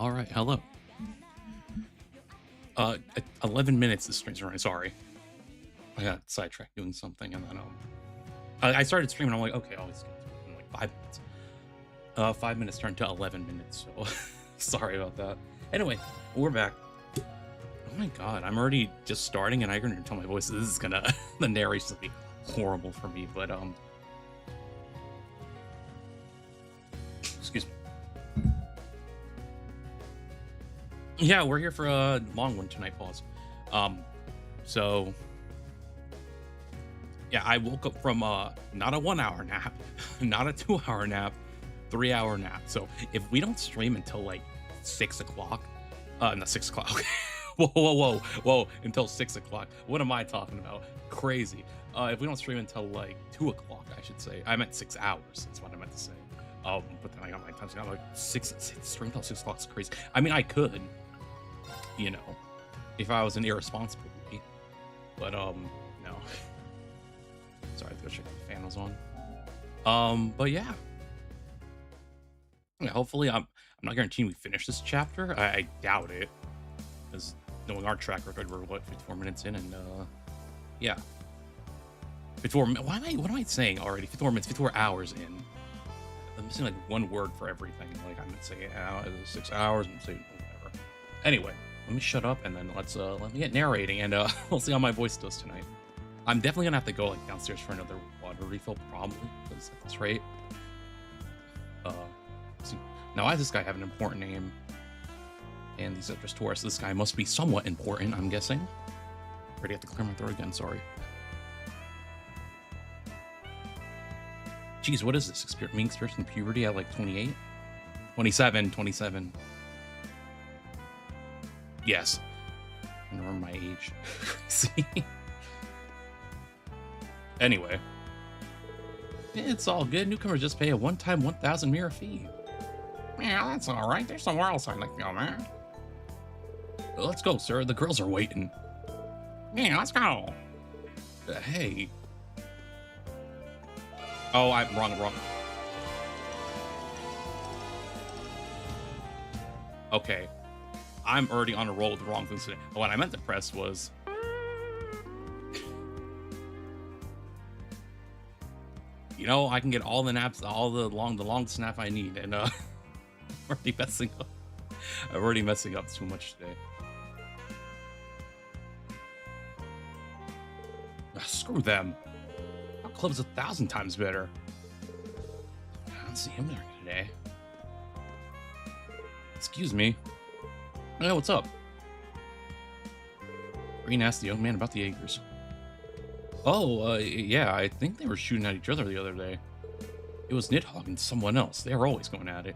All right, hello. At 11 minutes this stream's running. Sorry, I got sidetracked doing something, and then I started streaming. I'm like, okay, I'll just get to it in like 5 minutes. 5 minutes turned to 11 minutes. So sorry about that. Anyway, we're back. Oh my god, I'm already just starting, and I can tell my voice. This is gonna the narration's gonna be horrible for me, but excuse me. Yeah, we're here for a long one tonight, pause. So yeah, I woke up from not a 1 hour nap, not a 2 hour nap, 3 hour nap. So if we don't stream until like 6 o'clock, not 6 o'clock. Whoa, until 6 o'clock. What am I talking about? Crazy. If we don't stream until like 2 o'clock, I should say. I meant 6 hours. That's what I meant to say. But then I got my time. So I got like stream until 6 o'clock is crazy. I mean, I could, you know, if I was an irresponsible baby, but no. Sorry, I have to go check if the fan was on. But yeah. Hopefully, I'm not guaranteeing we finish this chapter. I doubt it, because knowing our track record, we're what 54 minutes in, and yeah, 54. What am I saying already? 54 minutes, 54 hours in. I'm missing like one word for everything. Like I'm gonna say 6 hours. I'm gonna say whatever. Anyway, let me shut up and then let me get narrating, and we'll see how my voice does tonight. I'm definitely gonna have to go like downstairs for another water refill, probably, because at this rate. Now, why does this guy have an important name? And these are just tourists. This guy must be somewhat important, I'm guessing. Already have to clear my throat again, sorry. Geez, what is this? Experiencing puberty at like 28? 27. Yes. I don't remember my age. See? Anyway. It's all good. Newcomers just pay a one-time 1,000 mirror fee. Yeah, that's all right. There's somewhere else I'd like to go, man. Let's go, sir. The girls are waiting. Yeah, let's go. Hey. Oh, I'm wrong. Okay. I'm already on a roll with the wrong things today. What I meant to press was... You know, I can get all the naps, all the longest nap I need, and already messing up. I'm already messing up too much today. Screw them. Our club's 1,000 times better. I don't see him there today. Excuse me. Hey, what's up? Green asked the young man about the acres. Oh, yeah, I think they were shooting at each other the other day. It was Nidhogg and someone else. They were always going at it.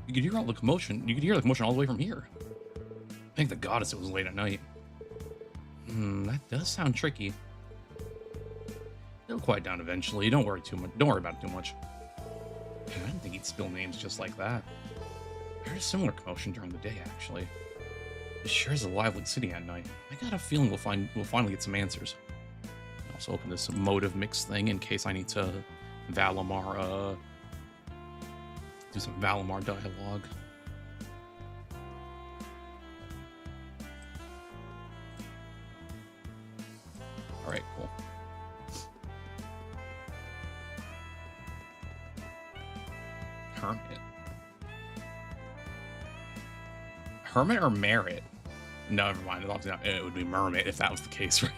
You could hear all the commotion. You could hear the commotion all the way from here. Thank the goddess it was late at night. That does sound tricky. It'll quiet down eventually. Don't worry too much. Don't worry about it too much. I didn't think he'd spill names just like that. I heard a similar commotion during the day, actually. It sure is a lively city at night. I got a feeling we'll finally get some answers. I'll also open this motive mix thing in case I need to Valimar, do some Valimar dialogue. Alright, cool. Hermit or Merit? No, never mind. It would be Mermit if that was the case, right?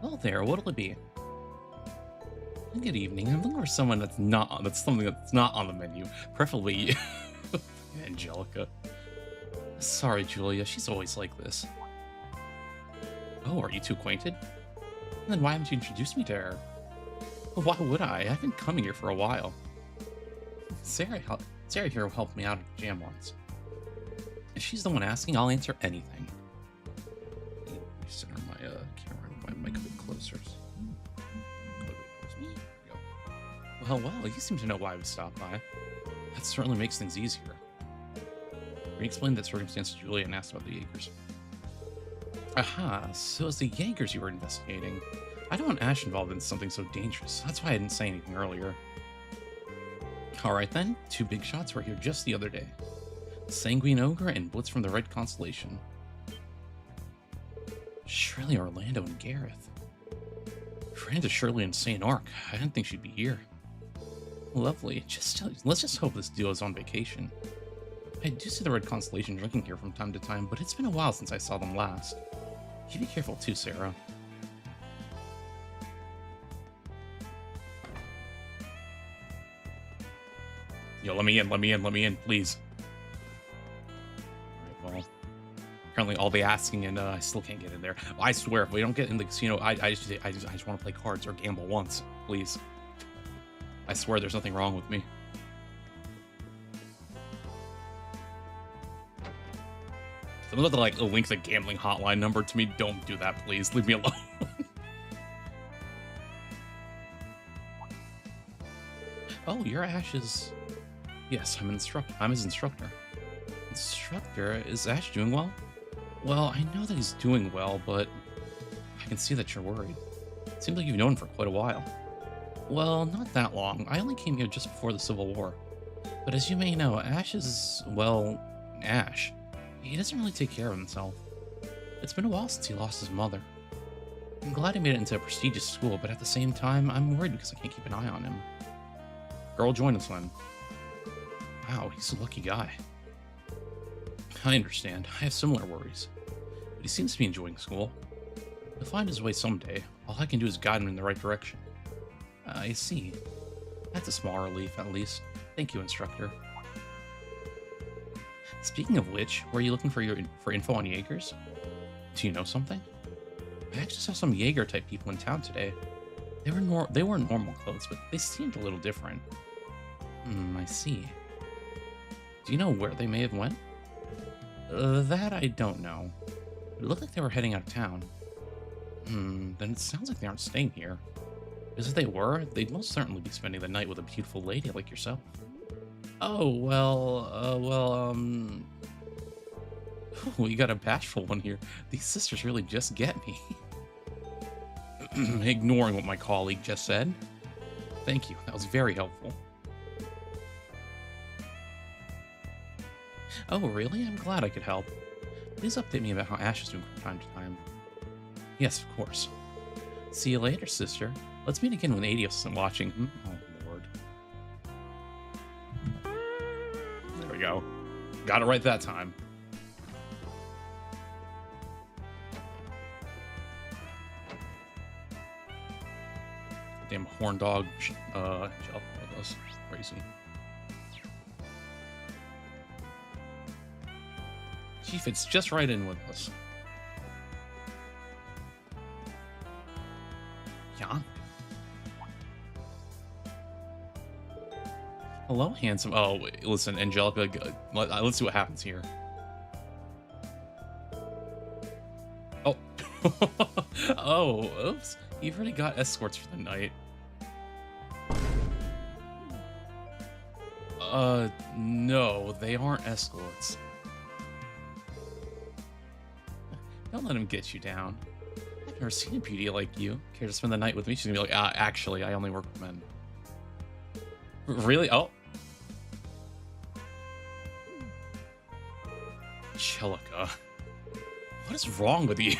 Well, there. What'll it be? Good evening. I'm looking for someone that's something that's not on the menu, preferably Angelica. Sorry, Julia. She's always like this. Oh, are you two acquainted? Then why haven't you introduced me to her? Well, why would I? I've been coming here for a while. Sarah here helped me out at the jam once. If she's the one asking, I'll answer anything. Let me center my camera and my mic a bit closer. Well, you seem to know why we stopped by. That certainly makes things easier. We explained that circumstance to Julia and asked about the acres. Aha, so it's the Jaegers you were investigating. I don't want Ash involved in something so dangerous. That's why I didn't say anything earlier. Alright then, two big shots were here just the other day. Sanguine Ogre and Blitz from the Red Constellation. Surely Orlando and Gareth. Friend is surely in St. Arc. I didn't think she'd be here. Lovely. Let's just hope this duo is on vacation. I do see the Red Constellation drinking here from time to time, but it's been a while since I saw them last. You be careful too, Sarah. Yo, let me in, please. Alright, well. Apparently all the asking and I still can't get in there. I swear, if we don't get in the casino, I just want to play cards or gamble once, please. I swear there's nothing wrong with me. I'm about to like link the gambling hotline number to me. Don't do that, please. Leave me alone. Oh, you're Ash's. Yes, I'm his instructor. Instructor, is Ash doing well? Well, I know that he's doing well, but I can see that you're worried. It seems like you've known him for quite a while. Well, not that long. I only came here just before the Civil War. But as you may know, Ash is, well, Ash. He doesn't really take care of himself. It's been a while since he lost his mother. I'm glad he made it into a prestigious school, but at the same time, I'm worried because I can't keep an eye on him. Girl, join us then. Wow, he's a lucky guy. I understand. I have similar worries. But he seems to be enjoying school. He'll find his way someday. All I can do is guide him in the right direction. I see. That's a small relief, at least. Thank you, instructor. Speaking of which, were you looking for info on Jaegers? Do you know something? I actually saw some Jaeger-type people in town today. They were normal clothes, but they seemed a little different. I see. Do you know where they may have went? That I don't know. It looked like they were heading out of town. Then it sounds like they aren't staying here. Because if they were, they'd most certainly be spending the night with a beautiful lady like yourself. Oh, well, oh, you got a bashful one here. These sisters really just get me. Ignoring what my colleague just said. Thank you, that was very helpful. Oh, really? I'm glad I could help. Please update me about how Ash is doing from time to time. Yes, of course. See you later, sister. Let's meet again when Adios isn't watching. Oh, Lord. There we go. Got it right that time. Damn horn dog. That's crazy. She fits just right in with us. Yeah. Hello, handsome. Oh, wait, listen, Angelica. Let's see what happens here. Oh. Oh, oops. You've already got escorts for the night. No, they aren't escorts. Don't let him get you down. I've never seen a beauty like you. Care to spend the night with me? She's gonna be like, actually, I only work with men. Really? Oh. Angelica. What is wrong with you?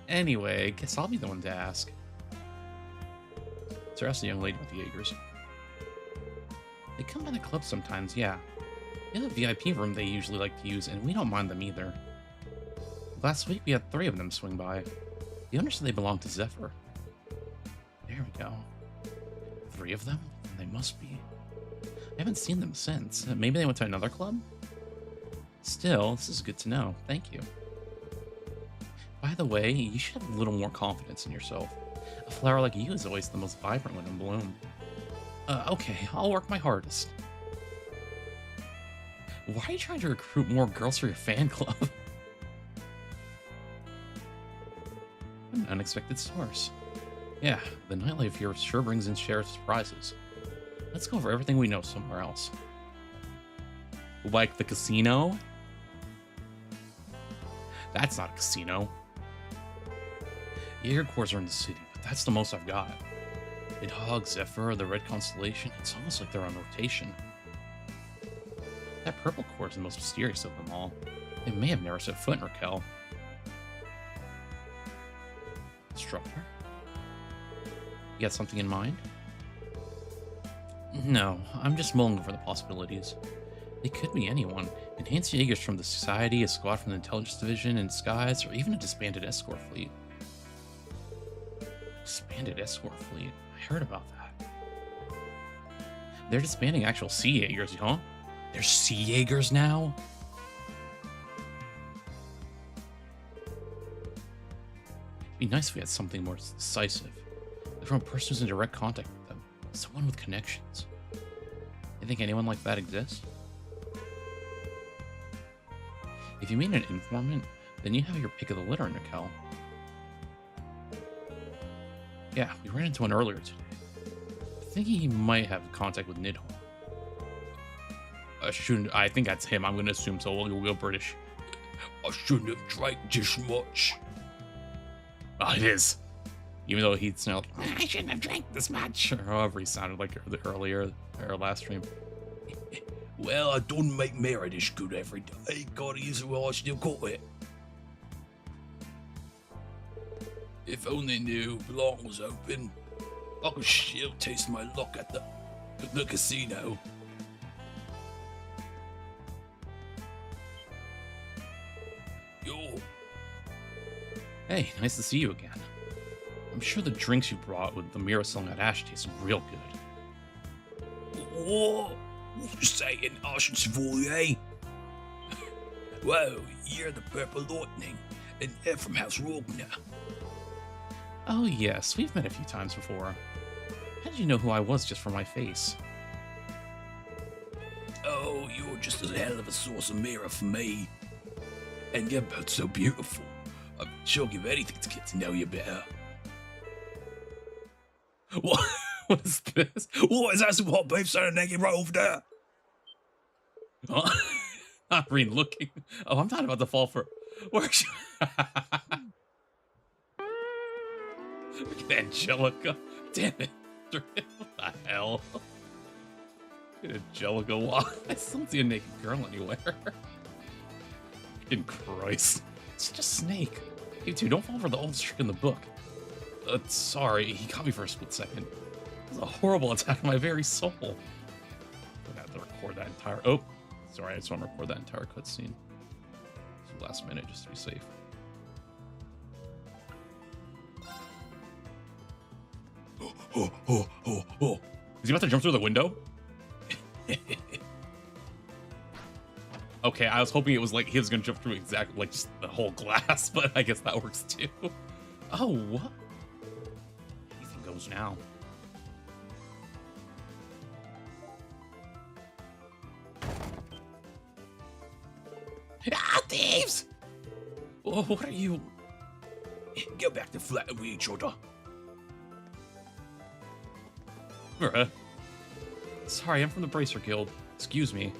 Anyway, guess I'll be the one to ask. So that's the young lady with the Jaegers. They come by the club sometimes, yeah. They have a VIP room they usually like to use, and we don't mind them either. Last week we had 3 of them swing by. The owner said they belong to Zephyr. There we go. 3 of them? They must be. I haven't seen them since. Maybe they went to another club? Still, this is good to know. Thank you. By the way, you should have a little more confidence in yourself. A flower like you is always the most vibrant when in bloom. Okay, I'll work my hardest. Why are you trying to recruit more girls for your fan club? An unexpected source. Yeah, the nightlife here sure brings in share of surprises. Let's go over everything we know somewhere else. Like the casino? That's not a casino. Jaeger cores are in the city, but that's the most I've got. Midhog, Zephyr, the Red Constellation, it's almost like they're on rotation. That purple core is the most mysterious of them all. They may have never set foot in Raquel. Instructor? You got something in mind? No, I'm just mulling over the possibilities. They could be anyone. Enhanced Jaegers from the Society, a squad from the Intelligence Division in Skies, or even a disbanded escort fleet. Disbanded escort fleet? I heard about that. They're disbanding actual Sea Jaegers, huh? There's Sea Jaegers now? It'd be nice if we had something more decisive. Like from a person who's in direct contact with them. Someone with connections. You think anyone like that exists? If you mean an informant, then you have your pick of the litter, Raquel. Yeah, we ran into one earlier today. I think he might have contact with Nidhogg. I think that's him. I'm going to assume so. We'll go British. I shouldn't have drank this much. Oh, it is. Even though he'd sound like, I shouldn't have drank this much. Or however he sounded like earlier, or last stream. Well, I don't make mirror this good every day. God, is well, I still got it. If only knew Blanc was open, I could still taste my luck at the casino. Yo. Hey, nice to see you again. I'm sure the drinks you brought with the mirror selling at Ash taste real good. What? What you saying, Archensvoilier? Whoa, you're the Purple Lightning, and they're from House Rogner. Oh yes, we've met a few times before. How did you know who I was just from my face? Oh, you're just a hell of a source of mirror for me. And you're both so beautiful. I'd sure give anything to get to know you better. What? What is this? What is that some hot beef sounding naked right over there? Huh? Not really looking. Oh, I'm not about to fall for... Look at Angelica. Damn it. What the hell? Look at Angelica. Why? I still don't see a naked girl anywhere. Fucking Christ. It's just a snake. You two, don't fall for the oldest trick in the book. Sorry, he caught me for a split second. It was a horrible attack on my very soul. I'm gonna have to record that entire... Oh, sorry, I just want to record that entire cutscene. It's the last minute, just to be safe. Oh. Is he about to jump through the window? Okay, I was hoping it was like he was gonna jump through exactly like just the whole glass, but I guess that works too. Oh, what? Anything goes now. Ah, thieves! Oh, what are you? Get back to flat with each other. Bruh. Sorry, I'm from the Bracer Guild. Excuse me.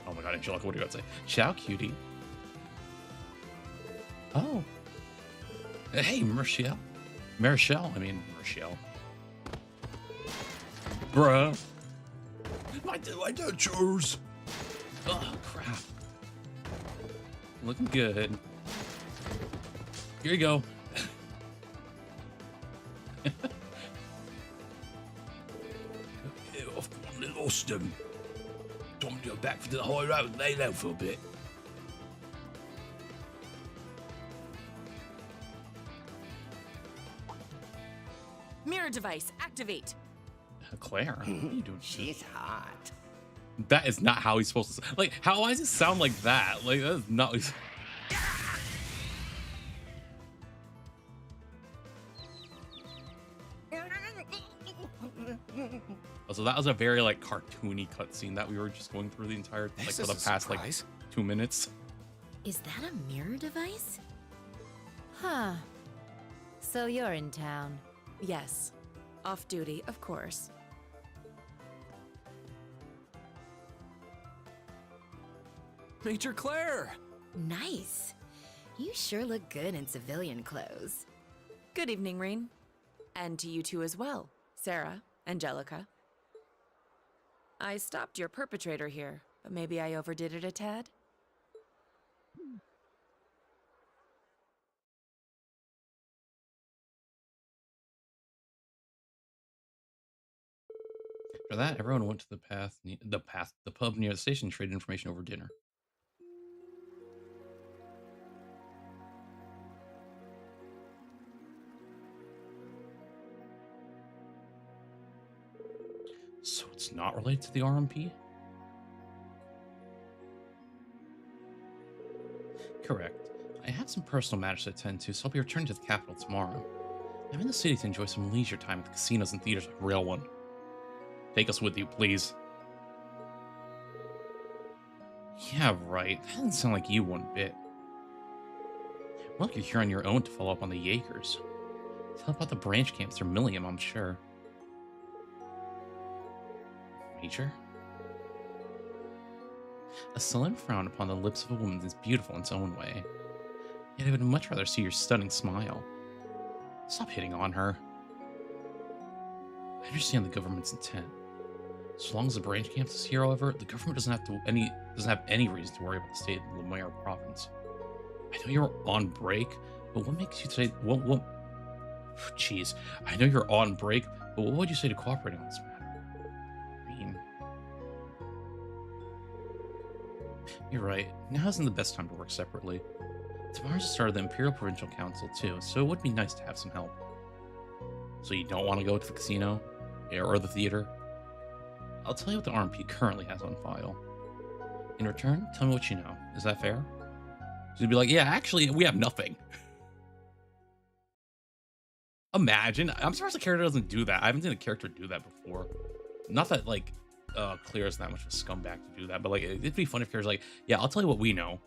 Oh my god, Angelica, what are you about to say? Ciao, cutie. Oh. Hey, Marshall. Marshall? I mean, Marshall. Bruh. My dentures. Oh, crap. Looking good. Here you go. I've lost them. Time to go back to the high road and lay low for a bit. Mirror device, activate. Claire, what are you doing? She's hot. That is not how he's supposed to. Like, how? Why does it sound like that? Like, that is not. So that was a very like cartoony cutscene that we were just going through the entire like for the past like 2 minutes. Is that a mirror device? Huh. So you're in town. Yes. Off duty, of course. Major Claire! Nice. You sure look good in civilian clothes. Good evening, Rain. And to you two as well, Sarah, Angelica. I stopped your perpetrator here, but maybe I overdid it a tad? After that, everyone went to the pub near the station and traded information over dinner. So it's not related to the RMP? Correct. I have some personal matters to attend to, so I'll be returning to the capital tomorrow. I'm in the city to enjoy some leisure time at the casinos and theaters, a real one. Take us with you, please. Yeah, right. That doesn't sound like you one bit. Well, like you're here on your own to follow up on the Jaegers. Tell about the branch camps through Millium, I'm sure. Major? A sullen frown upon the lips of a woman is beautiful in its own way. Yet I would much rather see your stunning smile. Stop hitting on her. I understand the government's intent. So long as the branch camps is here, however, the government doesn't have any reason to worry about the state of the Lumiere province. I know you're on break, but what makes you say what? Jeez, I know you're on break, but what would you say to cooperating on this matter? I mean, you're right. Now isn't the best time to work separately. Tomorrow's the start of the Imperial Provincial Council too, so it would be nice to have some help. So you don't want to go to the casino or the theater? I'll tell you what the RMP currently has on file. In return, tell me what you know. Is that fair? So you'd be like, yeah, actually, we have nothing. Imagine. I'm surprised the character doesn't do that. I haven't seen a character do that before. Not that, like, Clear is that much of a scumbag to do that, but, like, it'd be fun if characters like, yeah, I'll tell you what we know.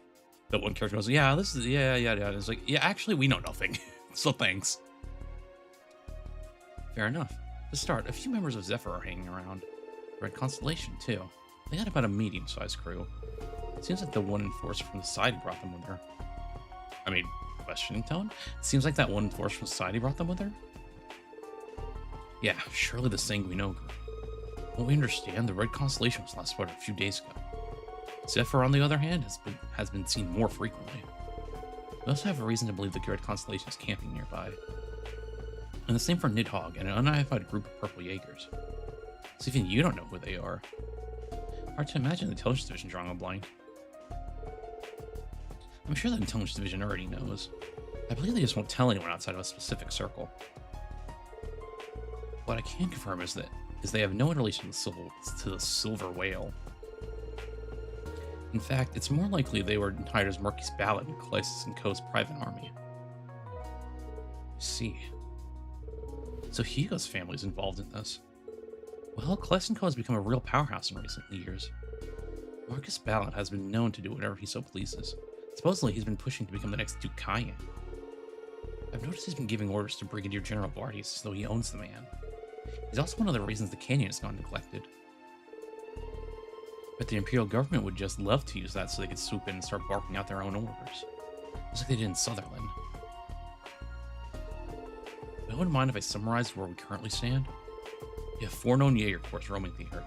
That one character goes, yeah, this is, yeah. And it's like, yeah, actually, we know nothing. So thanks. Fair enough. To start, a few members of Zephyr are hanging around. Red Constellation, too. They had about a medium-sized crew. It seems like the one enforcer from the society brought them with her. I mean, questioning tone? It seems like that one enforcer from society brought them with her? Yeah, surely the Sanguino group. What we understand, the Red Constellation was last spotted a few days ago. Zephyr, on the other hand, has been seen more frequently. We also have a reason to believe the Red Constellation is camping nearby. And the same for Nidhogg and an unidentified group of Purple Jaegers. So even you don't know who they are. Hard to imagine the Intelligence Division drawing a blank. I'm sure the Intelligence Division already knows. I believe they just won't tell anyone outside of a specific circle. What I can confirm is they have no relation to the Silver Whale. In fact, it's more likely they were hired as Murky's Ballad in Callisis & Co.'s private army. I see. So Hugo's family is involved in this. Well, Callisis & Co. has become a real powerhouse in recent years. Marcus Ballad has been known to do whatever he so pleases. Supposedly, he's been pushing to become the next Duke Cayenne. I've noticed he's been giving orders to Brigadier General Bardius as though he owns the man. He's also one of the reasons the canyon has gone neglected. But the Imperial government would just love to use that so they could swoop in and start barking out their own orders. Just like they did in Sutherland. I wouldn't mind if I summarized where we currently stand. We have 4 known Jaeger corps roaming the area.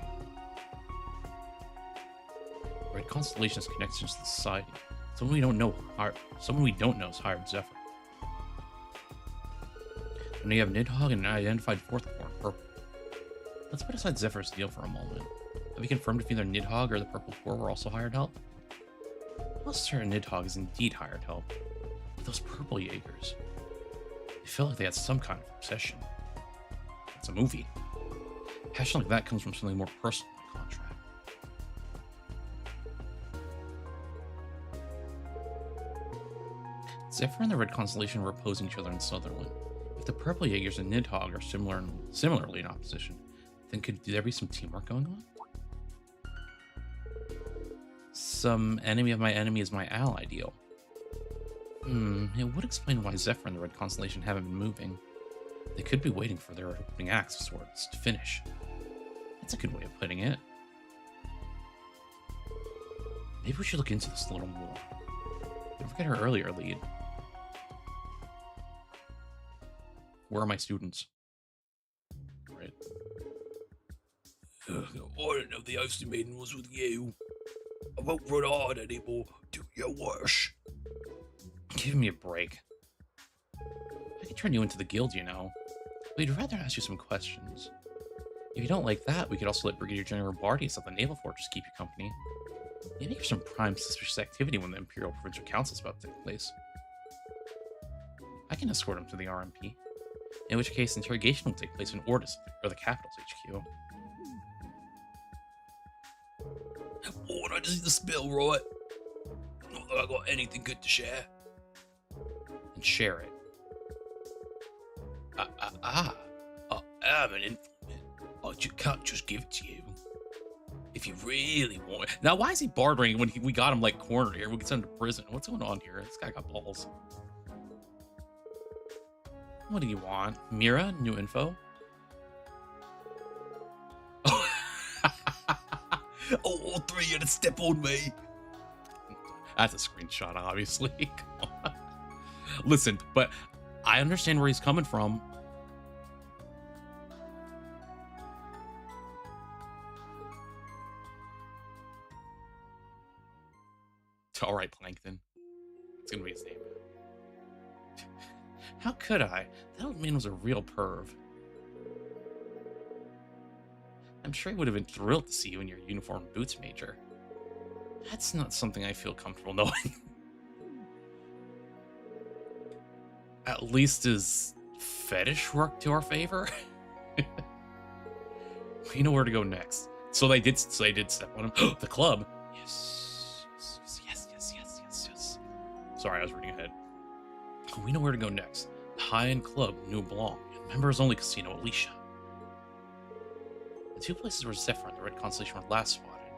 Red Constellation has connections to the society. Someone we don't know is hired Zephyr. And you have Nidhogg and an identified 4th Corps, Purple. Let's put aside Zephyr's deal for a moment. Have you confirmed if either Nidhogg or the Purple Corps were also hired help? I'm certain Nidhogg is indeed hired help. But those Purple Jaegers, they feel like they had some kind of obsession. It's a movie. Passion like that comes from something more personal than a contract. Zephyr and the Red Constellation were opposing each other in Sutherland. If the Purple Jaegers and Nidhogg are similarly in opposition, then could there be some teamwork going on? Some enemy of my enemy is my ally deal. It would explain why Zephyr and the Red Constellation haven't been moving. They could be waiting for their opening acts of sorts to finish. That's a good way of putting it. Maybe we should look into this a little more. Don't forget her earlier lead. Where are my students? Right. I didn't know the hosting meeting was with you. I won't run on anymore. Do your wish. Give me a break. I could turn you into the guild, you know. We'd rather ask you some questions. If you don't like that, we could also let Brigadier General Bardius of the Naval Fortress keep you company. Maybe there's some prime suspicious activity when the Imperial Provincial Council is about to take place. I can escort him to the RMP, in which case interrogation will take place in Ordis, or the capital's HQ. What I just need the spill, right? Not that I got anything good to share. And share it. I am an informant. I can't just give it to you. If you really want it. Now, why is he bartering when we got him, like, cornered here? We could send him to prison. What's going on here? This guy got balls. What do you want? Mira? New info? All three of you to step on me. That's a screenshot, obviously. Come on. Listen, but I understand where he's coming from. All right, Plankton. It's gonna be his name. How could I? That old man was a real perv. I'm sure he would have been thrilled to see you in your uniform and boots, Major. That's not something I feel comfortable knowing. At least his fetish worked to our favor. We know where to go next. So they did step on him. The club. Yes. Sorry, I was reading ahead. We know where to go next. The high-end club, New Blanc, and members-only casino, Alicia. The two places were Zephyr and the Red Constellation were last spotted.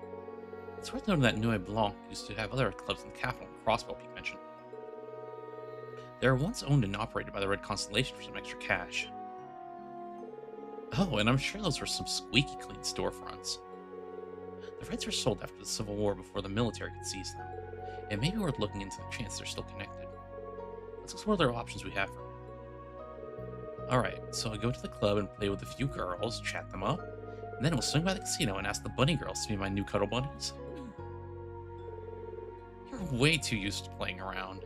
It's worth noting that Nuit Blanc used to have other clubs in the capital, Crossbow Peak mentioned. They were once owned and operated by the Red Constellation for some extra cash. Oh, and I'm sure those were some squeaky clean storefronts. The Reds were sold after the Civil War before the military could seize them. It may be worth looking into the chance they're still connected. Let's explore the options we have for you. Alright, so I go to the club and play with a few girls, chat them up, and then we'll swing by the casino and ask the bunny girls to be my new cuddle bunnies. You're way too used to playing around.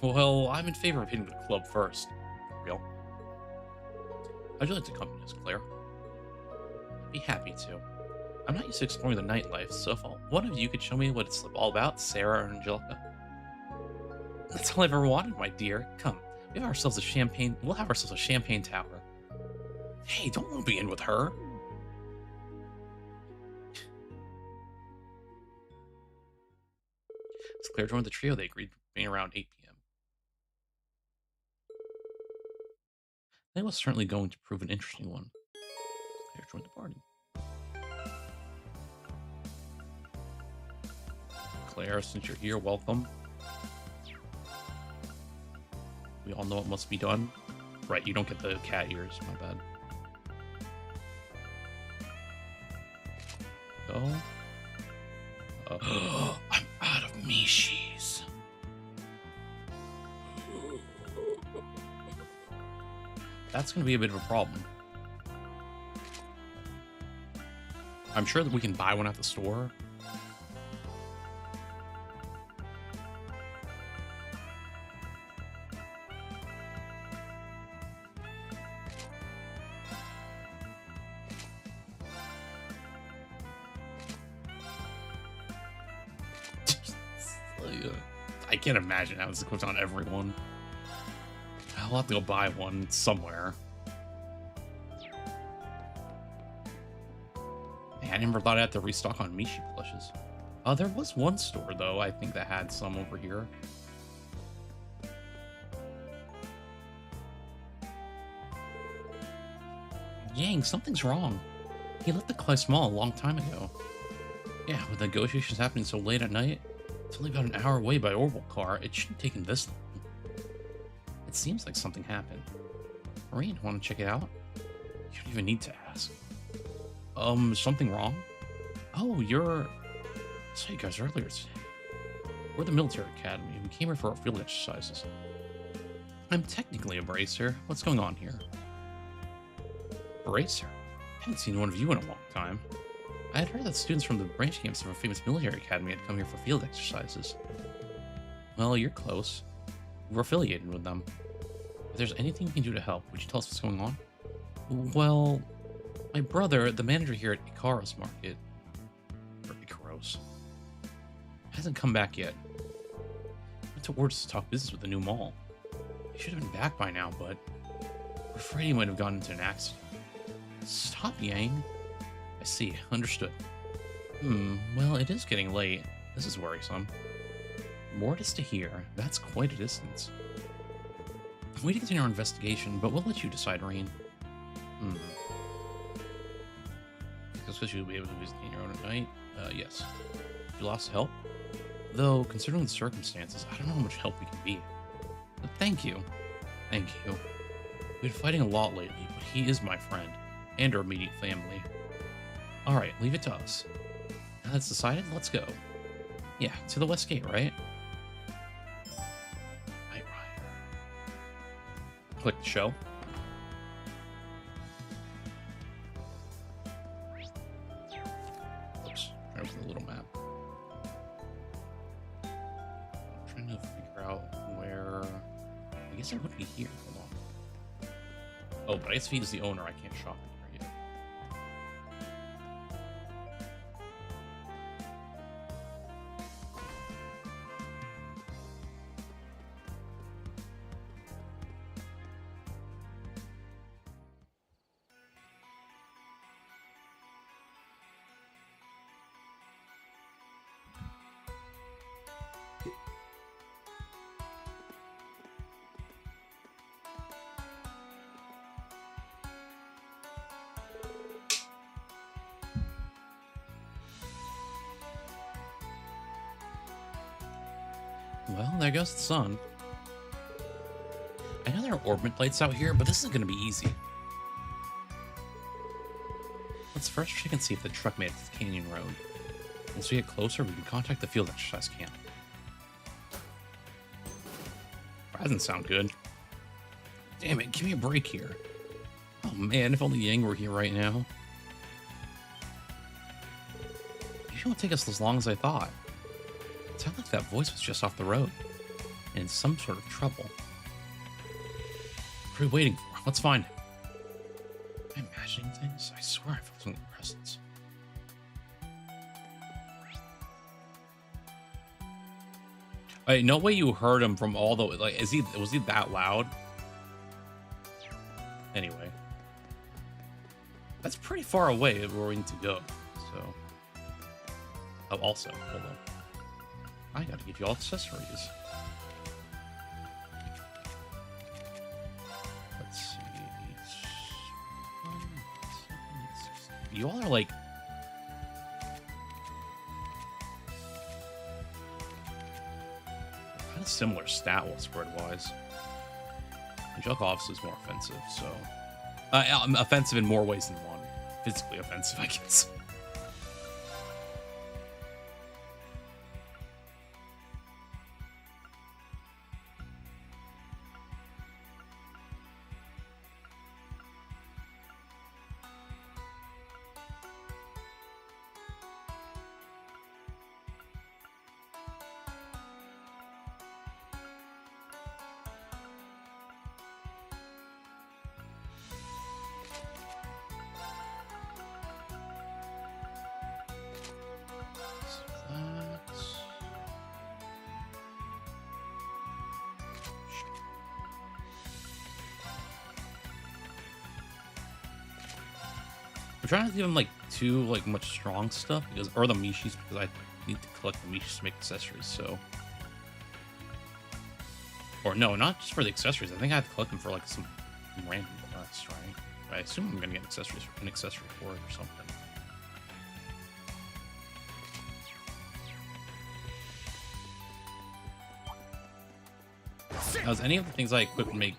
Well, I'm in favor of hitting the club first. For real. How'd you like to accompany us, Claire? I'd be happy to. I'm not used to exploring the nightlife, so if one of you could show me what it's all about, Sarah or Angelica. That's all I've ever wanted, my dear. Come, we'll have ourselves a champagne tower. Hey, don't lump me in with her. As Claire joined the trio, they agreed being around 8 p.m. That was certainly going to prove an interesting one. Claire joined the party. Claire, since you're here, welcome. We all know what must be done. Right, you don't get the cat ears, my bad. Go. I'm out of Mishi's. That's going to be a bit of a problem. I'm sure that we can buy one at the store. I can't imagine how this equipped on everyone. I'll have to go buy one somewhere. Man, I never thought I had to restock on Mishi plushes. There was one store, though, I think that had some over here. Yang, something's wrong. He left the Clismall a long time ago. Yeah, with negotiations happening so late at night, it's only about an hour away by orbital car. It shouldn't take him this long. It seems like something happened. Marine, want to check it out? You don't even need to ask. Something wrong? Oh, I saw you guys earlier today. We're the military academy. We came here for our field exercises. I'm technically a bracer. What's going on here? Bracer? I haven't seen one of you in a long time. I had heard that students from the branch camps of a famous military academy had come here for field exercises. Well, you're close. We're affiliated with them. If there's anything we can do to help, would you tell us what's going on? Well, my brother, the manager here at Ikaros Market, or Ikaros, hasn't come back yet. Went to Wards to talk business with the new mall. He should have been back by now, but we're afraid he might have gotten into an accident. Stop, Yang. I see. Understood. Well, it is getting late. This is worrisome. Wards to here. That's quite a distance. We to continue our investigation, but we'll let you decide, Rain. Because you'll be able to visit your own at night? Yes. You lost help? Though, considering the circumstances, I don't know how much help we can be. But thank you. Thank you. We've been fighting a lot lately, but he is my friend, and our immediate family. Alright, leave it to us. Now that's decided, let's go. Yeah, to the West Gate, right? Right. Click the show. Oops, trying to open the little map. I'm trying to figure out where... I guess I would be here. Hold on. Oh, but I guess if he's the owner, I can't shop in here yet. Well, there goes the sun. I know there are orbit lights out here, but this isn't going to be easy. Let's first check and see if the truck made it to the Canyon Road. Once we get closer, we can contact the field exercise camp. That doesn't sound good. Damn it, give me a break here. Oh man, if only Yang were here right now. Maybe it won't take us as long as I thought. It sounded like that voice was just off the road, and in some sort of trouble. What are we waiting for? Let's find him. Am I imagining things? I swear I felt something presence. Wait, no way you heard him from all the like. Was he that loud? Anyway, that's pretty far away where we need to go. So, oh, also, hold on. I gotta get you all accessories. Let's see. You all are like. Kind of similar spread wise. Angelica obviously is more offensive, so. Offensive in more ways than one. Physically offensive, I guess. I'm trying to give him like too much strong stuff or the Mishis because I need to collect the Mishis to make accessories. So, or no, not just for the accessories. I think I have to collect them for like some random quests, right? I assume I'm gonna get an accessory for it or something. Does any of the things I equip make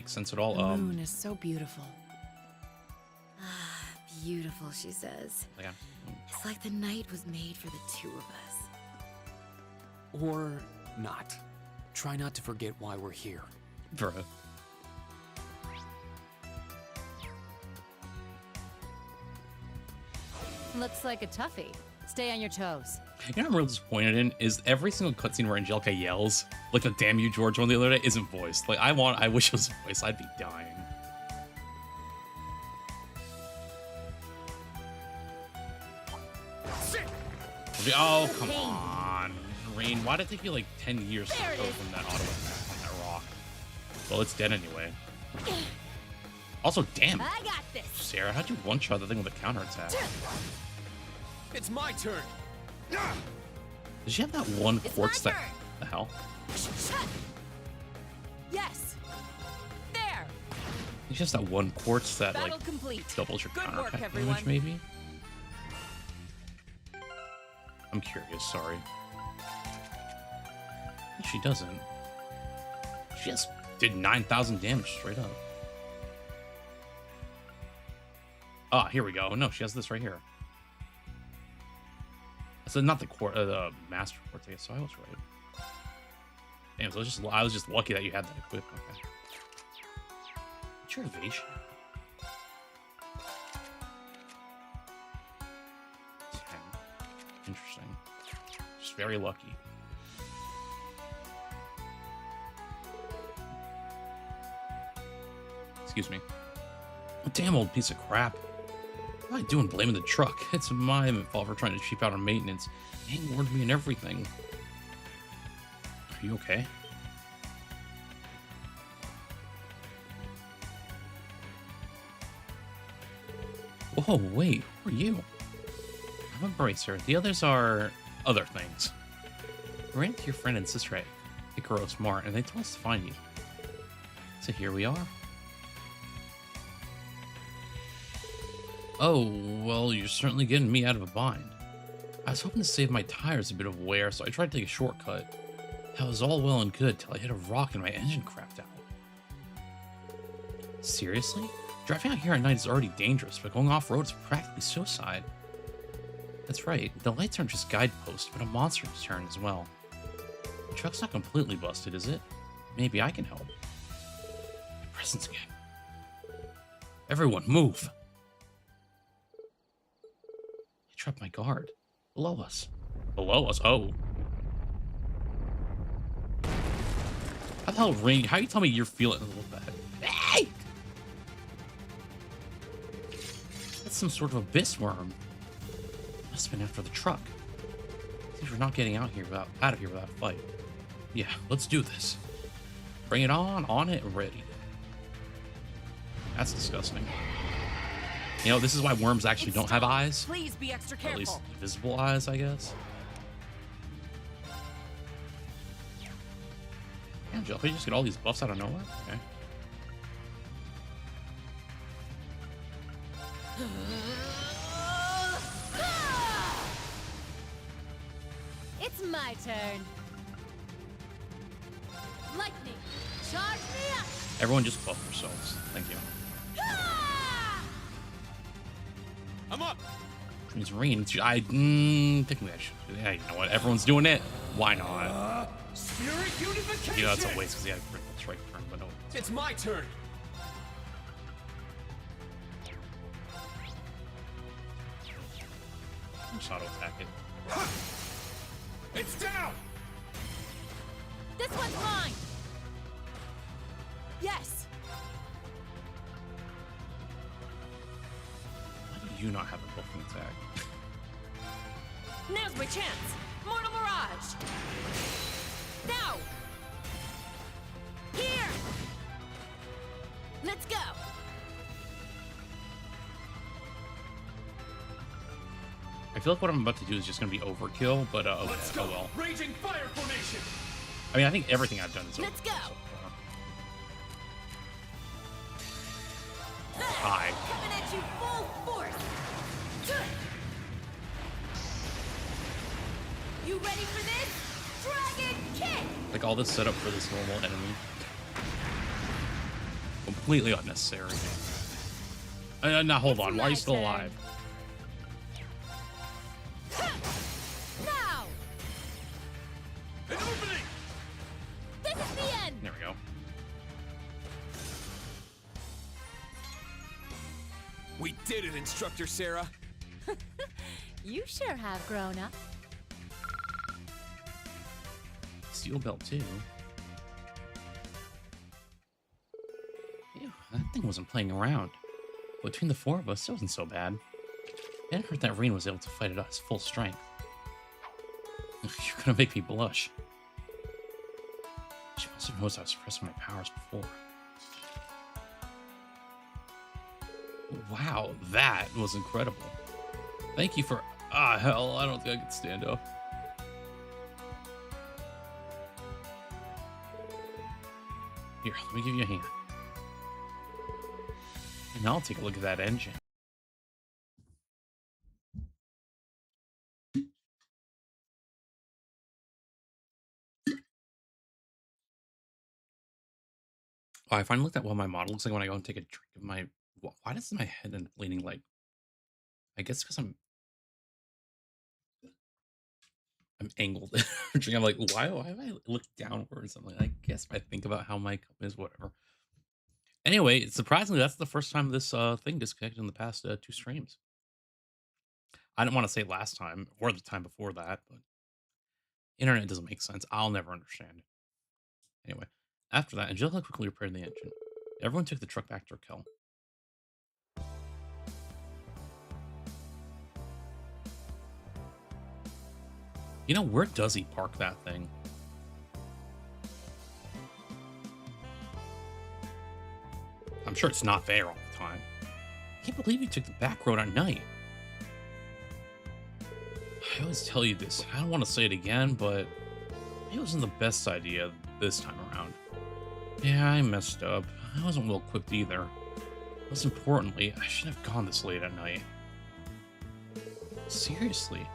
sense at all? The moon is so beautiful. Beautiful, she says. It's like the night was made for the two of us. Or not. Try not to forget why we're here. Bruh. Looks like a toughie. Stay on your toes. You know what I'm really disappointed in is every single cutscene where Angelica yells, like the "Damn you, George" one the other day, isn't voiced. Like I wish it was voiced. I'd be dying. Oh come on, Rain. Why did it take you like 10 years to go from that auto attack on that rock? Well, it's dead anyway. Also, damn, I got this. Sarah, how'd you one-shot the thing with a counterattack? It's my turn. Did she have that one It's quartz my that... turn. The hell? Yes. There. It's just that one quartz that, Battle like, complete. doubles your Good work, counterattack everyone. damage, maybe? I'm curious, sorry. She doesn't. She just did 9,000 damage straight up. Ah, here we go. No, she has this right here. So not the master quartz, so I was right. Damn, so I was just lucky that you had that equipped. Okay. What's your evasion? 10. Interesting. Just very lucky. Excuse me. Damn old piece of crap. What am I doing blaming the truck? It's my fault for trying to cheap out on maintenance. He warned me and everything. Are you okay? Whoa, wait, who are you? I'm a bracer. The others are other things. I ran into your friend and sister at Icaros Mart, and they told us to find you. So here we are. Oh, well, you're certainly getting me out of a bind. I was hoping to save my tires a bit of wear, so I tried to take a shortcut. That was all well and good till I hit a rock and my engine crapped out. Seriously? Driving out here at night is already dangerous, but going off-road is practically suicide. That's right, the lights aren't just guideposts, but a monster's turn as well. The truck's not completely busted, is it? Maybe I can help. Presents again. Everyone, move! I dropped my guard. Below us. Below us? Oh. How the hell, Rain? How you tell me you're feeling a little bad? Hey! That's some sort of abyss worm. Must have been after the truck. Seems we're not getting out of here without a fight. Yeah, let's do this. Bring it on it, ready. That's disgusting. You know, this is why worms actually don't have eyes. Please be extra Or careful. at least visible eyes, I guess. Angel, you just get all these buffs out of nowhere? Okay. It's my turn. Lightning, charge me up. Everyone just buff yourselves. Thank you. I'm up. It's Rain. Technically I should. Yeah, you know what? Everyone's doing it. Why not? Spirit unification. You know, it's a waste because he had a critical strike turn, but no. It's my turn. Just auto attack it. It's down. This one's mine. Yes. Why do you not have a buffing attack? Now's my chance. Mortal Mirage. Now. Here. Let's go. I feel like what I'm about to do is just going to be overkill, but okay, Let's go. oh well. Raging fire formation. I mean, I think everything I've done is Let's overkill go. so far. Hi. Coming at you full force. You ready for this? Dragon kick. Like all this setup for this normal enemy. Completely unnecessary. Now hold on, why are you still alive? Now. An opening. This is the end. There we go. We did it, Instructor Sarah. You sure have grown up. Steel belt too. Ew, that thing wasn't playing around. Between the four of us, it wasn't so bad. I hadn't heard that Rain was able to fight at us full strength. You're gonna make me blush. She must have noticed I was suppressing my powers before. Wow, that was incredible. Thank you for... Ah, hell, I don't think I can stand up. Here, let me give you a hand. And I'll take a look at that engine. Oh, I finally looked at what my model looks like when I go and take a drink of my... Why does my head end up leaning like... I guess because I'm angled. I'm like, why have I looked downwards? I'm like, I guess if I think about how my cup is, whatever. Anyway, surprisingly, that's the first time this thing disconnected in the past 2 streams. I didn't want to say last time or the time before that, but internet doesn't make sense. I'll never understand it. Anyway, after that, Angelica quickly repaired the engine. Everyone took the truck back to Raquel. You know, where does he park that thing? I'm sure it's not there all the time. I can't believe you took the back road at night. I always tell you this. I don't want to say it again, but it wasn't the best idea this time around. Yeah, I messed up. I wasn't well equipped either. Most importantly, I shouldn't have gone this late at night. Seriously,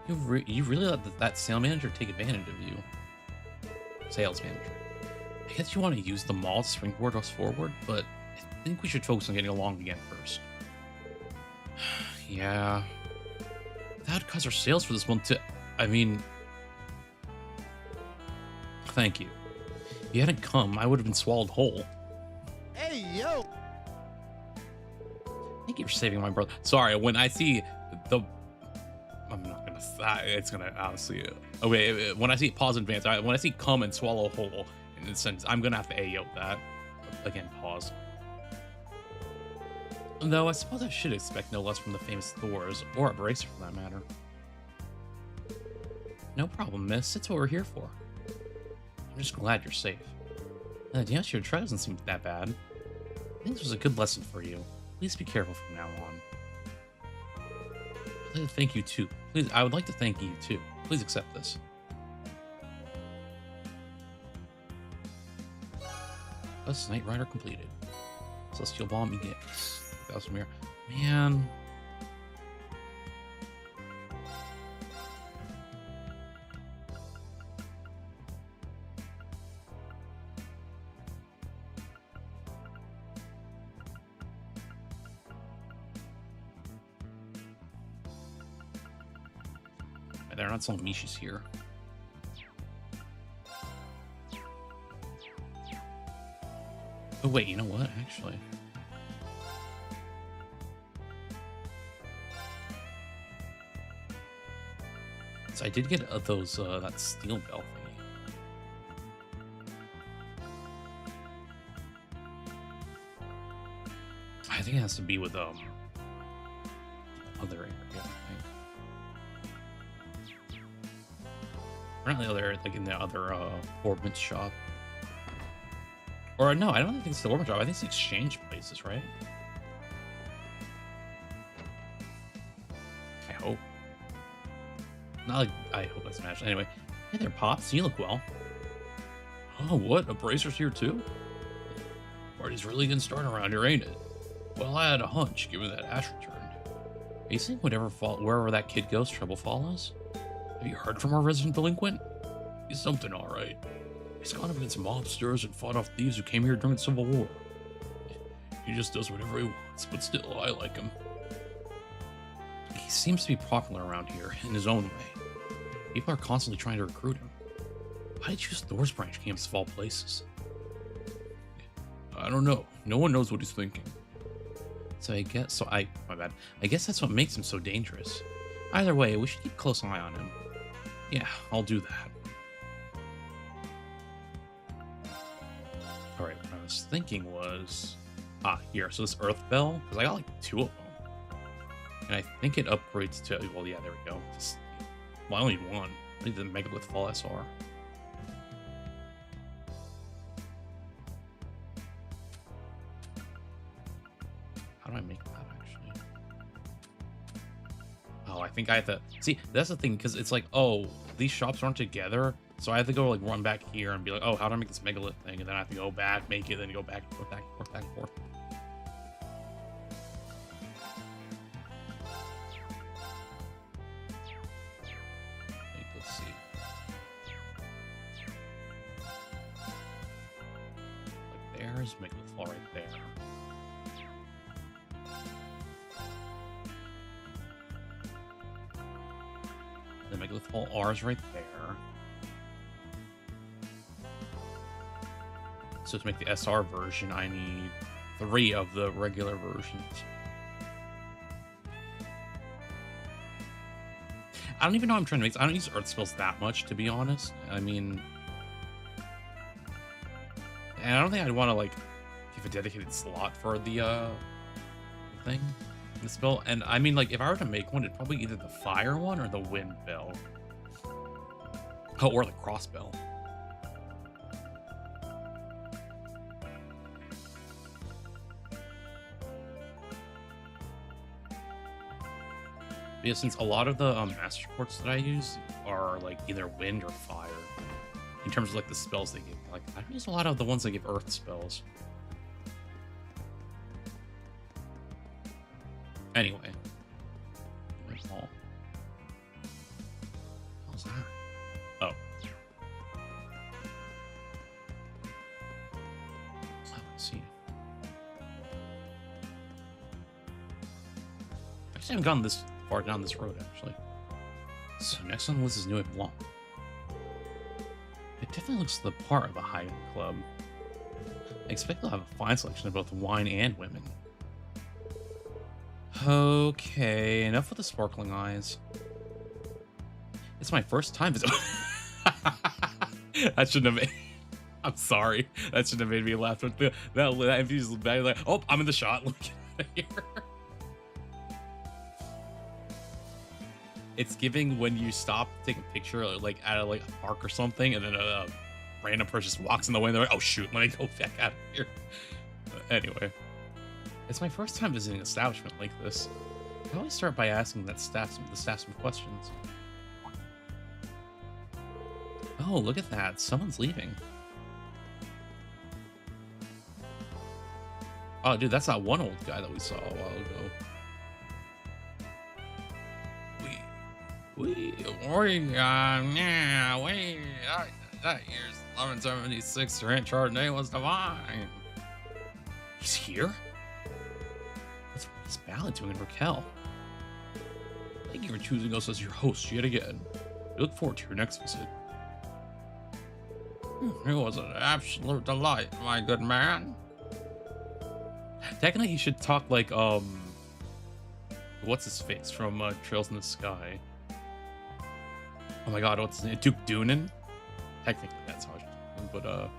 you really let that sales manager take advantage of you? Sales manager. I guess you want to use the mall to springboard us forward, but I think we should focus on getting along again first. Yeah. That would cause our sales for this month to... I mean... Thank you. If you hadn't come, I would have been swallowed whole. Hey, yo! Thank you for saving my brother. Sorry, when I see the... I'm not gonna... It's gonna honestly... Okay, when I see pause advance, when I see come and swallow whole, in a sense, I'm gonna have to AO that. Again, pause. Though I suppose I should expect no less from the famous Thors, or a Bracer for that matter. No problem, miss. It's what we're here for. I'm just glad you're safe. The answer to your try doesn't seem that bad. I think this was a good lesson for you. Please be careful from now on. I'd like to thank you too. Please, I would like to thank you too. Please accept this. Thus, Knight Rider completed. Celestial Bomb begins. 1000 mirror. Man. They're not selling Mishi's here. Oh wait, you know what? Actually, so I did get those that steel belt thingy. I think it has to be with other area. I think. Or not the other, like in the other orbment shop. Or no, I don't think it's the orbit shop. I think it's the exchange places, right? I hope. Not like I hope that's matched. Anyway, hey there, Pops. You look well. Oh, what? A Bracer's here too? Party's really getting started around here, ain't it? Well, I had a hunch, given that Ash returned. Are you saying wherever that kid goes, trouble follows? Have you heard from our resident delinquent? He's something, all right. He's gone up against mobsters and fought off thieves who came here during the Civil War. He just does whatever he wants, but still, I like him. He seems to be popular around here, in his own way. People are constantly trying to recruit him. Why did you choose Thor's branch camps of all places? I don't know. No one knows what he's thinking. So I guess, my bad. I guess that's what makes him so dangerous. Either way, we should keep a close eye on him. Yeah, I'll do that. All right, what I was thinking was, here. So this Earth Bell, because I got like 2 of them, and I think it upgrades to. Well, yeah, there we go. Just, well, I only need 1. I need the Megalith Fall SR. How do I make that actually? Oh, I think I have to see. That's the thing, because it's like, oh, these shops aren't together, so I have to go like run back here and be like, oh, how do I make this megalith thing? And then I have to go back, make it, then go back, forth, back, forth, back, forth. Let's see. Like there's megalith fall right there. The megalith fall R is right there. So to make the SR version, I need 3 of the regular versions. I don't even know what I'm trying to make. I don't use Earth spells that much, to be honest. I mean, and I don't think I'd want to like give a dedicated slot for the thing, the spell. And I mean, like, if I were to make one, it'd probably either the fire one or the wind bell. Oh, or the cross bell. Yeah, since a lot of the master quartz that I use are like either wind or fire in terms of like the spells they give. Like I don't use a lot of the ones that give earth spells. Anyway. How's that? Oh. Let's see. I just haven't gone this far down this road, actually. So next on the list is Nuit Blanc. It definitely looks the part of a high-end club. I expect they'll have a fine selection of both wine and women. Okay, enough with the sparkling eyes. It's my first time visiting. That shouldn't have made... I'm sorry. That shouldn't have made me laugh. But that infused bad. Like, oh, I'm in the shot. Look at here. It's giving when you stop to take a picture, like at a park or something, and then a random person just walks in the way. And they're like, "Oh shoot, let me go back out of here." Anyway, it's my first time visiting an establishment like this. I always start by asking the staff some questions. Oh, look at that! Someone's leaving. Oh, dude, that's that one old guy that we saw a while ago. That year's 1176 Ranch Chardonnay was divine. He's here? What's this ballad doing in Raquel? Thank you for choosing us as your host yet again. We look forward to your next visit. It was an absolute delight, my good man. Technically, he should talk like, what's his face from Trails in the Sky? Oh my god, what's his name? Duke Doonan? Technically, that's how I should do it, but,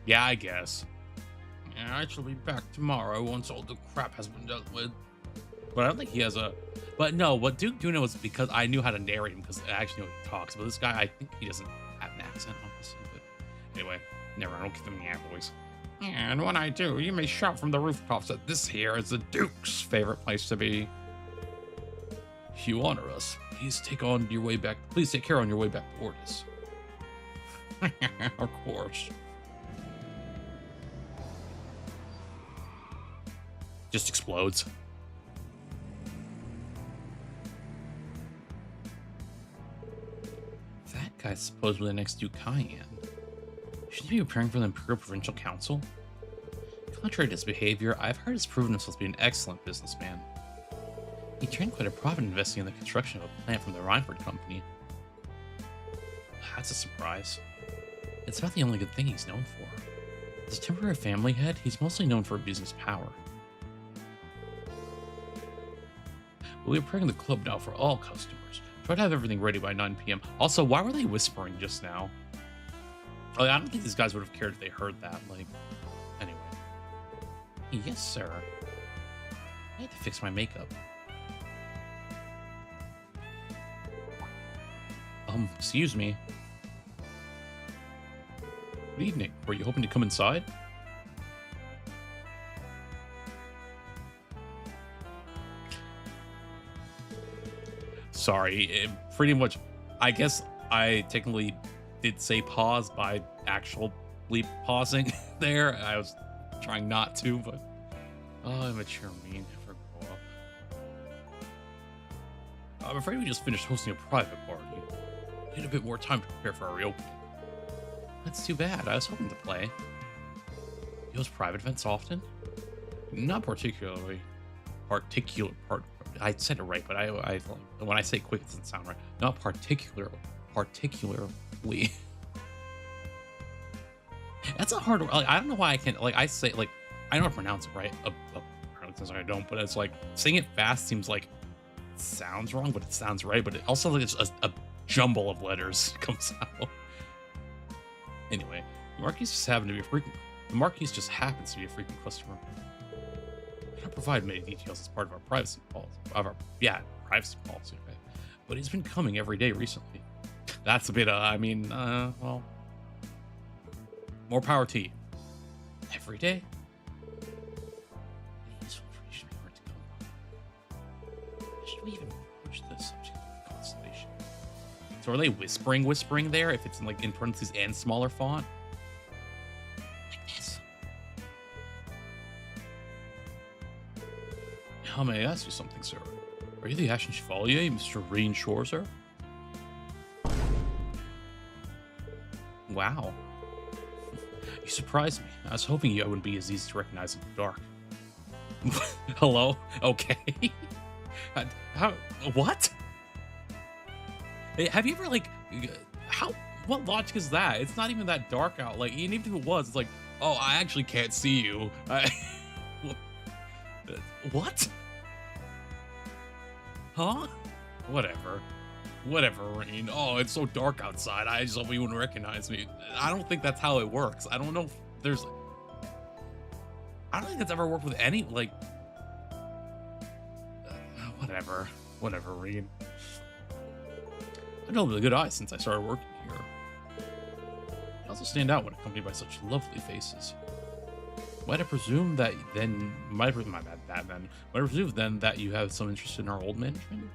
yeah, I guess. Yeah, I shall be back tomorrow once all the crap has been dealt with. But I don't think he has a... But no, what Duke Doonan was because I knew how to narrate him, because I actually know what he talks. But this guy, I think he doesn't have an accent, obviously. But anyway, never mind, I don't give him the voice. And when I do, you may shout from the rooftops that this here is the Duke's favorite place to be. You honor us. Please take care on your way back to Ortis. Of course. Just explodes. That guy's supposedly the next Duke Cayenne. Shouldn't he be preparing for the Imperial Provincial Council? Contrary to his behavior, I've heard he's proven himself to be an excellent businessman. He turned quite a profit investing in the construction of a plant from the Reinford Company. That's a surprise. It's about the only good thing he's known for. As a temporary family head, he's mostly known for abusing his power. We'll be preparing the club now for all customers. Try to have everything ready by 9 p.m. Also, why were they whispering just now? Like, I don't think these guys would have cared if they heard that. Like, anyway. Yes, sir. I need to fix my makeup. Excuse me. Good evening. Were you hoping to come inside? Sorry, pretty much, I guess I technically did say pause by actually pausing there. I was trying not to, but oh, immature me, never grow up. I'm afraid we just finished hosting a private party. Need a bit more time to prepare for our reopening. That's too bad. I was hoping to play. You host private events often? Not particularly. I said it right, but I when I say quick, it doesn't sound right. Not particularly. That's a hard. Like, I don't know why I can't. Like, I say, like, I don't pronounce it right. Apparently, I don't. But it's like saying it fast seems like it sounds wrong, but it sounds right. But it also, like, it's a jumble of letters comes out. Anyway, the Marquis just happens to be a frequent customer. I don't provide many details as part of our privacy policy. Privacy policy. Okay, but he's been coming every day recently. That's a bit. Well, more power to you. Every day. Should we even push the subject of constellation? So are they whispering there? If it's in parentheses and smaller font, like this. How may I ask you something, sir? Are you the Ashen Chevalier, Mr. Rain Shore, sir? Wow. You surprised me. I was hoping I wouldn't be as easy to recognize in the dark. Hello? Okay. How? What? Have you ever, what logic is that? It's not even that dark out. Like, even if it was, it's like, oh, I actually can't see you. What? Huh? Whatever, Rain. Oh, it's so dark outside. I just hope you wouldn't recognize me. I don't think that's how it works. I don't know if there's... I don't think that's ever worked with any, whatever, Rain. I developed a good eye since I started working here. You also stand out when accompanied by such lovely faces. Might I presume that then... Might I presume then that you have some interest in our old management?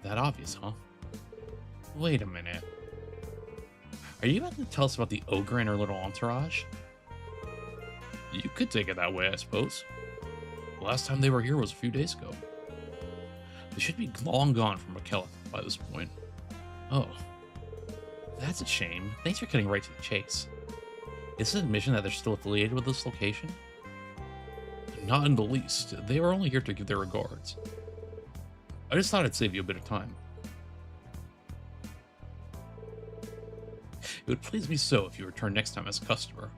That obvious, huh? Wait a minute. Are you about to tell us about the ogre and her little entourage? You could take it that way, I suppose. The last time they were here was a few days ago. They should be long gone from McKellar by this point. Oh. That's a shame. Thanks for cutting right to the chase. Is it an admission that they're still affiliated with this location? Not in the least. They were only here to give their regards. I just thought I'd save you a bit of time. It would please me so if you return next time as a customer.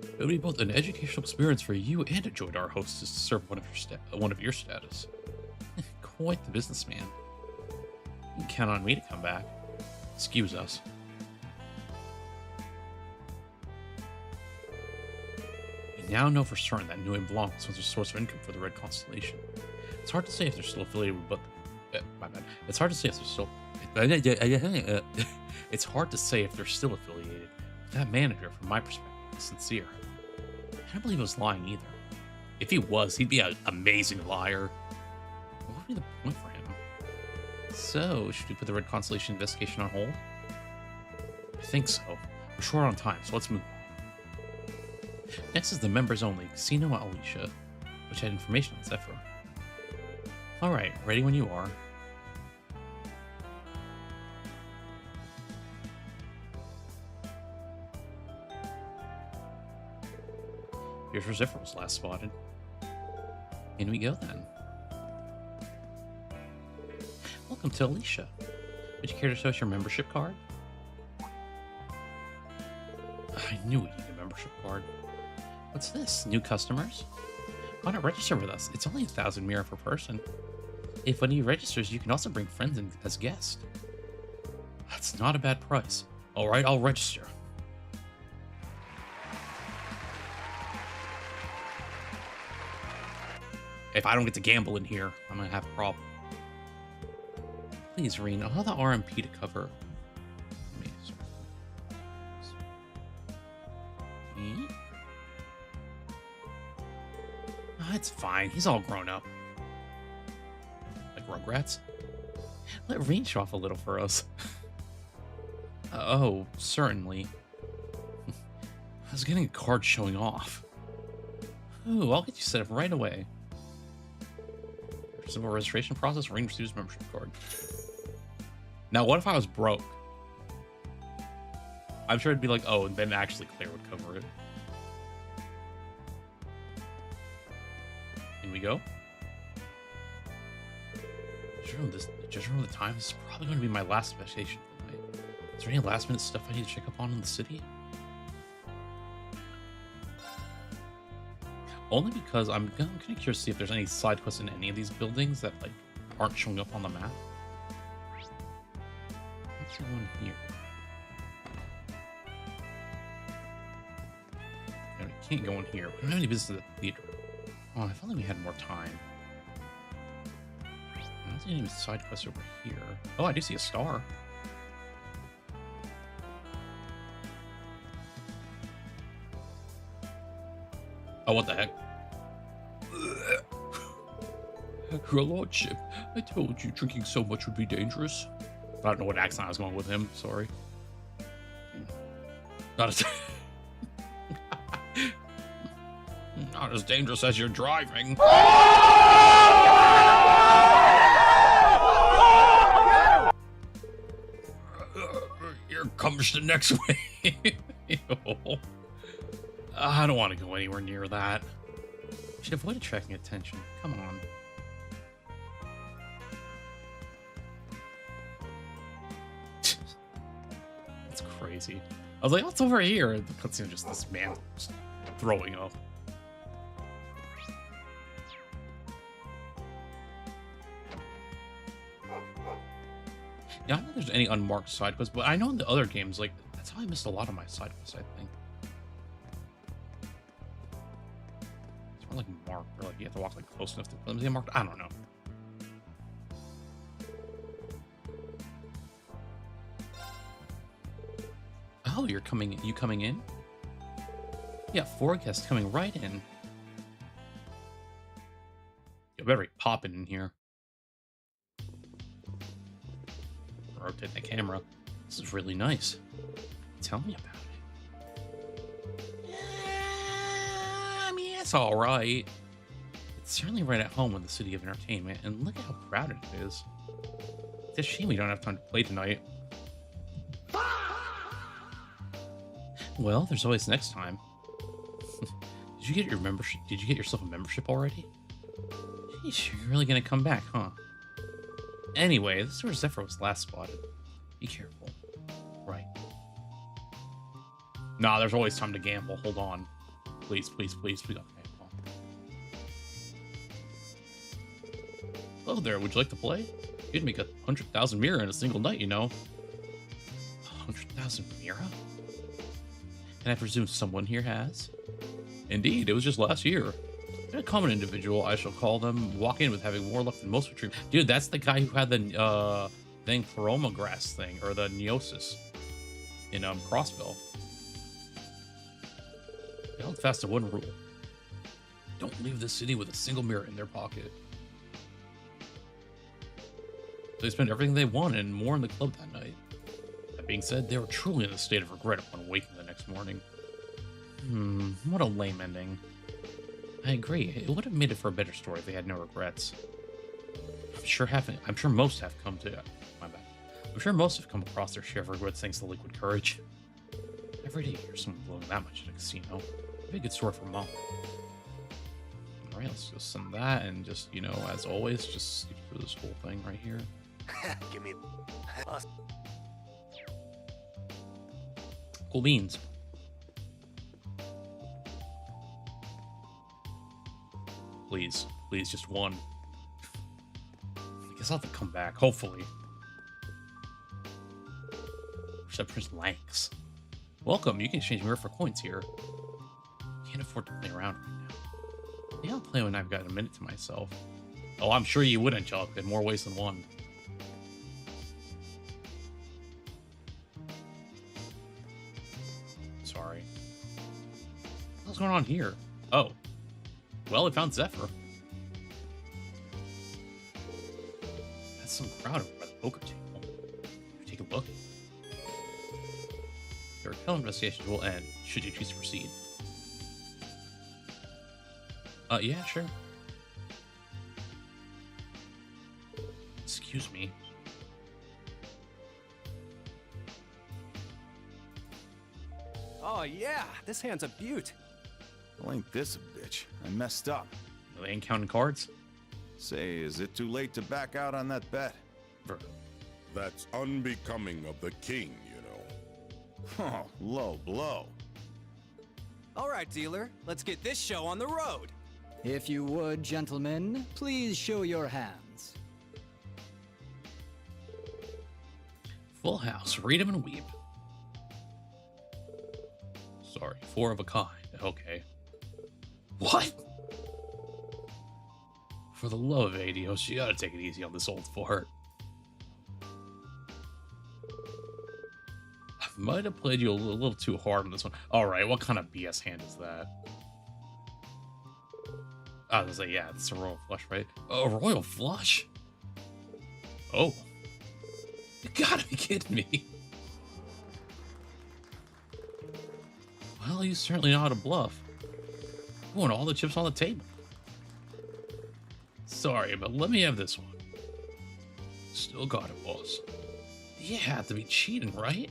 It would be both an educational experience for you and a joy to our hostess to serve one of your status. Quite the businessman. You can count on me to come back. Excuse us. We now know for certain that New Blanc was a source of income for the Red Constellation. It's hard to say if they're still affiliated with, my bad. It's hard to say if they're still. It's hard to say if they're still affiliated. That manager, from my perspective, is sincere. I don't believe he was lying either. If he was, he'd be an amazing liar. What would be the point for him? So, should we put the Red Constellation investigation on hold? I think so. We're short on time, so let's move on. Next is the members only Casino at Alicia, which had information on Zephyr. Alright, ready when you are. Here's where Zephyr was last spotted. In we go then. Welcome to Alicia. Would you care to show us your membership card? I knew we needed a membership card. What's this? New customers? Why not register with us? It's only 1,000 mira per person. If one of you registers, you can also bring friends in as guests. That's not a bad price. Alright, I'll register. If I don't get to gamble in here, I'm gonna have a problem. Please, Reen, I'll have the RMP to cover. It's fine. He's all grown up. Like Rugrats. Let Reen show off a little for us. Oh, certainly. I was getting a card showing off. Ooh, I'll get you set up right away. Simple registration process. Reen receives membership card. Now, what if I was broke? I'm sure it'd be like, oh, and then actually Claire would cover it. In we go. Just remember the time. This is probably going to be my last vacation for the night. Is there any last minute stuff I need to check up on in the city? Only because I'm kind of curious to see if there's any side quests in any of these buildings that like aren't showing up on the map. What's the one here? Yeah, we can't go in here. We don't have any business at the theater. Oh, if only we had more time. I don't see any side quests over here. Oh, I do see a star. Oh, what the heck? Your lordship, I told you drinking so much would be dangerous. I don't know what accent I was going with him. Sorry. Not as Not as dangerous as you're driving. Here comes the next wave. I don't want to go anywhere near that. Should avoid attracting attention. Come on. That's crazy. I was like, what's over here? The cutscene just this man just throwing up. Yeah, I don't know if there's any unmarked side quests, but I know in the other games, like, that's how I missed a lot of my side quests, I think. It's more like marked, or like you have to walk like close enough to put them to get marked. I don't know. Oh, you coming in? Yeah, 4 guests coming right in. You better be popping in here. Rotate the camera. This is really nice. Tell me about it. I mean, it's all right. It's certainly right at home in the city of entertainment, and look at how crowded it is. It's a shame we don't have time to play tonight. Well, there's always next time. Did you get your membership? Did you get yourself a membership already? Sheesh, you're really gonna come back, huh? Anyway, this is where Zephyr was last spotted. Be careful. Right. Nah, there's always time to gamble. Hold on. Please, please, please, please. Okay, hold on. Hello there, would you like to play? You'd make 100,000 mira in a single night, you know. 100,000 mira? And I presume someone here has? Indeed, it was just last year. A common individual, I shall call them, walk in with having more luck than most retrieve. Dude, that's the guy who had the thing Coromagrass thing, or the Neosis in Crossville. They held fast to one rule. Don't leave the city with a single mirror in their pocket. They spent everything they wanted and more in the club that night. That being said, they were truly in a state of regret upon waking the next morning. What a lame ending. I agree. It would have made it for a better story if they had no regrets. I'm sure most have come to. My bad. I'm sure most have come across their share of regrets thanks to liquid courage. Every day you hear someone blowing that much at a casino. It'd be a good story for Mom. Alright, let's just send that and just, you know, as always, just skip through this whole thing right here. Give me. Cool beans. Please. Please, just one. I guess I'll have to come back, hopefully. Receptionist Lanks. Welcome, you can exchange mirror for coins here. Can't afford to play around right now. Maybe I'll play when I've got a minute to myself. Oh, I'm sure you would, Angelica, in more ways than one. Sorry. What's going on here? Oh. Well, we found Zephyr. That's some crowd over by the poker table. Should we take a look? Your hotel investigations will end, should you choose to proceed. Yeah, sure. Excuse me. Oh yeah, this hand's a beaut. Well, ain't this a bitch? I messed up. They ain't counting cards? Say, is it too late to back out on that bet? That's unbecoming of the king, you know. Oh, low blow. All right, dealer, let's get this show on the road. If you would, gentlemen, please show your hands. Full house, read 'em and weep. Sorry, 4 of a kind. Okay. What? For the love of Adios, you gotta take it easy on this old fart. I might have played you a little too hard on this one. Alright, what kind of BS hand is that? I was like, yeah, it's a royal flush, right? A royal flush? Oh. You gotta be kidding me. Well, you certainly know how to bluff. You want all the chips on the table. Sorry, but let me have this one. Still got it, boss. You had to be cheating, right?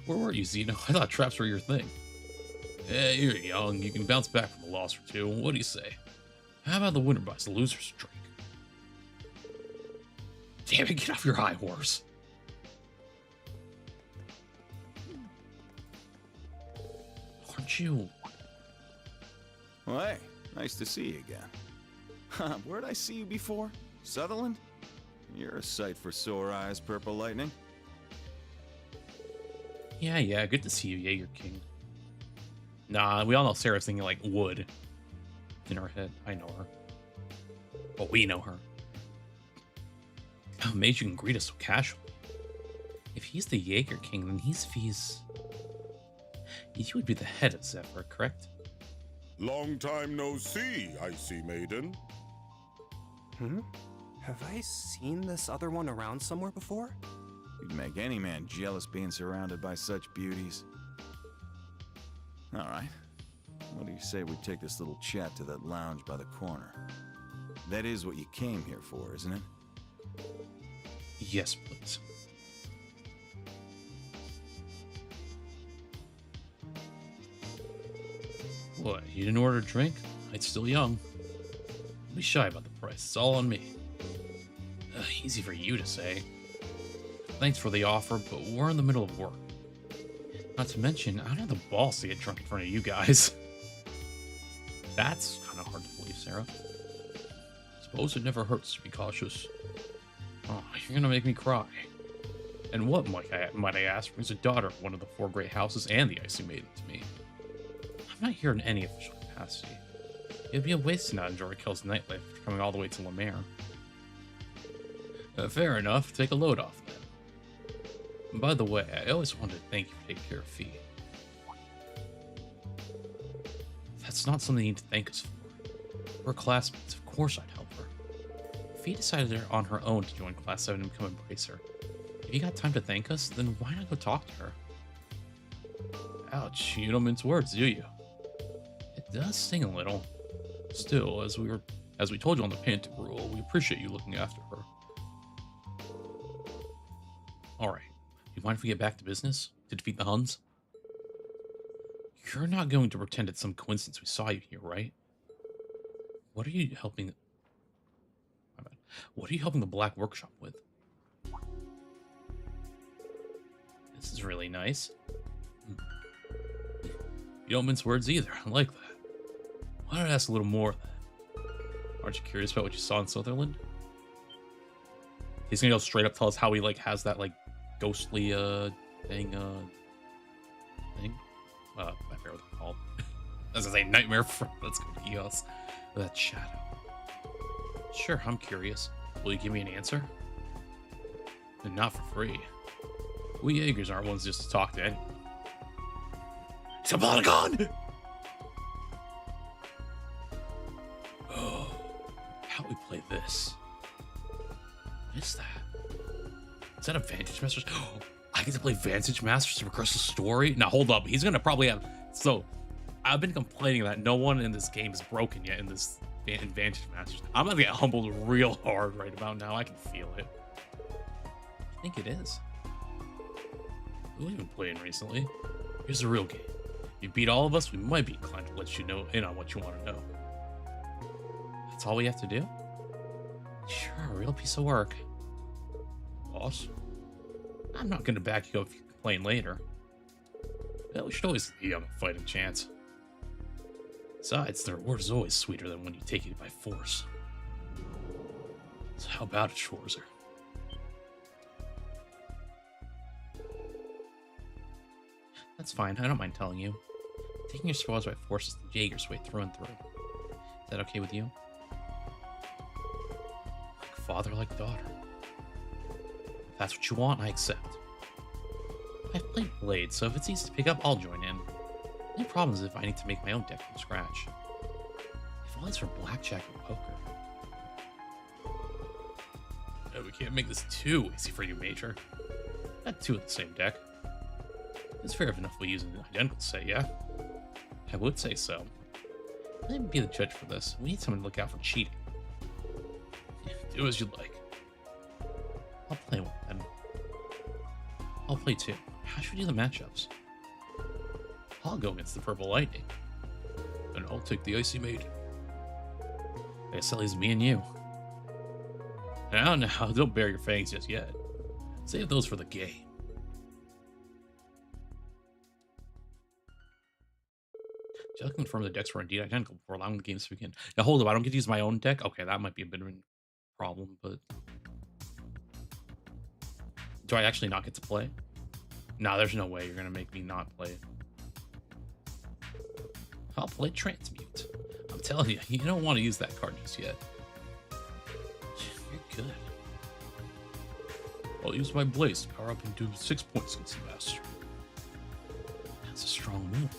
Where were you, Zeno? I thought traps were your thing. Hey, you're young. You can bounce back from a loss or two. What do you say? How about the winner buys the loser's drink? Damn it, get off your high horse. Aren't you? Well, hey, nice to see you again. Where'd I see you before? Sutherland? You're a sight for sore eyes, Purple Lightning. Yeah, good to see you, Jaeger King. Nah, we all know Sarah's thinking like wood in her head. I know her. But we know her. How amazed you can greet us so casually. If he's the Jaeger King, then he's Fee's. You would be the head of Zephyr, correct? Long time no see, I see, maiden. Have I seen this other one around somewhere before? You'd make any man jealous being surrounded by such beauties. All right. What do you say we take this little chat to that lounge by the corner? That is what you came here for, isn't it? Yes, please. What, you didn't order a drink? It's still young. Don't be shy about the price. It's all on me. Easy for you to say. Thanks for the offer, but we're in the middle of work. Not to mention, I don't have the balls to get drunk in front of you guys. That's kind of hard to believe, Sarah. Suppose it never hurts to be cautious. Oh, you're gonna make me cry. And what, might I ask, brings a daughter of one of the 4 great houses and the Icy Maiden to me? I'm not here in any official capacity. It'd be a waste to not enjoy Raquel's nightlife after coming all the way to La Mer. Fair enough, take a load off then. And by the way, I always wanted to thank you for taking care of Fee. That's not something you need to thank us for. We're classmates, of course I'd help her. Fee decided on her own to join Class 7 and become a Bracer. If you got time to thank us, then why not go talk to her? Ouch, you don't mince words, do you? It does sting a little. Still, as we told you on the Pantic Rule, we appreciate you looking after her. Alright, you mind if we get back to business? To defeat the Huns? You're not going to pretend it's some coincidence we saw you here, right? What are you helping... My bad. What are you helping the Black Workshop with? This is really nice. You don't mince words either. I like that. Why don't I ask a little more? Aren't you curious about what you saw in Sutherland? He's gonna go straight up tell us how he like has that like ghostly thing. I forget what they're called. As I say, nightmare from Let's Go Chaos. That shadow. Sure, I'm curious. Will you give me an answer? And not for free. We Jaegers aren't ones just to talk to anyone. It's a polygon! Oh, how do we play this? What is that? Is that a Vantage Masters? Oh, I get to play Vantage Masters to progress the story? Now hold up, he's gonna probably have... So, I've been complaining that no one in this game is broken yet in this Vantage Masters. I'm gonna get humbled real hard right about now. I can feel it. I think it is. We've been playing recently. Here's the real game. If you beat all of us, we might be inclined to let you know in on what you want to know. That's all we have to do? Sure, a real piece of work. Boss? I'm not gonna back you up if you complain later. Well, we should always be on a fighting chance. Besides, the reward is always sweeter than when you take it by force. So how about it, Schwarzer? That's fine, I don't mind telling you. Taking your spoils by force is the Jaeger's way through and through. Is that okay with you? Like father, like daughter. If that's what you want, I accept. I've played Blade, so if it's easy to pick up, I'll join in. The only problem is if I need to make my own deck from scratch. If only it's for blackjack or poker. No, we can't make this too easy for you, Major. Got two of the same deck. It's fair enough we use an identical set, yeah? I would say so. Let me be the judge for this. We need someone to look out for cheating. Do as you like. I'll play one then. I'll play two. How should we do the matchups? I'll go against the Purple Lightning. And I'll take the Icy Maiden. I guess that leaves me and you. Now, don't bare your fangs just yet. Save those for the game. Just confirm the decks were indeed identical before allowing the games to begin. Now hold up, I don't get to use my own deck? Okay, that might be a bit of a problem, but... Do I actually not get to play? Nah, there's no way you're gonna make me not play it. I'll play Transmute. I'm telling you, you don't want to use that card just yet. You're good. I'll use my Blaze to power up and do 6 points against the Master. That's a strong move.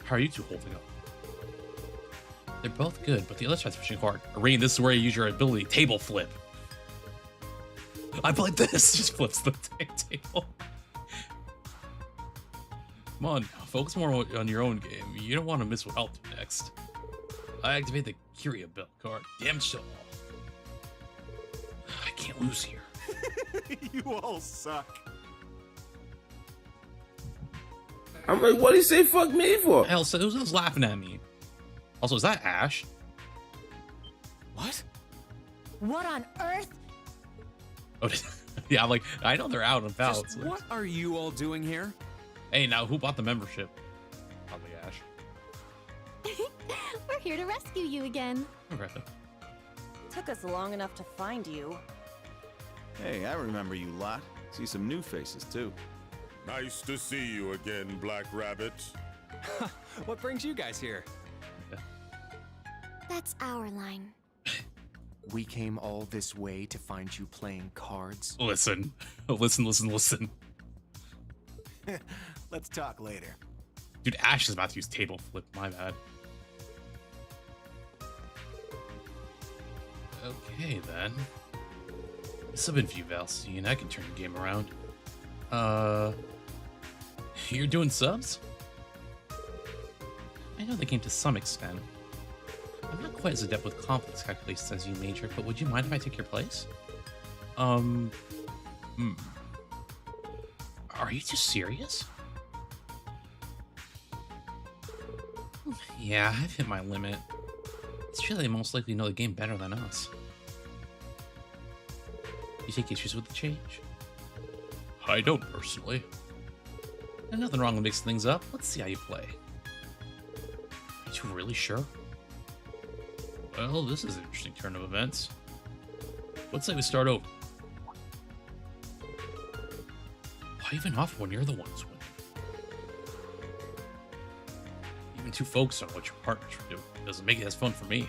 How are you two holding up? They're both good, but the other side's pushing hard. Rain, this is where you use your ability, table flip. I played this, just flips the table. Come on, focus more on your own game. You don't want to miss what I'll do next. I activate the Curia Bell card. Damn show. I can't lose here. You all suck. I'm like, what did he say fuck me for? Hell, so who's laughing at me? Also, is that Ash? What? What on earth? Oh, yeah, I'm like, I know they're out and about. Just So. what are you all doing here? Hey, now, who bought the membership? Probably Ash. We're here to rescue you again. Okay. Took us long enough to find you. Hey, I remember you lot. See some new faces, too. Nice to see you again, Black Rabbit. What brings you guys here? That's our line. We came all this way to find you playing cards. Listen. Listen. Let's talk later. Dude, Ash is about to use table flip. My bad. Okay, then. Sub in view, Valsy, and I can turn the game around. You're doing subs? I know the game to some extent. I'm not quite as adept with complex calculations as you, Major, but would you mind if I take your place? Are you too serious? Yeah, I've hit my limit. It's true they most likely know the game better than us. You take issues with the change? I don't, personally. There's nothing wrong with mixing things up. Let's see how you play. You really sure? Well, this is an interesting turn of events. Let's say we start over. Why even offer when you're the ones winning? Even two folks on what your partners are doing doesn't make it as fun for me.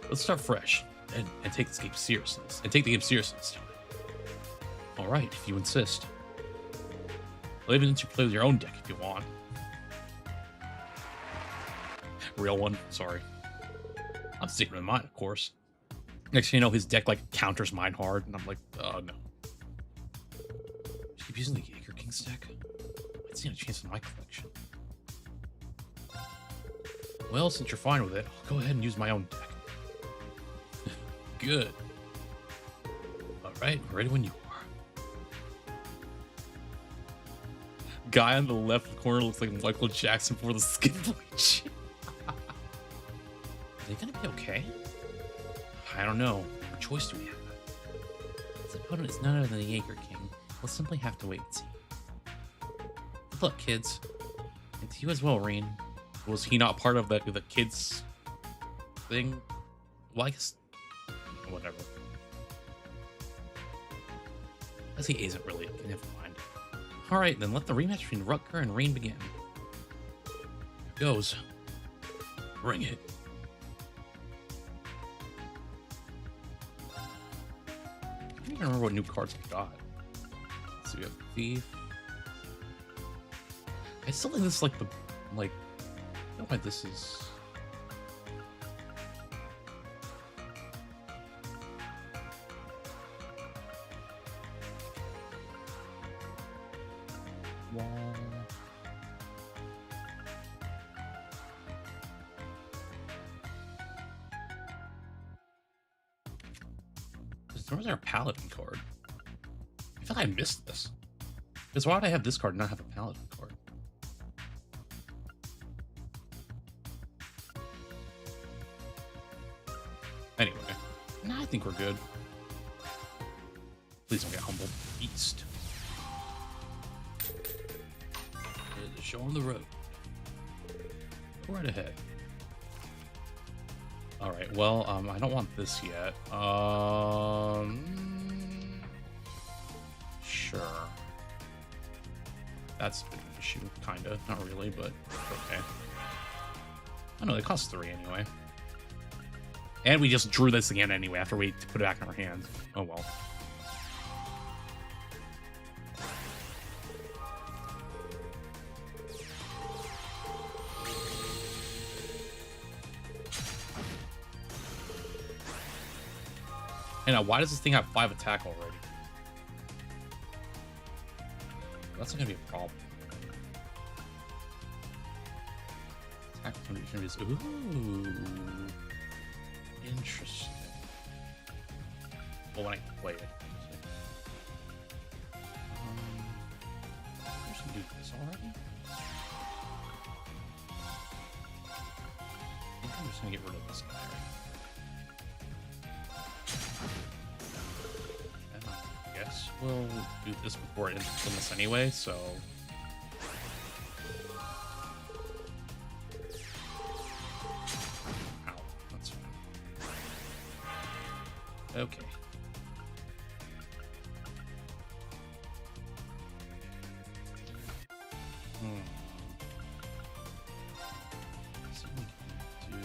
Let's start fresh and take this game seriously. And take the game seriously this time. All right, if you insist. I'll even let you play with your own deck if you want. Real one, sorry. I'm sticking with mine, of course. Next thing you know, his deck like counters mine hard, and I'm like, oh no. Keep using the Jaeger King's deck. I'd seen a chance in my collection. Well, since you're fine with it, I'll go ahead and use my own deck. Good. Alright, ready when you are. Guy on the left corner looks like Michael Jackson before the skin bleach. Are they gonna be okay? I don't know. What choice do we have? His opponent is none other than the Jaeger King. We'll simply have to wait and see. Good luck, kids. And to you as well, Rain. Was he not part of the kids thing? Well, I guess... Whatever. I guess he isn't really. Never mind. Alright, then let the rematch between Rutger and Rain begin. Here goes. Bring it. I don't even remember what new cards we got. So we have Thief. I still think this is like the... Like... I don't know why this is... Wall. Where's our Paladin card? I feel like I missed this. Because why would I have this card and not have a Paladin card? Anyway, I think we're good. Please don't get humbled. East. There's a show on the road. Go right ahead. Alright, well, I don't want this yet. Sure. That's been an issue, kinda. Not really, but okay. Oh no, they cost 3 anyway. And we just drew this again anyway after we put it back in our hands. Oh well. And now, why does this thing have 5 attack already? That's not gonna be a problem. Attack condition is ooh, interesting. Well, when I play it, I'm just gonna do this already. I think I'm just gonna get rid of this guy. I guess we'll do this before it ends on this anyway, so. Ow, that's fine. Okay. So we can do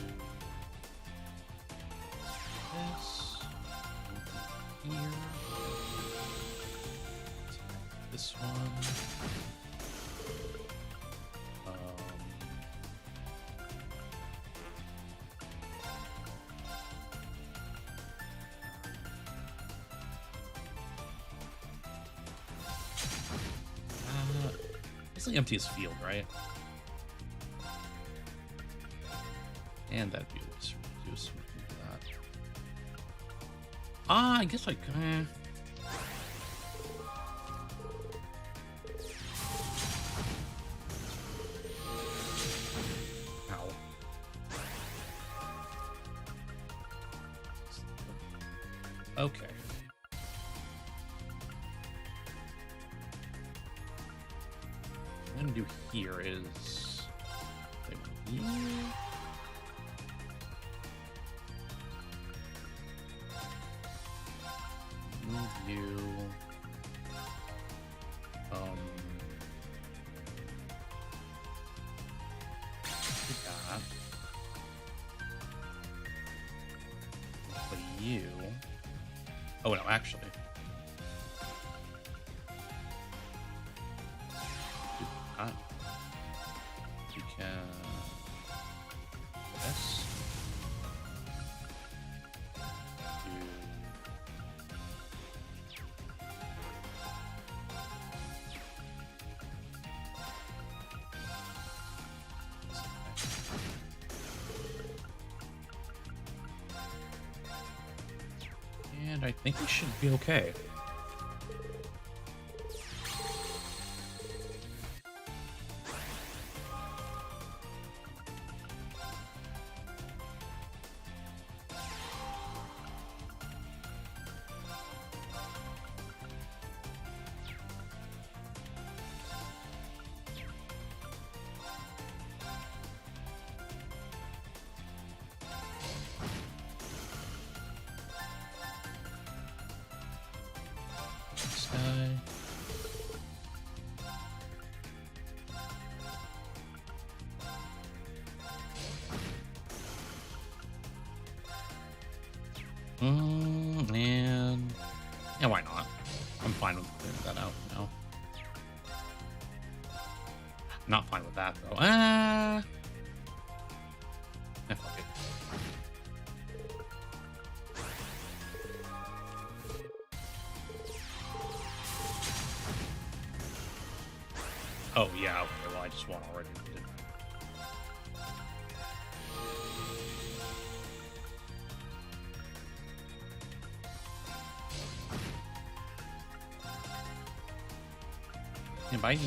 this here. This one. Basically empty his field, right? And that'd be a waste to do something like that. I guess I can. Okay. What I'm gonna do here is here. you. That. But you. Oh no, actually. Do that. You can. This. And I think we should be okay. And yeah, why not? I'm fine with clearing that out now. Not fine with that though. Fuck it. Oh yeah, okay, well I just won already. And bye.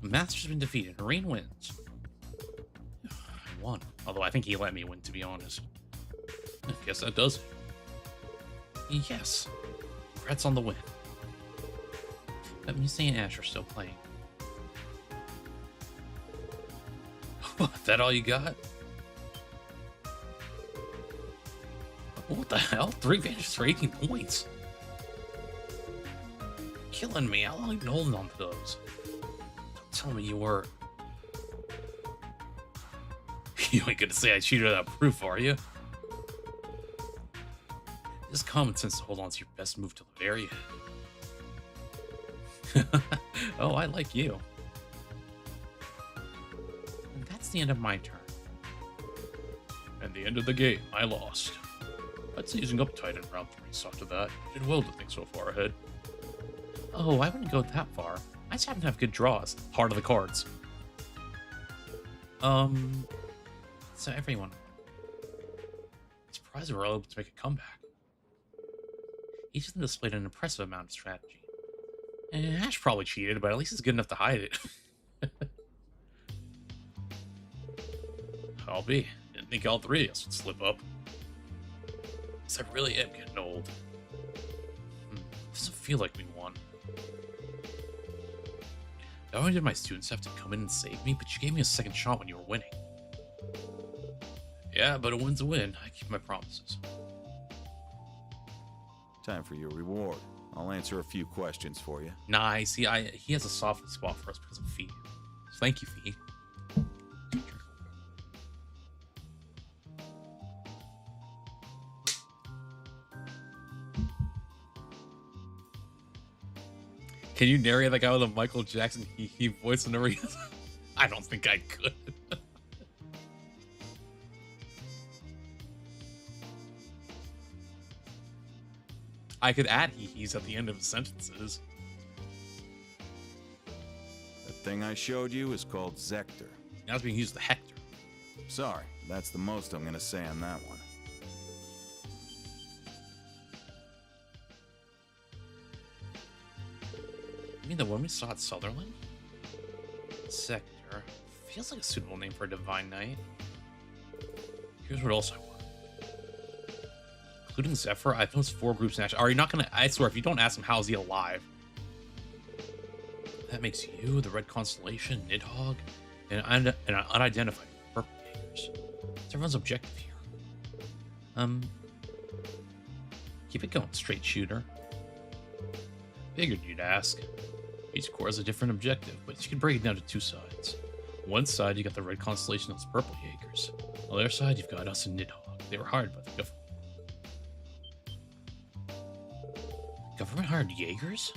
The Master's been defeated. Rain wins. I won. Although I think he let me win, to be honest. I guess that does it. Yes. Congrats on the win. That means St. Ash are still playing. What, that all you got? What the hell? 3 advantages for 18 points. Killing me. How long have you been holding on to those? Don't tell me you were. You ain't gonna say I cheated without proof, are you? Just common sense to hold on to your best move till the very end. Oh, I like you. And that's the end of my turn. And the end of the game. I lost. I'd say using Uptide in round 3 saw to that. You did well to think so far ahead. Oh, I wouldn't go that far. I just happen to have good draws. Heart of the cards. So everyone. Surprised we were able to make a comeback. Each of them displayed an impressive amount of strategy. Ash probably cheated, but at least it's good enough to hide it. I'll be. Didn't think all 3 of us would slip up. I really am getting old. Doesn't feel like we won. Not only did my students have to come in and save me, but you gave me a second shot when you were winning. Yeah, but a win's a win. I keep my promises. Time for your reward. I'll answer a few questions for you. Nah, see, he has a soft spot for us because of Fee. So thank you, Fee. Can you narrate that guy with a Michael Jackson he voice whenever he has? I don't think I could. I could add he's at the end of sentences. That thing I showed you is called Zector. Now it's being used to Hector. Sorry, that's the most I'm gonna say on that one. You mean the one we saw at Sutherland? Sector. Feels like a suitable name for a Divine Knight. Here's what else I want. Including Zephyr, I think it's 4 groups in action. Are you not gonna... I swear, if you don't ask him, how is he alive? That makes you, the Red Constellation, Nidhogg, and an unidentified purple Jaegers. It's everyone's objective here. Keep it going, straight shooter. Figured you'd ask. Each corps has a different objective, but you can break it down to two sides. One side, you got the red constellation of the purple Jaegers. On the other side, you've got us and Nidhogg. They were hired by the government. Government hired Jaegers?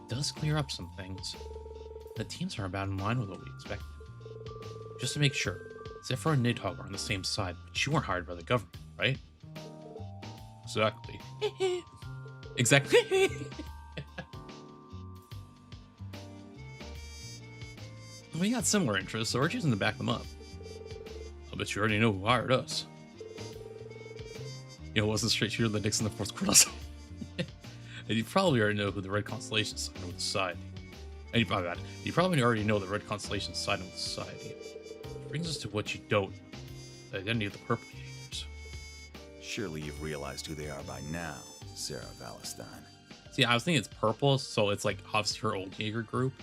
That does clear up some things. The teams are about in line with what we expected. Just to make sure, Zephyr and Nidhogg are on the same side, but you weren't hired by the government, right? Exactly. Exactly. We got similar interests, so we're choosing to back them up. I bet you already know who hired us. You know, it wasn't straight shooter that Dixon the Fourth Quarter. And you probably already know who the Red Constellation sided with Society. And you probably already know the Red Constellation sided with Society. Which brings us to what you don't know. The identity of the Purple Jaegers. Surely you've realized who they are by now, Sarah Valentine. See, I was thinking it's purple, so it's like obviously her old Jaeger group.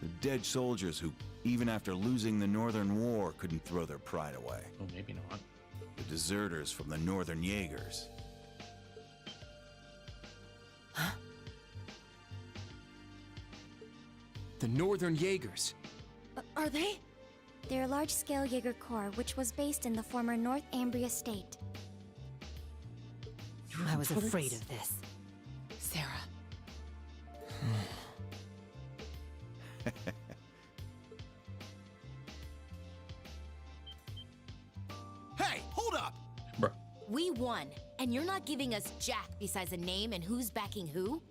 The dead soldiers who, even after losing the Northern War, couldn't throw their pride away. Oh, maybe not. The deserters from the Northern Jaegers. Huh? The Northern Jaegers. Are they? They're a large-scale Jaeger Corps, which was based in the former North Ambria state. I was afraid of this. Sarah. Hey, hold up! Bruh. We won, and you're not giving us jack besides a name and who's backing who?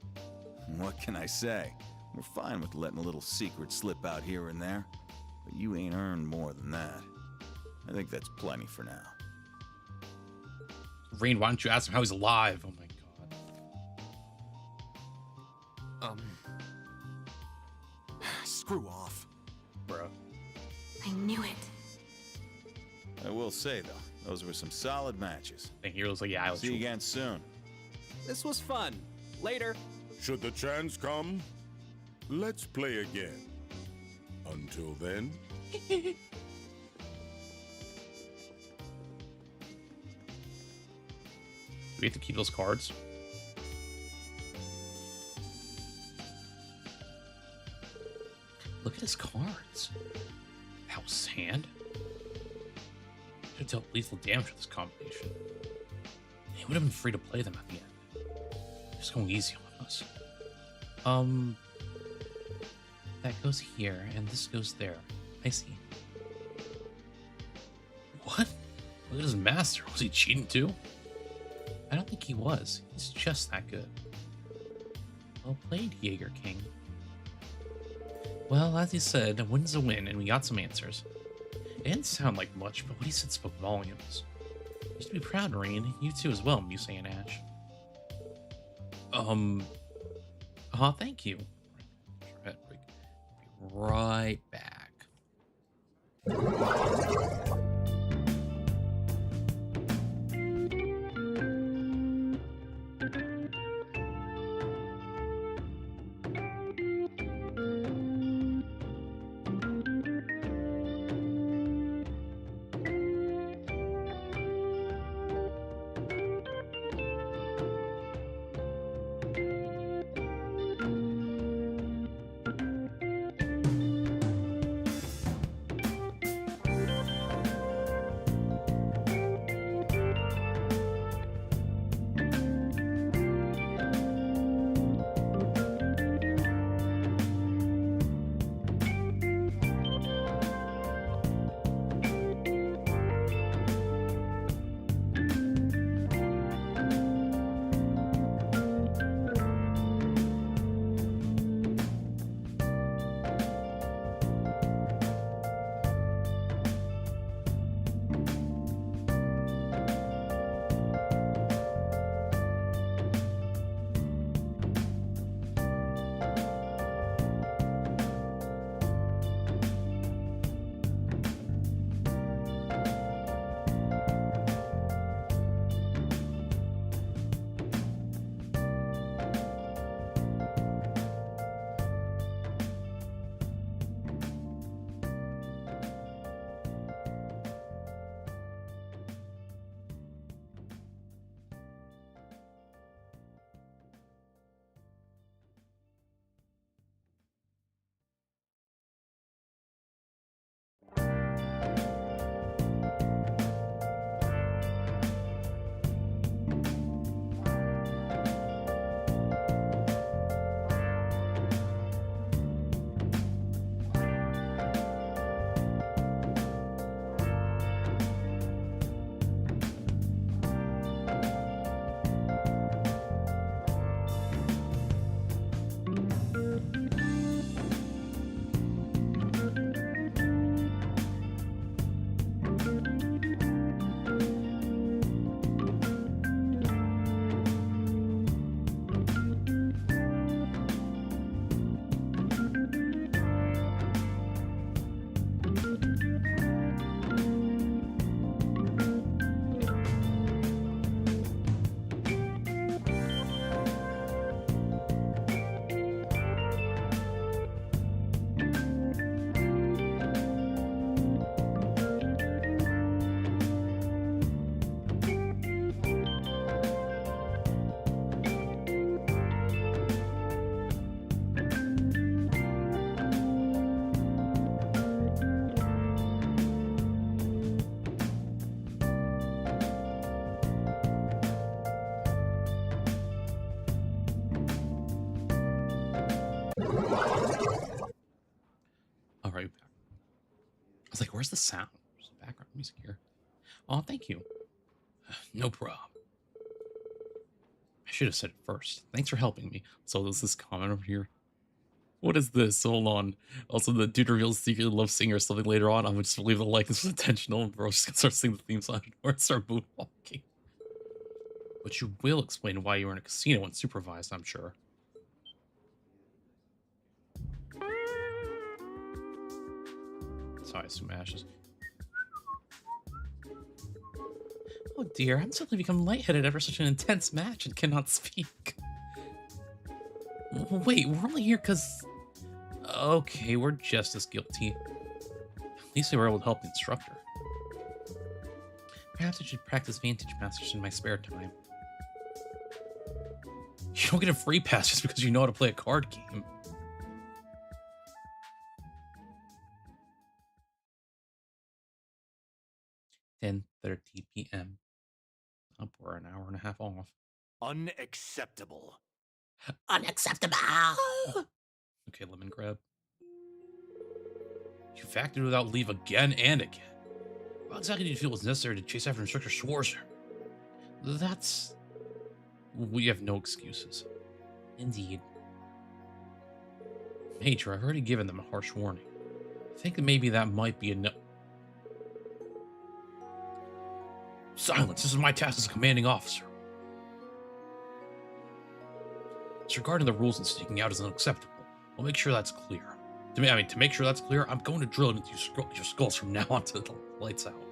What can I say? We're fine with letting a little secret slip out here and there, but you ain't earned more than that. I think that's plenty for now. Rain, why don't you ask him how he's alive? Oh my god. Screw off. Bro. I knew it. I will say, though, those were some solid matches. And Hero's like, yeah, I'll See you again soon. This was fun. Later. Should the chance come, let's play again. Until then, Do we have to keep those cards? Look at his cards. House hand. Should dealt lethal damage with this combination. He would have been free to play them at the end. Just going easy on us. That goes here, and this goes there. I see. What? Look at his master. Was he cheating too? I don't think he was. He's just that good. Well played, Jaeger King. Well, as he said, a win's a win, and we got some answers. It didn't sound like much, but what he said spoke volumes. You should be proud, Rain. You too as well, Musa and Ash. Thank you. Be right back. was like, where's the sound? There's some background music here. Oh, thank you. No problem. I should have said it first. Thanks for helping me. So there's this comment over here. What is this? Hold on. Also, the dude reveals secret love singer or something later on. I would just believe the like this was intentional. And bro, just gonna start singing the theme song or start moonwalking. But you will explain why you were in a casino unsupervised, I'm sure. Sorry, some ashes. Oh dear, I'm suddenly become lightheaded after such an intense match and cannot speak. Wait, we're only here because... Okay, we're just as guilty. At least we were able to help the instructor. Perhaps I should practice Vantage Masters in my spare time. You don't get a free pass just because you know how to play a card game. "10:30 p.m. Up, we're an hour and a half off. Unacceptable. Unacceptable! Okay, lemon grab. You acted without leave again and again. How exactly did you feel it was necessary to chase after Instructor Schwarzer? That's... We have no excuses. Indeed. Major, I've already given them a harsh warning. I think that maybe that might be enough. Silence! This is my task as a commanding officer. Disregarding the rules and sneaking out is unacceptable. I'll make sure that's clear. To make sure that's clear, I'm going to drill it into your skulls from now on till the lights out.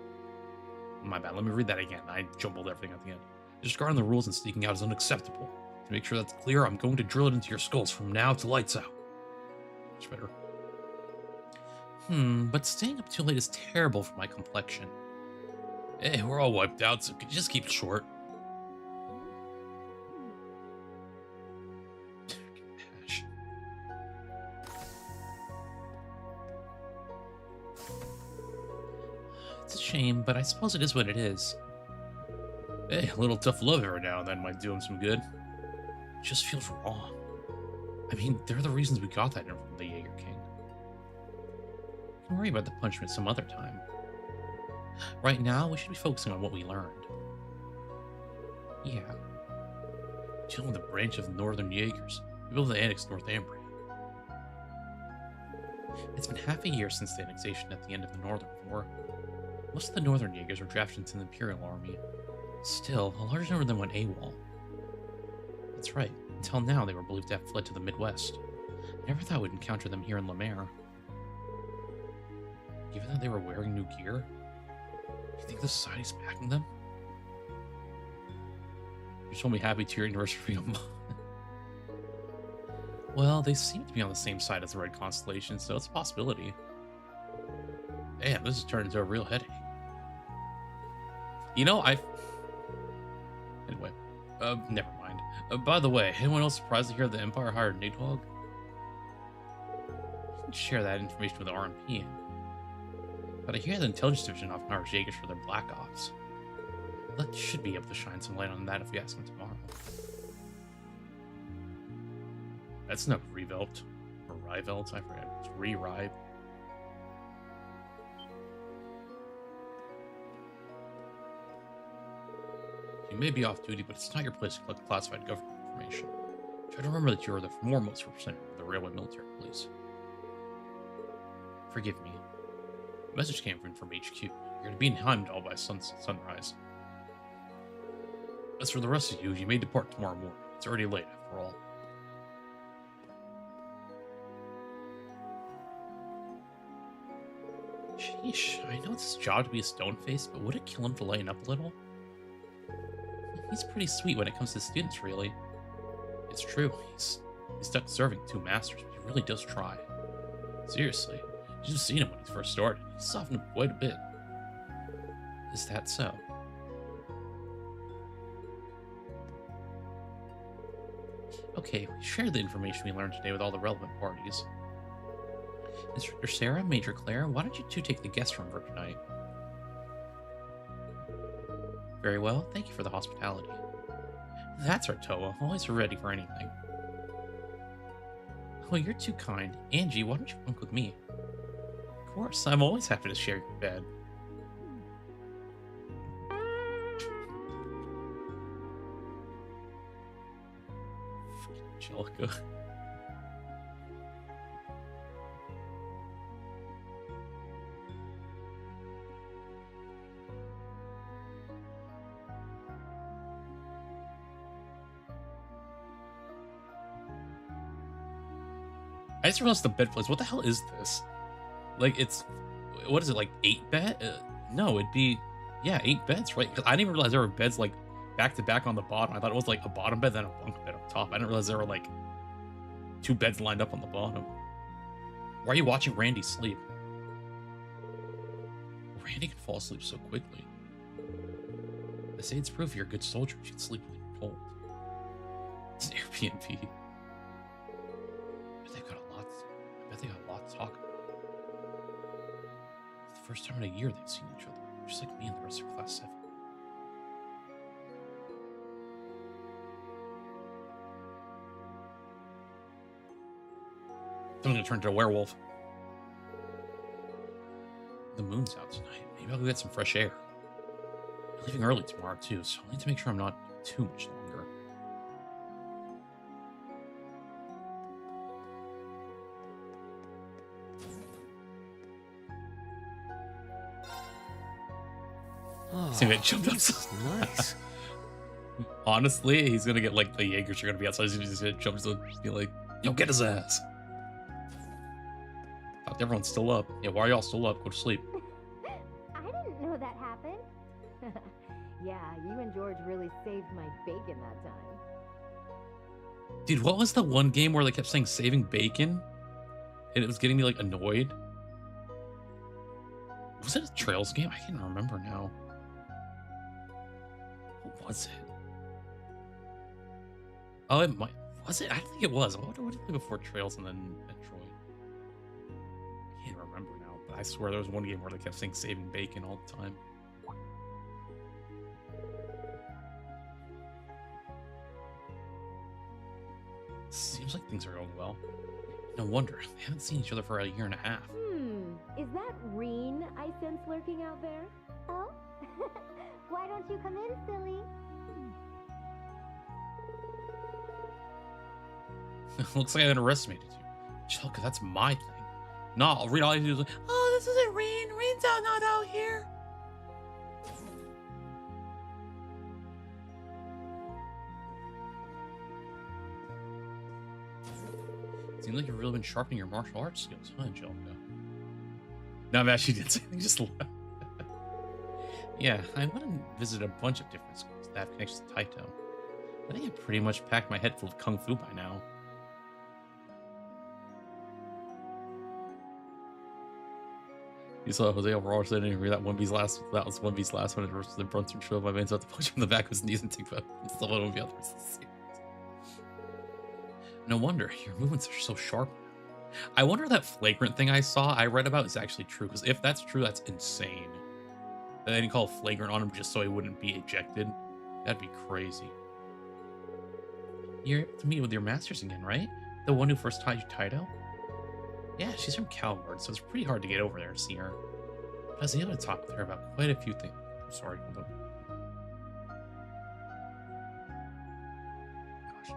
My bad, let me read that again. I jumbled everything at the end. Disregarding the rules and sneaking out is unacceptable. To make sure that's clear, I'm going to drill it into your skulls from now till lights out. Much better. But staying up too late is terrible for my complexion. Hey, we're all wiped out, so could you just keep it short? It's a shame, but I suppose it is what it is. Hey, a little tough love every now and then might do him some good. It just feels wrong. I mean, they're the reasons we got that in from the Jaeger King. We can worry about the punishment some other time. Right now, we should be focusing on what we learned. Yeah. Dealing with a branch of the Northern Jaegers, people of the annexed Northumbria. It's been half a year since the annexation at the end of the Northern War. Most of the Northern Jaegers were drafted into the Imperial Army. Still, a large number of them went AWOL. That's right, until now they were believed to have fled to the Midwest. I never thought we'd encounter them here in Lemaire. Given that they were wearing new gear, do you think the society's backing them? You told me happy to your anniversary of mine. Well, they seem to be on the same side as the Red Constellation, so it's a possibility. Damn, this has turned into a real headache. You know, Anyway, never mind. By the way, anyone else surprised to hear the Empire hired Nidhogg? You can share that information with the RMP. But I hear the Intelligence Division often hires Jaegers for their Black Ops. That should be able to shine some light on that if we ask them tomorrow. That's not Revelt. Or Rivelt, I forget. It's Re-Rive. You may be off duty, but it's not your place to collect classified government information. Try to remember that you are the foremost representative of the Railway Military Police. Forgive me. A message came from HQ. You're to be in Heimdall by sunrise. As for the rest of you, you may depart tomorrow morning. It's already late, after all. Sheesh, I know it's his job to be a stone-faced, but would it kill him to lighten up a little? He's pretty sweet when it comes to students, really. It's true, he's stuck serving 2 masters, but he really does try. Seriously, you should have seen him when he first started. He's softened up quite a bit. Is that so? Okay, we shared the information we learned today with all the relevant parties. Instructor Sarah, Major Claire, why don't you two take the guest room for tonight? Very well, thank you for the hospitality. That's our Toa, always ready for anything. Oh, you're too kind. Angie, why don't you bunk with me? course, I'm always happy to share your bed. Angelica. I just realized the bed place. What the hell is this? Like, it's, what is it, like 8 bed? No, it'd be, yeah, 8 beds, right? Because I didn't even realize there were beds like back to back on the bottom. I thought it was like a bottom bed, then a bunk bed up top. I didn't realize there were like 2 beds lined up on the bottom. Why are you watching Randy sleep? Randy can fall asleep so quickly. They say it's proof you're a good soldier. You should sleep when you're cold. It's an Airbnb. I bet they got a lot to talk about. It's the first time in a year they've seen each other, just like me and the rest of Class 7. I'm gonna turn into a werewolf. The moon's out tonight. Maybe I'll go get some fresh air. I'm leaving early tomorrow too, so I need to make sure I'm not too much longer. He's gonna get jumped up. This is nice. Honestly, he's gonna get like the Jaegers are gonna be outside. He's just gonna jump and be like, "Yo, get his ass!" Thought everyone's still up. Yeah, why are y'all still up? Go to sleep. I didn't know that happened. Yeah, you and George really saved my bacon that time. Dude, what was the one game where they kept saying saving bacon? And it was getting me like annoyed. Was it a Trails game? I can't remember now. What was it? Oh, it might. Was it? I think it was. What did it play before Trails and then Metroid? I can't remember now, but I swear there was one game where they kept saying saving bacon all the time. Seems like things are going well. No wonder. They haven't seen each other for a year and a half. Is that Reen I sense lurking out there? Oh? Why don't you come in, silly? Looks like I underestimated you. Chelka, that's my thing. No, I'll read all I do is, oh, this isn't Reen. Reen's not out here. Seems like you've really been sharpening your martial arts skills, huh, Angelica? No, I'm actually didn't say anything, just laughed. Yeah, I went and visited a bunch of different schools that have connections to Taito. I think I pretty much packed my head full of kung fu by now. You saw Jose overall said in that one B's last. That was one B's last one versus the Brunson show. My man's about to punch him in the back of his knees and take out still one of the others. No wonder your movements are so sharp. I wonder if that flagrant thing I read about is actually true. Because if that's true, that's insane. They didn't call flagrant on him just so he wouldn't be ejected. That'd be crazy. You're able to meet with your masters again, right? The one who first taught you Taito? Yeah, she's from Calvard, so it's pretty hard to get over there to see her. But I was able to talk with her about quite a few things. I'm sorry, hold on. Gosh.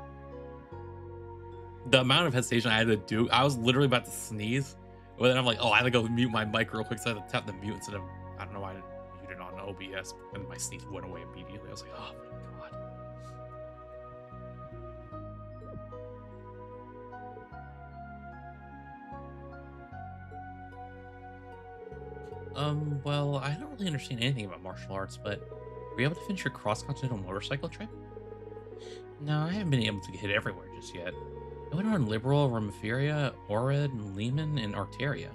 The amount of hesitation I had to do, I was literally about to sneeze. But then I'm like, oh, I had to go mute my mic real quick, so I had to tap the mute instead of, I don't know why I didn't mute it on OBS, but then my sneeze went away immediately. I was like, oh my god. Well, I don't really understand anything about martial arts, but were you able to finish your cross-continental motorcycle trip? No, I haven't been able to get everywhere just yet. I went around Liberal, Romiferia, Orid, Lehman, and Arteria.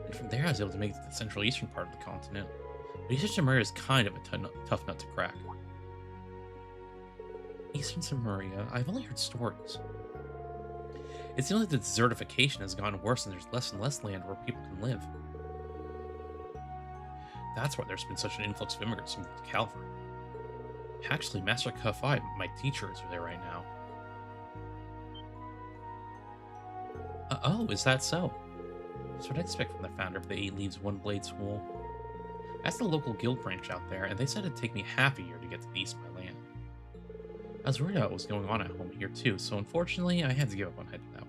And from there, I was able to make it to the central eastern part of the continent. But Eastern Samaria is kind of a tough nut to crack. Eastern Samaria, I've only heard stories. It seems like the desertification has gotten worse and there's less and less land where people can live. That's why there's been such an influx of immigrants moving to Calvary. Actually, Master Kafai, my teacher, is there right now. Oh, is that so? That's what I expect from the founder of the 8 Leaves One Blade School. I asked the local guild branch out there, and they said it'd take me half a year to get to the east of my land. I was worried about what was going on at home here too, so unfortunately I had to give up on heading out.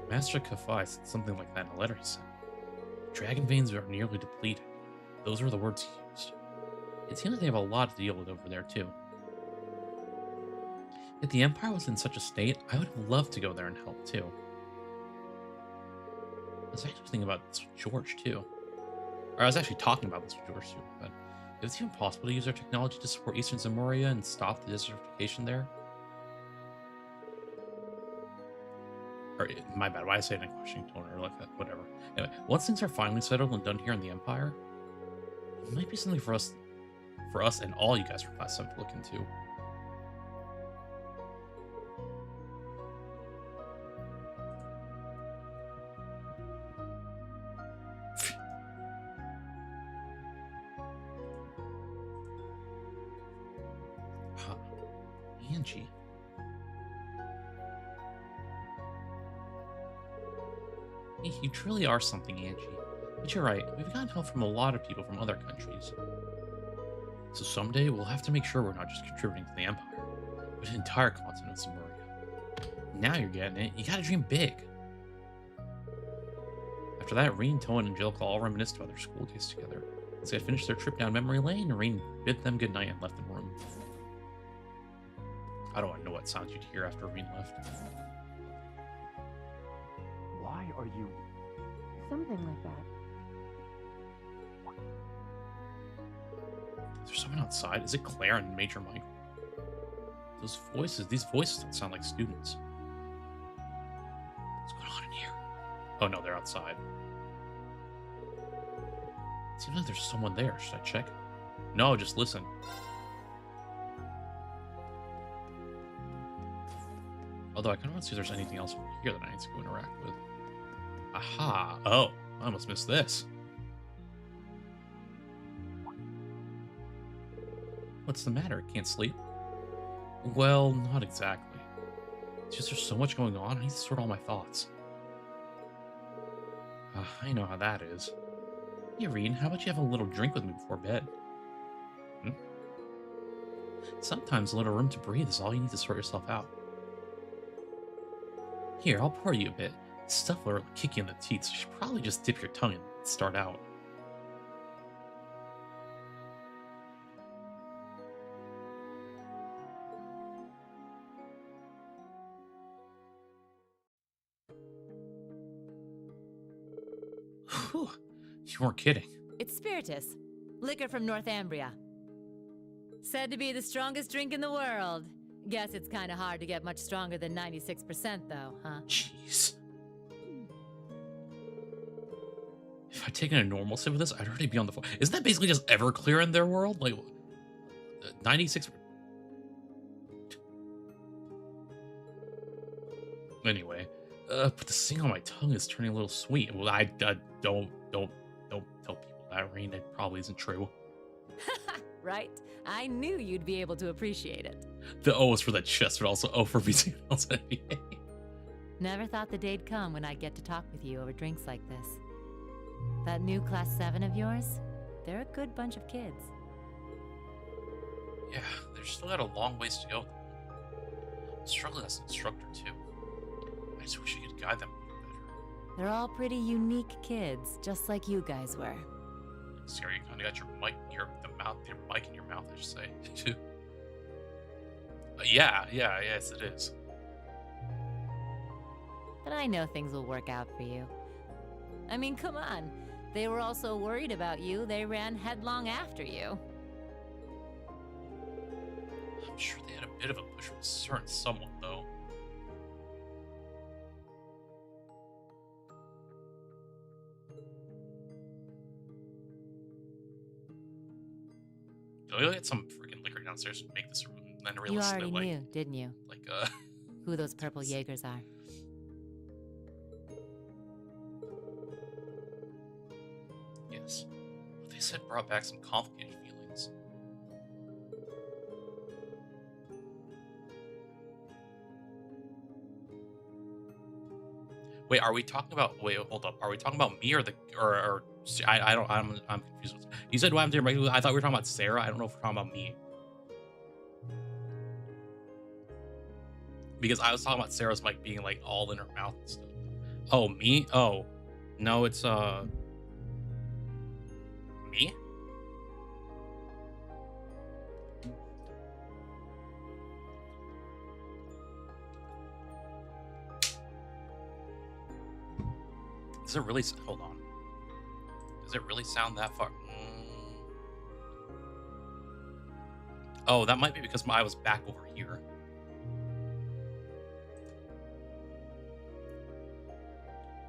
Master Kafai said something like that in a letter he sent. Dragon veins are nearly depleted. Those were the words he used. It seems like they have a lot to deal with over there too. If the Empire was in such a state, I would have loved to go there and help too. I was actually thinking about this with George too. Or I was actually talking about this with George too, but if it's even possible to use our technology to support Eastern Zamoria and stop the desertification there. Or, my bad, why I say it in a questioning tone or like that, whatever. Anyway, once things are finally settled and done here in the Empire, it might be something for us and all you guys from Class 7 to look into. Huh. Angie. You truly are something, Angie. But you're right, we've gotten help from a lot of people from other countries. So someday we'll have to make sure we're not just contributing to the Empire, but the entire continent of Zamoria. Now you're getting it, you gotta dream big. After that, Reen, Toa, and Angelica all reminisced about their school days together. As they had finished their trip down memory lane, Reen bid them goodnight and left the room. I don't want to know what sounds you'd hear after Reen left. Why are you... Something like that. Is there someone outside? Is it Claire and Major Mike? These voices don't sound like students. What's going on in here? Oh no, they're outside. It seems like there's someone there. Should I check? No, just listen. Although I kind of want to see if there's anything else over here that I need to go interact with. Aha! Oh, I almost missed this. What's the matter? Can't sleep? Well, not exactly. It's just there's so much going on, I need to sort all my thoughts. I know how that is. Hey, Reen, how about you have a little drink with me before bed? Hmm? Sometimes a little room to breathe is all you need to sort yourself out. Here, I'll pour you a bit. This stuff will really kick you in the teeth, so you should probably just dip your tongue in and start out. Whew, you weren't kidding. It's spiritus, liquor from Northumbria. Said to be the strongest drink in the world. Guess it's kind of hard to get much stronger than 96% though, huh? Jeez. If I'd taken a normal sip of this, I'd already be on the phone. Isn't that basically just Everclear in their world? Like, 96... Anyway, but the sting on my tongue is turning a little sweet. Well, I don't tell people that, Reen. It probably isn't true. Right? I knew you'd be able to appreciate it. The O is for the chest, but also O for beating else NBA. Never thought the day'd come when I'd get to talk with you over drinks like this. That new Class 7 of yours, they're a good bunch of kids. Yeah, they've still got a long ways to go. I'm struggling as an instructor, too. I just wish I could guide them a little better. They're all pretty unique kids, just like you guys were. Sarah, you kind of got your mic in your mouth, I should say, too. Yes, it is. But I know things will work out for you. I mean, come on. They were all so worried about you, they ran headlong after you. I'm sure they had a bit of a push from a certain someone, though. You had some freaking liquor downstairs to make this room, and then You realized already that, knew, didn't you? Who those purple Jaegers are. Yes. What they said brought back some complicated feelings. Wait, are we talking about? Wait, hold up. Are we talking about me or the or I don't. I'm confused. You said what happened to your mic? I thought we were talking about Sarah. I don't know if we're talking about me. Because I was talking about Sarah's mic being like all in her mouth and stuff. Oh, me? Oh, no, it's me. Does it really? Hold on. Does it really sound that far? Oh, that might be because I was back over here.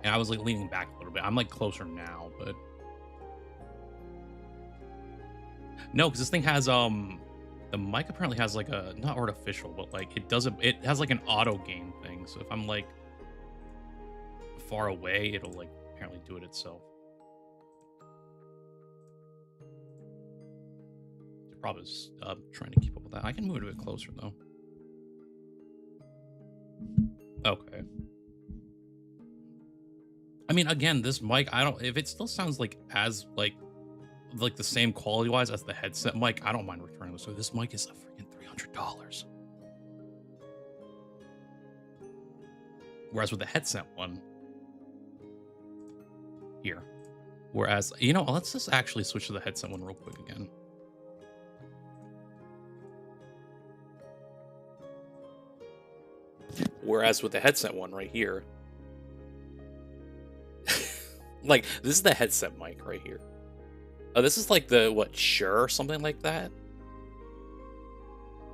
And I was like leaning back a little bit. I'm like closer now, but no, because this thing has the mic apparently has like a not artificial, but like it has like an auto gain thing. So if I'm like far away, it'll like apparently do it itself. Probably just trying to keep up with that. I can move it a bit closer though. Okay. I mean, again, this mic, if it still sounds like as like the same quality wise as the headset mic, I don't mind returning this. So this mic is a freaking $300. Whereas with the headset one here, whereas, you know, let's just actually switch to the headset one real quick again. Whereas with the headset one right here, like, this is the headset mic right here. Oh, this is like the, what, Shure or something like that?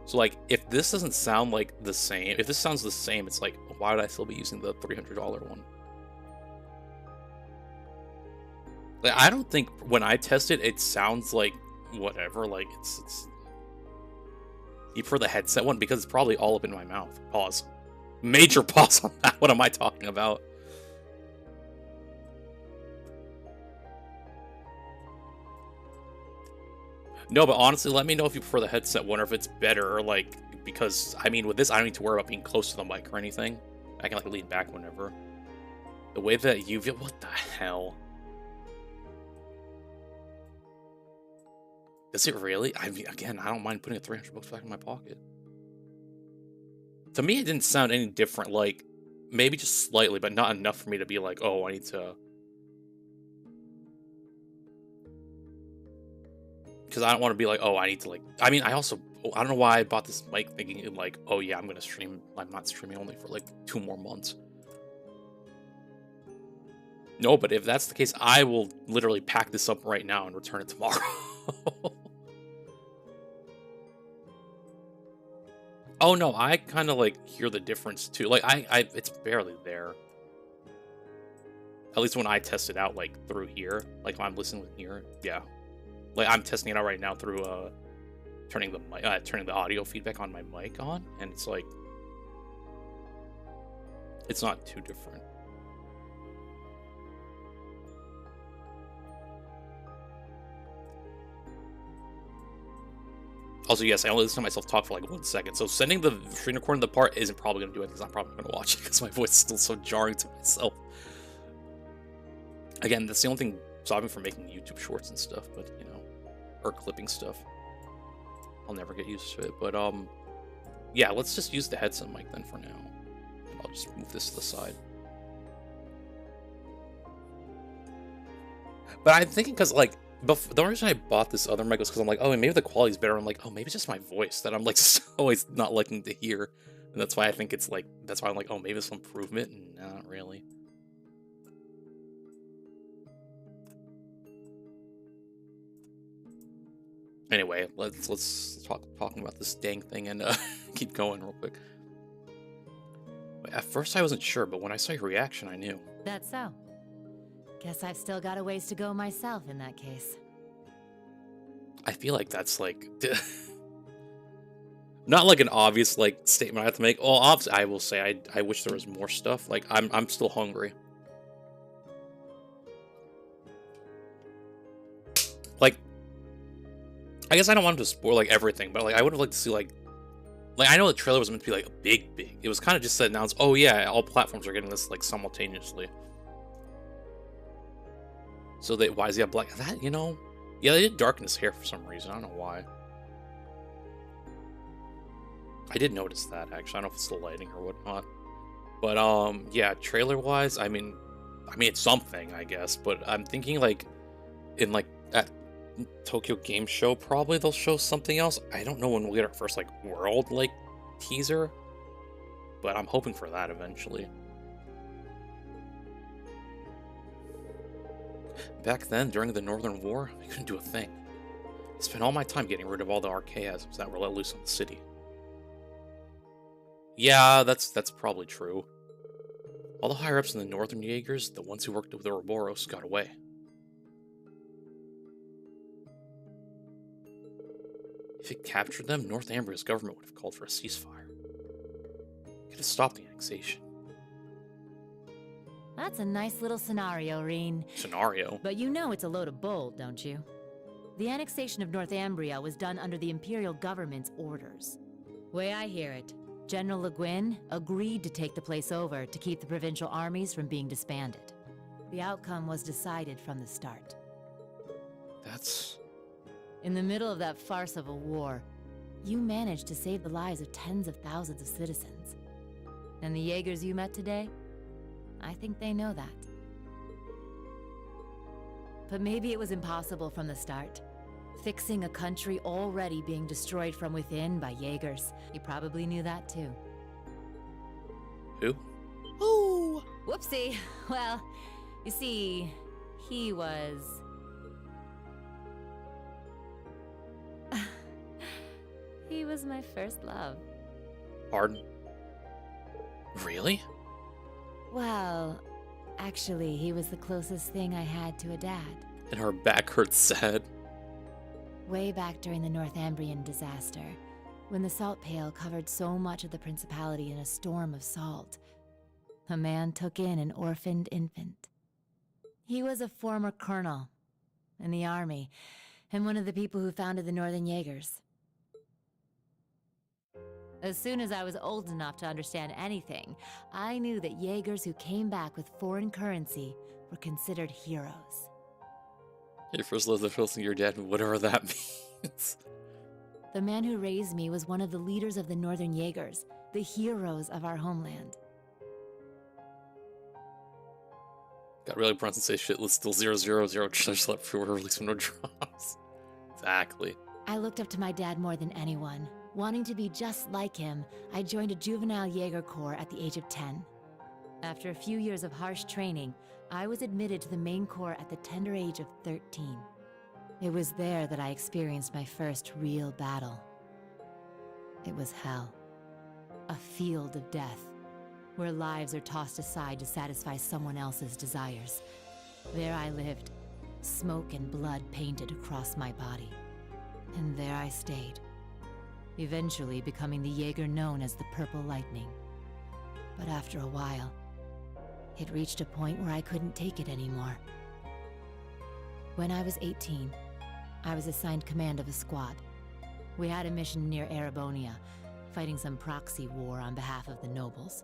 So, like, if this doesn't sound like the same, if this sounds the same, it's like, why would I still be using the $300 one? Like, I don't think, when I test it, it sounds like whatever, like, it's... You prefer the headset one? Because it's probably all up in my mouth. Pause. Major pause on that. What am I talking about? No, but honestly, let me know if you prefer the headset one or if it's better, or like, because, I mean, with this, I don't need to worry about being close to the mic or anything. I can, like, lean back whenever. The way that you feel, what the hell? Does it really? I mean, again, I don't mind putting a $300 back in my pocket. To me, it didn't sound any different, like, maybe just slightly, but not enough for me to be like, oh, I need to... Because I don't want to be like, oh, I need to, like... I mean, I don't know why I bought this mic thinking, like, oh, yeah, I'm going to stream. I'm not streaming only for, like, 2 more months. No, but if that's the case, I will literally pack this up right now and return it tomorrow. Oh, no, I kind of, like, hear the difference, too. Like, it's barely there. At least when I test it out, like, through here. Like, when I'm listening with here, yeah. Like, I'm testing it out right now through, turning the audio feedback on my mic on, and it's, like, it's not too different. Also, yes, I only listen to myself talk for like 1 second, so sending the screen recording the part isn't probably going to do it, because I'm probably going to watch it, because my voice is still so jarring to myself. Again, that's the only thing stopping me from making YouTube shorts and stuff, but, you know, or clipping stuff. I'll never get used to it, but, yeah, let's just use the headset mic then for now. I'll just move this to the side. But I'm thinking, because, like, the only reason I bought this other mic was because I'm like, oh, maybe the quality's better. I'm like, oh, maybe it's just my voice that I'm, like, always not liking to hear. And that's why I think it's, like, that's why I'm like, oh, maybe it's improvement. And not really. Anyway, let's talking about this dang thing and keep going real quick. At first I wasn't sure, but when I saw your reaction, I knew. That's so. Guess I've still got a ways to go myself in that case. I feel like that's like not like an obvious like statement I have to make. Well, obviously I will say I wish there was more stuff. Like I'm still hungry. Like, I guess I don't want to spoil like everything, but like I would have liked to see like Like, I know the trailer was meant to be like a big. It was kind of just said announced, oh yeah, all platforms are getting this like simultaneously. So why does he have black? That, you know, yeah, they did darken his hair for some reason. I don't know why. I did notice that actually. I don't know if it's the lighting or whatnot. But yeah, trailer wise, I mean, it's something, I guess. But I'm thinking like in like at Tokyo Game Show, probably they'll show something else. I don't know when we'll get our first like world like teaser, but I'm hoping for that eventually. Back then, during the Northern War, I couldn't do a thing. I spent all my time getting rid of all the archaisms that were let loose on the city. Yeah, that's probably true. All the higher-ups in the Northern Jaegers, the ones who worked with the Ouroboros, got away. If it captured them, North Ambria's government would have called for a ceasefire. It could have stopped the annexation. That's a nice little scenario, Reen. Scenario? But you know it's a load of bull, don't you? The annexation of North Ambria was done under the Imperial government's orders. Way I hear it, General Le Guin agreed to take the place over to keep the provincial armies from being disbanded. The outcome was decided from the start. That's... In the middle of that farce of a war, you managed to save the lives of tens of thousands of citizens. And the Jaegers you met today? I think they know that. But maybe it was impossible from the start. Fixing a country already being destroyed from within by Jaegers. You probably knew that too. Who? Ooh! Whoopsie. Well, you see, he was... he was my first love. Pardon? Really? Well, actually, he was the closest thing I had to a dad. And her back hurts sad. Way back during the Northumbrian disaster, when the salt pail covered so much of the Principality in a storm of salt, a man took in an orphaned infant. He was a former colonel in the army, and one of the people who founded the Northern Jaegers. As soon as I was old enough to understand anything, I knew that Jaegers who came back with foreign currency were considered heroes. Your first love, the first thing your dad, whatever that means. The man who raised me was one of the leaders of the Northern Jaegers, the heroes of our homeland. Got really prone to say shit, let's still 000 just left for release no drops. Exactly. I looked up to my dad more than anyone. Wanting to be just like him, I joined a juvenile Jaeger Corps at the age of 10. After a few years of harsh training, I was admitted to the main corps at the tender age of 13. It was there that I experienced my first real battle. It was hell. A field of death, where lives are tossed aside to satisfy someone else's desires. There I lived, smoke and blood painted across my body. And there I stayed, eventually becoming the Jaeger known as the Purple Lightning. But after a while, it reached a point where I couldn't take it anymore. When I was 18, I was assigned command of a squad. We had a mission near Erebonia, fighting some proxy war on behalf of the nobles.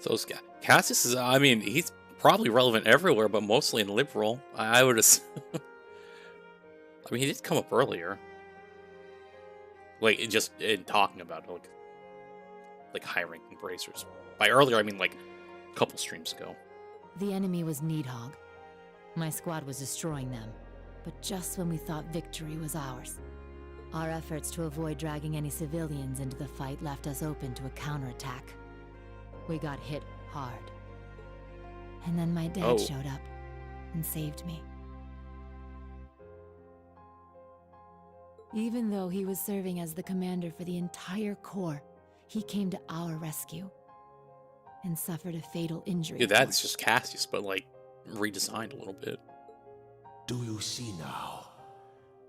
So Cassius is, I mean, he's probably relevant everywhere, but mostly in Liberal. I would assume. I mean, he did come up earlier. Like, just in talking about, like high-ranking bracers. By earlier, I mean, like, a couple streams ago. The enemy was Needhog. My squad was destroying them, but just when we thought victory was ours. Our efforts to avoid dragging any civilians into the fight left us open to a counterattack. We got hit hard. And then my dad showed up and saved me. Even though he was serving as the commander for the entire corps, he came to our rescue and suffered a fatal injury. Yeah, that's just Cassius, but like redesigned a little bit. Do you see now?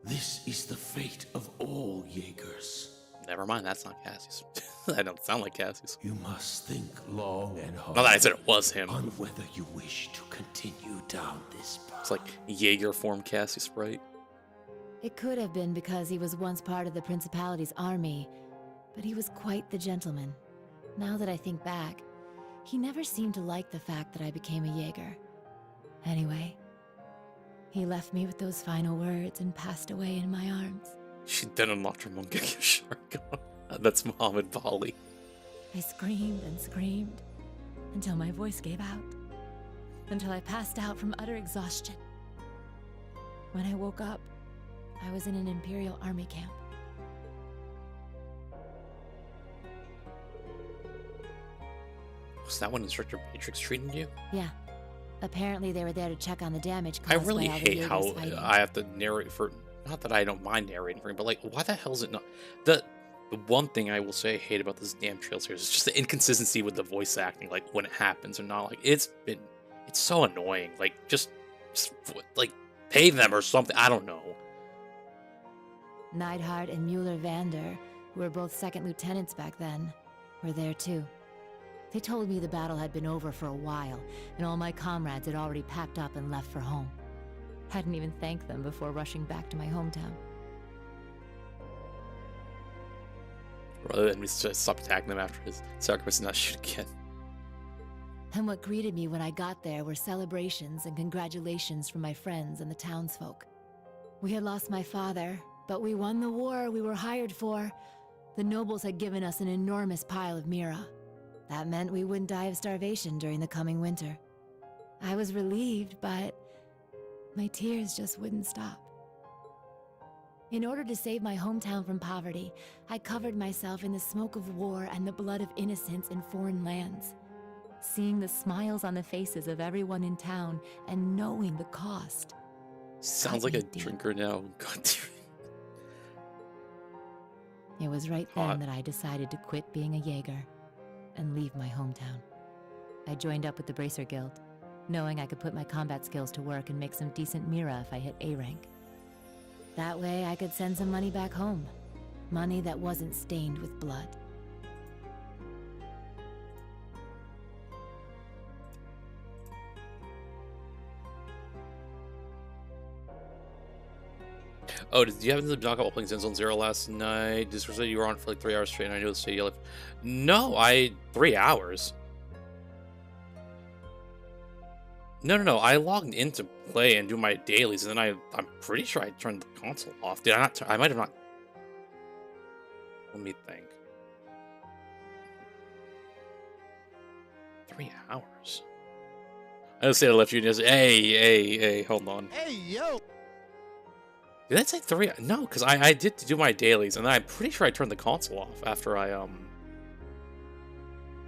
This is the fate of all Jaegers. Never mind, that's not Cassius. That don't sound like Cassius. You must think long and hard. Not that I said it was him. On whether you wish to continue down this path. It's like Jaeger form Cassius, right? It could have been because he was once part of the Principality's army, but he was quite the gentleman. Now that I think back, he never seemed to like the fact that I became a Jaeger. Anyway, he left me with those final words and passed away in my arms. She then unlocked her Mongolian shark. That's Muhammad Bali. I screamed and screamed until my voice gave out, until I passed out from utter exhaustion. When I woke up, I was in an Imperial Army camp. Was that when Instructor Matrix treated you? Yeah. Apparently they were there to check on the damage I caused really by all the hate Jaegers how fighting. I have to narrate for. Not that I don't mind narrating for him, but like, why the hell is it not? The one thing I will say I hate about this damn trail series is just the inconsistency with the voice acting, like when it happens or not. Like it's so annoying. Like just like pay them or something. I don't know. Neidhart and Mueller-Vander, who were both second lieutenants back then, were there too. They told me the battle had been over for a while, and all my comrades had already packed up and left for home. Hadn't even thanked them before rushing back to my hometown. Rather than stop attacking them after his sacrifice and not shoot again. And what greeted me when I got there were celebrations and congratulations from my friends and the townsfolk. We had lost my father, but we won the war we were hired for. The nobles had given us an enormous pile of Mira. That meant we wouldn't die of starvation during the coming winter. I was relieved, but my tears just wouldn't stop. In order to save my hometown from poverty, I covered myself in the smoke of war and the blood of innocents in foreign lands. Seeing the smiles on the faces of everyone in town and knowing the cost. Sounds like a drinker now. God damn it. It was right then that I decided to quit being a Jaeger and leave my hometown. I joined up with the Bracer Guild, knowing I could put my combat skills to work and make some decent Mira if I hit A rank. That way I could send some money back home. Money that wasn't stained with blood. Oh, did you happen to knock out while playing Zone Zero last night? Just said you were on for like 3 hours straight, and I know the state you live. No, 3 hours. No. I logged in to play and do my dailies, and then I'm pretty sure I turned the console off. Did I not? I might have not. Let me think. 3 hours. I just say I left you and just, hey, hold on. Hey, yo! Did I say 3? No, because I did do my dailies, and then I'm pretty sure I turned the console off after I,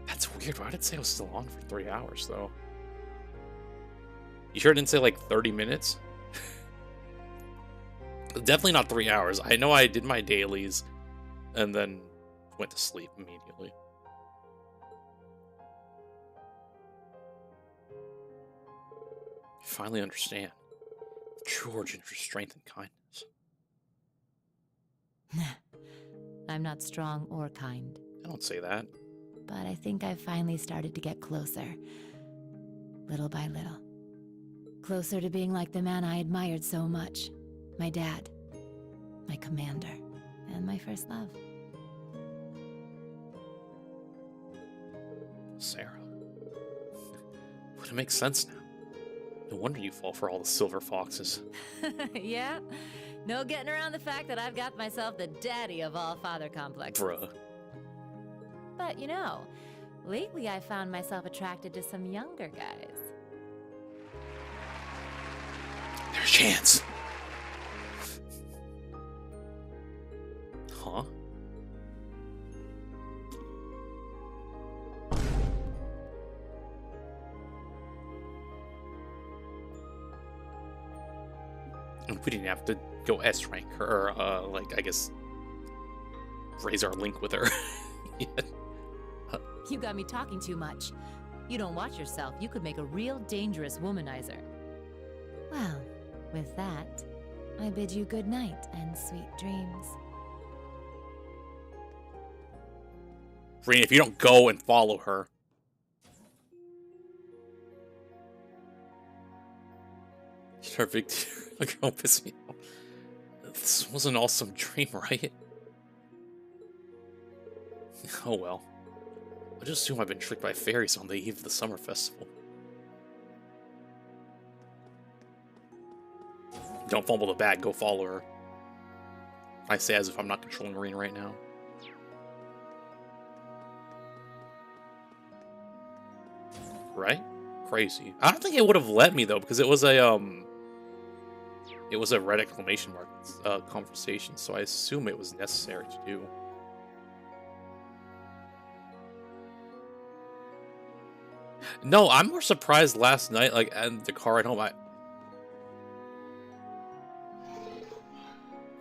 That's weird. Why did it say I was still on for 3 hours, though? You sure it didn't say, like, 30 minutes? Definitely not 3 hours. I know I did my dailies, and then went to sleep immediately. I finally understand the true origin for strength and kindness. I'm not strong or kind. I don't say that. But I think I've finally started to get closer. Little by little. Closer to being like the man I admired so much. My dad. My commander. And my first love. Sarah. But it makes sense now. No wonder you fall for all the silver foxes. Yeah? No getting around the fact that I've got myself the daddy of all father complexes. Bruh. But you know, lately I found myself attracted to some younger guys. There's a chance. Huh? We didn't have to go S rank her, or, like, I guess, raise our link with her. Yet. You got me talking too much. You don't watch yourself, you could make a real dangerous womanizer. Well, with that, I bid you good night and sweet dreams. Reen, if you don't go and follow her. You're a big look, don't piss me off. This was an awesome dream, right? Oh well. I just assume I've been tricked by fairies on the eve of the summer festival. Don't fumble the bag, go follow her. I say as if I'm not controlling Rain right now. Right? Crazy. I don't think it would have let me though, because it was a red exclamation mark conversation, so I assume it was necessary to do. No, I'm more surprised last night, like, and the car ride home,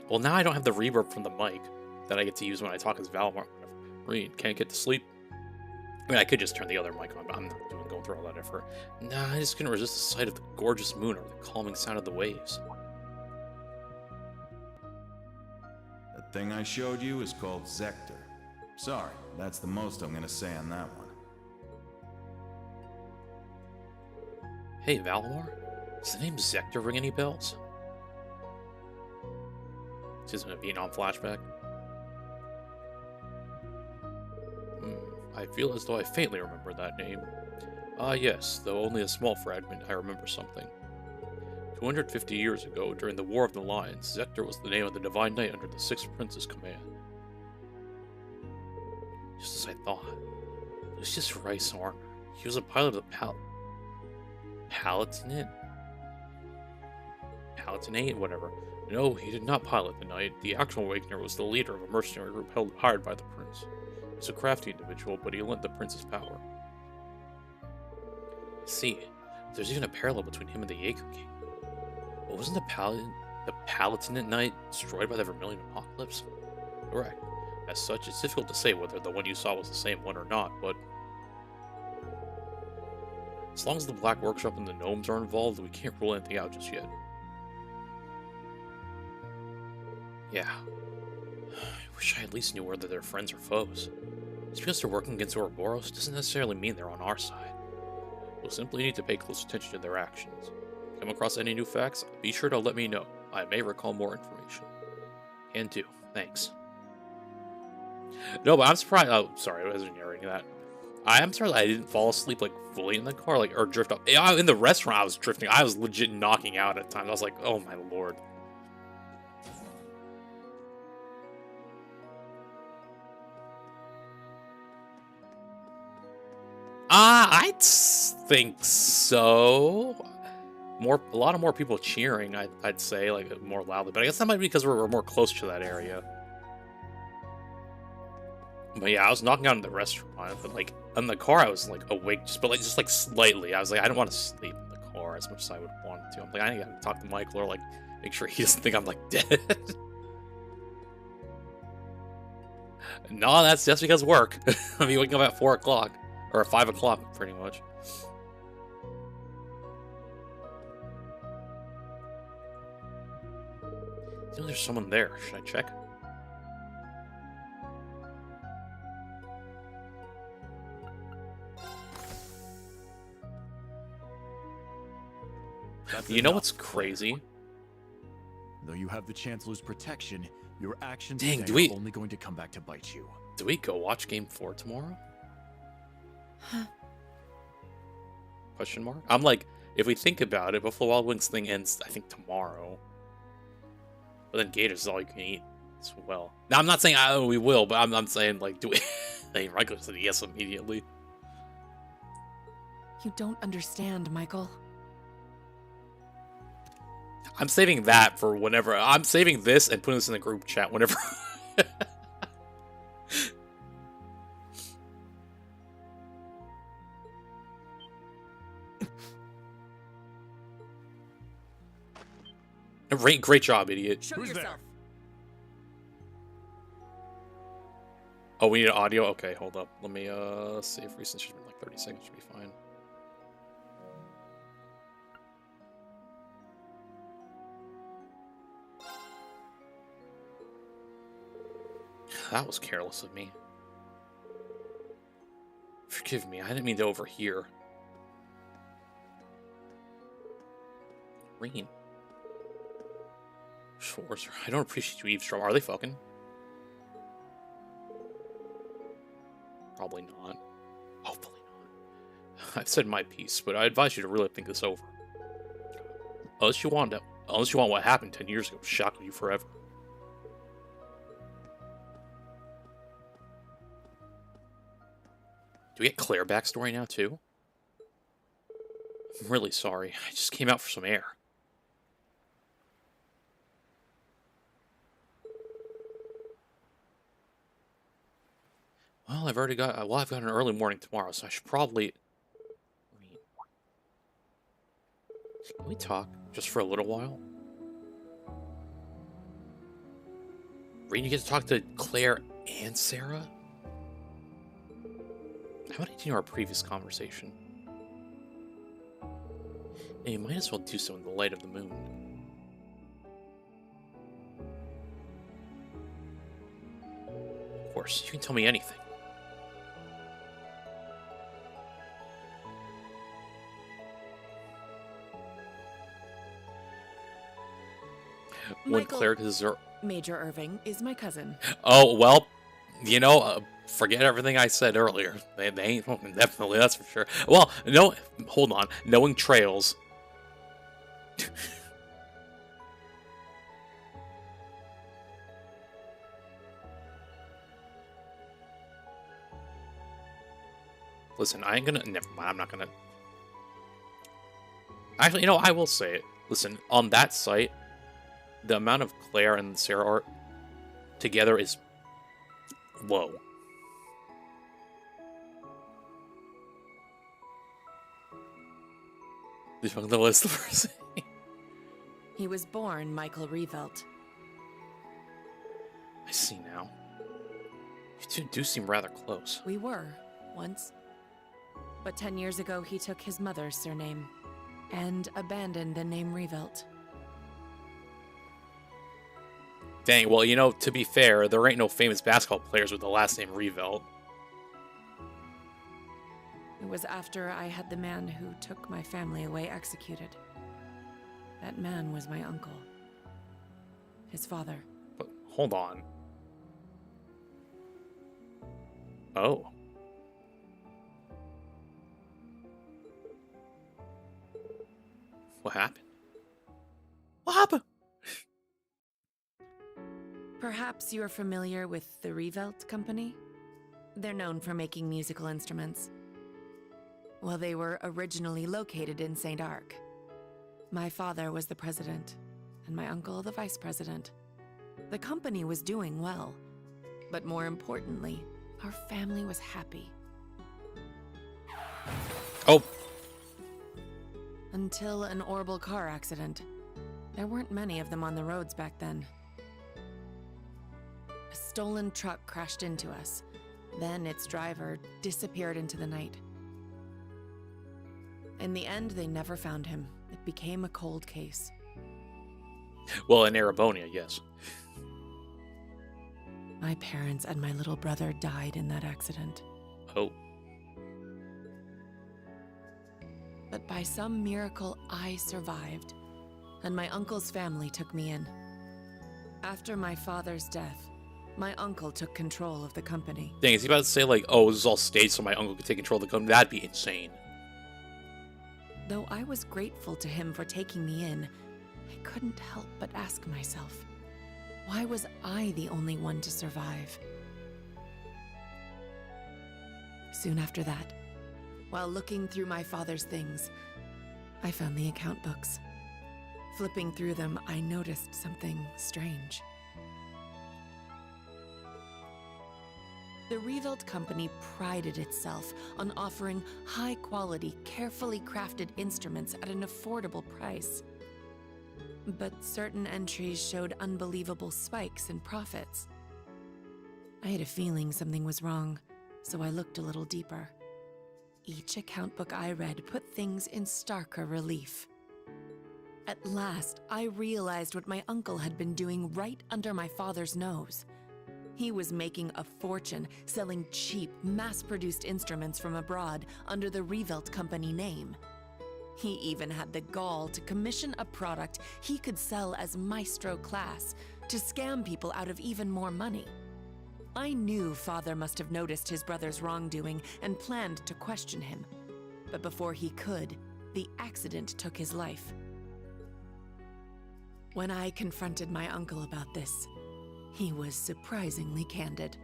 well, now I don't have the reverb from the mic that I get to use when I talk as Valmar. Reed, can't get to sleep. I mean, I could just turn the other mic on, but I'm not going through all that effort. Nah, I just couldn't resist the sight of the gorgeous moon or the calming sound of the waves. That thing I showed you is called Zector. Sorry, that's the most I'm gonna say on that one. Hey, Valimar? Does the name Zector ring any bells? This isn't a Vietnam flashback. I feel as though I faintly remember that name. Ah, yes, though only a small fragment, I remember something. 250 years ago, during the War of the Lions, Zector was the name of the Divine Knight under the Sixth Prince's command. Just as I thought. Lucius Rice Armor. He was a pilot of the Palatinate, whatever. No, he did not pilot the Knight. The actual Awakener was the leader of a mercenary group hired by the Prince. He's a crafty individual, but he lent the Prince's power. See, there's even a parallel between him and the Jaeger King. But wasn't the Palatinate Knight destroyed by the Vermilion Apocalypse? Correct. As such, it's difficult to say whether the one you saw was the same one or not, but as long as the Black Workshop and the gnomes are involved, we can't rule anything out just yet. Yeah. I wish I at least knew whether they're friends or foes. Just because they're working against Ouroboros doesn't necessarily mean they're on our side. We'll simply need to pay close attention to their actions. Come across any new facts, be sure to let me know. I may recall more information. Can do. Thanks. No, but I'm surprised. Oh, sorry, I wasn't narrating that. I am surprised I didn't fall asleep like fully in the car, like, or drift off. In the restaurant, I was drifting. I was legit knocking out at times. I was like, oh my lord. I'd think so. A lot of more people cheering, I'd say, like, more loudly. But I guess that might be because we're more close to that area. But yeah, I was knocking out in the restaurant, but like in the car, I was like awake, just like slightly. I was like, I don't want to sleep in the car as much as I would want to. I'm like, I gotta talk to Michael or like make sure he doesn't think I'm like dead. No, that's just because of work. I'll be waking up at 4 o'clock or 5 o'clock, pretty much. I think there's someone there. Should I check? You know what's crazy? Though you have the Chancellor's protection, your actions Dang, today are only going to come back to bite you. Do we go watch Game 4 tomorrow? Question mark? I'm like, if we think about it, Buffalo Wild Wings thing ends, I think, tomorrow. But then Gators is all you can eat as well. Now, I'm not saying we will, but I'm saying, like, do we... Hey, Michael said yes immediately. You don't understand, Michael. I'm saving that for whenever. I'm saving this and putting this in the group chat whenever. Great job, idiot. Show yourself. Oh, we need audio? Okay, hold up. Let me see if recent should be like 30 seconds. Should be fine. That was careless of me. Forgive me, I didn't mean to overhear. Rain. Schwarzer, I don't appreciate you eavesdrop. Are they fucking? Probably not. Hopefully not. I've said my piece, but I advise you to really think this over. Unless you want what happened 10 years ago to shock you forever. Do we get Claire backstory now, too? I'm really sorry. I just came out for some air. Well, I've got an early morning tomorrow, so I should probably... Can we talk just for a little while? Rain, you get to talk to Claire and Sarah? How did you know our previous conversation? Yeah, you might as well do so in the light of the moon. Of course, you can tell me anything. When Claire deserves... Major Irving is my cousin. Oh, well, you know, forget everything I said earlier. They ain't, definitely, that's for sure. Well, no, hold on. Knowing trails... Listen, I ain't gonna... Never mind, I'm not gonna... Actually, you know, I will say it. Listen, on that site... The amount of Claire and Sarah art together is low. This one, the list first. He was born Michael Revelt. I see now. You two do seem rather close. We were, once. But 10 years ago, he took his mother's surname and abandoned the name Revelt. Dang, well, you know, to be fair, there ain't no famous basketball players with the last name Revelt. It was after I had the man who took my family away executed. That man was my uncle. His father. But, hold on. Oh. What happened? What happened? Perhaps you're familiar with the Revelt Company? They're known for making musical instruments. Well, they were originally located in St. Arc. My father was the president, and my uncle the vice president. The company was doing well, but more importantly, our family was happy. Oh. Until an horrible car accident. There weren't many of them on the roads back then. A stolen truck crashed into us. Then its driver disappeared into the night. In the end, they never found him. It became a cold case. Well, in Erebonia, yes. My parents and my little brother died in that accident. Oh. But by some miracle, I survived, and my uncle's family took me in. After my father's death, my uncle took control of the company. Dang, is he about to say, like, oh, this is all staged so my uncle could take control of the company? That'd be insane. Though I was grateful to him for taking me in, I couldn't help but ask myself, why was I the only one to survive? Soon after that, while looking through my father's things, I found the account books. Flipping through them, I noticed something strange. The Revelt Company prided itself on offering high-quality, carefully crafted instruments at an affordable price. But certain entries showed unbelievable spikes in profits. I had a feeling something was wrong, so I looked a little deeper. Each account book I read put things in starker relief. At last, I realized what my uncle had been doing right under my father's nose. He was making a fortune selling cheap, mass-produced instruments from abroad under the Revelt Company name. He even had the gall to commission a product he could sell as maestro class to scam people out of even more money. I knew Father must have noticed his brother's wrongdoing and planned to question him. But before he could, the accident took his life. When I confronted my uncle about this, he was surprisingly candid.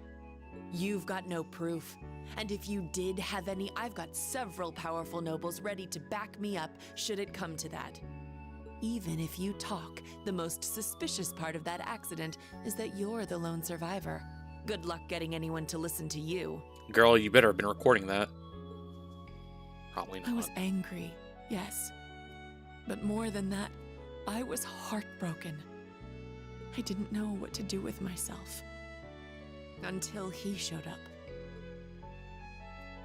You've got no proof, and if you did have any, I've got several powerful nobles ready to back me up should it come to that. Even if you talk, the most suspicious part of that accident is that you're the lone survivor. Good luck getting anyone to listen to you. Girl, you better have been recording that. Probably not. I was angry, yes. But more than that, I was heartbroken. I didn't know what to do with myself. Until he showed up.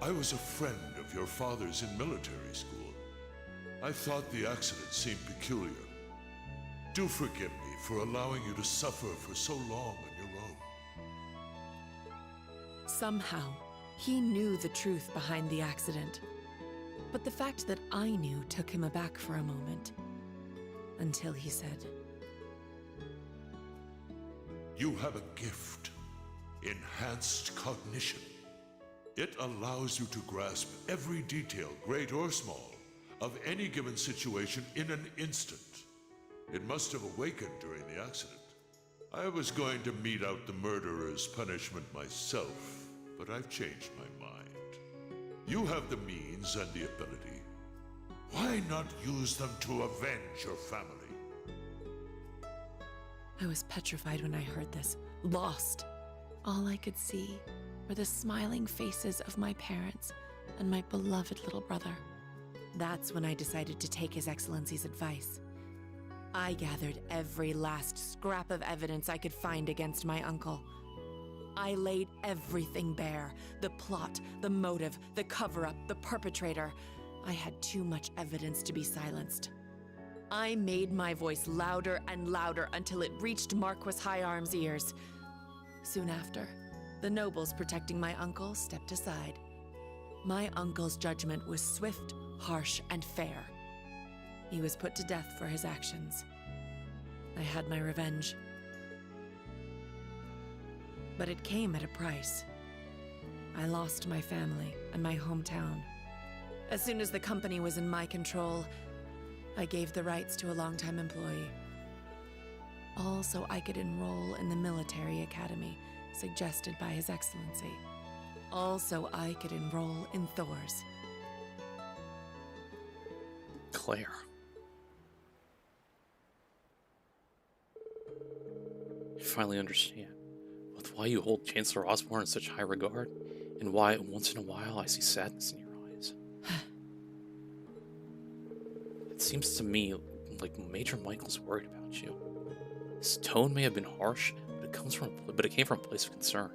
I was a friend of your father's in military school. I thought the accident seemed peculiar. Do forgive me for allowing you to suffer for so long on your own. Somehow, he knew the truth behind the accident. But the fact that I knew took him aback for a moment. Until he said, You have a gift. Enhanced cognition. It allows you to grasp every detail, great or small, of any given situation in an instant. It must have awakened during the accident. I was going to mete out the murderer's punishment myself, but I've changed my mind. You have the means and the ability. Why not use them to avenge your family? I was petrified when I heard this, lost. All I could see were the smiling faces of my parents and my beloved little brother. That's when I decided to take His Excellency's advice. I gathered every last scrap of evidence I could find against my uncle. I laid everything bare. The plot, the motive, the cover-up, the perpetrator. I had too much evidence to be silenced. I made my voice louder and louder until it reached Marquis High-Arm's ears. Soon after, the nobles protecting my uncle stepped aside. My uncle's judgment was swift, harsh, and fair. He was put to death for his actions. I had my revenge. But it came at a price. I lost my family and my hometown. As soon as the company was in my control, I gave the rights to a longtime employee. All so I could enroll in the military academy suggested by His Excellency. All so I could enroll in Thor's. Claire. I finally understand both why you hold Chancellor Osborne in such high regard, and why once in a while I see sadness in your eyes. It seems to me like Major Michael's worried about you. His tone may have been harsh, but it came from a place of concern.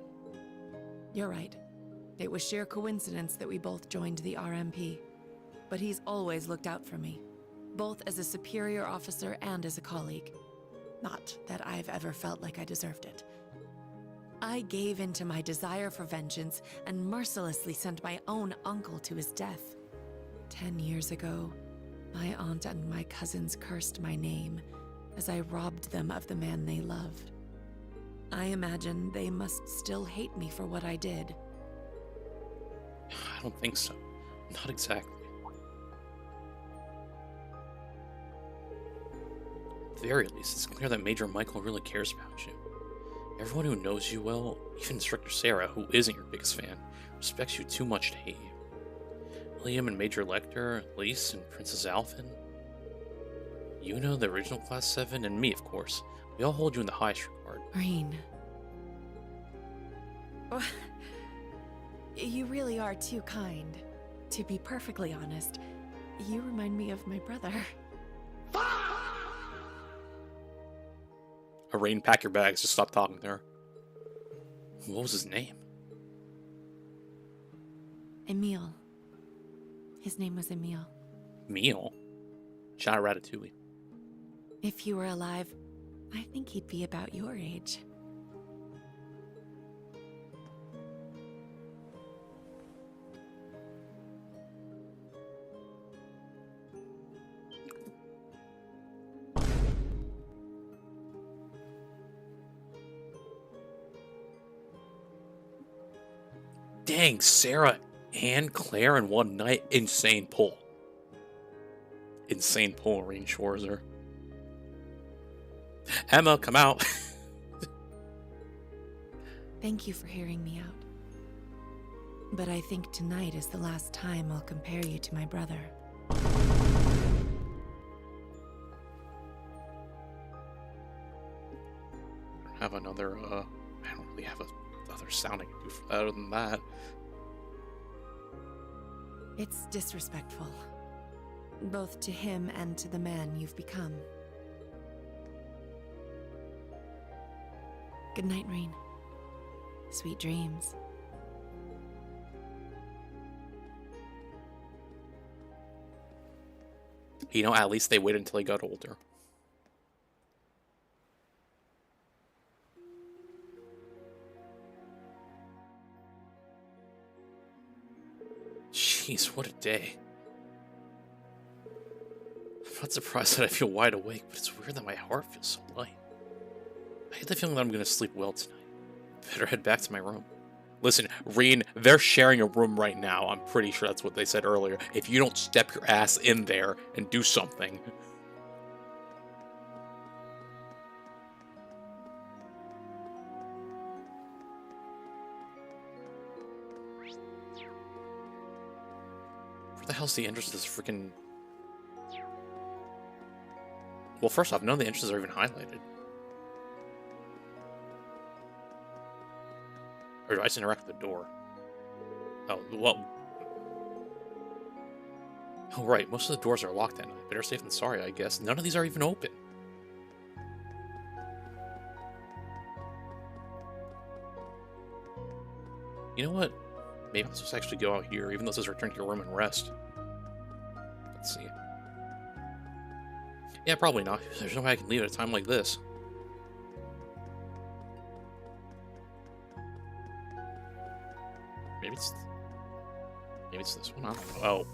You're right. It was sheer coincidence that we both joined the RMP. But he's always looked out for me, both as a superior officer and as a colleague. Not that I've ever felt like I deserved it. I gave in to my desire for vengeance and mercilessly sent my own uncle to his death. 10 years ago, my aunt and my cousins cursed my name as I robbed them of the man they loved. I imagine they must still hate me for what I did. I don't think so. Not exactly. At the very least, it's clear that Major Michael really cares about you. Everyone who knows you well, even Instructor Sarah, who isn't your biggest fan, respects you too much to hate you. William and Major Lecter, Lise and Princess Alphen, you know, the original Class 7, and me, of course. We all hold you in the highest regard. Rain. Oh, you really are too kind. To be perfectly honest, you remind me of my brother. Rain, pack your bags. Just stop talking to her. What was his name? Emile. His name was Emile. Emile? Shot at Ratatouille. If he were alive, I think he'd be about your age. Dang, Sarah and Claire in one night. Insane pull. Insane pull, Rain Schwarzer. Emma, come out. Thank you for hearing me out. But I think tonight is the last time I'll compare you to my brother. Have another, I don't really have another sound I can do for that other than that. It's disrespectful. Both to him and to the man you've become. Good night, Rain. Sweet dreams. You know, at least they waited until he got older. Jeez, what a day. I'm not surprised that I feel wide awake, but it's weird that my heart feels so light. I get the feeling that I'm going to sleep well tonight. Better head back to my room. Listen, Reen, they're sharing a room right now. I'm pretty sure that's what they said earlier. If you don't step your ass in there and do something. Where the hell's the entrance to this freaking... Well, first off, none of the entrances are even highlighted. Or do I just interact with the door? Oh, well... Oh, right. Most of the doors are locked at night. Better safe than sorry, I guess. None of these are even open. You know what? Maybe I'm supposed to actually go out here, even though it says return to your room and rest. Let's see. Yeah, probably not. There's no way I can leave at a time like this. Maybe it's this one. I don't know.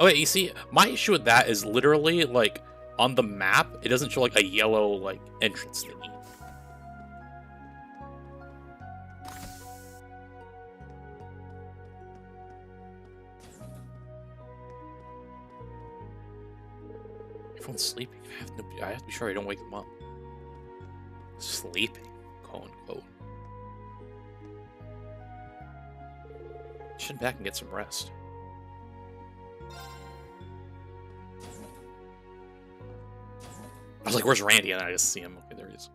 Oh wait, you see, my issue with that is literally like on the map, it doesn't show like a yellow like entrance thingy. Everyone's sleeping. I have to be sure I don't wake them up. Sleeping, quote unquote. Should back and get some rest. I was like, where's Randy? And I just see him. Okay, there he is.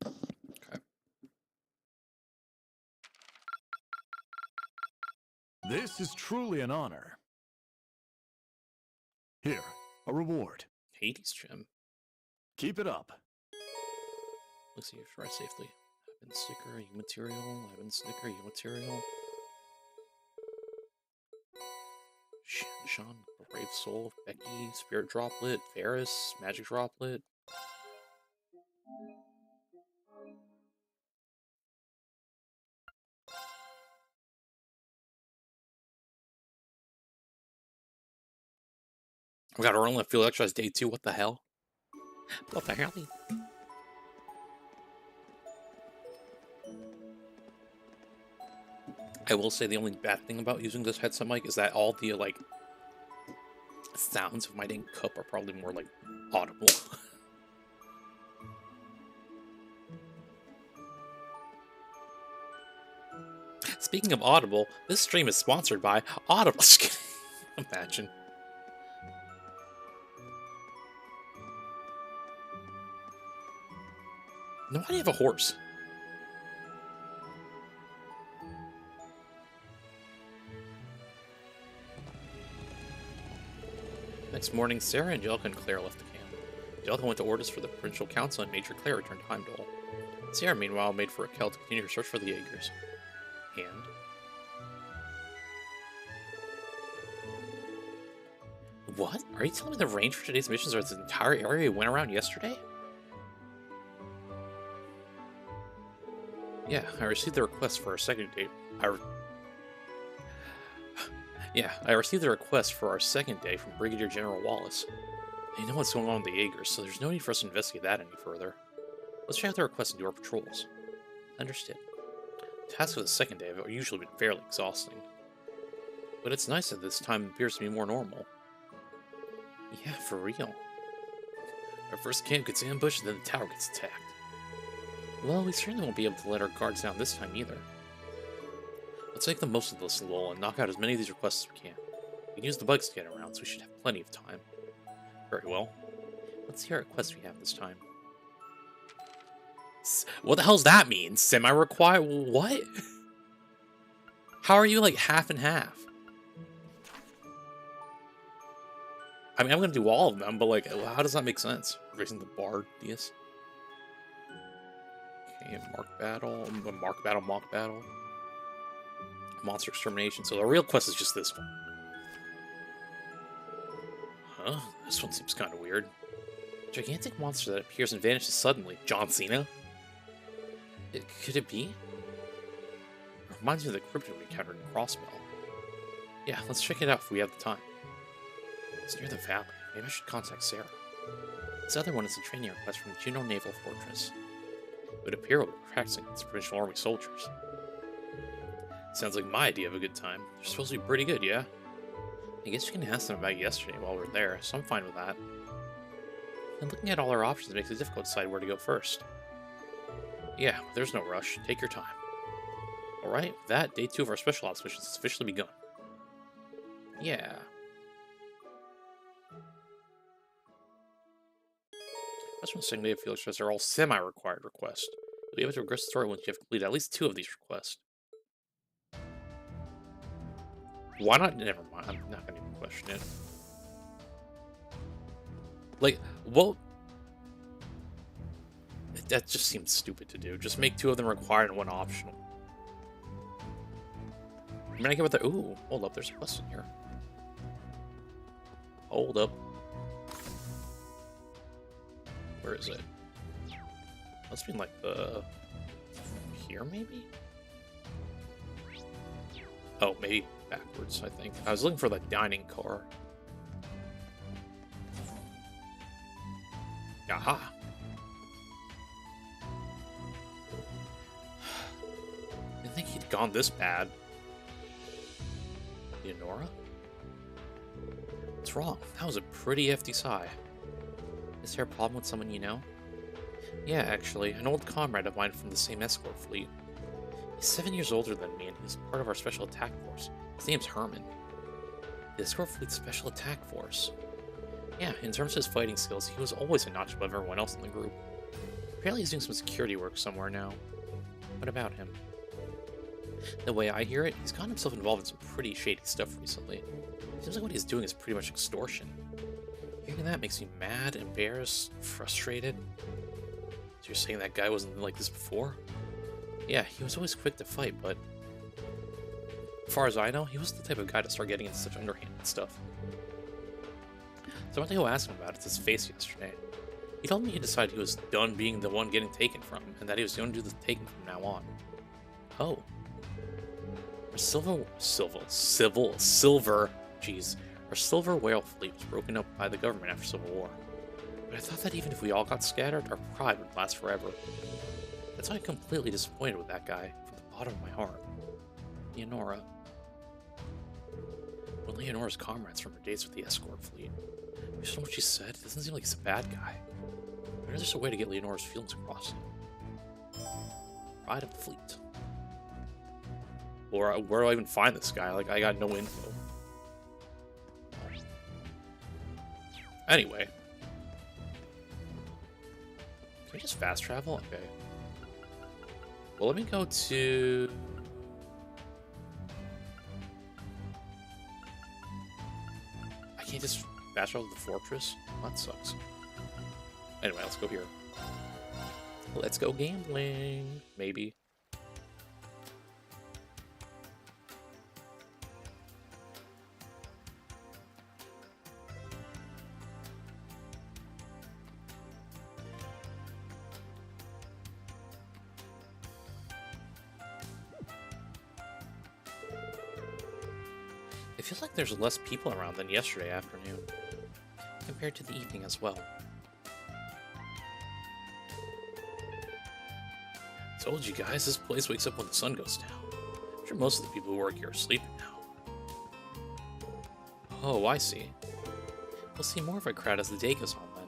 Okay. This is truly an honor. Here, a reward. Hades gem. Keep it up. Let's see if I safely. Weapon sticker, U material, weapon sticker, U material. Sean, Brave Soul, Becky, Spirit Droplet, Ferris, Magic Droplet. We got our own Field Extras Day 2, what the hell? What the hell? I will say the only bad thing about using this headset mic is that all the, like, sounds of my dang cup are probably more, like, audible. Speaking of Audible, this stream is sponsored by Audible. Imagine. No, why do you have a horse? Next morning, Sarah, Angelica, and Claire left the camp. Angelica went to orders for the provincial council, and Major Claire returned to Heimdall. Sarah, meanwhile, made for Raquel to continue her search for the Jaegers. And... What? Are you telling me the range for today's missions are the entire area we went around yesterday? Yeah, I received the request for our second date. I received the request for our second day from Brigadier General Wallace. They know what's going on with the Jaegers, so there's no need for us to investigate that any further. Let's check out the request and do our patrols. Understood. Tasks of the second day have usually been fairly exhausting. But it's nice that this time appears to be more normal. Yeah, for real. Our first camp gets ambushed, and then the tower gets attacked. Well, we certainly won't be able to let our guards down this time either. Let's make the most of this lull and knock out as many of these requests as we can. We can use the bugs to get around, so we should have plenty of time. Very well. Let's see our request we have this time. What the hell's that mean? Semi-required? What? How are you like half and half? I mean, I'm gonna do all of them, but like, how does that make sense? Raising the bar, yes. Okay, mock battle, monster extermination. So the real quest is just this one. Huh? This one seems kind of weird. Gigantic monster that appears and vanishes suddenly. John Cena? Could it be? It reminds me of the cryptid we encountered in Crossbell. Yeah, let's check it out if we have the time. It's near the valley. Maybe I should contact Sarah. This other one is a training request from the Juneau Naval Fortress. It would appear we'll be practicing against Provincial Army soldiers. Sounds like my idea of a good time. They're supposed to be pretty good, yeah? I guess you can ask them about yesterday while we're there, so I'm fine with that. And looking at all our options makes it difficult to decide where to go first. Yeah, there's no rush. Take your time. Alright, with that, day 2 of our special ops mission has officially begun. Yeah. That's one second day of field trips are all semi-required requests. You'll be able to progress the story once you have completed at least 2 of these requests. Why not? Never mind. I'm not going to even question it. Like, well, that just seems stupid to do. Just make 2 of them required and 1 optional. I mean, I get what the. Ooh, hold up. There's a quest in here. Hold up. Where is it? Must be in, like, the... Here, maybe? Oh, maybe backwards, I think. I was looking for the dining car. Aha! Didn't think he'd gone this bad. Leonora? What's wrong? That was a pretty hefty sigh. Is there a problem with someone you know? Yeah, actually, an old comrade of mine from the same escort fleet. He's 7 years older than me, and he's part of our special attack force. His name's Herman. The escort fleet's special attack force. Yeah, in terms of his fighting skills, he was always a notch above everyone else in the group. Apparently he's doing some security work somewhere now. What about him? The way I hear it, he's gotten himself involved in some pretty shady stuff recently. Seems like what he's doing is pretty much extortion. Hearing that makes me mad, embarrassed, frustrated. So you're saying that guy wasn't like this before? Yeah, he was always quick to fight, but as far as I know, he wasn't the type of guy to start getting into such underhanded stuff. So I went to go ask him about it to his face yesterday. He told me he decided he was done being the one getting taken from, and that he was going to do the taking from now on. Oh. Our silver whale fleet was broken up by the government after Civil War. But I thought that even if we all got scattered, our pride would last forever. That's why I'm completely disappointed with that guy, from the bottom of my heart. Leonora. One of Leonora's comrades from her days with the escort fleet. Based on what she said, it doesn't seem like he's a bad guy. Maybe there's a way to get Leonora's feelings across. Pride of the fleet. Or where do I even find this guy? Like, I got no info. Anyway. Can we just fast travel? Okay. Well, let me go to... I can't just fast travel to the fortress? That sucks. Anyway, let's go here. Let's go gambling. Maybe. It feels like there's less people around than yesterday afternoon, compared to the evening as well. Told you guys, this place wakes up when the sun goes down. I'm sure most of the people who work here are sleeping now. Oh, I see. We'll see more of a crowd as the day goes on then.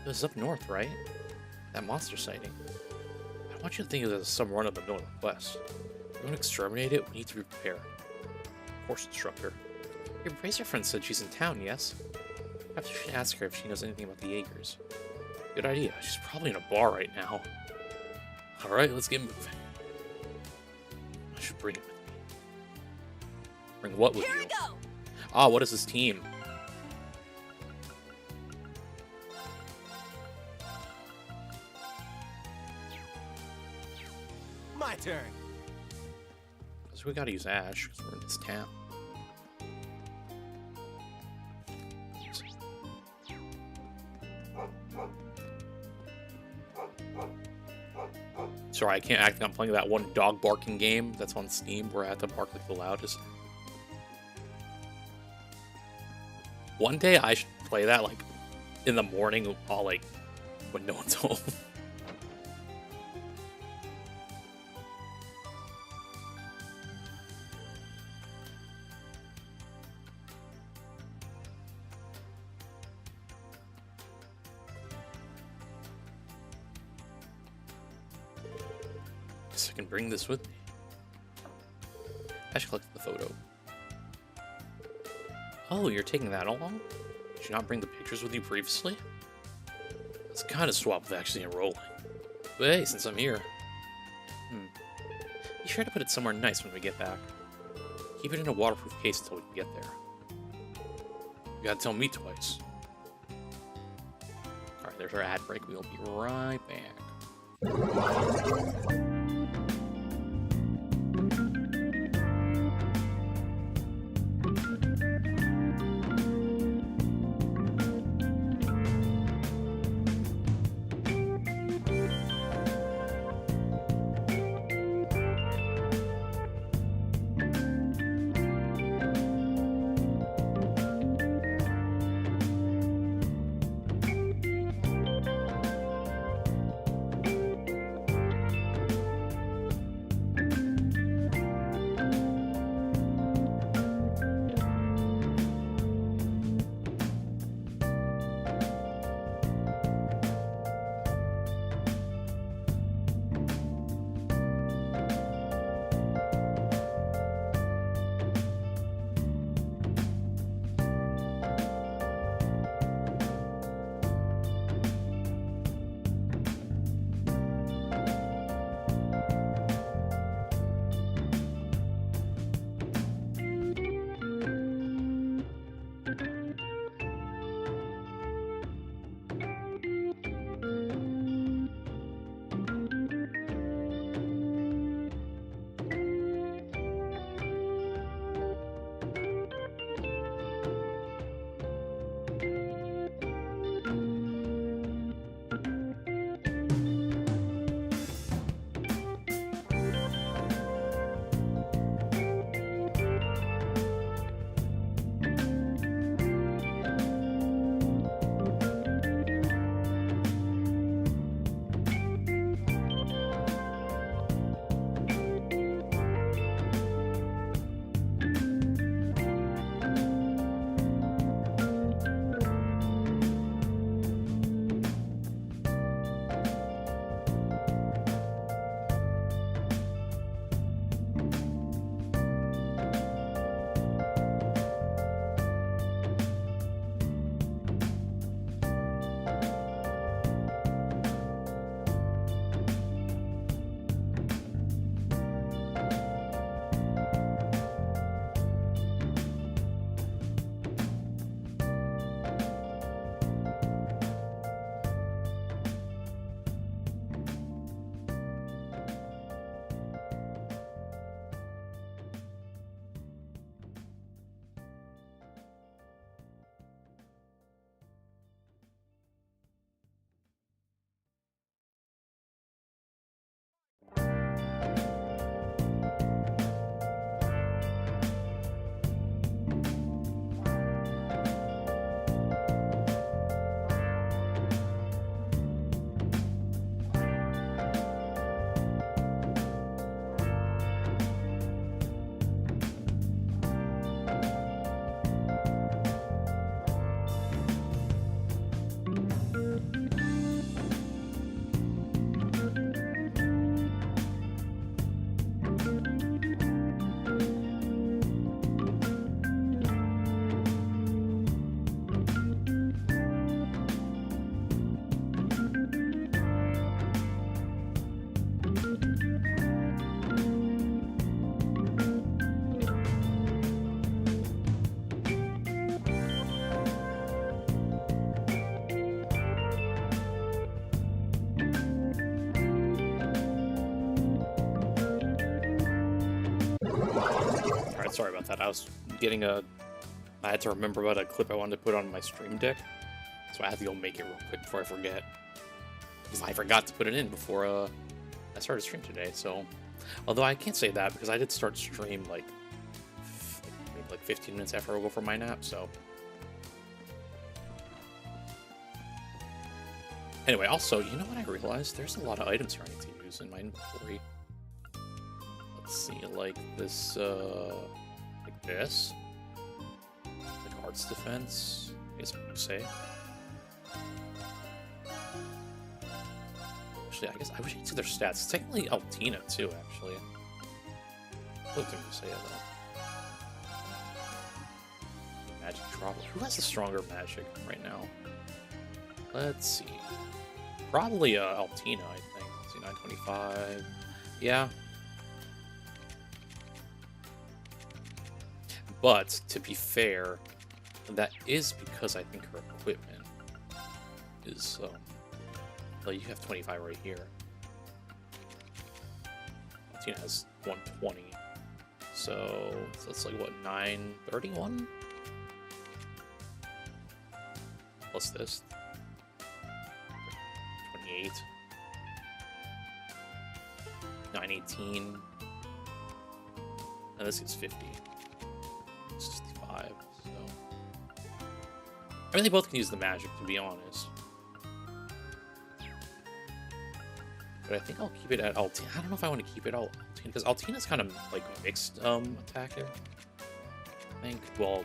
It was up north, right? That monster sighting. I want you to think of it as some run of the Northwest. If we want to exterminate it, we need to be prepared. Course instructor. Your bracer friend said she's in town, yes? Perhaps you should ask her if she knows anything about the Jaegers. Good idea. She's probably in a bar right now. Alright, let's get moving. I should bring it with me. Bring what with you? Go. Ah, what is this team? My turn. So we gotta use Ash, because we're in this town. Sorry, I can't act like I'm playing that one dog barking game that's on Steam where I have to bark like the loudest. One day I should play that like in the morning while like when no one's home. Guess I can bring this with me. I should collect the photo. Oh, you're taking that along? Did you not bring the pictures with you previously? It's kind of swap with actually enrolling. But hey, since I'm here... Be sure to put it somewhere nice when we get back. Keep it in a waterproof case until we can get there. You gotta tell me twice. Alright, there's our ad break. We'll be right back. sorry about that. I was getting a... I had to remember about a clip I wanted to put on my stream deck. So I had to go make it real quick before I forget. Because I forgot to put it in before I started stream today, so... Although I can't say that, because I did start stream, like, maybe like 15 minutes after I go for my nap, so... Anyway, also, you know what I realized? There's a lot of items here I need to use in my inventory. Let's see, like this, like this. Like Arts Defense, I guess what you say. Actually, I guess I wish I could see their stats. It's technically Altina, too, actually. Look at me say it, though. Magic Drop. Who has the stronger magic right now? Let's see. Probably Altina, I think. Let's see, 925. Yeah. But, to be fair, that is because I think her equipment is, well, you have 25 right here. Altina has 120. So that's like, what, 931? Plus this. 28. 918. And this is 50. 65. So I mean, they both can use the magic, to be honest. But I think I'll keep it at Altina. I don't know if I want to keep it Altina, because Altina's kind of like mixed attacker. I think, well,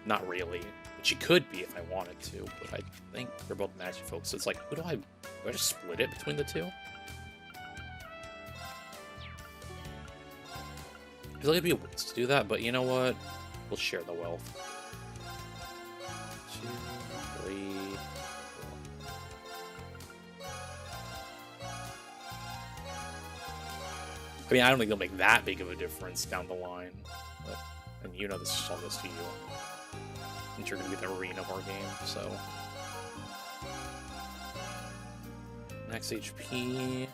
not really. But she could be if I wanted to, but I think they're both magic folks. So it's like, do I just split it between the two? I feel like it'd be a waste to do that, but you know what? We'll share the wealth. 2, 3, 4. I mean, I don't think they'll make that big of a difference down the line, but, and you know this is all this to you, since you're going to be the arena of our game, so. Max HP.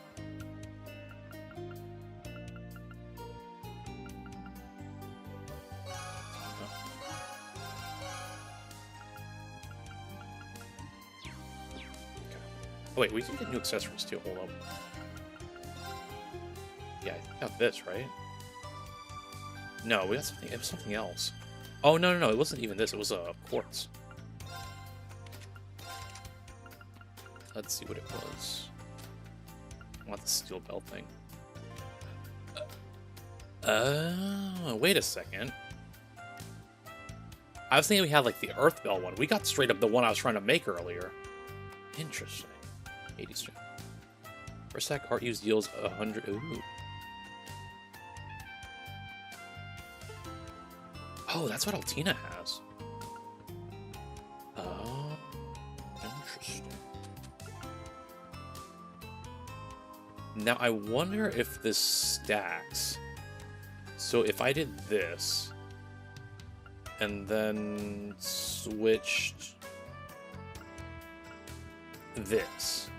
Oh wait, we can get new accessories too, hold up. Yeah, I got this, right? No, we got something, it was something else. Oh, no, it wasn't even this, it was a quartz. Let's see what it was. I want the steel belt thing. Oh, wait a second. I was thinking we had like the earth bell one. We got straight up the one I was trying to make earlier. Interesting. 80 strength. First attack art use deals 100. Ooh. Oh, that's what Altina has. Oh, interesting. Now I wonder if this stacks. So if I did this and then switched this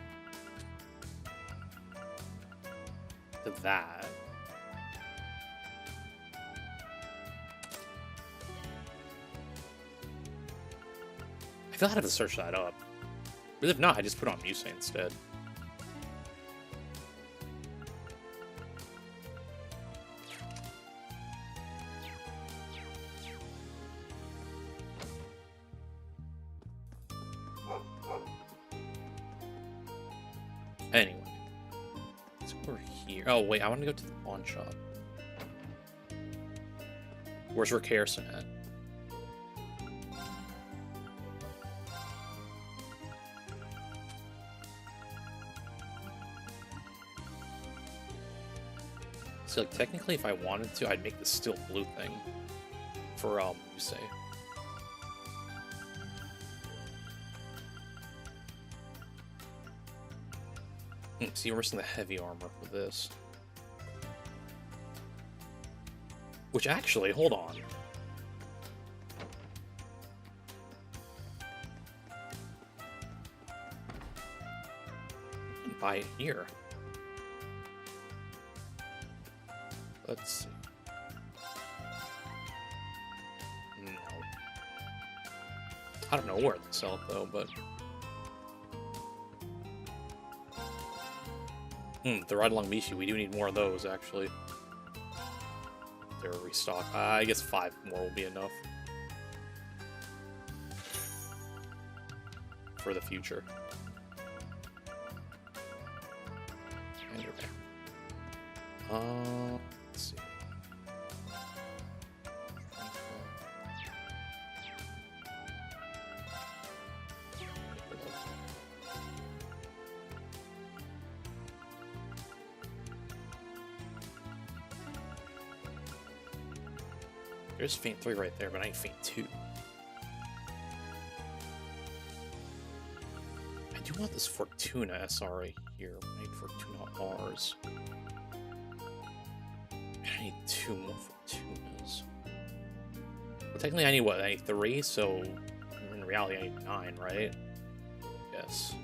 to that. I feel like I have to search that up. But if not, I just put on Musei instead. Anyway. Let's go over here. Oh, wait, I want to go to the pawn shop. Where's Rick Harrison at? So, like, technically, if I wanted to, I'd make the steel blue thing for, Musei. So you're missing the heavy armor for this. Which actually, hold on. Buy it here. Let's see. I don't know where they sell it though, but the ride along Mishi, we do need more of those actually. They're restock. I guess 5 more will be enough for the future. And you're back. Let's see. There's Faint 3 right there, but I ain't Faint 2. I do want this Fortuna SR right here. I need Fortuna Rs. I need 2 more Fortunas. Well, technically I need what? I need 3, so in reality I need 9, right? Yes.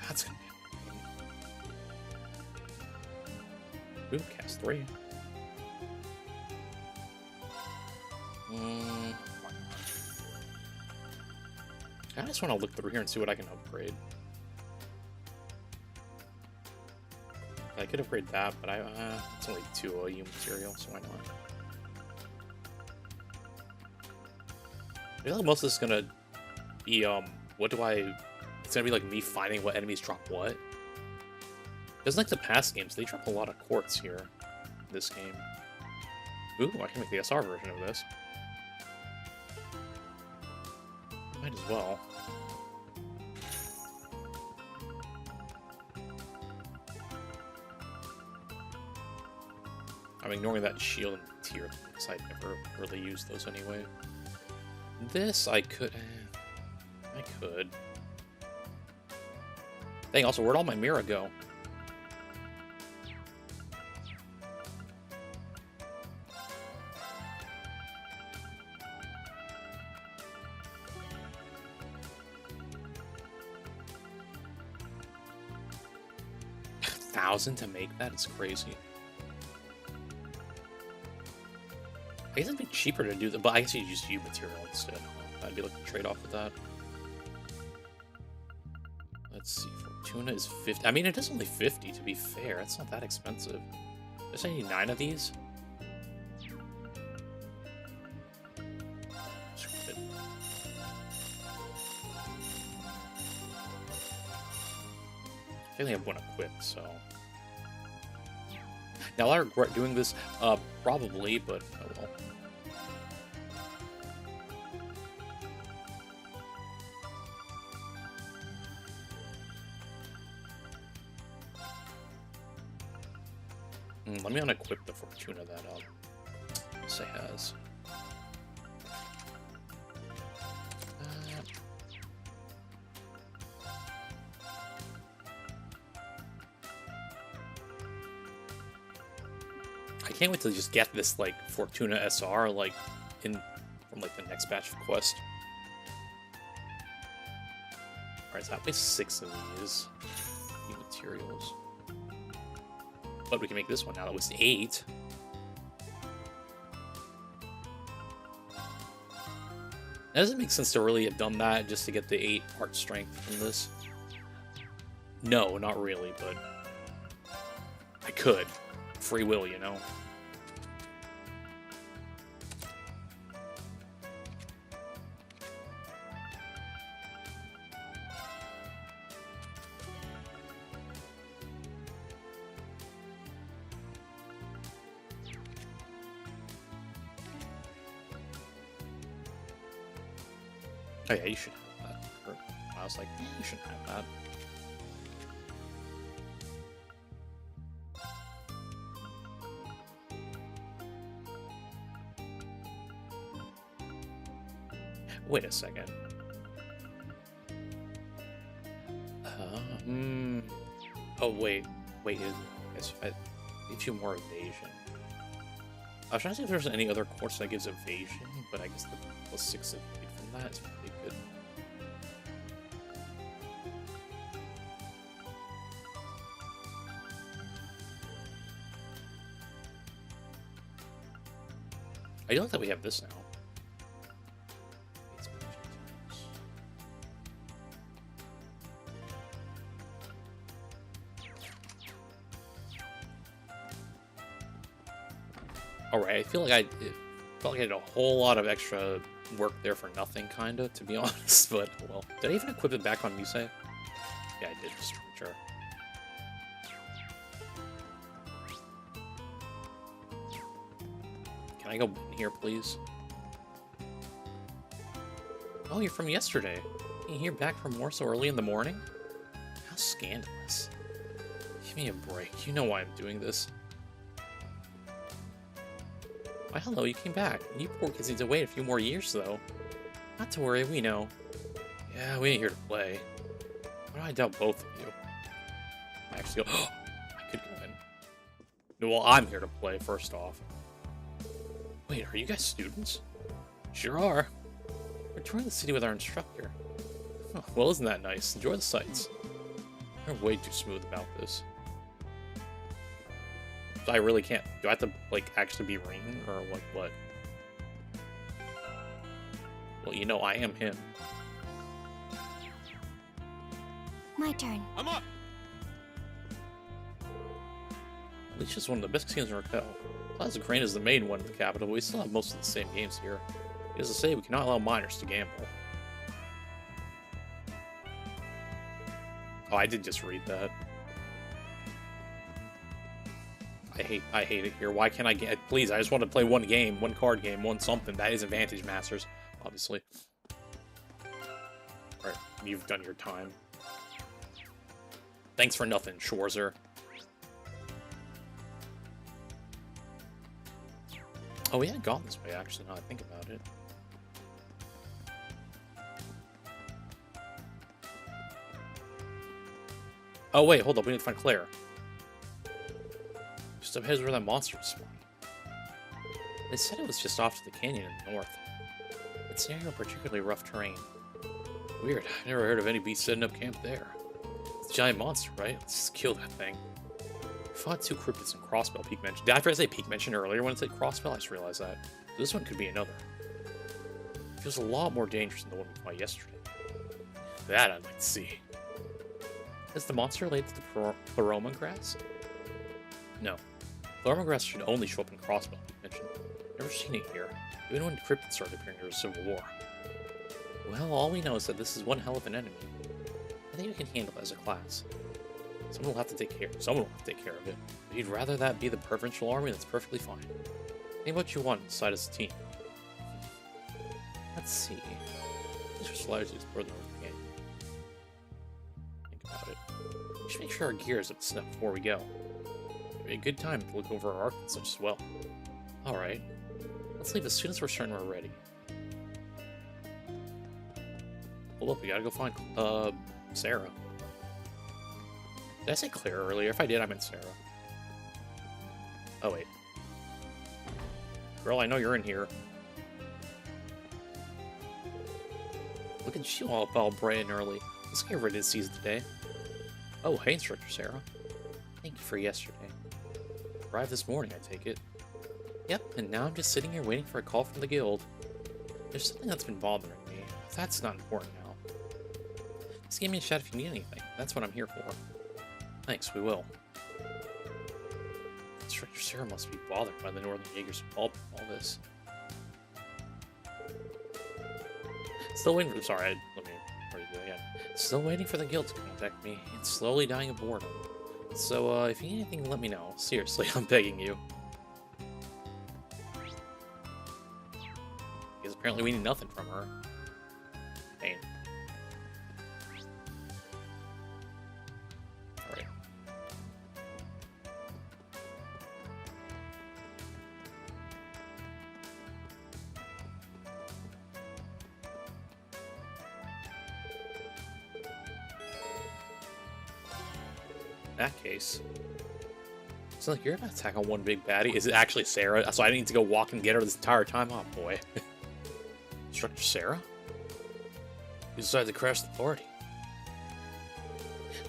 That's gonna be ooh, cast 3. I just want to look through here and see what I can upgrade. I could upgrade that, but it's only 2 OU material, so why not? I feel like most of this is gonna be it's gonna be like me finding what enemies drop what. Doesn't like the past games, they drop a lot of quartz here in this game. Ooh, I can make the SR version of this. Might as well. I'm ignoring that shield and tier because I never really used those anyway. This I could. I could. Dang, also, where'd all my Mira go? $1,000 to make that is crazy. I guess it'd be cheaper to do that, but I guess you just use material instead. That'd be like a trade-off with that. Let's see, Fortuna is 50. I mean, it is only 50 to be fair. It's not that expensive. There's only 9 of these. I only have 1 equipped, so. Now, I regret doing this, probably, but oh well. Let me unequip the Fortuna that say has. I can't wait to just get this like Fortuna SR like from like the next batch of quest. Alright, so that makes 6 of these new materials. But we can make this one now. That was 8. It doesn't make sense to really have done that just to get the 8 heart strength from this. No, not really, but I could. Free will, you know? Oh yeah, you should have that. I was like, you shouldn't have that. Wait a second. Oh wait, I give you more evasion. I was trying to see if there's any other course that gives evasion, but I guess the +6 evade from that is pretty good. I don't that we have this now. Alright, I feel like it felt like I did a whole lot of extra work there for nothing, kinda, to be honest, but well. Did I even equip it back on Musei? Yeah, I did, just sure. Can I go in here, please? Oh, you're from yesterday. You hear back from more so early in the morning? How scandalous. Give me a break. You know why I'm doing this. Why, hello, you came back. You poor kids need to wait a few more years, though. Not to worry, we know. Yeah, we ain't here to play. Why do I doubt both of you? Actually, oh, I could go in. Well, I'm here to play, first off. Wait, are you guys students? Sure are. We're touring the city with our instructor. Oh, well, isn't that nice? Enjoy the sights. You're way too smooth about this. So I really can't. Do I have to, like, actually be Ring, or, like, what? Well, you know, I am him. My turn. I'm up! At least it's one of the best casinos in Raquel. Plaza Crane is the main one in the capital, but we still have most of the same games here. As to say, we cannot allow minors to gamble. Oh, I did just read that. I hate it here. Why can't I get... Please, I just want to play one game, one card game, one something. That is Advantage Masters, obviously. Alright, you've done your time. Thanks for nothing, Schwarzer. Oh, we hadn't gone this way, actually, now I think about it. Oh, wait, hold up, we need to find Claire. Just up here's where that monster was spawned. They said it was just off to the canyon in the north. It's near a particularly rough terrain. Weird, I never heard of any beast setting up camp there. It's a giant monster, right? Let's just kill that thing. We fought 2 cryptids and Crossbell, Peak mentioned. Did I say Peak mentioned earlier when it said Crossbell? I just realized that. This one could be another. It feels a lot more dangerous than the one we fought yesterday. That I'd like to see. Is the monster related to the Pleroma grass? No. Pleroma grass should only show up in Crossbell, Peak mentioned. Never seen it here, even when cryptids started appearing during the Civil War. Well, all we know is that this is one hell of an enemy. I think we can handle it as a class. Someone will have to take care of it. If you'd rather that be the provincial army, that's perfectly fine. Think what you want, decide as a team. Let's see. This just allows you to explore the North Canyon. Think about it. We should make sure our gear is up to snuff before we go. It'd be a good time to look over our arc and such as well. Alright. Let's leave as soon as we're certain we're ready. Hold up, we gotta go find, Sarah. Did I say Claire earlier? If I did, I meant Sarah. Oh, wait. Girl, I know you're in here. Look at you all bright and early. Let's get rid of this season today. Oh, hey, Instructor Sarah. Thank you for yesterday. Arrived this morning, I take it. Yep, and now I'm just sitting here waiting for a call from the guild. There's something that's been bothering me. That's not important now. Just give me a shout if you need anything. That's what I'm here for. Thanks, we will. Instructor Sarah must be bothered by the Northern Jaegers involved in all this. Still waiting for... Sorry, let me do it again. Still waiting for the guild to contact me. It's slowly dying of boredom. So, if you need anything, let me know. Seriously, I'm begging you. Because apparently we need nothing from her. Pain. Alright. In that case, it's like you're about to tackle one big baddie. Is it actually Sarah? So I need to go walk and get her this entire time? Oh boy. Instructor Sarah? You decided to crash the party.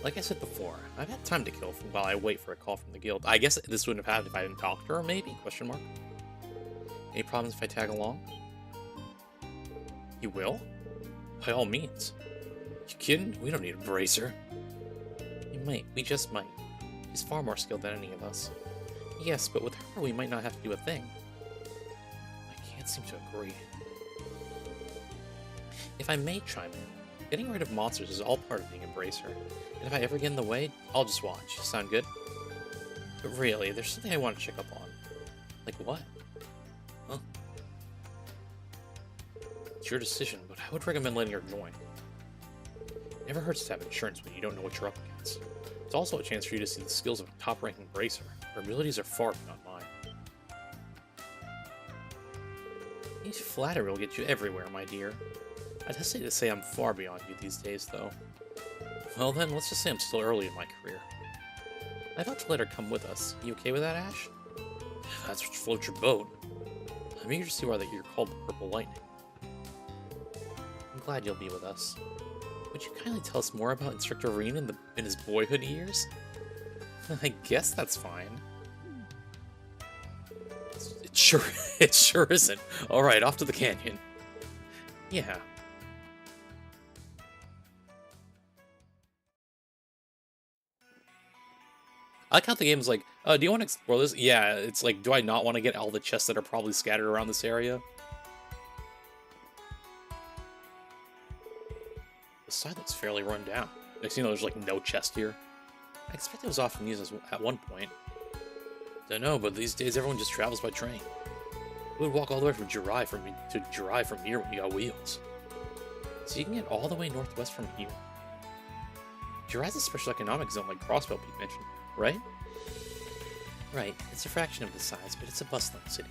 Like I said before, I've had time to kill while I wait for a call from the guild. I guess this wouldn't have happened if I didn't talk to her, maybe? Question mark. Any problems if I tag along? You will? By all means. You kidding? We don't need a bracer. You might. We just might. She's far more skilled than any of us. Yes, but with her we might not have to do a thing. I can't seem to agree. If I may chime in, getting rid of monsters is all part of being a bracer. And if I ever get in the way, I'll just watch. Sound good? But really, there's something I want to check up on. Like what? Huh? It's your decision, but I would recommend letting her join. It never hurts to have insurance when you don't know what you're up against. It's also a chance for you to see the skills of a top-ranking bracer. Her abilities are far beyond mine. Each flattery will get you everywhere, my dear. I'd hesitate to say I'm far beyond you these days, though. Well then, let's just say I'm still early in my career. I thought to let her come with us. You okay with that, Ash? If that's what floats your boat. I'm eager to see why that you're called the Purple Lightning. I'm glad you'll be with us. Would you kindly tell us more about Instructor Reen in his boyhood years? I guess that's fine. It sure isn't. Alright, off to the canyon. Yeah. I like how the game's like, do you want to explore this? Yeah, it's like, do I not want to get all the chests that are probably scattered around this area? The side looks fairly run down. Next thing you know, there's like no chest here. I expect it was often used at one point. Don't know, but these days everyone just travels by train. Who would walk all the way from Jirai from here when you got wheels? So you can get all the way northwest from here. Jirai's a special economic zone like Crossbow Peak mentioned, right? Right, it's a fraction of the size, but it's a bustling city.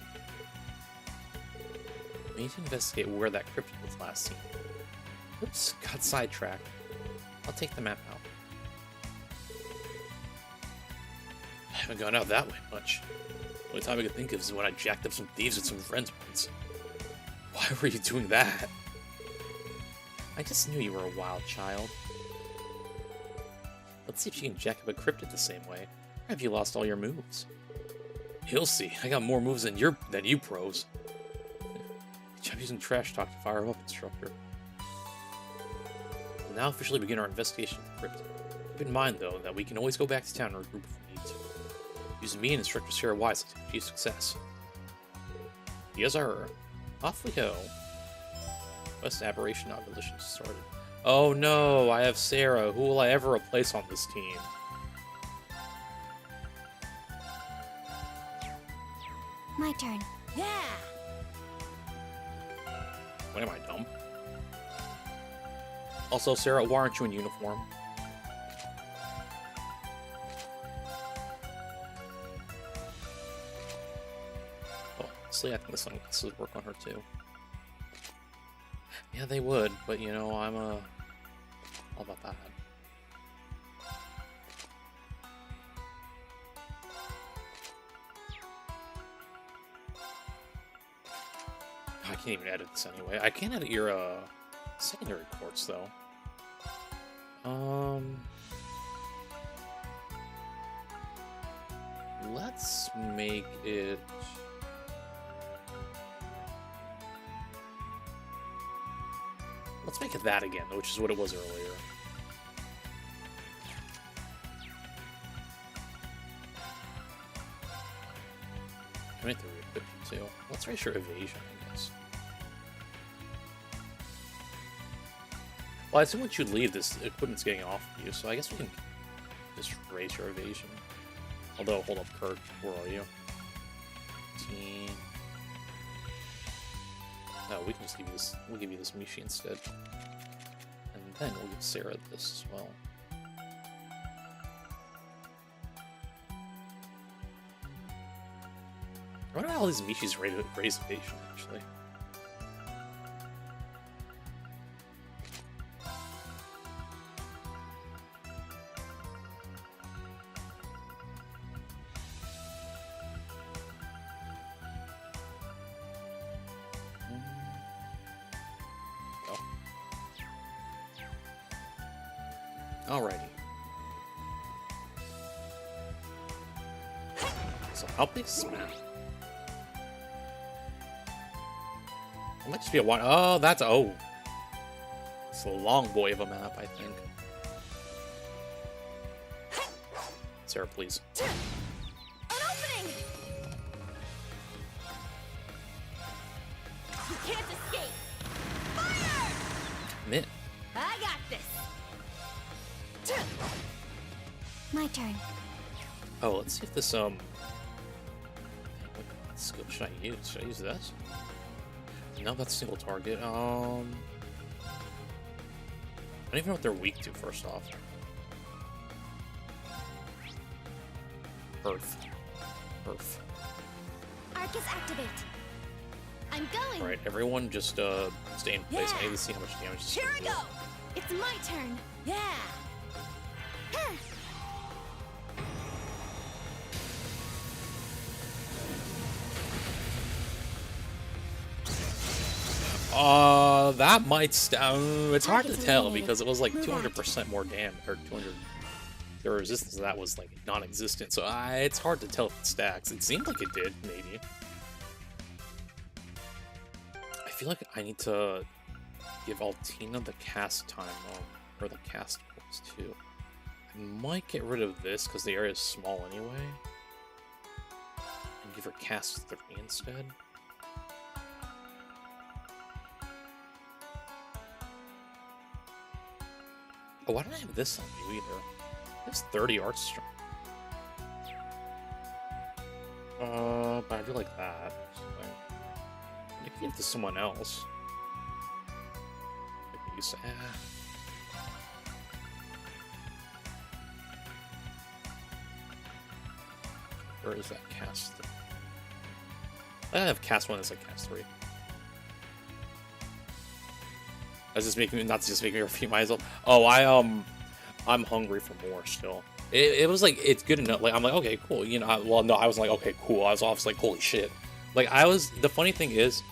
We need to investigate where that crypt was last seen. Oops, got sidetracked. I'll take the map out. I haven't gone out that way much. The only time I could think of is when I jacked up some thieves with some friends once. Why were you doing that? I just knew you were a wild child. Let's see if you can jack up a cryptid the same way. Or have you lost all your moves? You'll see. I got more moves than you pros. Good job using trash talk to fire up, instructor. We'll now officially begin our investigation of the cryptid. Keep in mind, though, that we can always go back to town and regroup if we need to. Use me and Instructor Sarah wisely to achieve success. Yes, sir. Off we go. Quest aberration abolition started. Oh no, I have Sarah. Who will I ever replace on this team? My turn. Yeah! What am I, dumb? Also, Sarah, why aren't you in uniform? Oh, honestly, I think the sunglasses would work on her too. Yeah, they would, but you know, I'm all about that. I can't even edit this anyway. I can't edit your secondary ports though. Let's make it. Let's make it that again, which is what it was earlier. I meant to re-equip you too. Let's raise your evasion, I guess. Well, I assume once you leave, this equipment's getting off of you, so I guess we can just raise your evasion. Although, hold up, Kurt, where are you? 15. No, we can just give you this. We'll give you this Mishi instead. And then we'll give Sarah this as well. I wonder how all these Mishis raise evasion, actually. Alrighty. So how big smack? It might just be a one. Oh, that's it's a long boy of a map, I think. Sarah, please. An opening! You can't escape! Fire! Commit. I got this! My turn. Oh, let's see if this what skill should I use? Should I use this? No, that's single target. I don't even know what they're weak to, first off. Earth. Arcus activate. I'm going. Alright, everyone just stay in place. I need to see how much damage this Here I is. go. It's my turn. Yeah. That might it's hard to tell because it was like 200% more damage, or 200. The resistance to that was like non-existent, so it's hard to tell if it stacks. It seemed like it did, maybe. I feel like I need to give Altina the cast time, or the cast points too. I might get rid of this because the area is small anyway, and give her cast 3 instead. Oh, why don't I have this on you either? It's 30 art strength. But I do like that. I can give it to someone else. Use, Where is that cast? I have cast 1 as like cast 3. That's just making me not just making me repeat myself. Oh, I'm hungry for more still. It was like it's good enough. Like I'm like okay, cool. You know, well no, I was like okay, cool. I was obviously like holy shit. Like I was. The funny thing is,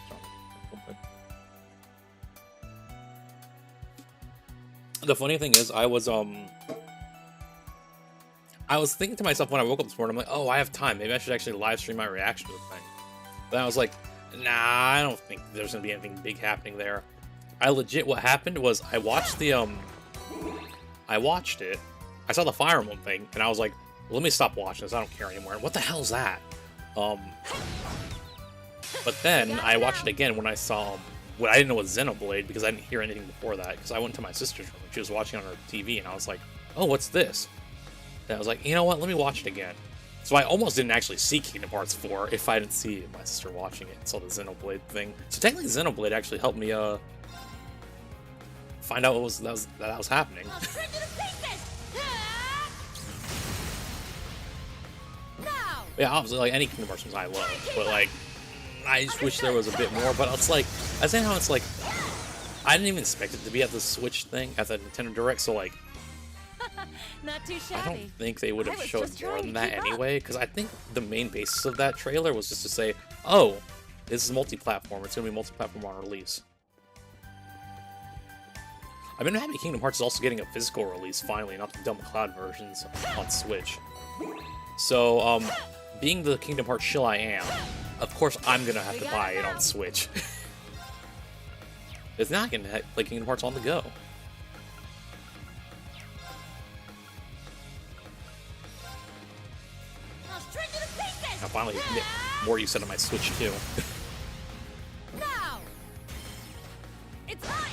I was thinking to myself when I woke up this morning, I'm like, oh, I have time. Maybe I should actually live stream my reaction to the thing. Then I was like, nah, I don't think there's gonna be anything big happening there. What happened was I watched it. I saw the Fire Emblem thing, and I was like, well, let me stop watching this. I don't care anymore. What the hell's that? But then I watched it again when I saw what I didn't know was Xenoblade because I didn't hear anything before that. Because I went to my sister's room and she was watching on her TV, and I was like, oh, what's this? And I was like, you know what? Let me watch it again. So I almost didn't actually see Kingdom Hearts 4 if I didn't see my sister watching it and saw the Xenoblade thing. So technically, Xenoblade actually helped me find out what that was happening. Yeah, obviously, like any Kingdom Hearts games I love, but like I just wish there was a bit more. But it's like I say how it's like I didn't even expect it to be at the Switch thing at the Nintendo Direct, so like Not too shabby. I don't think they would have showed more than that anyway, because I think the main basis of that trailer was just to say, oh, this is multi-platform. It's gonna be multi-platform on release. I've been happy Kingdom Hearts is also getting a physical release finally, not the dumb cloud versions on Switch. So, being the Kingdom Hearts shill I am, of course I'm gonna have to buy it on Switch. It's not gonna play Kingdom Hearts on the go. I'll finally get more use out of my Switch too. Now, it's mine.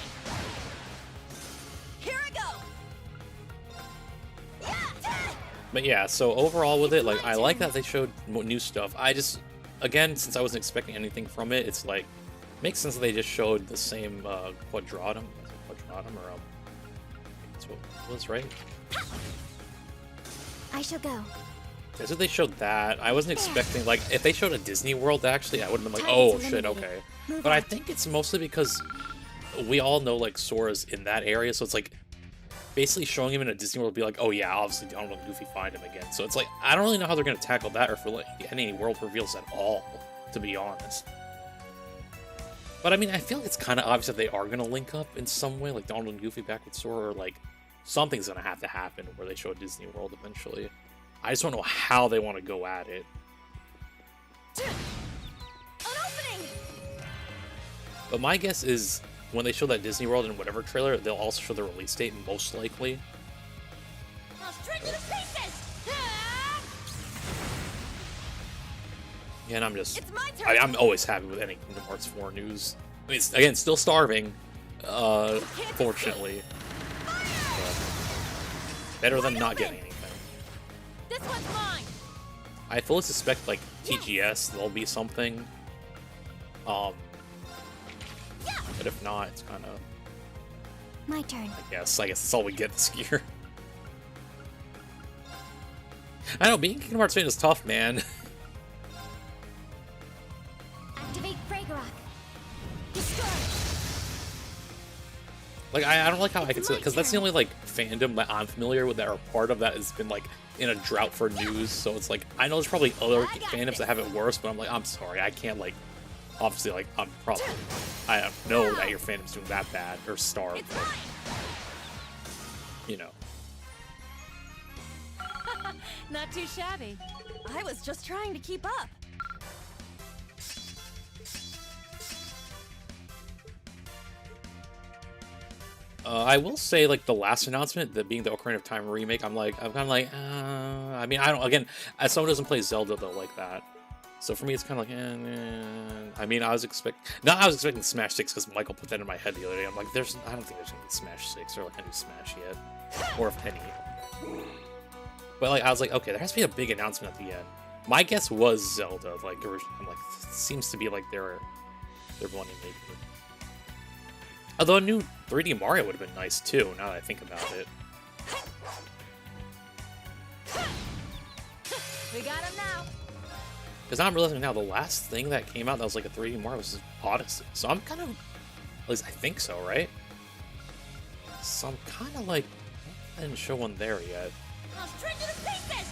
Here I go. But yeah, so overall with it, like I like that they showed new stuff. I just, again, since I wasn't expecting anything from it, it's like makes sense that they just showed the same quadratum, or that's what it was, right? I shall go. Yeah, so they showed that. I wasn't expecting, like, if they showed a Disney World, actually, I would have been like, oh, shit, okay. But I think it's mostly because we all know, like, Sora's in that area, so it's like, basically showing him in a Disney World would be like, oh yeah, obviously Donald and Goofy find him again. So it's like, I don't really know how they're going to tackle that, or for like, any world reveals at all, to be honest. But I mean, I feel like it's kind of obvious that they are going to link up in some way, like Donald and Goofy back with Sora, or like, something's going to have to happen where they show a Disney World eventually. I just don't know how they want to go at it. An opening. But my guess is when they show that Disney World in whatever trailer, they'll also show the release date, most likely. Yeah, and I'm just... I'm always happy with any Kingdom Hearts 4 news. I mean, it's, again, still starving, fortunately. But better than not getting anything. This one's mine. I fully suspect, like, TGS, there'll be something. But if not, it's kind of... My turn. I guess that's all we get this year. I know, being Kingdom Hearts fan is tough, man. Activate Fragorock. Destroy. Like, I don't like how I can say that, because that's the only, like, fandom that I'm familiar with that are part of that has been, like, in a drought for news, so it's like, I know there's probably other fandoms that have it worse, but I'm like, I'm sorry, I can't, like, obviously, like, I know that your fandom's doing that bad, or starved, but, you know. Not too shabby. I was just trying to keep up. I will say, like, the last announcement, that being the Ocarina of Time remake, I'm kind of like, I mean, I don't, again, as someone who doesn't play Zelda, though, like that, so for me, it's kind of like, I mean, I was expecting Smash 6, because Michael put that in my head the other day. I'm like, I don't think there's gonna be Smash 6, or, like, any Smash yet, or if any. But, like, I was like, okay, there has to be a big announcement at the end. My guess was Zelda, like, I'm like, it seems to be like they're wanting to make it. Although a new 3D Mario would have been nice too, now that I think about it. We got him now. Because I'm realizing now the last thing that came out that was like a 3D Mario was Odyssey. So I'm kind of, at least I think so, right? So I'm kind of like, I didn't show one there yet. I'll string you to pieces.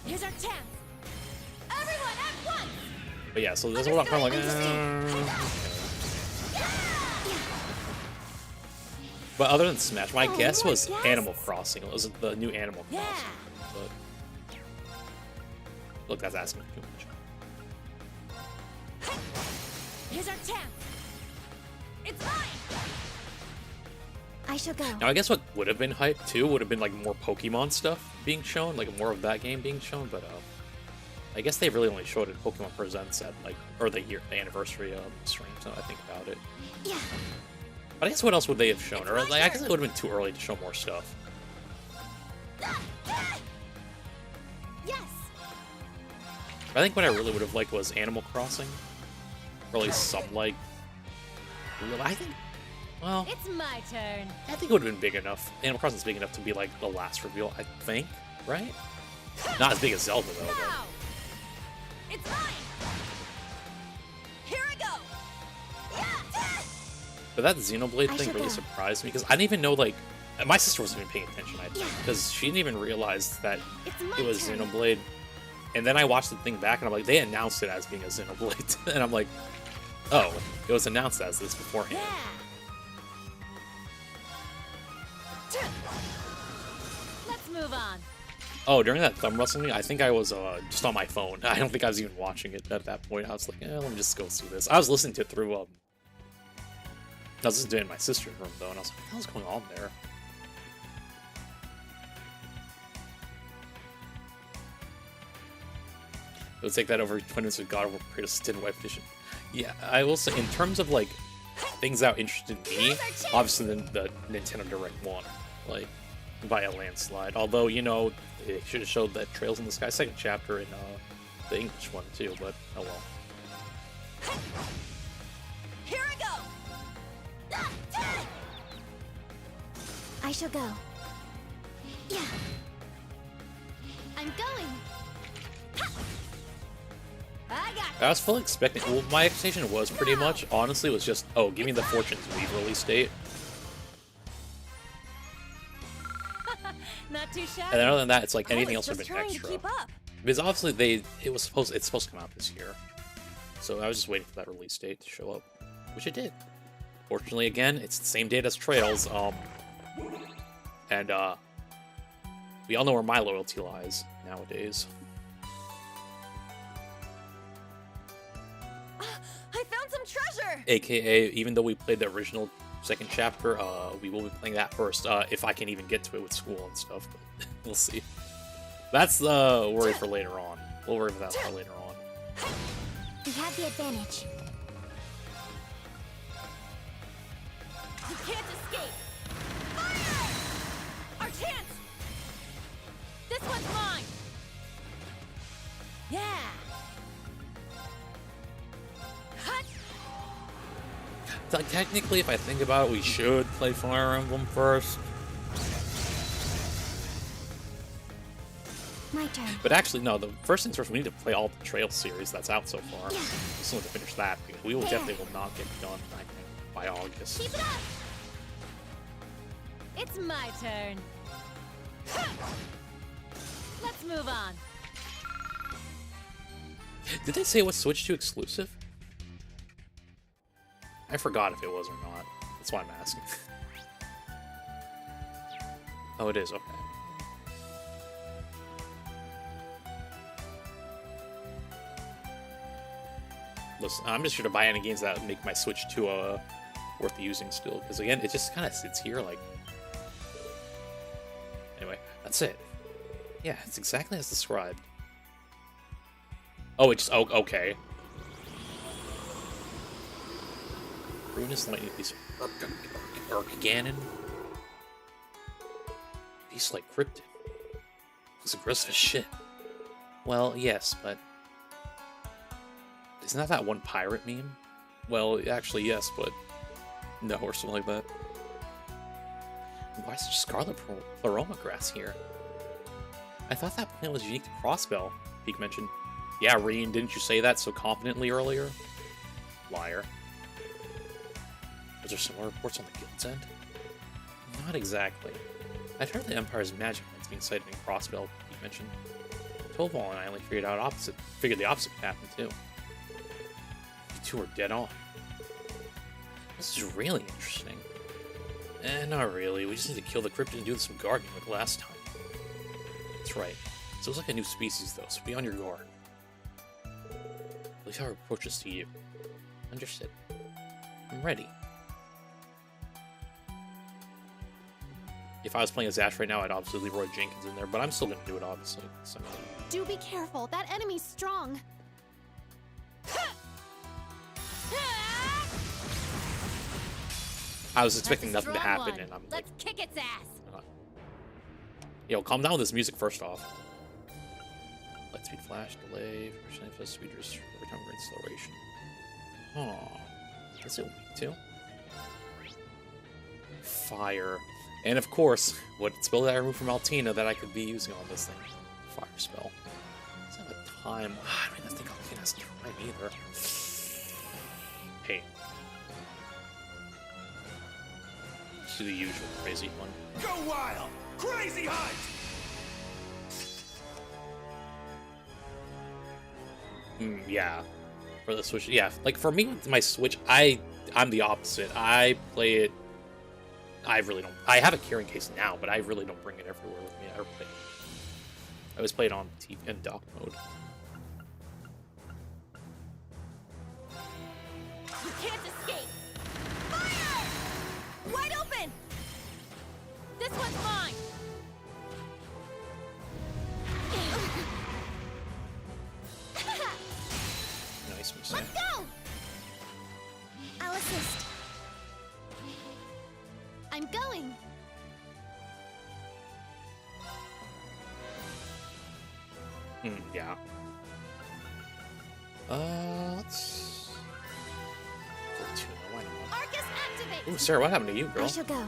Here's our chance. Everyone at once. But yeah, so this is what I'm kind of like, But other than Smash, my guess was Animal Crossing. It was the new Animal Crossing. But look, that's asking too much. Here's our chance. It's mine. I shall go. Now, I guess what would have been hype too would have been like more Pokemon stuff being shown, like more of that game being shown. But I guess they really only showed it Pokemon Presents at like, or the anniversary stream. So I think about it. Yeah. But I guess what else would they have shown? Or like, I guess it would have been too early to show more stuff. Yes. I think what I really would have liked was Animal Crossing, or at least some like. I think. Well, it's my turn. I think it would have been big enough. Animal Crossing's big enough to be like the last reveal, I think, right? Not as big as Zelda though. Now. It's mine. Here I go. But that Xenoblade thing really surprised me because I didn't even know, like, my sister wasn't even paying attention, I think, because she didn't even realize that it was Xenoblade. And then I watched the thing back and I'm like, they announced it as being a Xenoblade, and I'm like, oh, it was announced as this beforehand. Let's move on. Oh, during that thumb wrestling, I think I was just on my phone. I don't think I was even watching it at that point. I was like, let me just go see this. I was listening to it through, I was listening to it in my sister's room, though, and I was like, what the hell's going on there? It would take that over 20 minutes with God of War Kratos' 10-wife edition. Yeah, I will say, in terms of, like, things that interested me, obviously the Nintendo Direct won, like, by a landslide. Although, you know, it should have showed that Trails in the Sky second chapter in the English one, too, but oh well. Here I go. I shall go. Yeah. I'm going. I was fully expecting. Well, my expectation was pretty much, honestly, was just, oh, give me the Fortune's Weave release date. Not too shabby. And then other than that, it's like anything else would have been extra. Because obviously it's supposed to come out this year. So I was just waiting for that release date to show up, which it did. Fortunately, again, it's the same date as Trails. And we all know where my loyalty lies nowadays. AKA, even though we played the original second chapter, we will be playing that first, if I can even get to it with school and stuff, but we'll see. That's the worry for later on. We'll worry about that for later on. We have the advantage. You can't escape! Fire! Our chance! This one's mine! Yeah! Hut! Like, technically, if I think about it, we should play Fire Emblem first. My turn. But actually, no, the first things first, we need to play all the Trail series that's out so far. We still need to finish that, because we will definitely will not get done, I think, by August. Keep it up! It's my turn. Let's move on. Did they say it was Switch 2 exclusive? I forgot if it was or not. That's why I'm asking. Oh, it is, okay. Listen, I'm just sure to buy any games that make my Switch 2 worth using still, because again, it just kind of sits here like... Anyway, that's it. Yeah, it's exactly as described. Oh, it's... Oh, okay. Ruinous lightning piece of Ganon. Piece like Cryptid. Looks aggressive as shit. Well, yes, but... Isn't that one pirate meme? Well, actually, yes, but... No, or something like that. Why is there scarlet pleroma grass here? I thought that plant was unique to Crossbell, Peak mentioned. Yeah, Reen, didn't you say that so confidently earlier? Liar. Was there similar reports on the Guild's end? Not exactly. I'd heard the Empire's magic plants being cited in Crossbell, Peak mentioned. Tovol and I only figured the opposite could happen too. You two are dead on. This is really interesting. Not really. We just need to kill the cryptid and do some guarding like last time. That's right. So it's like a new species, though, so be on your guard. At least our approach is to you. Understood. I'm ready. If I was playing as Ash right now, I'd obviously leave Roy Jenkins in there, but I'm still gonna do it, obviously. So. Do be careful. That enemy's strong. I was expecting nothing to happen, and I'm like... Let's kick its ass! Yo, calm down with this music first off. Light speed flash, delay, % speed return acceleration. Oh, that's it weak too. Fire. And of course, what spell did I remove from Altina that I could be using on this thing? Fire spell. Does it have a time? I don't even think Altina has time either. Hey. Let's do the usual crazy one. Go wild! Crazy hunt! Yeah. For the Switch, yeah. Like, for me, with my Switch, I'm the opposite. I play it... I really don't... I have a carrying case now, but I really don't bring it everywhere with me. I never play it. I always play it on TV and dock mode. You can't escape! Fire! Wide open! This one's mine! Nice, Miss. Let's go! I'll assist. I'm going. Yeah. Let's... Fortuna, why not? Arcus activate! Ooh, Sarah, what happened to you, girl? I shall go.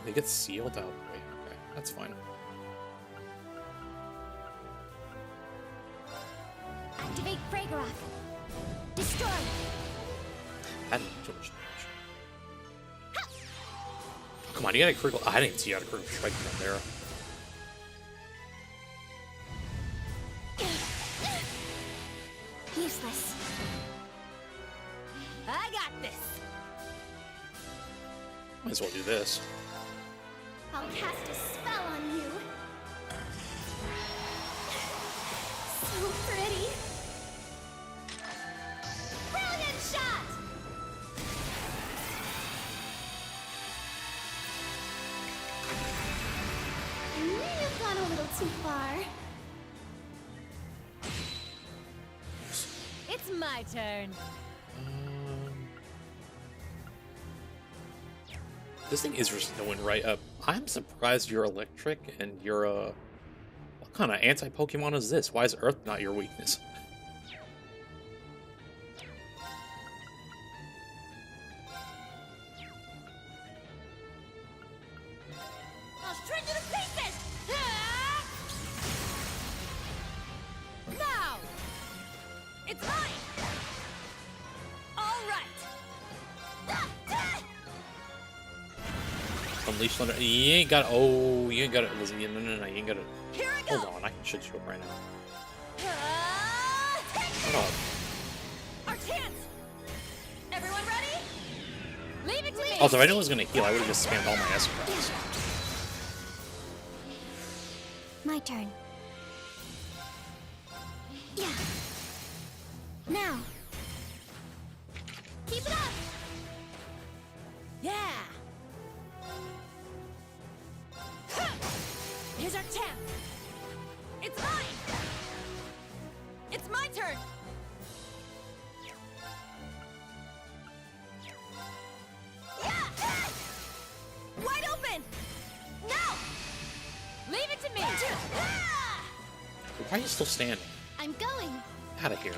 They get sealed out. Wait, okay, that's fine. Activate Fragoroth. Destroy. That didn't do too much damage. Come on, you got a critical... I didn't even see you had a critical strike from there. Useless. I got this! Might as well do this. I'll cast a spell on you. So pretty. too far. It's my turn. This thing is just going right up. I'm surprised you're electric and you're a... What kind of anti-Pokemon is this? Why is Earth not your weakness? I'll shred you to pieces! Ah! Now! It's mine! All right! Unleash Thunder. You ain't got... Oh, you ain't got it, Lizzie. No, no, no, you ain't got it. Here I go! Hold on, I can shit you up right now. Take Hold on. our chance! Everyone ready? Leave it to me! Also, if I knew I was gonna heal, I would have just spammed all my S-Crafts. My turn. Yeah. Now. Keep it up! Yeah! Here's our chance! It's mine! It's my turn! Yeah! Wide open! Now! Leave it to me! Why are you still standing? I'm going. Out of here.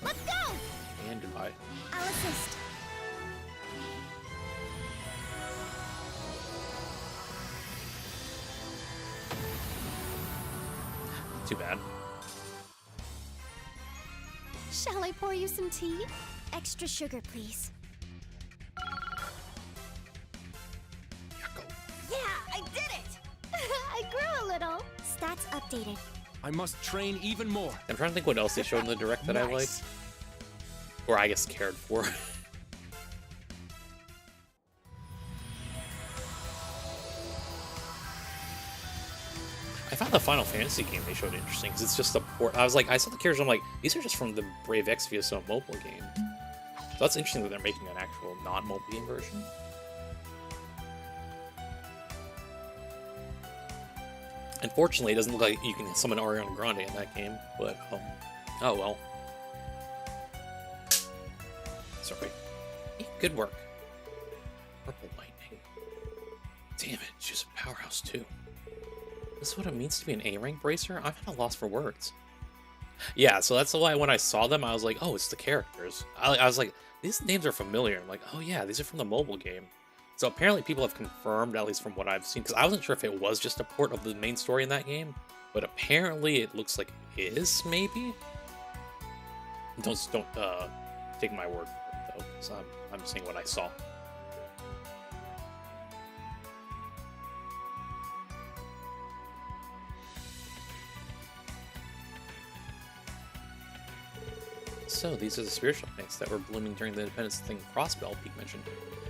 Let's go! And goodbye. I'll assist. Too bad. Shall I pour you some tea? Extra sugar, please. Yeah, I did it! I grew a little. Stats updated. I must train even more. I'm trying to think what else they showed in the direct that I liked. Or I guess cared for. I found the Final Fantasy game they showed interesting because it's just a port. I was like, I saw the characters, I'm like, these are just from the Brave Exvius mobile game. So that's interesting that they're making an actual non-mobile game version. Unfortunately, it doesn't look like you can summon Ariana Grande in that game, but, oh well. Sorry. Hey, good work. Purple lightning. Damn it, she's a powerhouse too. This is what it means to be an A-rank bracer? I'm at a loss for words. Yeah, so that's why when I saw them, I was like, oh, it's the characters. I was like, these names are familiar. I'm like, oh yeah, these are from the mobile game. So apparently people have confirmed, at least from what I've seen, because I wasn't sure if it was just a port of the main story in that game, but apparently it looks like it is, maybe? Don't take my word for it, though, because I'm just saying what I saw. So, these are the spiritual plants that were blooming during the Independence thing Crossbell Peak mentioned.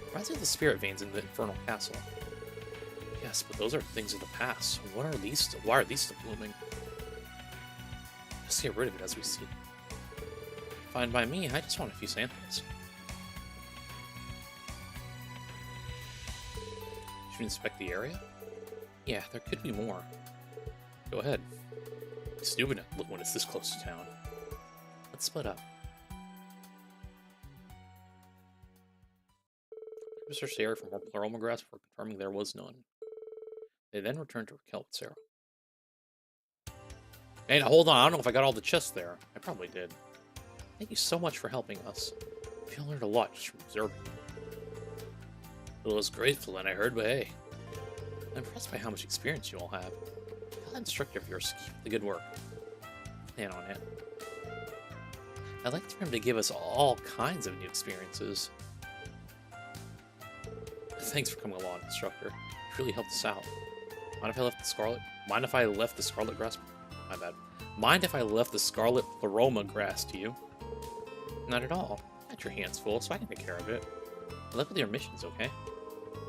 Reminds me of the spirit veins in the Infernal Castle. Yes, but those are things of the past. What are these still? Why are these still blooming? Just get rid of it as we see. Fine by me, I just want a few samples. Should we inspect the area? Yeah, there could be more. Go ahead. It's stupid to look when it's this close to town. Let's split up. Researched the area for more Pleroma grass before confirming there was none. They then returned to Raquel with Sarah. Hey, now hold on, I don't know if I got all the chests there. I probably did. Thank you so much for helping us. I feel I learned a lot just from observing. It was grateful, and I heard, but hey. I'm impressed by how much experience you all have. Tell that instructor of yours to keep the good work. Plan on it. I'd like for him to give us all kinds of new experiences. Thanks for coming along, instructor. You really helped us out. Mind if I left the Scarlet? Mind if I left the Scarlet grass? My bad. Mind if I left the Scarlet Pleroma grass to you? Not at all. Got your hands full, so I can take care of it. Good luck with your missions, okay?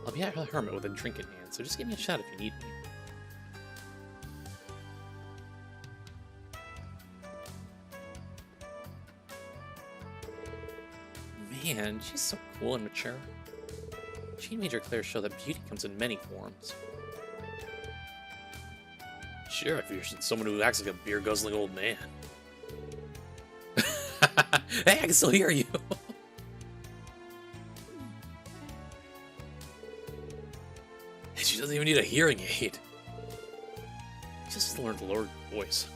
I'll be at the hermit with a drink in hand, so just give me a shout if you need me. Man, she's so cool and mature. She made her clear show that beauty comes in many forms. Sheriff, you're someone who acts like a beer-guzzling old man. Hey, I can still hear you. She doesn't even need a hearing aid. She just learned to lower her voice.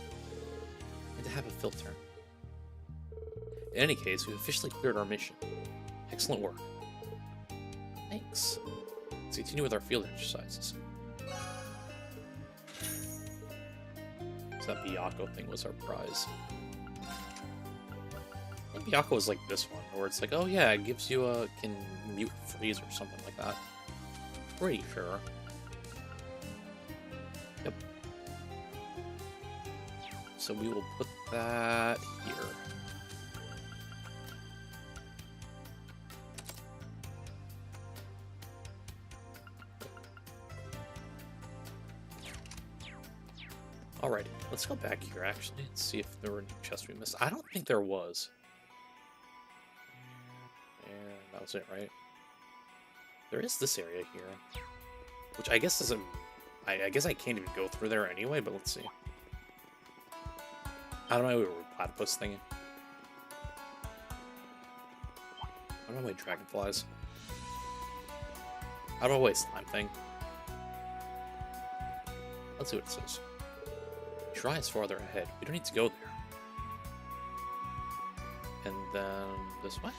And to have a filter. In any case, we've officially cleared our mission. Excellent work. Thanks. Let's continue with our field exercises. So that Byakuya thing was our prize. I think Byakuya was like this one, where it's like, oh yeah, it gives you a can mute freeze or something like that. Pretty sure. Yep. So we will put that here. Alrighty, let's go back here actually and see if there were any chests we missed. I don't think there was. And that was it, right? There is this area here, which I guess isn't. I guess I can't even go through there anyway, but let's see. I don't know where platypus thing. I don't know why dragonflies. I don't know why slime thing. Let's see what it says. Try is farther ahead. We don't need to go there. And then this way.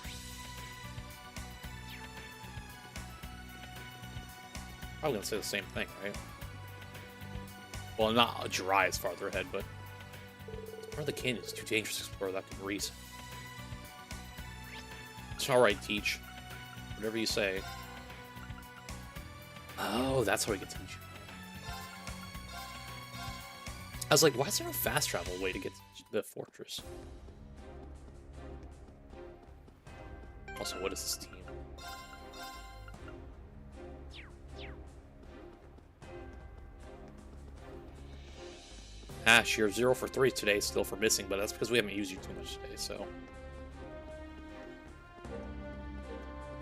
Probably gonna say the same thing, right? Well, not Jirai is farther ahead, but part of the canyon is too dangerous to explore without good reason. It's alright, Teach. Whatever you say. Oh, that's how we get to Teach. I was like, why is there no fast travel way to get to the fortress? Also, what is this team? Ash, you're 0 for 3 today, still for missing, but that's because we haven't used you too much today, so.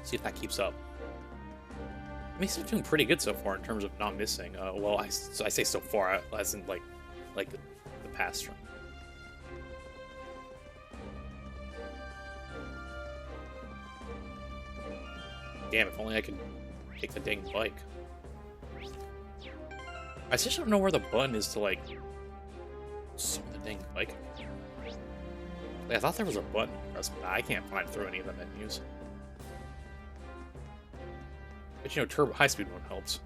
See if that keeps up. I mean, he's doing pretty good so far in terms of not missing. Well, I say so far, as in, like the past run. Damn, if only I could take the dang bike. I just don't know where the button is to, like, summon the dang bike. Like, I thought there was a button, but I can't find through any of the menus. But, you know, turbo high-speed one helps.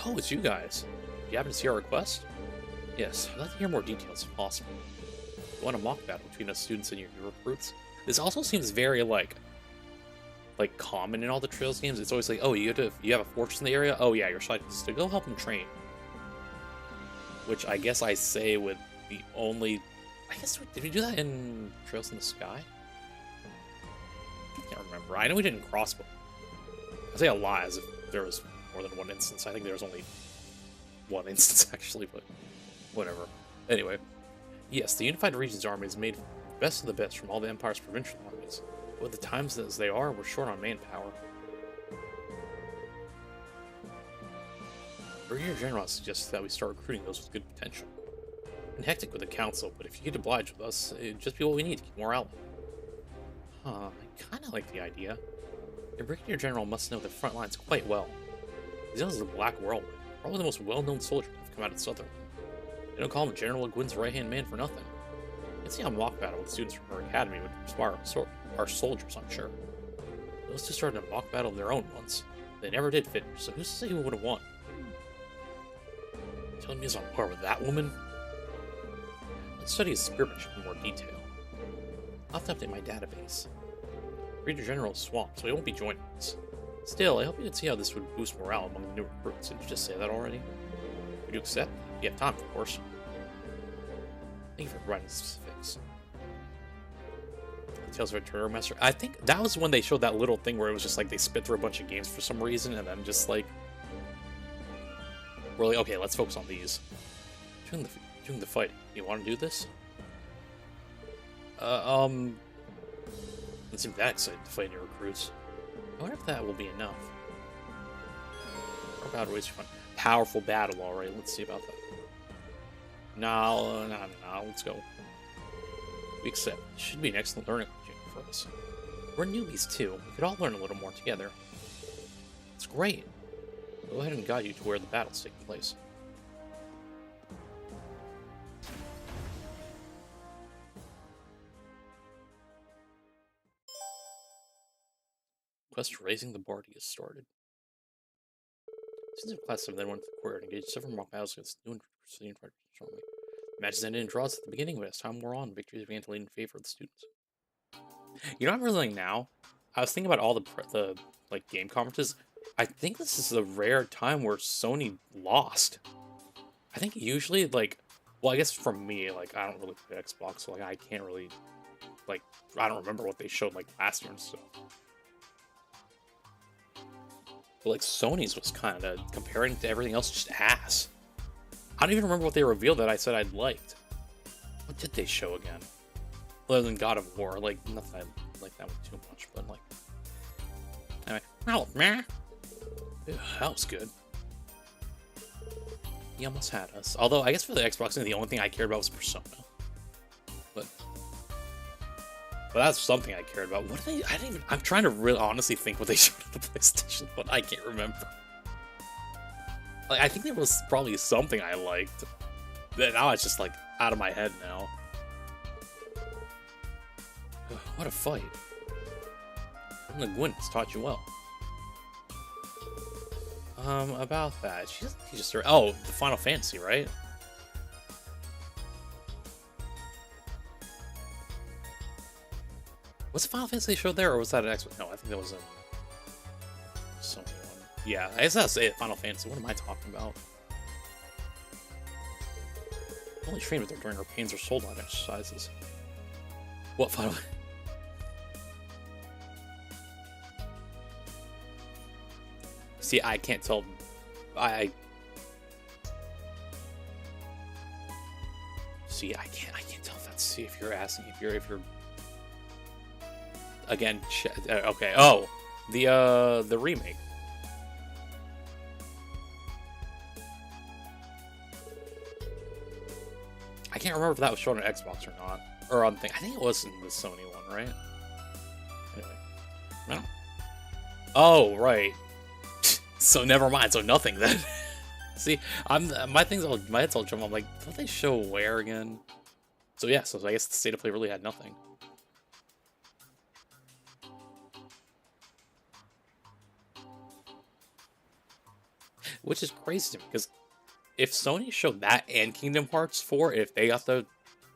Oh, it's you guys. Do you happen to see our request? Yes, I'd like to hear more details if possible. You want a mock battle between us students and your recruits? This also seems very, like common in all the Trails games. It's always like, oh, you have a fortress in the area? Oh yeah, you're scientists. To go help them train. Which I guess I say with the only... I guess, did we do that in Trails in the Sky? I can't remember. I know we did in Crossbow. I say a lot as if there was more than one instance. I think there was only one instance, actually, but whatever. Anyway, yes, the Unified Regions Army is made best of the best from all the Empire's provincial armies. With the times as they are, we're short on manpower. Brigadier General suggests that we start recruiting those with good potential. Been hectic with the council, but if you could oblige with us, it'd just be what we need to keep morale up. Huh, I kinda like the idea. The Brigadier General must know the front lines quite well. He's known as the Black Whirlwind, probably the most well-known soldier to have come out of Southern. They don't call him General Gwyn's right-hand man for nothing. You can see how mock battle with students from our academy would inspire our soldiers, I'm sure. Those two started a mock battle of their own once. They never did finish, so who's to say who would have won? Telling me he's on par with that woman? Let's study his spearmanship in more detail. I'll have to update my database. Brigadier General is swamped, so he won't be joining us. Still, I hope you can see how this would boost morale among the new recruits. Did you just say that already? Would you accept? You have time, of course. Thank you for providing specifics. Details of a Turner Master. I think that was when they showed that little thing where it was just like they spit through a bunch of games for some reason, and then just like we're like, okay, let's focus on these. Doing the fighting. You want to do this? Doesn't seem that excited to fight your recruits. I wonder if that will be enough. Or bad ways to fun. powerful battle already. Let's see about that. No, let's go. We accept. It should be an excellent learning opportunity for us. We're newbies too. We could all learn a little more together. It's great. Go ahead and guide you to where the battle's taking place. Quest raising the bar to get started. Since class 7 then went to the courtyard and engaged several mock battles against new and Brazilian fighters. Matches ended in draws at the beginning, but as time wore on, victories began to lean in favor of the students. You know what I'm really like now? I was thinking about all the like game conferences. I think this is a rare time where Sony lost. I think usually like, well, I guess for me, like I don't really play Xbox, so like I can't really like I don't remember what they showed like last year and stuff. But like Sony's was kind of comparing to everything else just ass. I don't even remember what they revealed that I said I'd liked. What did they show again? Other than God of War, like nothing I like that one too much, but like anyway, oh man, that was good. He almost had us. Although I guess for the Xbox, the only thing I cared about was Persona. But that's something I cared about. What did they? I didn't even. I'm trying to really honestly think what they showed at the PlayStation, but I can't remember. Like I think there was probably something I liked. That now it's just like out of my head now. What a fight! The Gwyn has taught you well. About that, she doesn't teach us her. Oh, the Final Fantasy, right? Was the Final Fantasy show there, or was that an Xbox? No, I think that was a Sony one. Yeah, I guess that's it. Final Fantasy. What am I talking about? I only trained with her during her pains or soul line exercises. What Final? See, I can't tell. See, I can't tell if that's. See, if you're asking, if you're. Again, okay. Oh, the remake. I can't remember if that was shown on Xbox or not, or on thing. I think it was in the Sony one, right? Anyway, no. Oh, right. So never mind. So nothing then. See, my head's all jump. I'm like, don't they show where again? So yeah. So I guess the state of play really had nothing. Which is crazy to me, because if Sony showed that and Kingdom Hearts 4, if they got the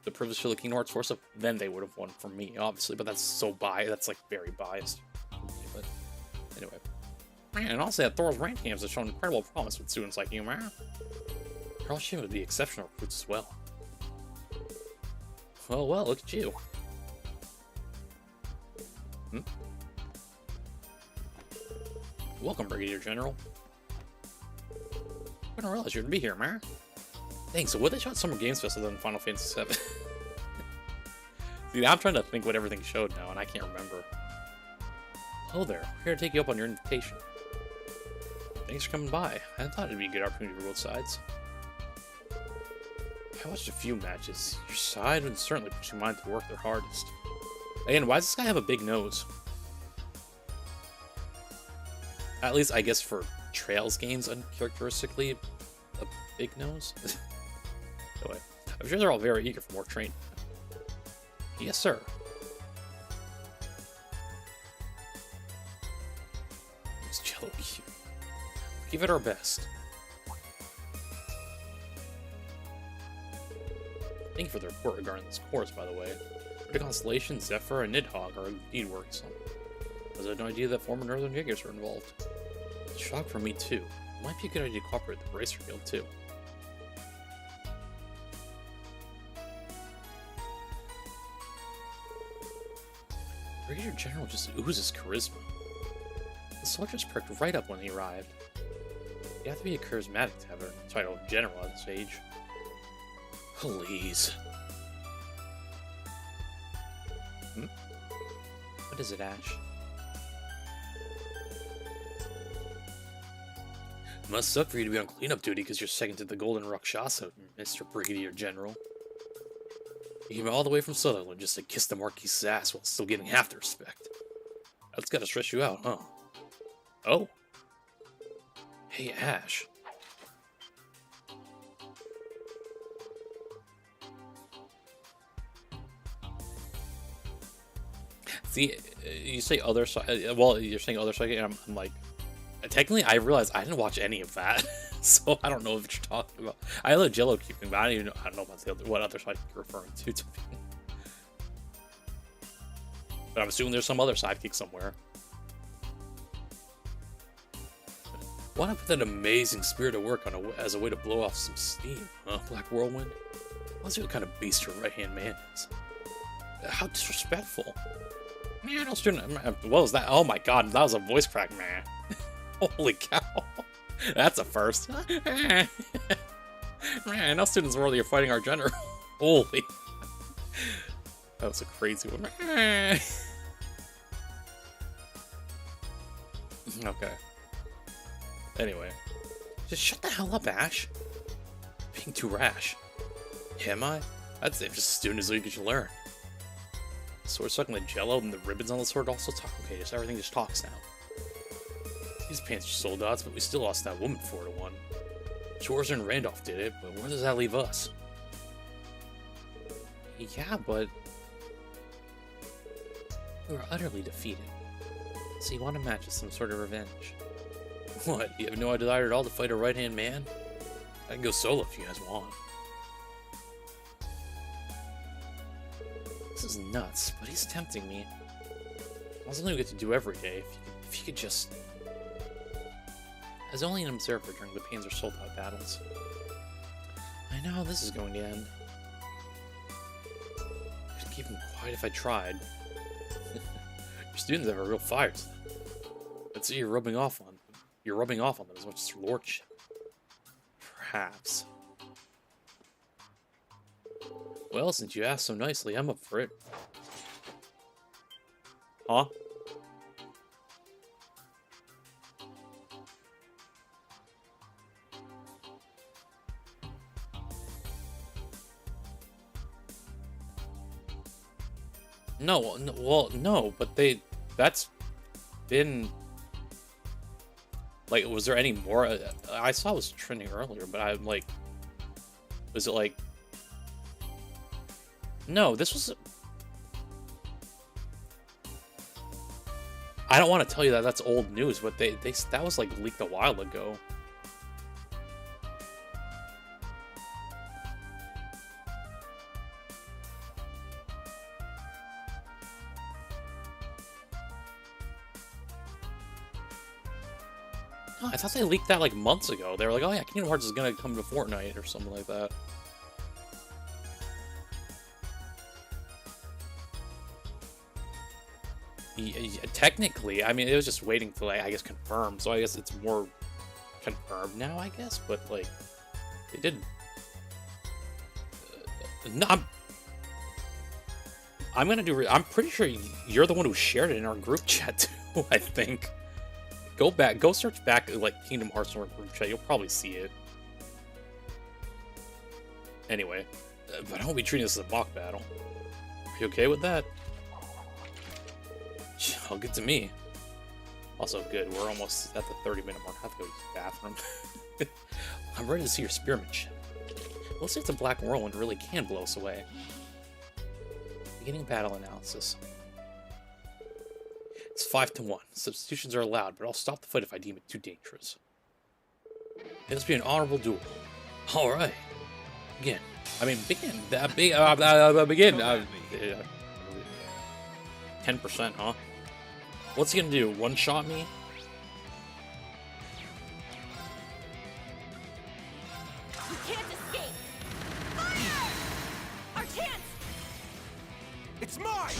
privilege to show the Kingdom Hearts 4 stuff, then they would have won for me, obviously. But that's so biased. That's like very biased. But anyway. And also that Thor's rank games have shown incredible promise with students like you, man. Carl Shin would be exceptional recruits as well. Well, look at you. Welcome, Brigadier General. I didn't realize you would be here, man. Dang, so what they showed Summer Games Fest other than Final Fantasy VII? See, I'm trying to think what everything showed now, and I can't remember. Hello there. We're here to take you up on your invitation. Thanks for coming by. I thought it'd be a good opportunity for both sides. I watched a few matches. Your side would certainly push mine to work their hardest. Again, why does this guy have a big nose? At least, I guess, for Trails games, uncharacteristically a big nose. Anyway, I'm sure they're all very eager for more training. Yes, sir. It's Jello cute. Give it our best. Thank you for the report regarding this course, by the way. The Constellation, Zephyr, and Nidhogg are indeed worrisome. I had no idea that former Northern Jaegers were involved. It's a shock for me, too. It might be a good idea to cooperate with the Bracer Guild, too. Brigadier General just oozes charisma. The soldiers perked right up when he arrived. You have to be charismatic to have a title of General at this age. Please. What is it, Ash? Must suck for you to be on cleanup duty because you're second to the Golden Rakshasa, Mr. Brigadier General. You came all the way from Sutherland just to kiss the Marquise's ass while still getting half the respect. That's gotta stress you out, huh? Oh. Hey, Ash. See, you say other side. Well, you're saying other side, and I'm like, technically, I realized I didn't watch any of that, so I don't know what you're talking about. I know Jello keeping, but I don't know about the other, what other side you're referring to be. But I'm assuming there's some other sidekick somewhere. Why not put that amazing spear to work on as a way to blow off some steam, huh, Black Whirlwind? Let's see what kind of beast your right-hand man is. How disrespectful. Man, I was doing. What was that? Oh my god, that was a voice crack, man. Holy cow. That's a first. Man, no students worthy of fighting our general. Holy. That was a crazy one. Okay. Anyway. Just shut the hell up, Ash. Being too rash. Am I? I'd say I'm just a student as you could learn. Sword sucking the jello and the ribbons on the sword also talk. Okay, just everything just talks now. These pants are sold odds, but we still lost that woman 4-1. Chores and Randolph did it, but where does that leave us? Yeah, but we were utterly defeated. So you want to match with some sort of revenge? What? You have no desire at all to fight a right-hand man? I can go solo if you guys want. This is nuts, but he's tempting me. That's something we get to do every day. If you could just... As only an observer during the Pains or sold-out battles. I know how this is going to end. I could keep him quiet if I tried. Your students have a real fire to them. I'd say you're rubbing off on them. You're rubbing off on them as much as your lordship. Perhaps. Well, since you asked so nicely, I'm up for it. Huh? No, well, no, but that's been, like, was there any more? I saw it was trending earlier, but I'm like, was it like, no, this was, I don't want to tell you that that's old news, but that was like leaked a while ago. I thought they leaked that like months ago. They were like, oh yeah, Kingdom Hearts is gonna come to Fortnite or something like that. Technically, I mean, it was just waiting to, like, I guess, confirm. So I guess it's more confirmed now, I guess. But, like, they did... no, I'm gonna do... I'm pretty sure you're the one who shared it in our group chat, too, I think. Go search back, like, Kingdom Hearts in our group chat. You'll probably see it. Anyway, but I won't be treating this as a mock battle. Are you okay with that? Oh, good to me. Also good, we're almost at the 30-minute mark. I have to go use the bathroom. I'm ready to see your spearmanship. We'll see if the Black Whirlwind really can blow us away. Beginning battle analysis. It's 5-1. Substitutions are allowed, but I'll stop the fight if I deem it too dangerous. It must be an honorable duel. Alright. Begin. I mean, begin. Begin. 10%, huh? What's he gonna do? One-shot me? You can't escape! Fire! Our chance! It's mine!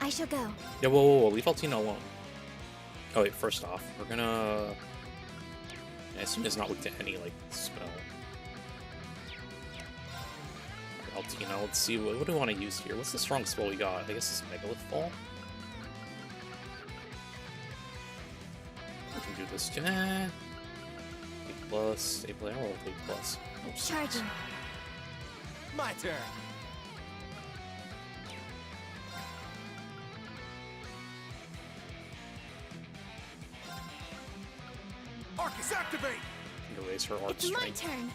I shall go. Yeah, whoa. Leave Altina alone. Oh, wait, first off, we're gonna... I assume it's not weak to any, like, spell. Altina, let's see, what do we want to use here? What's the strong spell we got? I guess it's Megalith Fall? We can do plus. A plus. A plus. I rolled A plus. Charging. My turn. Arcus, activate! Erase her arc It's my strength. turn.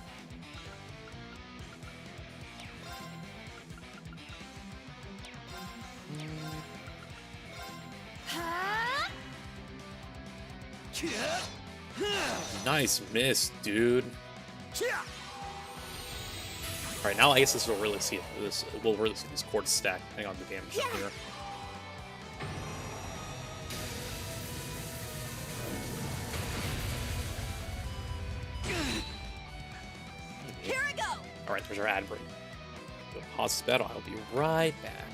Nice miss, dude. Alright, now I guess this will really see it. We'll really see this chord stack depending on the damage here. Here I go! Alright, there's our ad break. We'll pause this battle. I'll be right back.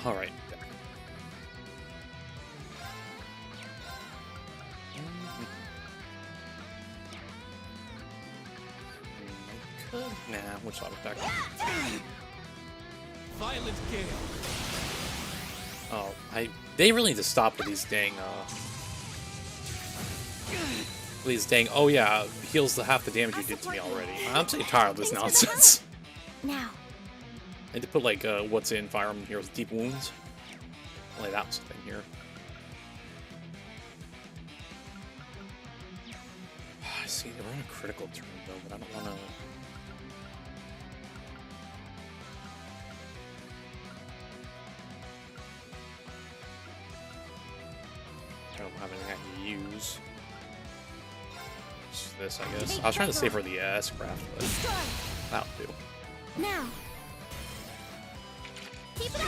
Alright. could. Nah, we'll just auto attack. Violent gale. Oh, they really need to stop with these dang, oh yeah, heals the half the damage you did to me already. I'm so tired of this nonsense. Now. I need to put, like, what's in Fire Emblem Heroes, Deep Wounds. Only that was the thing here. I see, they're on a critical turn, though, but I don't want to... I don't have anything I can use. Just this, I guess. I was trying to save for the S-Craft, but that'll do. Now. Keep it up.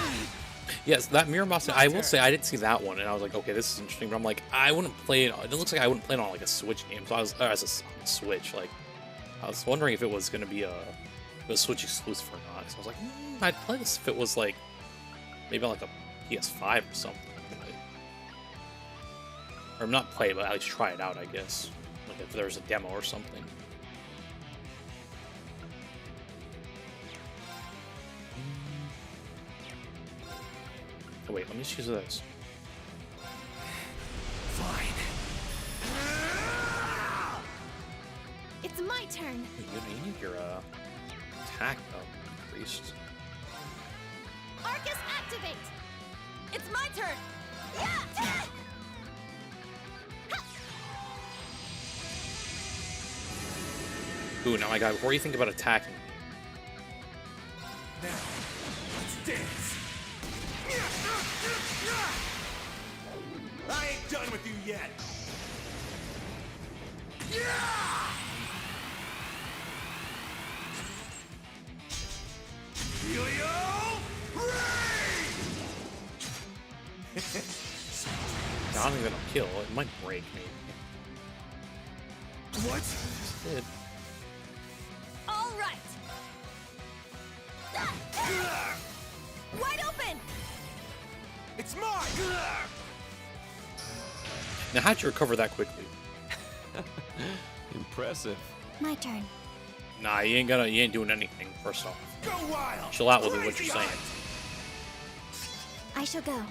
Yes, that Mirror Moss, I will say, I didn't see that one, and I was like, okay, this is interesting, but I'm like, I wouldn't play it, it looks like I wouldn't play it on, like, a Switch game, so I was, as a Switch, like, I was wondering if it was going to be a Switch exclusive or not, so I was like, I'd play this if it was, like, maybe on, like, a PS5 or something, or not play, but at least try it out, I guess, like, if there's a demo or something. Oh, wait, let me just use this. Fine. It's my turn. You need your attack increased. Arcus, activate! It's my turn! Ooh, now my guy, before you think about attacking, Now, let's dance. I ain't done with you yet. Helio Ray! I don't think that'll kill. It might break me. What? It did. All right! Wide open! It's mine! Now, how'd you recover that quickly? Impressive. My turn. Nah, you ain't doing anything, first off. Go wild! Chill out with what you're saying. I shall go.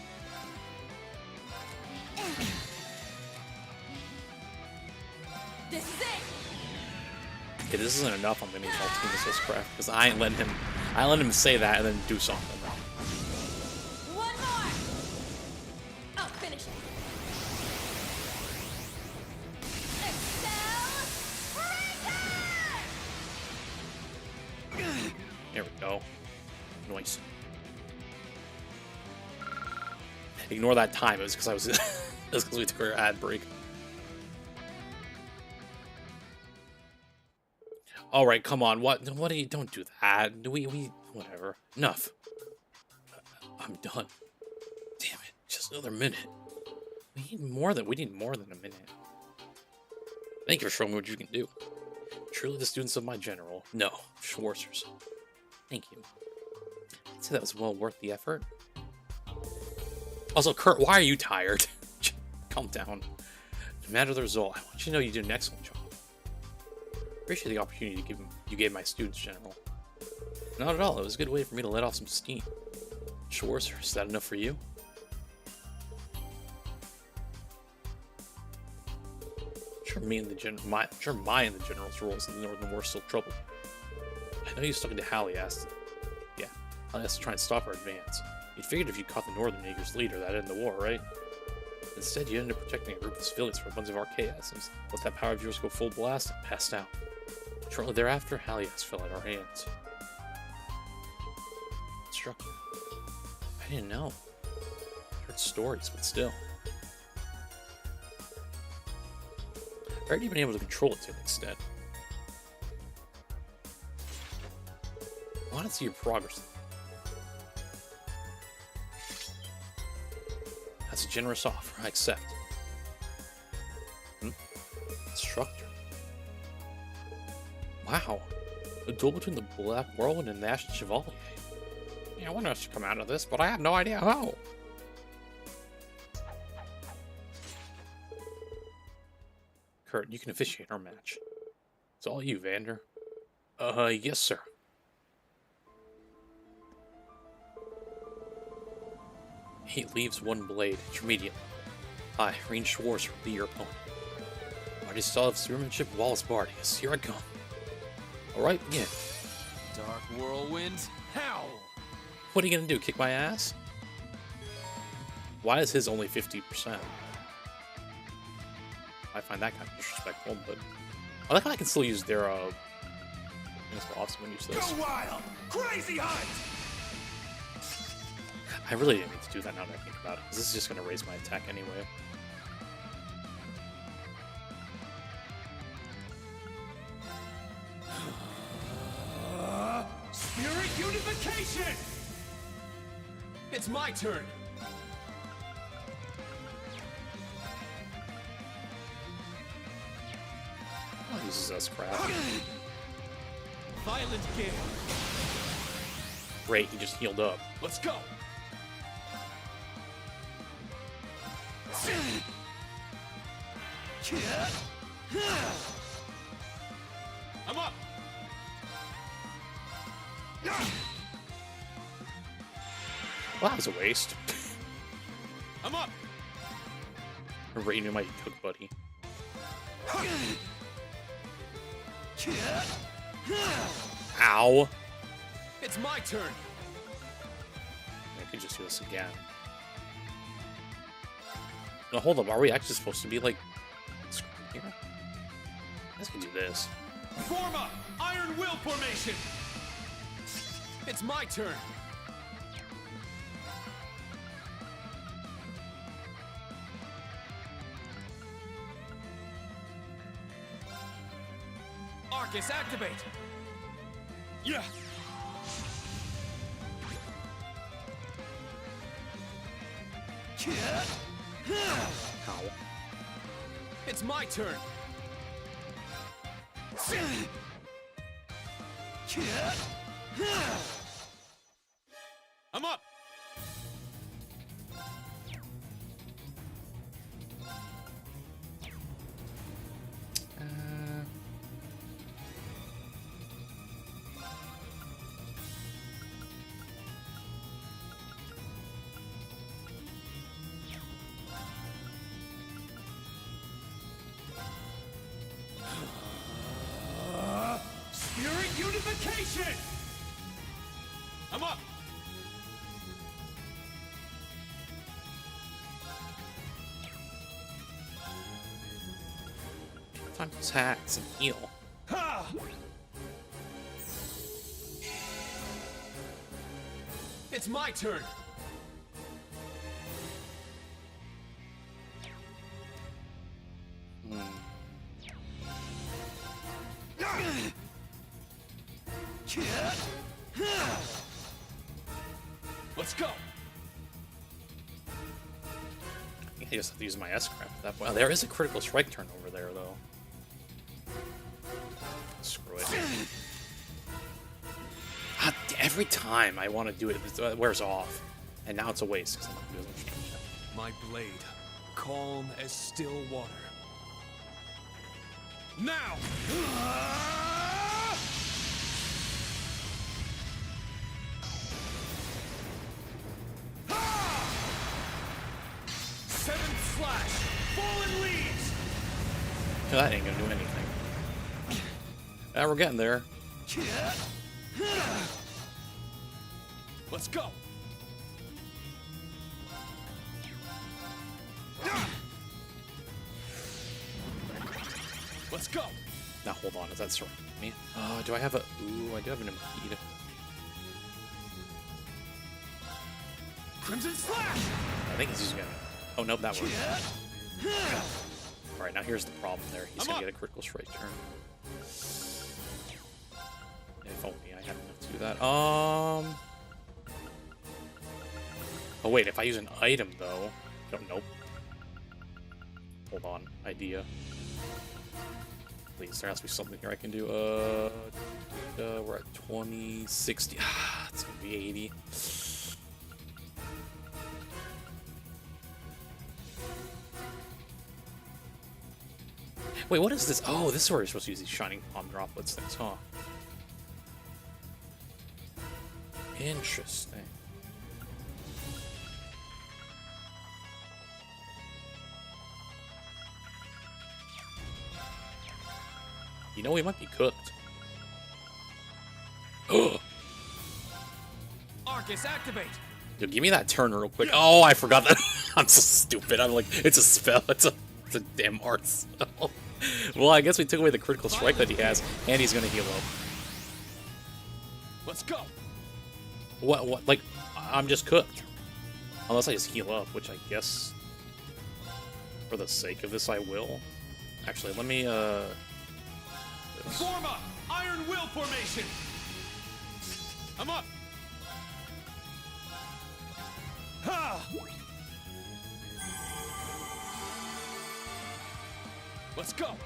This is it! Okay, this isn't enough on the Team Assist Craft, because I ain't letting him say that and then do something. One more! I'll finish it! Excel! There we go. Noise. Ignore that time. It was because I was. It was because we took our ad break. All right, come on. What do you? Don't do that. We whatever. Enough. I'm done. Damn it! Just another minute. We need more than a minute. Thank you for showing me what you can do. Truly the students of my general. No, Schwarzers. Thank you. I'd say that was well worth the effort. Also, Kurt, why are you tired? Calm down. No matter the result, I want you to know you did an excellent job. Appreciate the opportunity you gave my students, General. Not at all. It was a good way for me to let off some steam. Schwarzer, is that enough for you? Sure, my and the General's roles in the Northern War still troubled. I know you stuck into Hallie asked. Yeah, Hallie asked to try and stop our advance. You'd figured if you caught the Northern Jaeger's leader, that'd end the war, right? Instead, you ended up protecting a group of civilians from a bunch of archaisms. Let that power of yours go full blast and passed out. Shortly thereafter, Halias fell at our hands. It struck me. I didn't know. I heard stories, but still. I heard you've been able to control it to an extent. I want to see your progress. That's a generous offer. I accept. Instructor. Wow. A duel between the Black Whirlwind and the Ashen Chevalier. Yeah, I want us to come out of this, but I have no idea how. Kurt, you can officiate our match. It's all you, Vander. Yes, sir. He leaves one blade, intermediate. I, ranged wars will be your opponent. Already saw of spearmanship, Wallace Bardius. Here I come. Alright, begin. Dark whirlwind, how? What are you gonna do, kick my ass? Why is his only 50%? I find that kind of disrespectful, but I like how I can still use their I guess I'll also use this. Go wild! Crazy hunt! I really didn't need to do that now that I think about it, because this is just gonna raise my attack anyway. Spirit unification! It's my turn! Oh, uses us crap. Violent gale! Great, he just healed up. Let's go! I'm up! Well, that was a waste. I'm up! Remember, you might cook, buddy. Ow! It's my turn! I could just do this again. No, hold up. Are we actually supposed to be like here? Let's do this. Form up! Iron Will formation! It's my turn! Arcus, activate! Yeah! Ow. It's my turn! I'm up! Spirit unification! I'm up! Time to attack and heal. Ha! It's my turn! Let's go! I just have to use my S-Crap at that point. Well, there is a critical strike turn over there, though. Screw it. God, every time I want to do it, it wears off. And now it's a waste, because I'm not going to do as much. My blade, calm as still water. Now! 7th slash! Fallen leaves! That ain't gonna do anything. We're getting there. Let's go! Let's go! Now hold on, is that surrounding me? Do I have a... Ooh, I do have an impede. Crimson slash! I think he's just gonna... Oh, nope, that worked. Alright, now here's the problem there. He's gonna get a critical strike turn. If only I had enough to do that. Oh wait, if I use an item though... I don't know. Hold on, idea. Please, there has to be something here I can do. We're at 20, 60. It's gonna be 80. Wait, what is this? Oh, this is where you're supposed to use these shining palm droplets things, huh? Interesting. You know, he might be cooked. Arcus, activate! Yo, give me that turn real quick. Oh, I forgot that. I'm so stupid. I'm like, it's a spell. It's a damn art spell. Well, I guess we took away the critical strike that he has, and he's gonna heal up. Let's go! What, like, I'm just cooked. Unless I just heal up, which I guess, for the sake of this, I will. Actually, let me, Form up! Iron Will formation! I'm up! Ha! Let's go!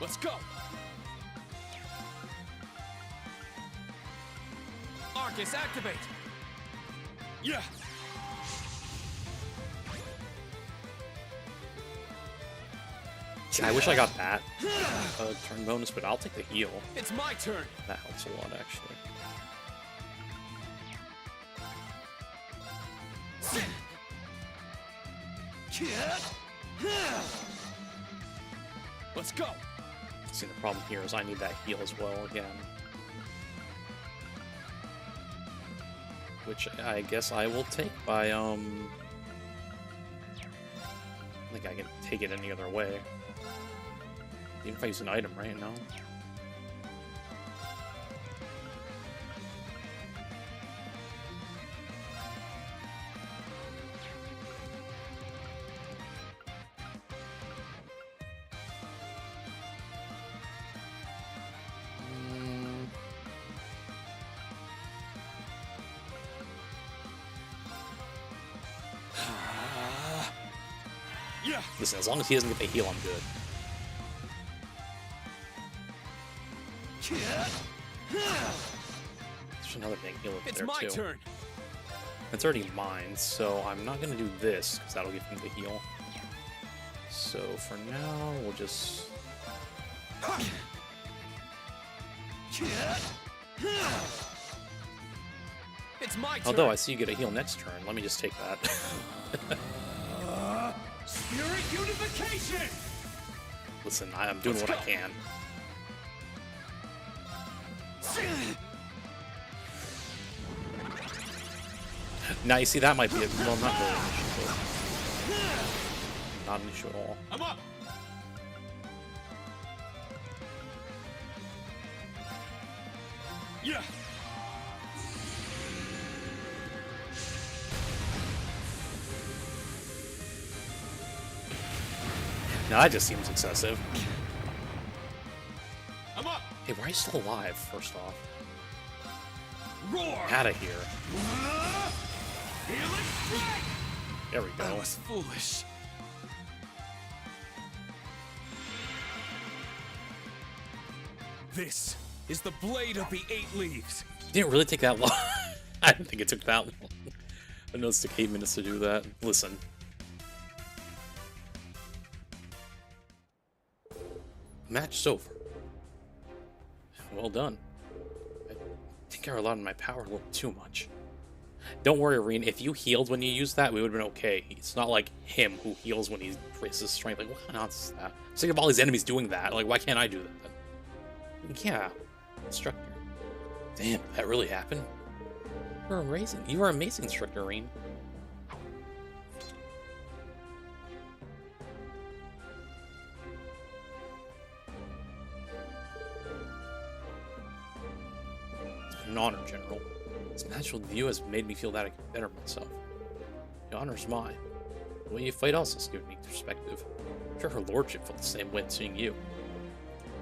Let's go! Arcus, activate! Yeah! I wish I got that turn bonus, but I'll take the heal. It's my turn! That helps a lot, actually. Let's go! See, the problem here is I need that heal as well again. Which I guess I will take by, I think I can take it any other way. Even if I use an item right now. Yeah. Listen, as long as he doesn't get the heal, I'm good. There's another big heal up It's there, my too. turn. It's already mine, so I'm not gonna do this, because that'll give him the heal. So for now, we'll just... It's my turn. Although I see you get a heal next turn, let me just take that. Spirit unification! Listen, I'm doing what I can. Now you see that might be a well, not really an issue, but not an issue at all. I'm up. Yeah. Now that just seems excessive. I'm up. Hey, why are you still alive? First off, Roar. out of here. Healing strike. There we go. I was foolish. This is the blade of the 8 leaves. Didn't really take that long. I didn't think it took that long. I know it took 8 minutes to do that. Listen. Match's over. Well done. I think I relied on my power a little too much. Don't worry, Irene. If you healed when you used that, we would have been okay. It's not like him who heals when he raises his strength. Like, what kind of nonsense is that? I'm sick of all these enemies doing that. Like, why can't I do that? Yeah. Instructor. Damn, that really happened? You're amazing. You are amazing, Instructor Irene. It's been an honor, General. This match with you has made me feel that I can better myself. The honor's mine. The way you fight also has given me perspective. I'm sure her lordship felt the same way seeing you.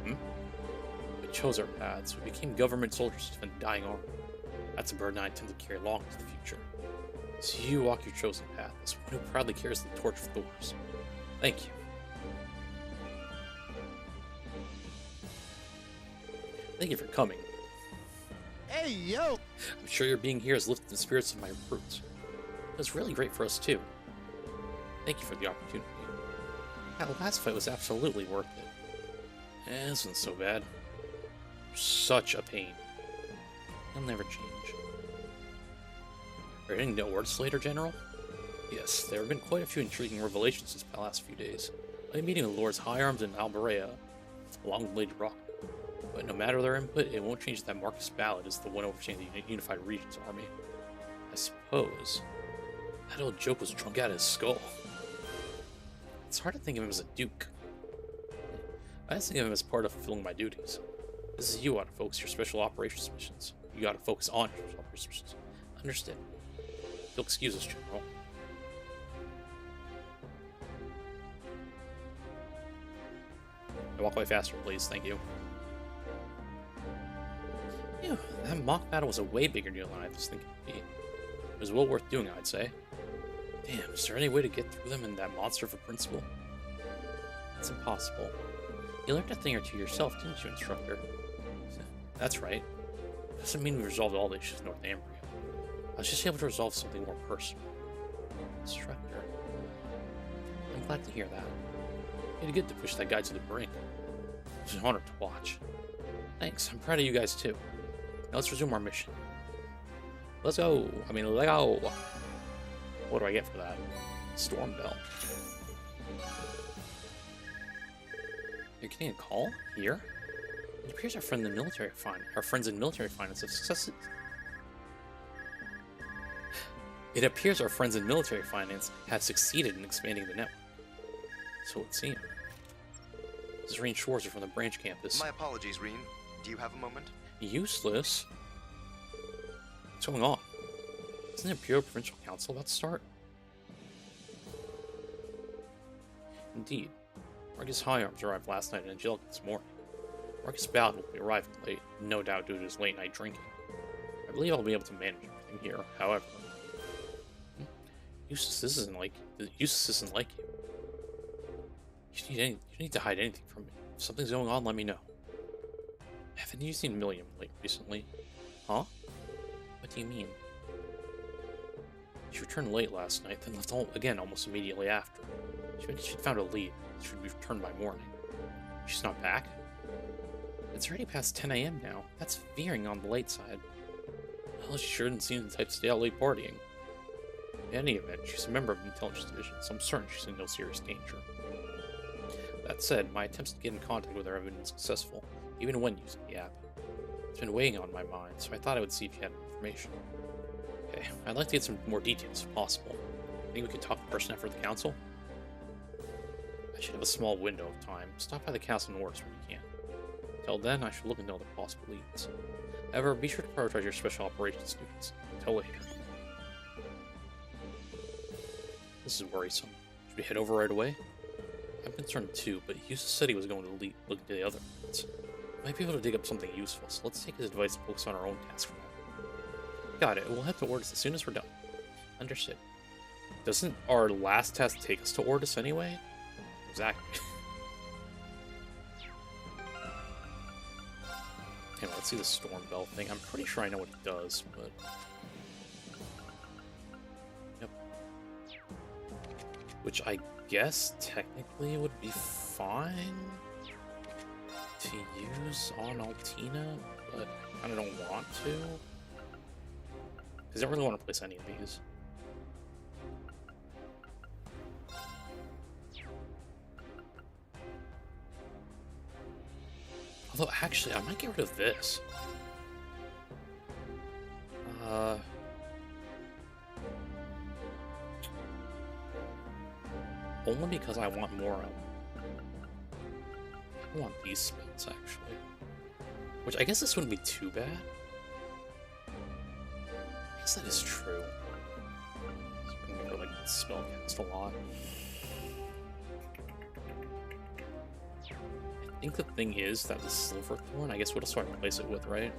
We chose our paths. We became government soldiers to defend the dying army. That's a burden I intend to carry long into the future. So you walk your chosen path, as one who proudly carries the torch for Thors. Thank you. Thank you for coming. Hey, yo! I'm sure your being here has lifted the spirits of my recruits. It was really great for us, too. Thank you for the opportunity. That last fight was absolutely worth it. This one's so bad. Such a pain. He'll never change. Are you getting no words later, General? Yes, there have been quite a few intriguing revelations this last few days. I'm meeting with Lords Higharms and Alberea, along with Lady Rock. But no matter their input, it won't change that Marcus Ballard is the one overseeing the Unified Regions Army. I suppose that old joke was drunk out of his skull. It's hard to think of him as a duke. I just think of him as part of fulfilling my duties. This is you ought to focus your special operations missions. You ought to focus on your special operations missions. Understood. You'll excuse us, General. Walk away faster, please. Thank you. Phew, that mock battle was a way bigger deal than I was thinking it would be. It was well worth doing, I'd say. Damn, is there any way to get through them in that monster of a principal? It's impossible. You learned a thing or two yourself, didn't you, Instructor? That's right. Doesn't mean we resolved all the issues in North Ambria. I was just able to resolve something more personal. Instructor. I'm glad to hear that. You did good to push that guy to the brink. It was an honor to watch. Thanks, I'm proud of you guys too. Now let's resume our mission. Let's go! Let go! What do I get for that? Storm Bell. You're getting a call? Here? It appears our friends in military finance have succeeded. It appears our friends in military finance have succeeded in expanding the network. So it seems. This is Reen Schwarzer from the branch campus. My apologies, Reen. Do you have a moment? Useless? What's going on? Isn't the Imperial Provincial Council about to start? Indeed. Marcus Higharms arrived last night in Angelica this morning. Marcus Ballard will be arriving late, no doubt due to his late night drinking. I believe I'll be able to manage everything here, however. Eustace isn't like you. You need to hide anything from me. If something's going on, let me know. Haven't you seen Milliam recently? Huh? What do you mean? She returned late last night, then left again almost immediately after. She'd found a lead. She would be returned by morning. She's not back? It's already past 10 AM now. That's veering on the late side. Well, she sure didn't seem the type to stay out late partying. In any event, she's a member of the Intelligence Division, so I'm certain she's in no serious danger. That said, my attempts to get in contact with her have been successful, even when using the app. It's been weighing on my mind, so I thought I would see if you had information. Okay, I'd like to get some more details if possible. Think we could talk to the person after the council? I should have a small window of time. Stop by the castle and orders when you can. Until then, I should look into other possible leads. However, be sure to prioritize your special operations students. Until later. This is worrisome. Should we head over right away? I'm concerned too, but Eustace said he was going to look into the other leads. Might be able to dig up something useful, so let's take his advice and focus on our own task for now. Got it. We'll head to Ordis as soon as we're done. Understood. Doesn't our last task take us to Ordis anyway? Exactly. Anyway, let's see the Storm Bell thing. I'm pretty sure I know what it does, but... Yep. Which I guess technically would be fine to use on Altina, but I kind of don't want to. Because I don't really want to place any of these. Although, actually, I might get rid of this. Only because I want more of them. I want these spells, actually. Which, I guess this wouldn't be too bad. I guess that is true. So I'm gonna go, like, spell cast a lot. I think the thing is that the Silverthorn, I guess what else do I replace it with, right?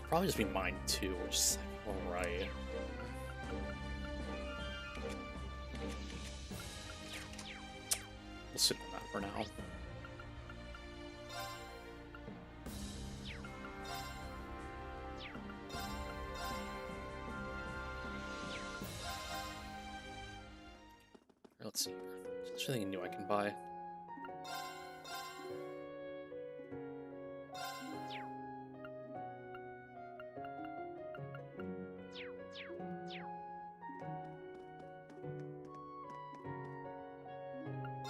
Probably just be mine too, which is like, alright. We'll sit on that for now. Let's see here. Is there anything new I can buy?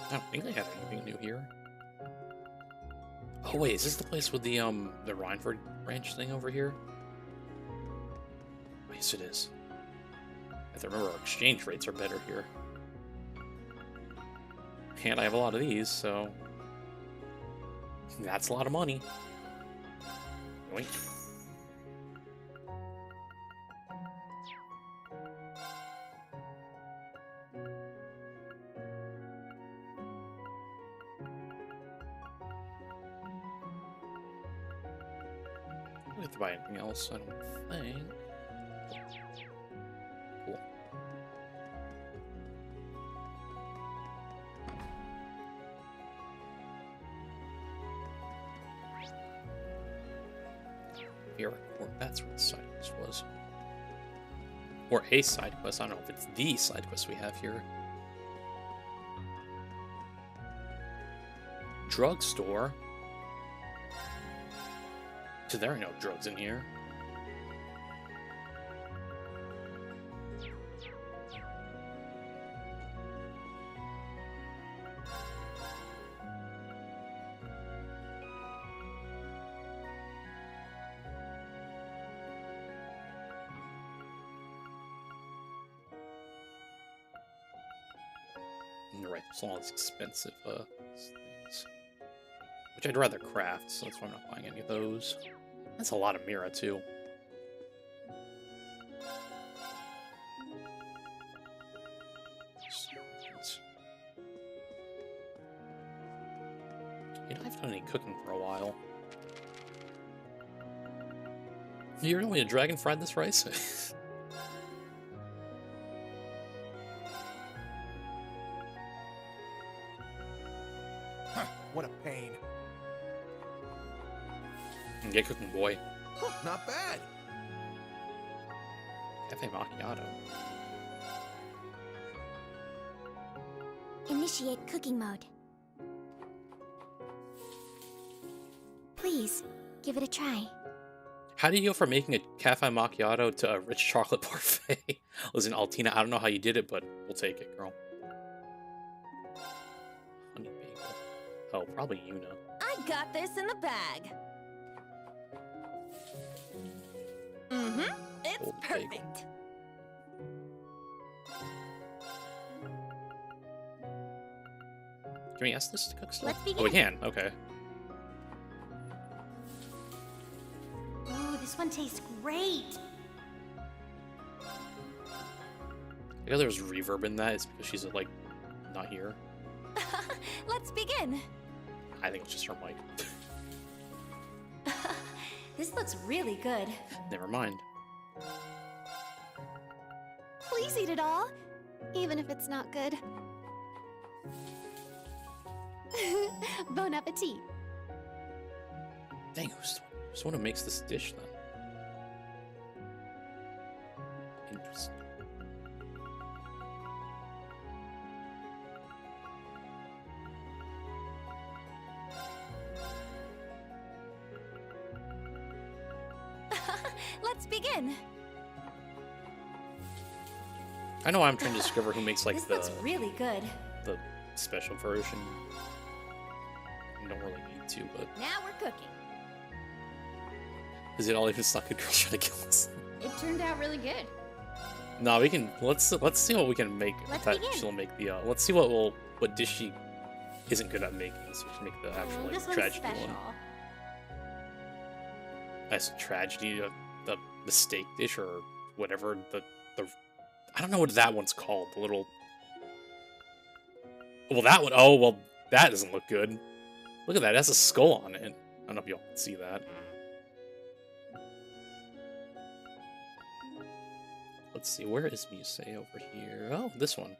I don't think they have anything new here. Oh wait, is this the place with the Rhineford Ranch thing over here? Oh, yes, it is. I have to remember our exchange rates are better here. And I have a lot of these, so that's a lot of money. Yoink. I don't have to buy anything else, I don't think. Cool. Here, or that's where the side quest was. Or a side quest, I don't know if it's the side quest we have here. Drugstore. So there are no drugs in here. You're right, there's all these expensive things. Which I'd rather craft, so that's why I'm not buying any of those. That's a lot of Mira, too. You know, I haven't done any cooking for a while. You're only a dragon fried this rice? What a pain. Get cooking, boy. Not bad. Cafe macchiato. Initiate cooking mode. Please, give it a try. How do you go from making a cafe macchiato to a rich chocolate parfait? Listen, Altina, I don't know how you did it, but we'll take it, girl. Honey bagel. Oh, probably Yuna. I got this in the bag. Mm-hmm. It's Cold perfect. bagel. Can we ask this to cook still? Let's Oh, we can. Okay. Ooh, this one tastes great. I know there's reverb in that. It's because she's, like, not here. Let's begin. I think it's just her mic. This looks really good. Never mind. Please eat it all, even if it's not good. Bon appetit. Dang, who's the one who makes this dish, then? Interesting. Let's begin. I know I'm trying to discover who makes, like, This looks really good. the special version. You don't really need to, but... Now we're cooking. Is it all even stuck good girls trying to kill us? It turned out really good. No, we can... Let's see what we can make. Let's That begin. she'll make the... let's see what dish she isn't good at making, so we can make the actual, like, This one's tragedy special. one. That's a tragedy, the mistake dish, or whatever, the... I don't know what that one's called, the little... Well, that one... Oh, well, that doesn't look good. Look at that, it has a skull on it. I don't know if y'all can see that. Let's see, where is Muse over here? Oh, this one.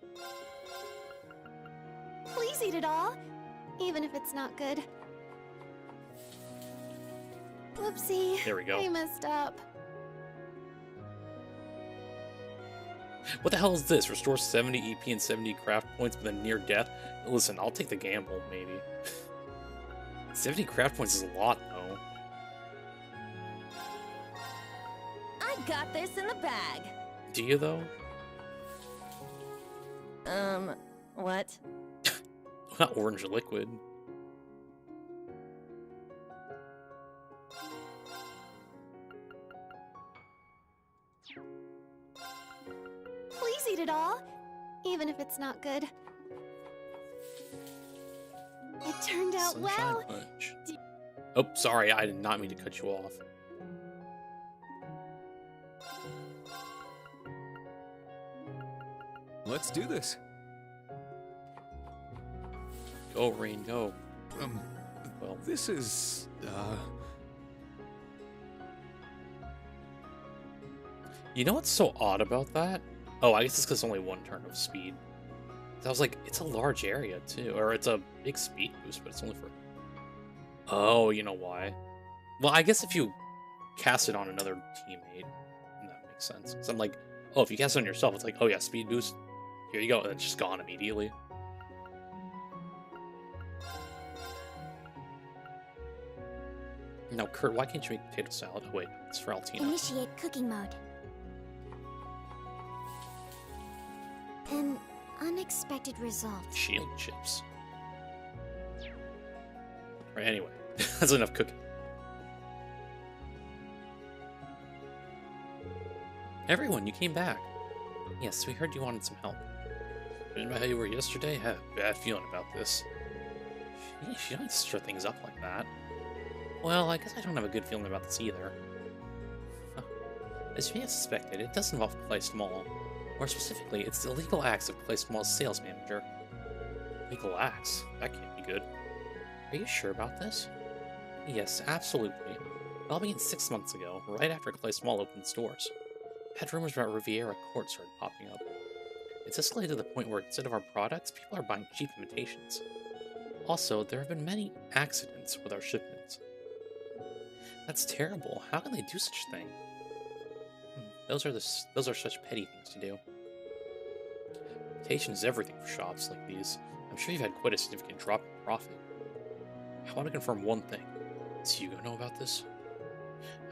Please eat it all, even if it's not good. Whoopsie. There we go. I messed up. What the hell is this? Restore 70 EP and 70 craft points, but then near death? Listen, I'll take the gamble, maybe. 70 craft points is a lot, though. I got this in the bag. Do you, though? What? Not orange liquid. Please eat it all, even if it's not good. It turned out Sunshine well. Punch. Oh, sorry, I did not mean to cut you off. Let's do this. Go, Rain, go. Well, this is, You know what's so odd about that? Oh, I guess it's because only one turn of speed. I was like, it's a large area, too. Or it's a big speed boost, but it's only for... Oh, you know why? Well, I guess if you cast it on another teammate, that makes sense. So I'm like, oh, if you cast it on yourself, it's like, oh yeah, speed boost. Here you go, and it's just gone immediately. Now, Kurt, why can't you make potato salad? Oh, wait, it's for Altina. Initiate cooking mode. An unexpected result. Shield chips. Right, anyway, that's enough cooking. Everyone, you came back. Yes, we heard you wanted some help. Remember how you were yesterday? I have a bad feeling about this. Sheesh, you don't stir things up like that. Well, I guess I don't have a good feeling about this either. Huh. As you may have suspected, it does involve Clay Small. More specifically, it's the illegal acts of Clay Small's sales manager. Legal acts? That can't be good. Are you sure about this? Yes, absolutely. It all began 6 months ago, right after Clay Small opened its doors. Had rumors about Riviera Court started popping up. It's escalated to the point where instead of our products, people are buying cheap imitations. Also, there have been many accidents with our shipments. That's terrible. How can they do such a thing? Those are such petty things to do. Imitation is everything for shops like these. I'm sure you've had quite a significant drop in profit. I want to confirm one thing. Does Hugo know about this?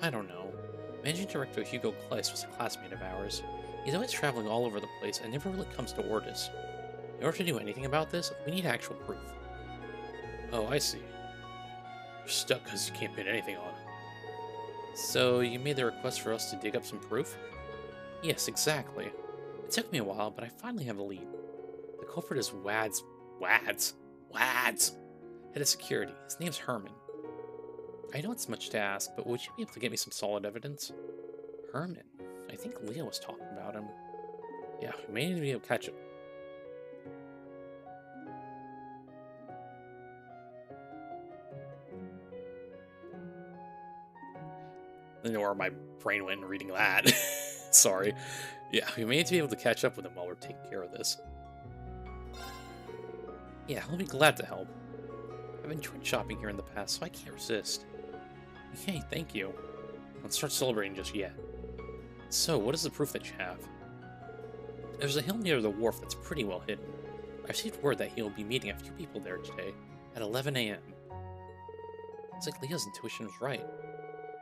I don't know. Managing Director Hugo Kleiss was a classmate of ours. He's always traveling all over the place and never really comes to Ordis. In order to do anything about this, we need actual proof. Oh, I see. You're stuck because you can't pin anything on it. So, you made the request for us to dig up some proof? Yes, exactly. It took me a while, but I finally have a lead. The culprit is Wads. Head of security. His name's Herman. I know it's much to ask, but would you be able to get me some solid evidence? Herman? I think Leo was talking about him. Yeah, we may need to be able to catch him. I don't know where my brain went reading that. Sorry. Yeah, we may need to be able to catch up with him while we're taking care of this. Yeah, I'll be glad to help. I've enjoyed shopping here in the past, so I can't resist. Hey, thank you. Don't start celebrating just yet. So, what is the proof that you have? There's a hill near the wharf that's pretty well hidden. I received word that he'll be meeting a few people there today, at 11 a.m. It's like Leo's intuition was right.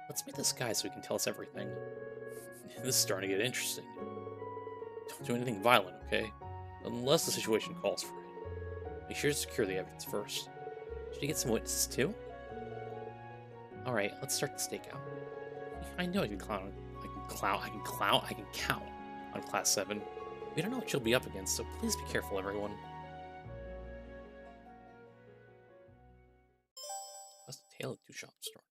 Let's meet this guy so he can tell us everything. This is starting to get interesting. Don't do anything violent, okay? Unless the situation calls for it. Make sure to secure the evidence first. Should you get some witnesses too? Alright, let's start the stakeout. I know I can count on Class 7. We don't know what you'll be up against, so please be careful, everyone. That's the tale of two shops store.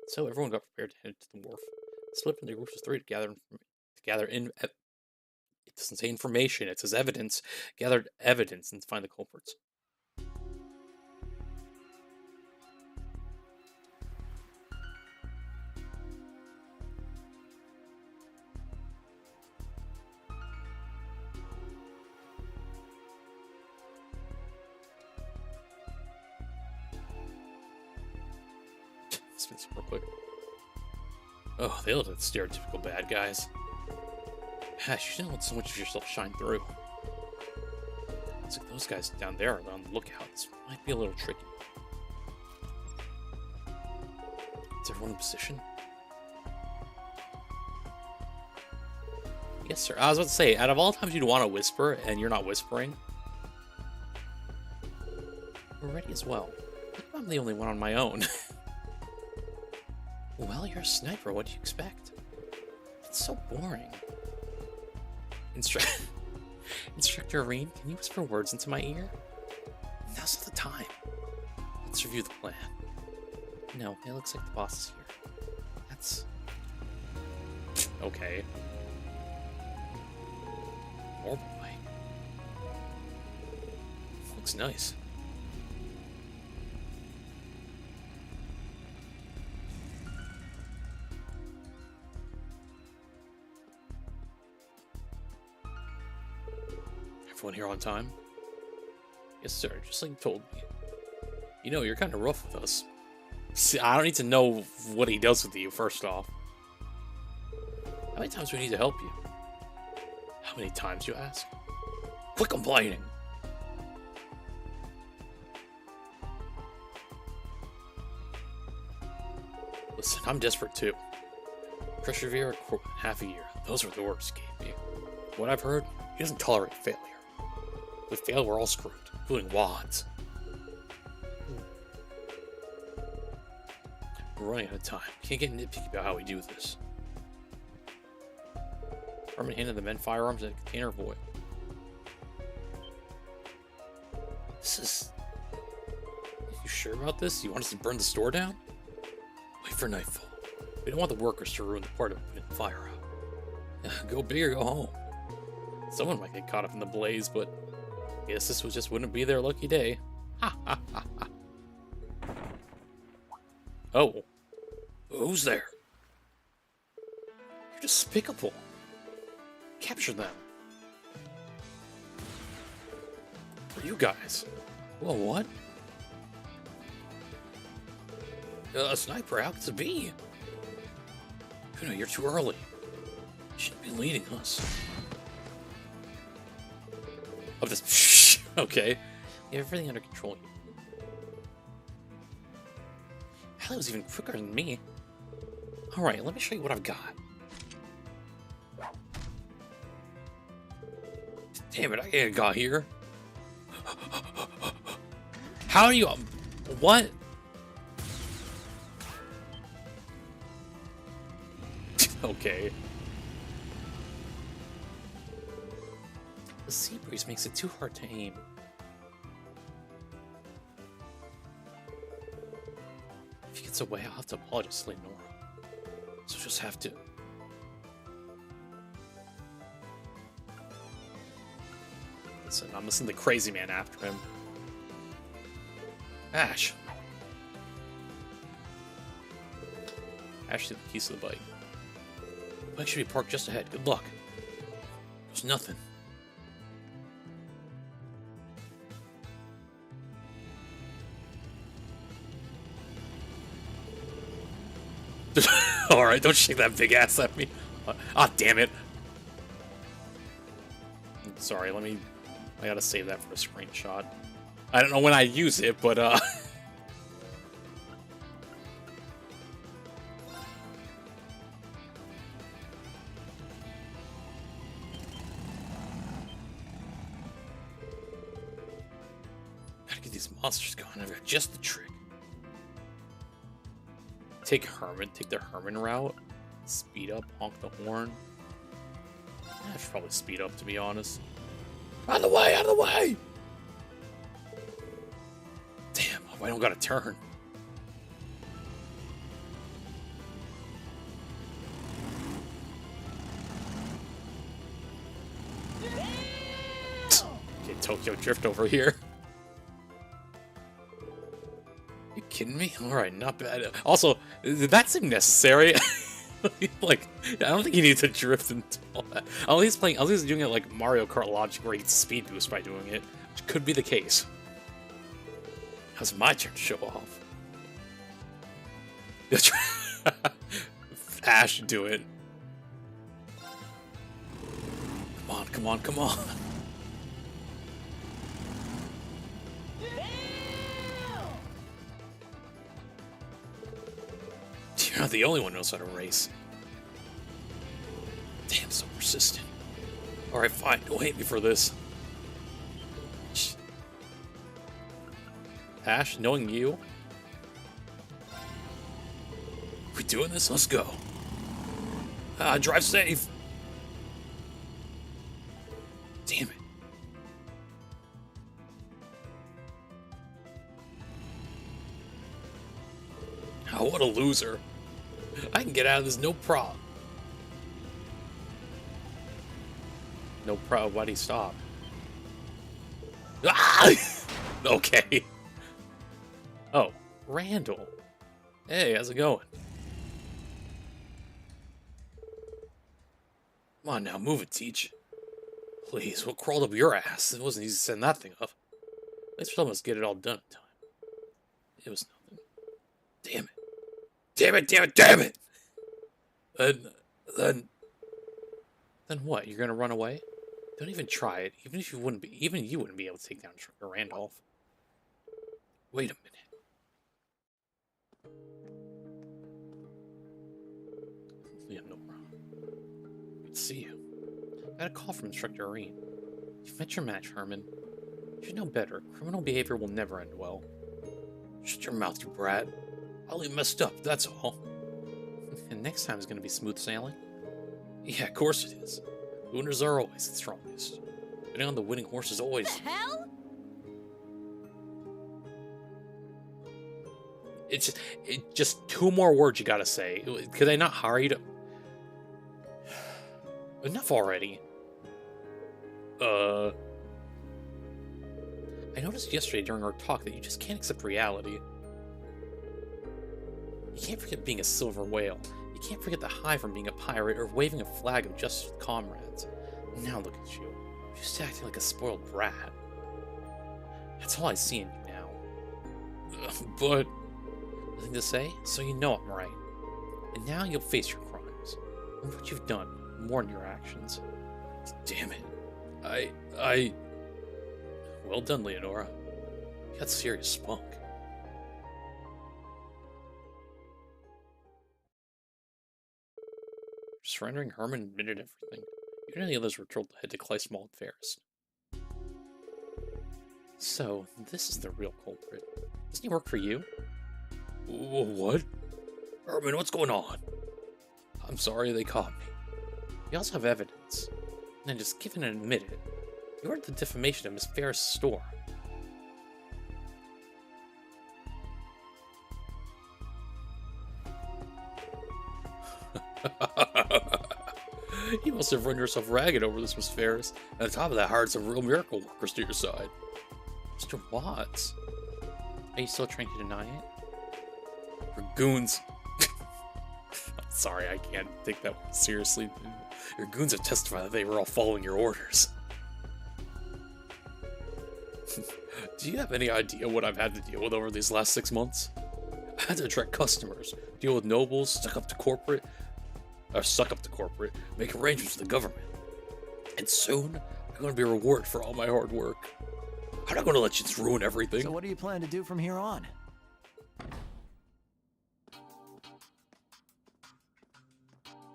So everyone got prepared to head to the wharf. Split into groups of 3 to gather in. It doesn't say information; it says evidence. Gathered evidence and find the culprits. Spin super quick. Oh, they look like stereotypical bad guys. Ash, you didn't let so much of yourself shine through. Looks like those guys down there are on the lookout. This might be a little tricky. Is everyone in position? Yes, sir. I was about to say, out of all times you'd want to whisper, and you're not whispering, we're ready as well. I'm the only one on my own. Well, you're a sniper. What do you expect? It's so boring. Instructor Rain, can you whisper words into my ear? Now's not the time. Let's review the plan. No, it looks like the boss is here. That's... okay. Oh boy. Looks nice. Everyone here on time? Yes, sir, just like you told me. You know, you're kind of rough with us. See, I don't need to know what he does with you, first off. How many times do we need to help you? How many times, you ask? Quit complaining! Listen, I'm desperate too. Persevere half a year. Those are the words he gave me. What I've heard, he doesn't tolerate failure. If we fail, we're all screwed, including Wads. We're running out of time. Can't get nitpicky about how we do this. Herman handed the men firearms and a container of oil. This is... You sure about this? You want us to burn the store down? Wait for nightfall. We don't want the workers to ruin the part of putting the fire out. Go big or go home. Someone might get caught up in the blaze, but I guess this just wouldn't be their lucky day. Ha ha ha ha. Oh. Who's there? You're despicable. Capture them. For you guys. Whoa, what? A sniper, how could it be? You know, you're too early. You shouldn't be leading us. Oh, this. Okay. You have everything under control here. Hell, it was even quicker than me. Alright, let me show you what I've got. Damn it, I got here. How do you... what? Okay. The sea breeze makes it too hard to aim. If he gets away, I'll have to apologize to Lenora. So just have to... Listen, I'm listening to the crazy man after him. Ash. Ash took the keys to the bike. The bike should be parked just ahead. Good luck. There's nothing. Alright, don't shake that big ass at me. Damn it. Sorry, I gotta save that for a screenshot. I don't know when I use it, but gotta get these monsters going. I've got just the trick. Take the Herman route. Speed up, honk the horn. I should probably speed up, to be honest. Out of the way, out of the way! Damn, I don't gotta turn. Okay, Tokyo Drift over here. You kidding me? Alright, not bad. Also, did that seem necessary? Like, I don't think you need to drift into all that. At least doing it like Mario Kart logic where he gets speed boost by doing it, which could be the case. Now it's my turn to show off. Ash, do it. Come on, come on. You're not the only one who knows how to race. Damn, so persistent. Alright, fine. Don't hate me for this. Ash, knowing you? We doing this? Let's go. Drive safe. Damn it. Oh, what a loser. I can get out of this no problem. No problem. Why'd he stop? Ah! Okay. Oh, Randall. Hey, how's it going? Come on now, move it, Teach. Please, what crawled up your ass? It wasn't easy to send that thing up. Thanks for helping us get it all done in time. It was nothing. Damn it. Damn it, damn it, damn it! Then what? You're gonna run away? Don't even try it. Even you wouldn't be able to take down Randolph. Wait a minute. Leonora. Good to see you. I got a call from Instructor Irene. You've met your match, Herman. You should know better. Criminal behavior will never end well. Shut your mouth, you brat. I only messed up, that's all. And next time is gonna be smooth sailing? Yeah, of course it is. Winners are always the strongest. Betting on the winning horse is always... What the hell? It's just two more words you gotta say. Could I not hire you to... Enough already. I noticed yesterday during our talk that you just can't accept reality. You can't forget being a silver whale. You can't forget the high from being a pirate or waving a flag of justice with comrades. Now look at you. You're just acting like a spoiled brat. That's all I see in you now. But... nothing to say? So you know I'm right. And now you'll face your crimes. And what you've done, more than your actions. Damn it. I... Well done, Leonora. You got serious spunk. Surrendering Herman admitted everything. Even the others were told to head to Clysmall and Ferris. So, this is the real culprit. Doesn't he work for you? What? Herman, what's going on? I'm sorry they caught me. We also have evidence. And then just give it and admit it. You ordered the defamation of Miss Ferris' store. You must have run yourself ragged over this, Miss Ferris. And on top of that, hired some real miracle workers to your side. Mr. Watts, are you still trying to deny it? Your goons. Sorry, I can't take that one seriously. Your goons have testified that they were all following your orders. Do you have any idea what I've had to deal with over these last 6 months? I had to attract customers, deal with nobles, suck up to corporate, make arrangements with the government. And soon, I'm going to be rewarded for all my hard work. I'm not going to let you just ruin everything. So what do you plan to do from here on?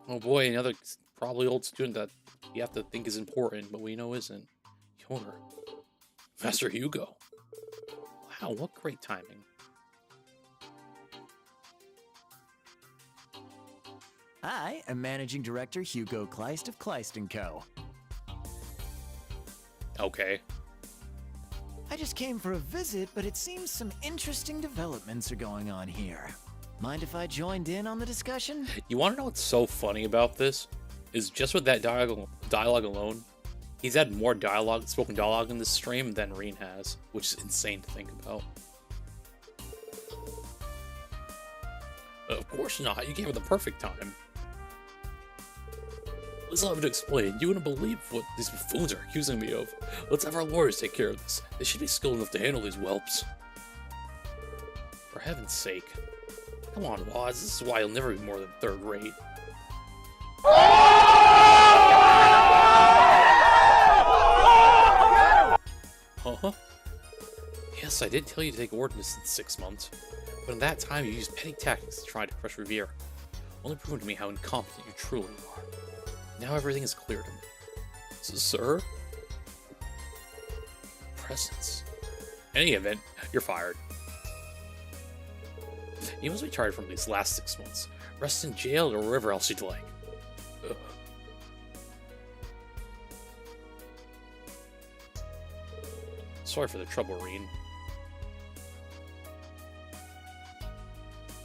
Oh boy, another probably old student that you have to think is important, but we know isn't. Yoruna. Master Hugo. Wow, what great timing. I am Managing Director Hugo Kleist of Kleist & Co. Okay. I just came for a visit, but it seems some interesting developments are going on here. Mind if I joined in on the discussion? You want to know what's so funny about this? Is just with that dialogue alone, he's had more spoken dialogue in this stream than Reen has, which is insane to think about. Of course not, you gave her the perfect time. Let's allow me to explain. You wouldn't believe what these buffoons are accusing me of. Let's have our lawyers take care of this. They should be skilled enough to handle these whelps. For heaven's sake. Come on, Waz, this is why you'll never be more than third rate. Yes, I did tell you to take ordnance in 6 months, but in that time you used petty tactics to try to crush Riviera, only proving to me how incompetent you truly are. Now everything is clear to me. Sir? Presence. In any event, you're fired. You must be tired from these last 6 months. Rest in jail or wherever else you'd like. Ugh. Sorry for the trouble, Reen.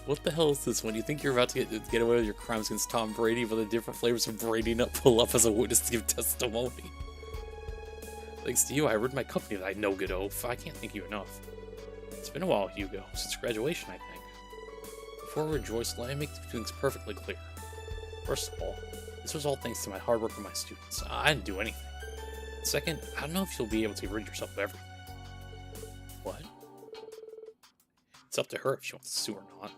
What the hell is this? When you think you're about to get away with your crimes against Tom Brady, but the different flavors of Brady Nut pull up as a witness to give testimony? Thanks to you, I rid my company of that no-good oaf. I can't thank you enough. It's been a while, Hugo, since graduation, I think. Before we rejoice, let me make things perfectly clear. First of all, this was all thanks to my hard work and my students. I didn't do anything. Second, I don't know if you'll be able to rid yourself of everything. What? It's up to her if she wants to sue or not.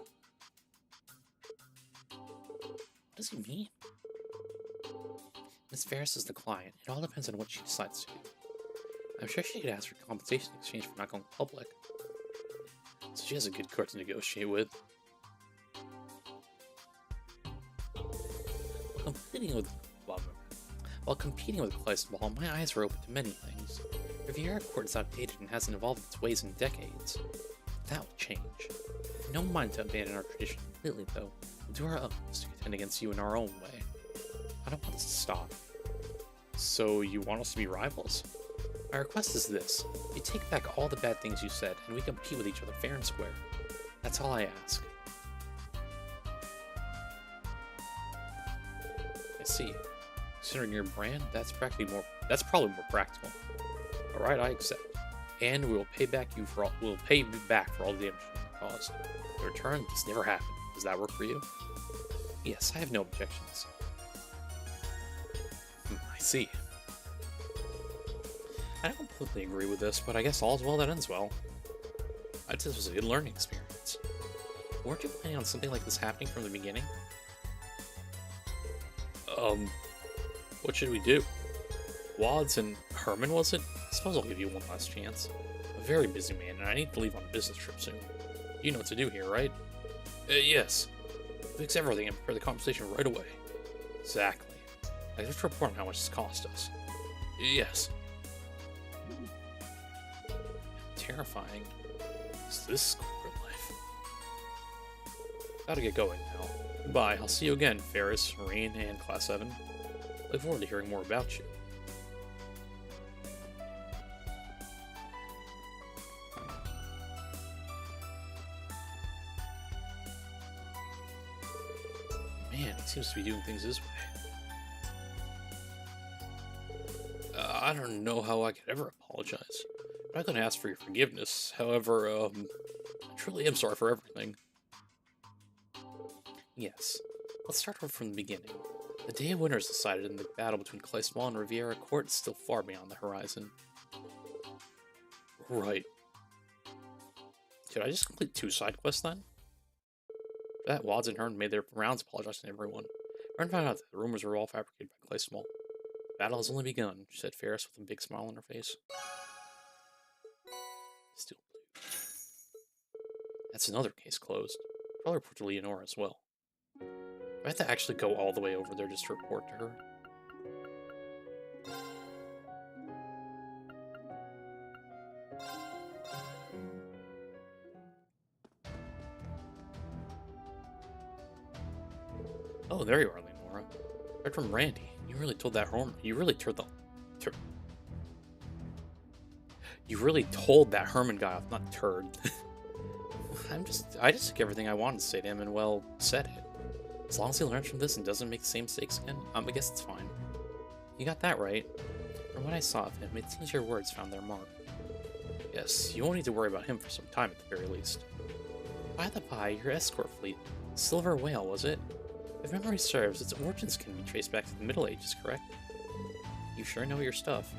What does he mean? Miss Ferris is the client. It all depends on what she decides to do. I'm sure she could ask for compensation in exchange for not going public. So she has a good court to negotiate with. While competing with Kleistball, my eyes were open to many things. Riviera Court is outdated and hasn't evolved its ways in decades. That will change. No mind to abandon our tradition completely, though. We'll do our utmost to contend against you in our own way. I don't want this to stop. So you want us to be rivals? My request is this. You take back all the bad things you said, and we compete with each other fair and square. That's all I ask. I see. Considering your brand, that's probably more practical. Alright, I accept. And we'll pay you back for all the damage you caused. In return, this never happened. Does that work for you? Yes, I have no objections. I see. I don't completely agree with this, but I guess all's well that ends well. I'd say this was a good learning experience. Weren't you planning on something like this happening from the beginning? What should we do? Wads and Herman, was it? I suppose I'll give you one last chance. I'm a very busy man, and I need to leave on a business trip soon. You know what to do here, right? Yes. Fix everything and prepare the compensation right away. Exactly. I just report on how much this cost us. Yes. Terrifying. Is this corporate life? Gotta get going now. Goodbye. I'll see you again, Ferris, Rain, and Class 7. Look forward to hearing more about you. Man, he seems to be doing things this way. I don't know how I could ever apologize. I'm not going to ask for your forgiveness. However, I truly am sorry for everything. Yes. Let's start over from the beginning. The day of winter is decided, and the battle between Kleistwall and Riviera Court is still far beyond the horizon. Right. Should I just complete 2 side quests then? That Wads and Hearn made their rounds apologizing to everyone. Hearn found out that the rumors were all fabricated by Kleistwall. The battle has only begun, said Ferris with a big smile on her face. Still blue. That's another case closed. Probably report to Leonora as well. Do I have to actually go all the way over there just to report to her? Oh, there you are, Leonora. Right from Randy. You really told that Herman. You really told that Herman guy off, not turd. I just took everything I wanted to say to him and, well, said it. As long as he learns from this and doesn't make the same mistakes again, I guess it's fine. You got that right. From what I saw of him, it seems your words found their mark. Yes, you won't need to worry about him for some time at the very least. By the by, your escort fleet, Silver Whale, was it? If memory serves, its origins can be traced back to the Middle Ages, correct? You sure know your stuff.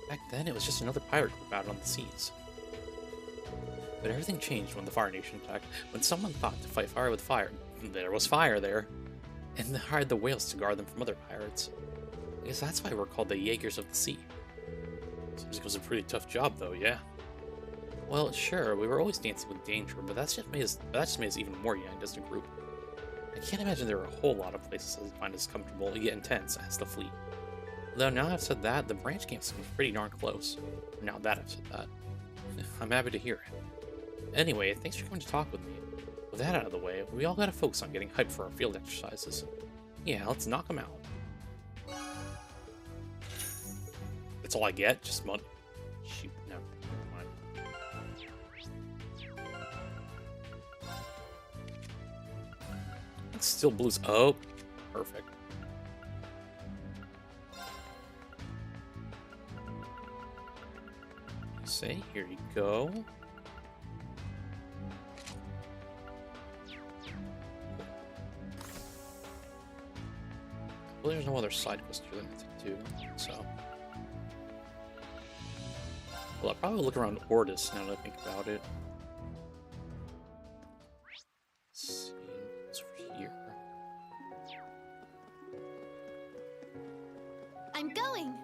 Back then, it was just another pirate group out on the seas. But everything changed when the Fire Nation attacked. When someone thought to fight fire with fire, there was fire there. And they hired the whales to guard them from other pirates. I guess that's why we're called the Jaegers of the Sea. Seems like it was a pretty tough job, though, yeah? Well, sure, we were always dancing with danger, but that just made us even more united as a group. I can't imagine there are a whole lot of places I find as comfortable yet intense as the fleet. Though now I've said that, the branch camp seems pretty darn close. Now that I've said that. I'm happy to hear it. Anyway, thanks for coming to talk with me. With that out of the way, we all gotta focus on getting hyped for our field exercises. Yeah, let's knock them out. That's all I get? Just money? Shoot, no. Never mind. It's still blues. Oh, perfect. Say, here you go. Well, there's no other side quest here to do, so. Well, I'll probably look around Ordis now that I think about it. Let's see, what's over here? I'm going.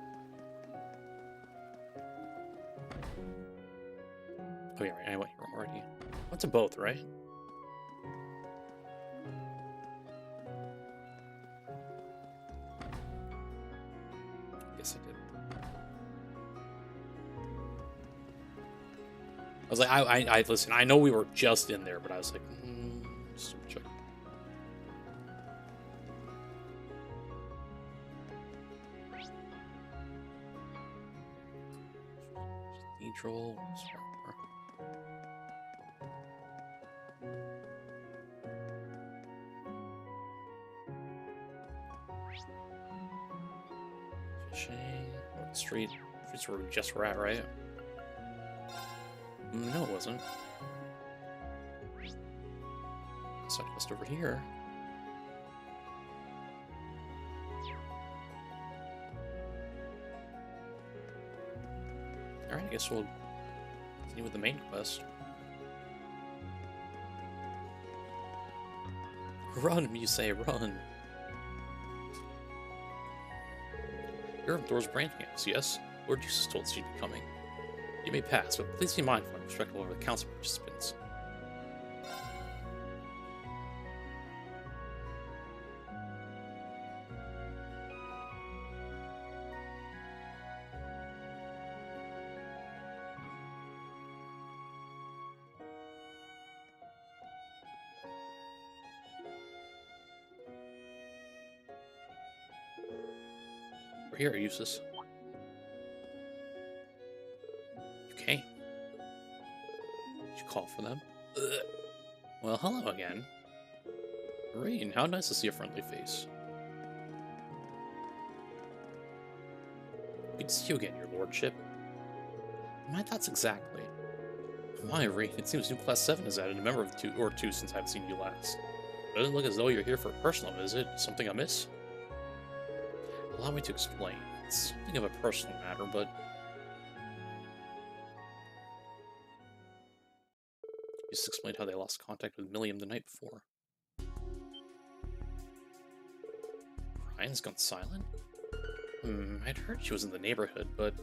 Oh yeah, right. I went here already. Went to both, right? Guess I did. I was like, I listen. I know we were just in there, but I was like, just check. Cathedral. Fishing. Street. Streets where we just were at, right? No, it wasn't. Side quest over here. Alright, I guess we'll continue with the main quest. Run, you say, run. You're of Door's branch camps, yes? Lord Jesus told us you'd be coming. You may pass, but please be mindful and respectful of the council participants. We're here, Eustace. You came. Did you call for them? Ugh. Well, hello again. Rain, how nice to see a friendly face. Good to see you again, your lordship. My thoughts exactly. My Rain, it seems new class 7 has added a member of two since I've seen you last. It doesn't look as though you're here for a personal visit. Something amiss? Allow me to explain. It's something of a personal matter, but... Just explained how they lost contact with Milliam the night before. Brian's gone silent? I'd heard she was in the neighborhood, but...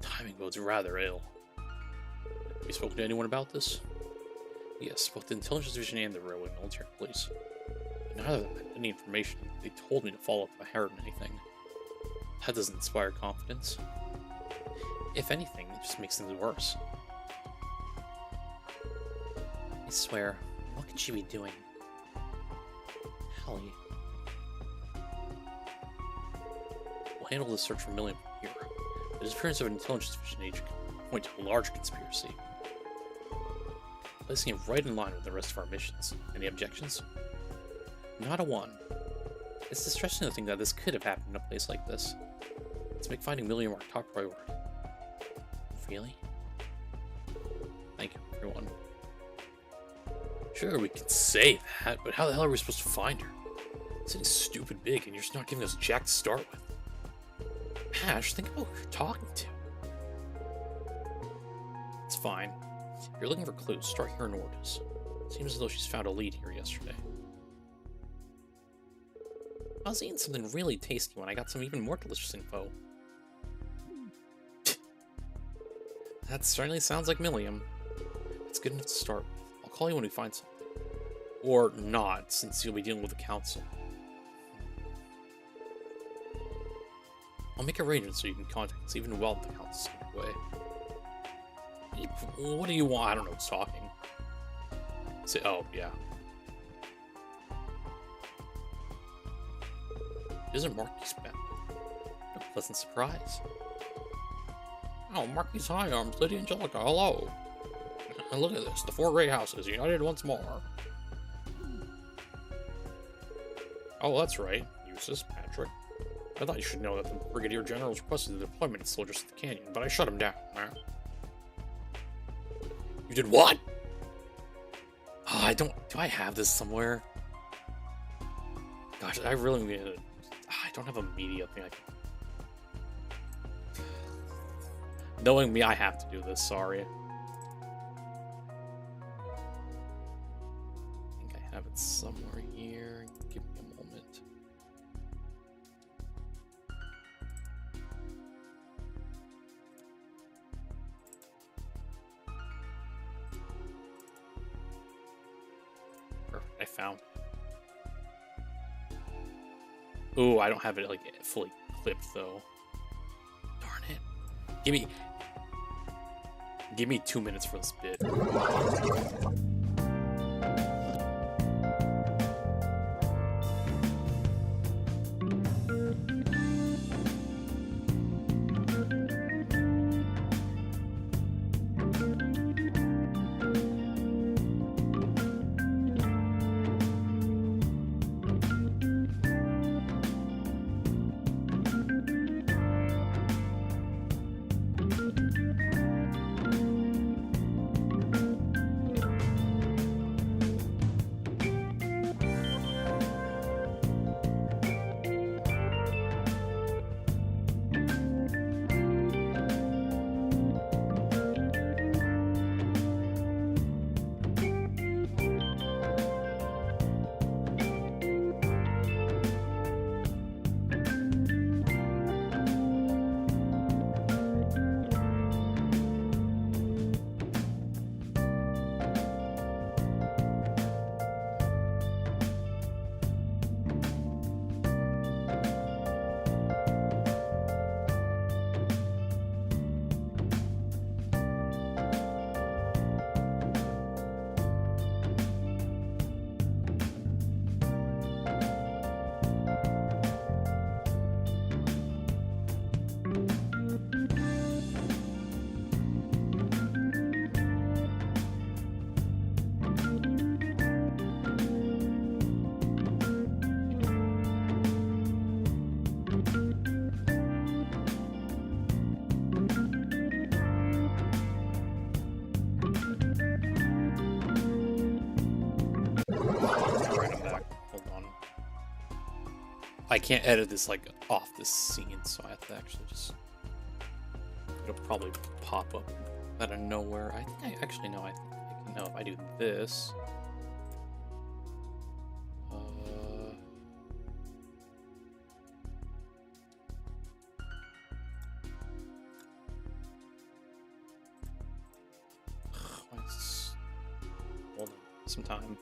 Timing bodes rather ill. Have you spoken to anyone about this? Yes, both the intelligence division and the railway military police. Neither of them had any information. They told me to follow up if I heard anything. That doesn't inspire confidence. If anything, it just makes things worse. I swear, what could she be doing? Hallie. We'll handle the search for Milliam from here. The disappearance of an intelligence division agent could point to a large conspiracy. Placing it right in line with the rest of our missions. Any objections? Not a one. It's distressing to think that this could have happened in a place like this. Let's make finding Milliam our top priority. Really? Thank you, everyone. Sure, we can say that, but how the hell are we supposed to find her? City's stupid big, and you're just not giving us jack to start with. Ash, think about who you're talking to. It's fine. If you're looking for clues, start here in Ordis. Seems as though she's found a lead here yesterday. I was eating something really tasty when I got some even more delicious info. That certainly sounds like Milliam. It's good enough to start with. I'll call you when we find something. Or not, since you'll be dealing with the council. I'll make arrangements so you can contact us even while the council's away. What do you want? I don't know what's talking. Say, oh, yeah. Isn't Marquis back? A pleasant surprise. Oh, Marquis High Arms, Lady Angelica, hello. And look at this, the 4 great houses, united once more. Oh, that's right, Eustace, Patrick. I thought you should know that the Brigadier General's requested the deployment of soldiers to the canyon, but I shut him down. You did what? Oh, do I have this somewhere? Gosh, I really need to... I don't have a media thing I can... Knowing me, I have to do this, sorry. I think I have it somewhere here. Give me a moment. Perfect, I found it. Ooh, I don't have it like fully clipped though. Darn it. Give me 2 minutes for this bit. I can't edit this like off this scene, so I have to actually just... It'll probably pop up out of nowhere. I think I actually know. I think I can know if I do this. Why is this... Hold on, some time.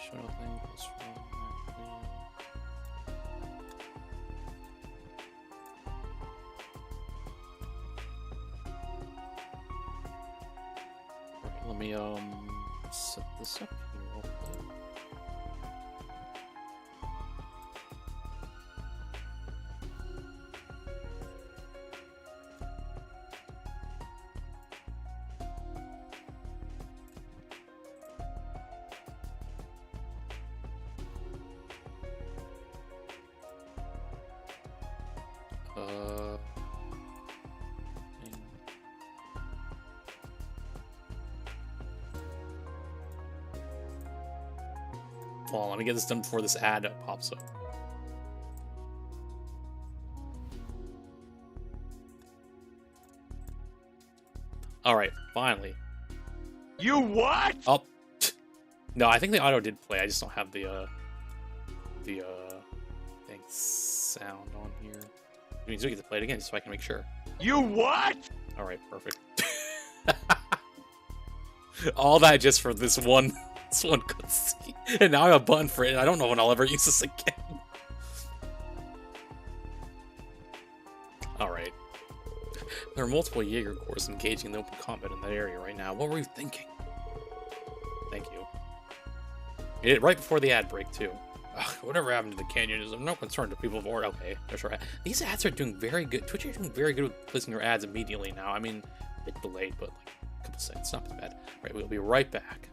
Show nothing. Alright, let me set this up here real quick. Hold on, let me get this done before this ad pops up. Alright, finally. You what? Oh, No, I think the auto did play. I just don't have the thing sound on here. It means we get to play it again so I can make sure. You what? All right, perfect. All that just for this one cutscene. And now I have a button for it, and I don't know when I'll ever use this again. Alright. There are multiple Jaeger Corps engaging in open combat in that area right now. What were you thinking? Thank you. You did it right before the ad break, too. Ugh, whatever happened to the canyon is of no concern to people of Ord. Okay, there's our ad. These ads are doing very good. Twitch are doing very good with placing their ads immediately now. I mean, a bit delayed, but like a couple seconds, not too bad. Right, we'll be right back.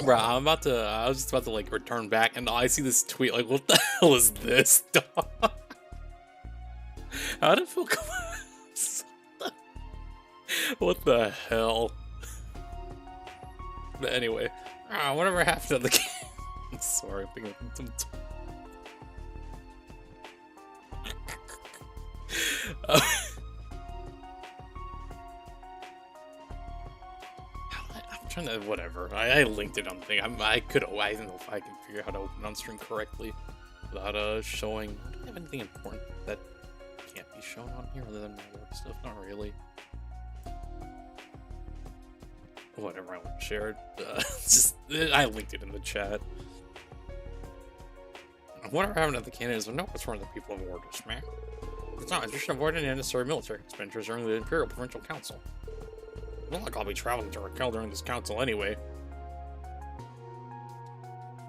Bro, I was just about to like return back and I see this tweet like, what the hell is this, dog? How did it feel? What the hell? But anyway, whatever happened to the game? I'm sorry, I'm thinking of some whatever. I linked it on the thing. I don't know if I can figure out how to open it on stream correctly without showing. Do I have anything important that can't be shown on here other than my work stuff? Not really. Whatever, I won't share it. I linked it in the chat. Whatever happened to the cannon is no concern to the people of Orders, man. It's not. You should avoid any unnecessary military expenditures during the Imperial Provincial Council. Not like I'll be traveling to Raquel during this council anyway.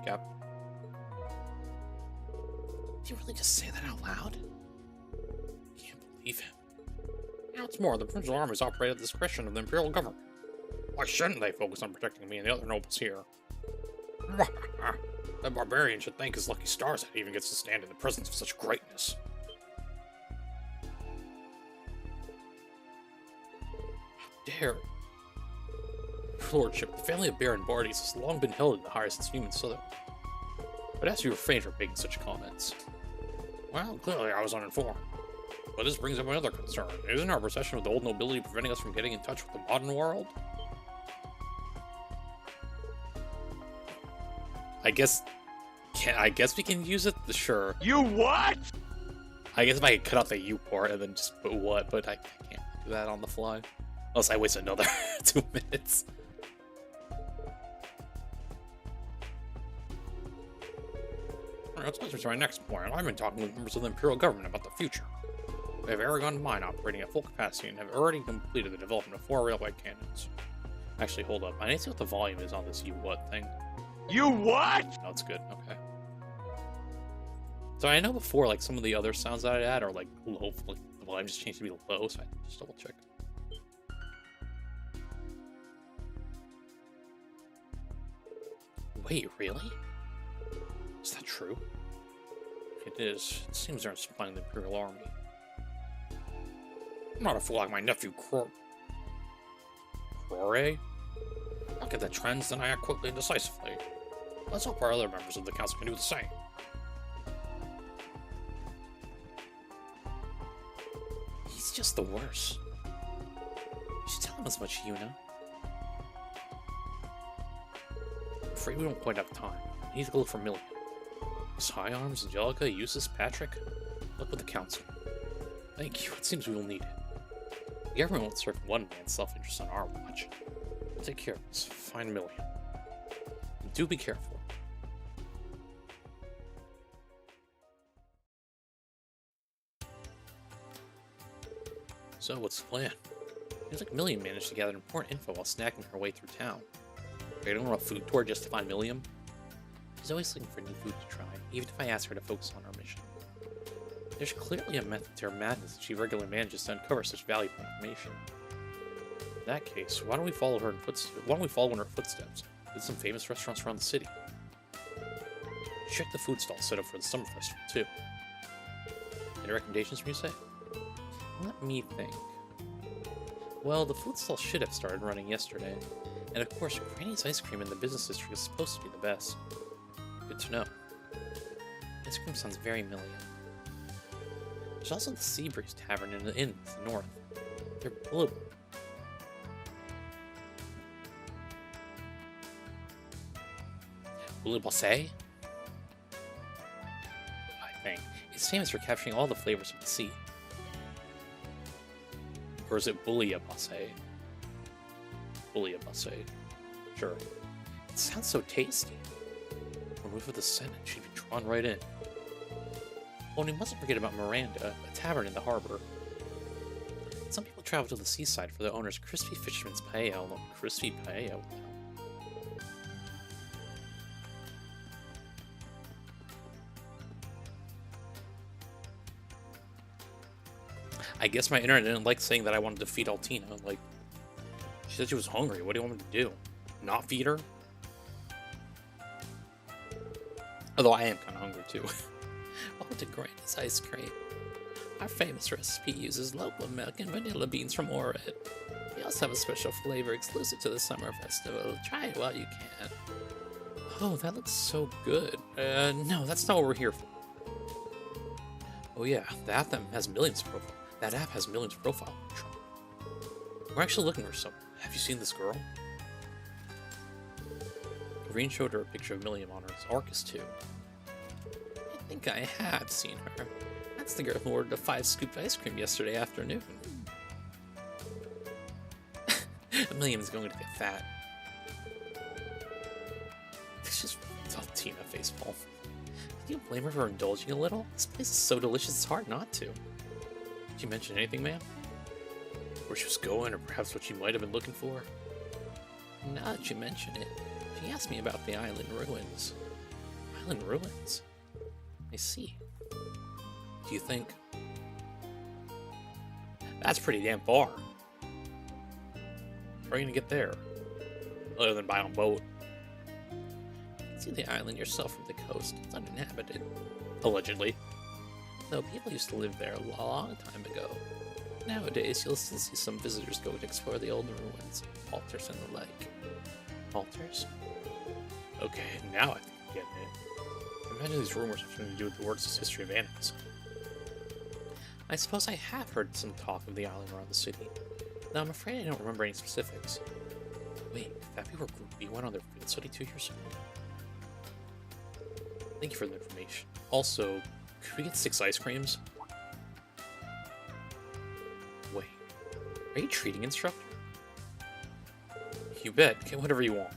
Cap. Did you really just say that out loud? Can't believe him. Now it's more, the Provincial Armies operate at the discretion of the Imperial government. Why shouldn't they focus on protecting me and the other nobles here? That barbarian should thank his lucky stars that he even gets to stand in the presence of such greatness. How dare. Your Lordship, the family of Baron Bardes has long been held in the highest esteem in Southern. But as you refrain from making such comments, well, clearly I was uninformed. But this brings up another concern. Isn't our procession with the old nobility preventing us from getting in touch with the modern world? I guess we can use it? Sure. You what? I guess if I could cut out the U part and then just put what, but I can't do that on the fly. Unless I waste another 2 minutes. Alright, let's go to my next point. I've been talking with members of the Imperial Government about the future. They have Aragon Mine operating at full capacity and have already completed the development of 4 railway cannons. Actually, hold up. I need to see what the volume is on this you what thing. You what? No, it's good. Okay. So I know before, like, some of the other sounds that I add are, like, low. Like, the volume just changed to be low, so I just double check. Wait, really? Is that true? If it is, it seems they're supplying the Imperial Army. I'm not a fool like my nephew, Crore. Look at the trends, then I act quickly and decisively. Let's hope our other members of the council can do the same. He's just the worst. You should tell him as much, Yuna. I'm afraid we don't quite have time. We need to go look for Million. Miss High Arms, Angelica, Eustace, Patrick. Look with the council. Thank you. It seems we will need it. The government won't serve one man's self-interest on our watch. Take care of this. Find Million. And do be careful. So, what's the plan? Seems like Million managed to gather important info while snacking her way through town. Are you going on a food tour just to find Million? She's always looking for new food to try, even if I ask her to focus on her mission. There's clearly a method to her madness that she regularly manages to uncover such valuable information. In that case, why don't we follow her in her footsteps? There's some famous restaurants around the city. Check the food stall set up for the summer festival too. Any recommendations from you, say? Let me think. Well, the food stall should have started running yesterday, and of course, Granny's ice cream in the business district is supposed to be the best. Good to know. Ice cream sounds very Million. There's also the Seabreeze Tavern in the inn to the north. They're blue. Bleu Bossé? I think. It's famous for capturing all the flavors of the sea. Or is it Bouillabaisse? Bouillabaisse. Sure. It sounds so tasty. A whiff of the scent and she'd be drawn right in. Oh, and we mustn't forget about Miranda, a tavern in the harbor. Some people travel to the seaside for the owner's crispy fisherman's paella. Crispy paella. I guess my internet didn't like saying that I wanted to feed Altina. Like, she said she was hungry. What do you want me to do? Not feed her? Although I am kind of hungry too. Welcome to Granny's Ice Cream. Our famous recipe uses local milk and vanilla beans from Orid. We also have a special flavor exclusive to the summer festival. Try it while you can. Oh, that looks so good. No, that's not what we're here for. Oh yeah, the app has Million's profile. That app has Million's profile picture. We're actually looking for someone. Have you seen this girl? Green showed her a picture of Million on her Arcus too. I think I have seen her. That's the girl who ordered a 5-scoop ice cream yesterday afternoon. Million's going to get fat. It's just Tina facepalm. Can you blame her for indulging a little? This place is so delicious it's hard not to. Did you mention anything, ma'am? Where she was going, or perhaps what she might have been looking for? Now that you mention it, she asked me about the island ruins. Island ruins? I see. Do you think... That's pretty damn far. How are you gonna get there? other than by on boat. You can see the island yourself from the coast. It's uninhabited, allegedly. Though people used to live there a long time ago. Nowadays, you'll still see some visitors go to explore the old ruins, altars and the like. Altars? Okay, now I think I'm getting it. Imagine these rumors have something to do with the world's history of animals. I suppose I have heard some talk of the island around the city, though I'm afraid I don't remember any specifics. Wait, that be where Group B went on their field study 2 years ago? Thank you for the information. Also, could we get 6 ice creams? Wait, are you treating instructor? You bet, get whatever you want.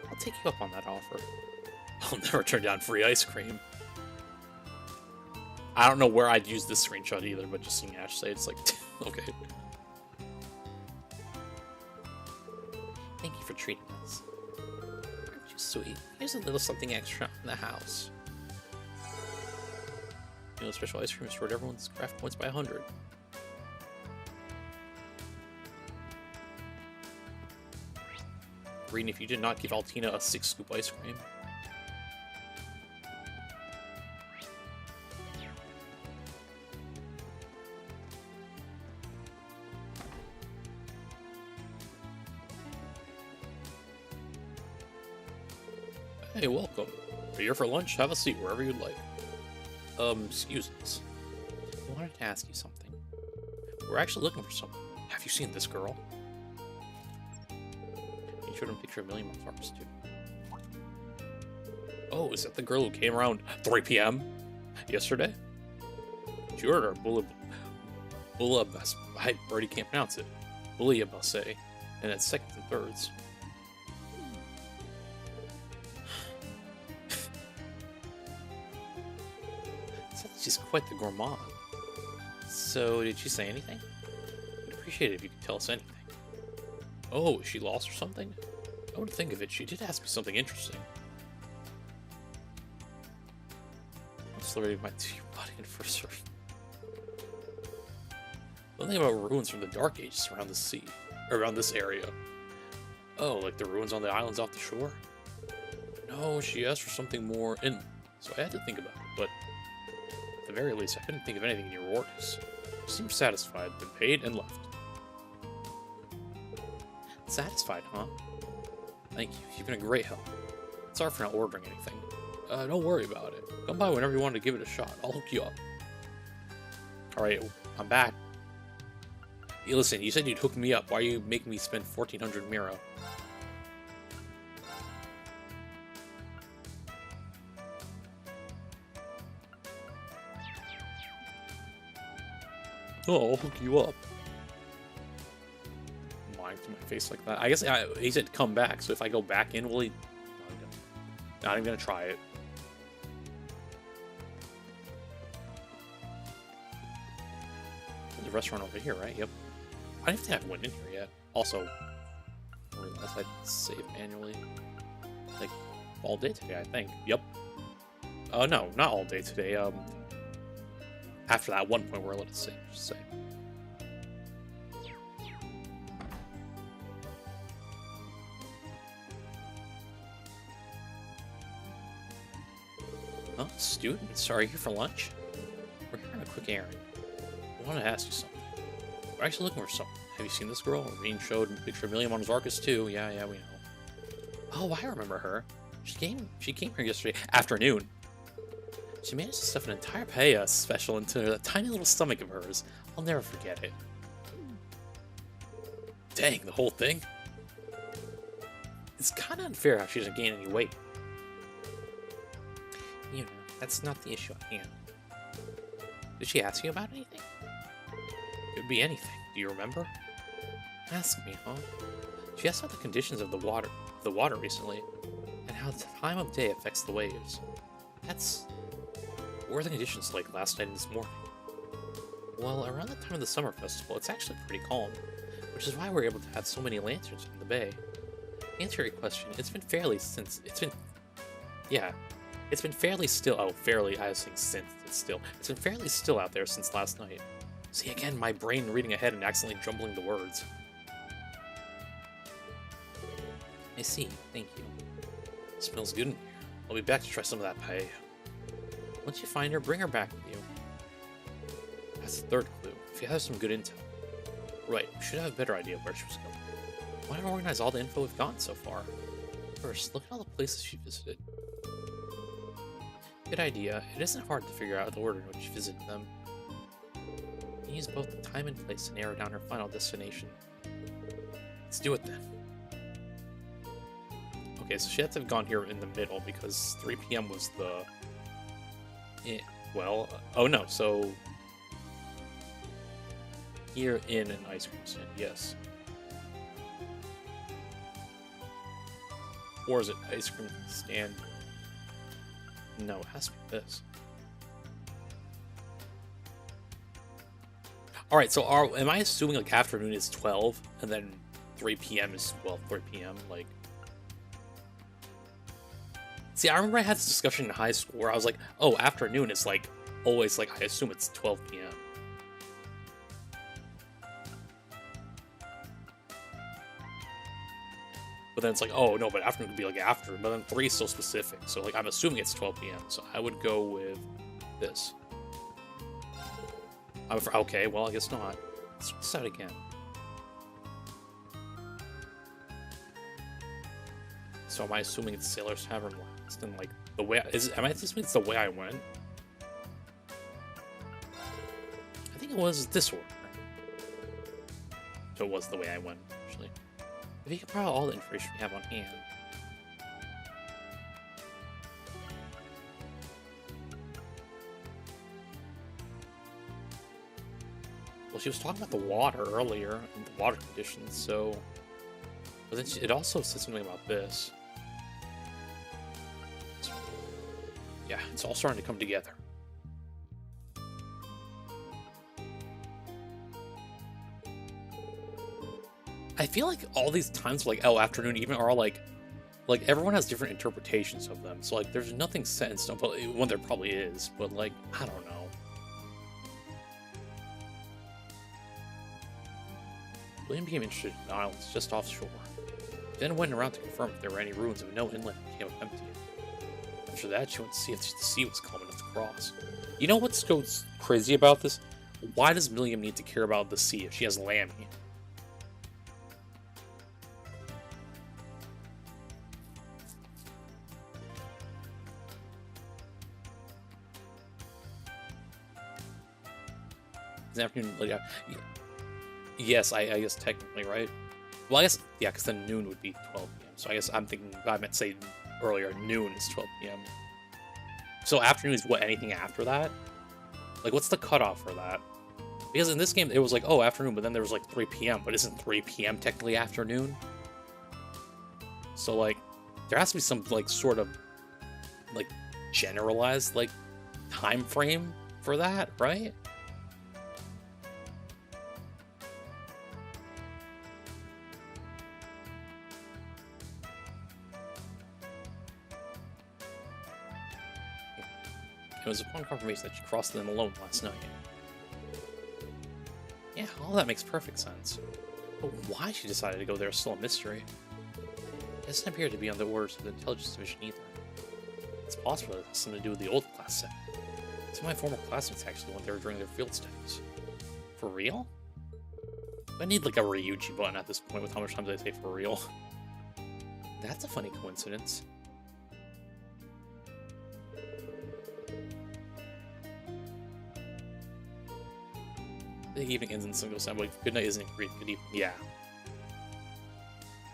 I'll take you up on that offer. I'll never turn down free ice cream. I don't know where I'd use this screenshot either, but just seeing Ash say it's like, okay. Thank you for treating us. Aren't you sweet? Here's a little something extra in the house. You know, special ice cream restored everyone's craft points by 100. Green, if you did not give Altina a 6-scoop ice cream. Hey, welcome. If you're here for lunch, have a seat wherever you'd like. Excuse us. I wanted to ask you something. We're actually looking for someone. Have you seen this girl? You showed him a picture of Million Month Harvest too. Oh, is that the girl who came around 3 p.m. yesterday? Sure, or Bullabas. I already can't pronounce it. Bullabase. And it's seconds and thirds. She's quite the gourmand. So, did she say anything? I'd appreciate it if you could tell us anything. Oh, is she lost or something? I would think of it, she did ask me something interesting. I'm slurring my tea body in for certain. Something about ruins from the Dark Ages around the sea, or around this area. Oh, like the ruins on the islands off the shore? No, she asked for something more in, so I had to think about it, but at the very least, I couldn't think of anything in your orders. She seemed satisfied, then paid and left. Satisfied, huh? Thank you. You've been a great help. Sorry for not ordering anything. Don't worry about it. Come by whenever you want to give it a shot. I'll hook you up. Alright, I'm back. Hey, listen, you said you'd hook me up. Why are you making me spend 1,400 Miro? Oh, I'll hook you up. Lying to my face like that. I guess he said come back, so if I go back in, will he? Not even gonna try it. There's a restaurant over here, right? Yep. I don't think I went in here yet. Also, I realized I'd save manually. Like, all day today, I think. Yep. Oh, no, not all day today. After that one point where I let it save, just say. Huh? Students, are you here for lunch? We're here on a quick errand. I want to ask you something. We're actually looking for someone. Have you seen this girl? We're being showed a picture of Million on Arcus too. Yeah, we know. Oh, I remember her. She came here yesterday afternoon. She managed to stuff an entire paella special into that tiny little stomach of hers. I'll never forget it. Dang, the whole thing? It's kind of unfair how she doesn't gain any weight. You know, that's not the issue at hand. Did she ask you about anything? Could be anything. Do you remember? Ask me, huh? She asked about the conditions of the water recently, and how the time of day affects the waves. What were the conditions like last night and this morning? Well, around the time of the summer festival, it's actually pretty calm, which is why we're able to have so many lanterns in the bay. To answer your question, it's been fairly still. Oh, fairly, I was saying since, it's still. It's been fairly still out there since last night. See, again, my brain reading ahead and accidentally jumbling the words. I see, thank you. Smells good in here. I'll be back to try some of that paella. Once you find her, bring her back with you. That's the third clue. If you have some good intel. Right, we should have a better idea of where she was going. Why not organize all the info we've gotten so far? First, look at all the places she visited. Good idea. It isn't hard to figure out the order in which she visited them. You use both the time and place to narrow down her final destination. Let's do it then. Okay, so she had to have gone here in the middle because 3 p.m. was the... well, oh no, so... Here in an ice cream stand, yes. Or is it ice cream stand? No, it has to be this. Alright, so am I assuming like afternoon is 12 and then 3 p.m. is, well, 3 p.m. like... See, I remember I had this discussion in high school where I was like, oh, afternoon is like always like, I assume it's 12 p.m. But then it's like, oh, no, but afternoon could be like after. But then 3 is so specific. So, like, I'm assuming it's 12 p.m. So I would go with this. Okay, well, I guess not. Let's try this out again. So am I assuming it's Sailor's Tavern last? And, like, the way... am I assuming it's the way I went? I think it was this order. So it was the way I went, actually. If you compile all the information you have on hand. Well, she was talking about the water earlier, and the water conditions, so... But then it also said something about this. Yeah, it's all starting to come together. I feel like all these times, like, oh, afternoon, even are like everyone has different interpretations of them. So, like, there's nothing set in stone, but one there probably is, but, like, I don't know. William became interested in the islands just offshore. He then went around to confirm if there were any ruins of no inlet that came up empty. After that, she went to see if the sea was calm enough to cross. You know what's so crazy about this? Why does William need to care about the sea if she has Lammy? Afternoon, like, yes, I guess technically, right? Well, I guess, yeah, because then noon would be 12 p.m. So I guess I'm thinking, I meant to say earlier, noon is 12 p.m. So afternoon is what, anything after that? Like, what's the cutoff for that? Because in this game, it was like, oh, afternoon, but then there was like 3 p.m., but isn't 3 p.m. technically afternoon? So, like, there has to be some, like, sort of, like, generalized, like, time frame for that, right? It was upon confirmation that she crossed them alone last night. Yeah, all that makes perfect sense. But why she decided to go there is still a mystery. It doesn't appear to be on the orders of the Intelligence Division either. It's possible that it has something to do with the old class set. Some of my former classmates actually went there during their field studies. For real? I need like a Ryuji button at this point with how much time they say for real. That's a funny coincidence. The evening ends in a single sound, like, good night isn't great, good evening. Yeah.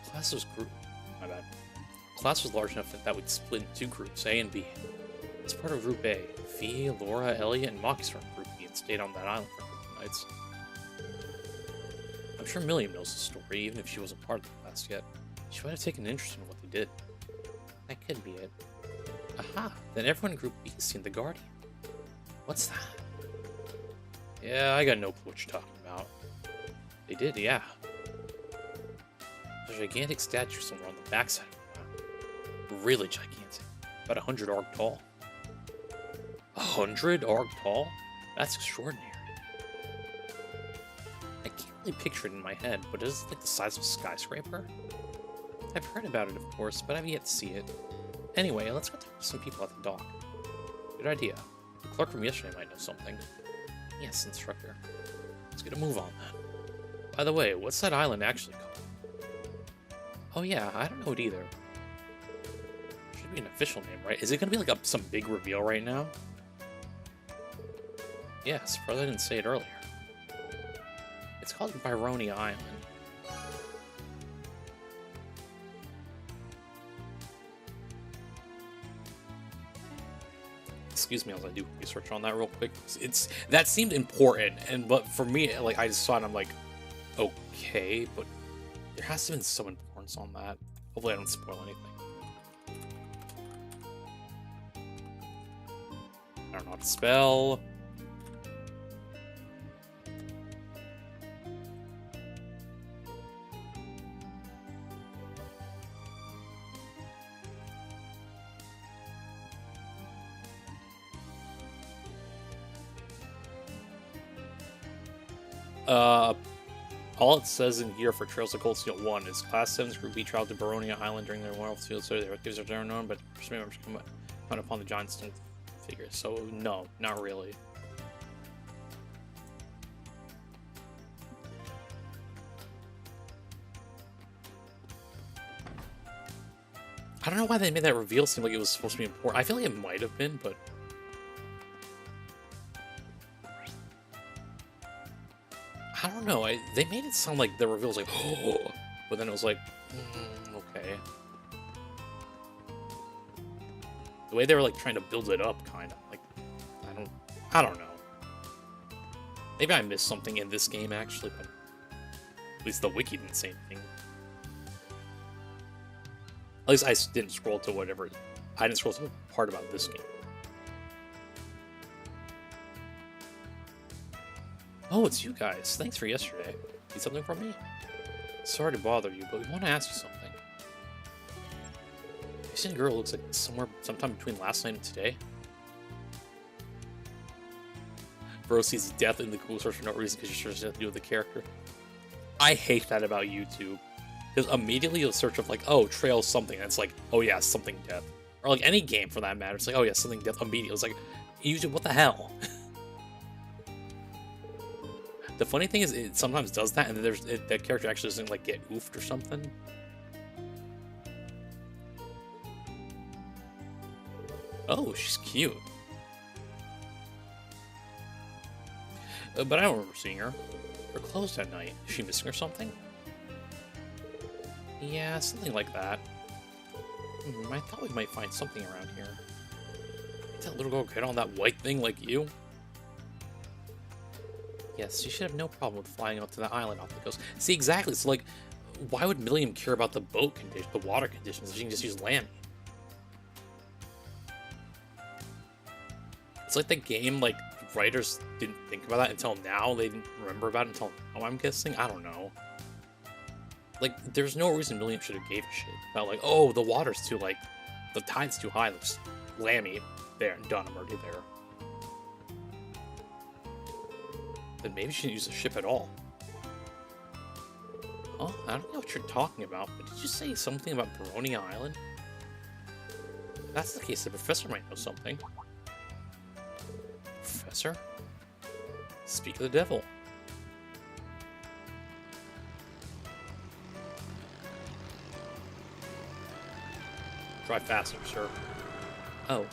Class was my bad. Class was large enough that we'd split into 2 groups, A and B. As part of Group A, Fee, Laura, Elliot, and Maki's from Group B and stayed on that island for a couple nights. I'm sure Milliam knows the story, even if she wasn't part of the class yet. She might have taken an interest in what they did. That could be it. Aha! Then everyone in Group B has seen the Guardian. What's that? Yeah, I got no clue what you're talking about. They did, yeah. There's a gigantic statue somewhere on the backside of the mountain. Really gigantic. About 100 arc tall. 100 arc tall? That's extraordinary. I can't really picture it in my head, but is it like the size of a skyscraper? I've heard about it, of course, but I've yet to see it. Anyway, let's go talk to some people at the dock. Good idea. The clerk from yesterday might know something. Yes, instructor. Let's get a move on that. By the way, what's that island actually called? Oh yeah, I don't know it either. Should be an official name, right? Is it gonna be like some big reveal right now? Yes, probably didn't say it earlier. It's called Byrony Island. Excuse me as I do research on that real quick. That seemed important, but for me, like I just saw it and I'm like, okay, but there has to have been some importance on that. Hopefully I don't spoil anything. I don't know how to spell. All it says in here for Trails of Cold Steel 1 is Class 7's group beach traveled to Baronia Island during their Wild Field, so their activities are known, but some members come upon the giant stone figure. So, no, not really. I don't know why they made that reveal seem like it was supposed to be important. I feel like it might have been, but I don't know. They made it sound like the reveal was like, oh, but then it was like, okay. The way they were like trying to build it up, kind of like, I don't know. Maybe I missed something in this game actually, but at least the wiki didn't say anything. At least I didn't scroll to whatever. I didn't scroll to the part about this game. Oh, it's you guys. Thanks for yesterday. Need something from me? Sorry to bother you, but we want to ask you something. You seen a girl who looks like sometime between last night and today? Bro sees death in the Google search for no reason because you sure doesn't have to do with the character. I hate that about YouTube. Because immediately you'll search up like, oh, trail something, and it's like, oh yeah, something death. Or like any game for that matter, it's like, oh yeah, something death immediately. It's like, YouTube, what the hell? The funny thing is, it sometimes does that, and then that character actually doesn't like get oofed or something. Oh, she's cute. But I don't remember seeing her. They're closed at night. Is she missing or something? Yeah, something like that. I thought we might find something around here. Did that little girl get on that white thing like you? Yes, you should have no problem with flying out to the island off the coast. See, exactly. It's like, why would Milliam care about the boat condition, the water conditions, if she can just use land? It's like the game, like, writers didn't think about that until now. They didn't remember about it until now, I'm guessing. I don't know. Like, there's no reason Milliam should have gave a shit about, like, oh, the water's too, like, the tide's too high. Let's land me there and done. I'm already there. Then maybe she didn't use the ship at all. Oh, I don't know what you're talking about, but did you say something about Baronia Island? If that's the case, the professor might know something. Professor? Speak of the devil. Drive faster, sir. Oh.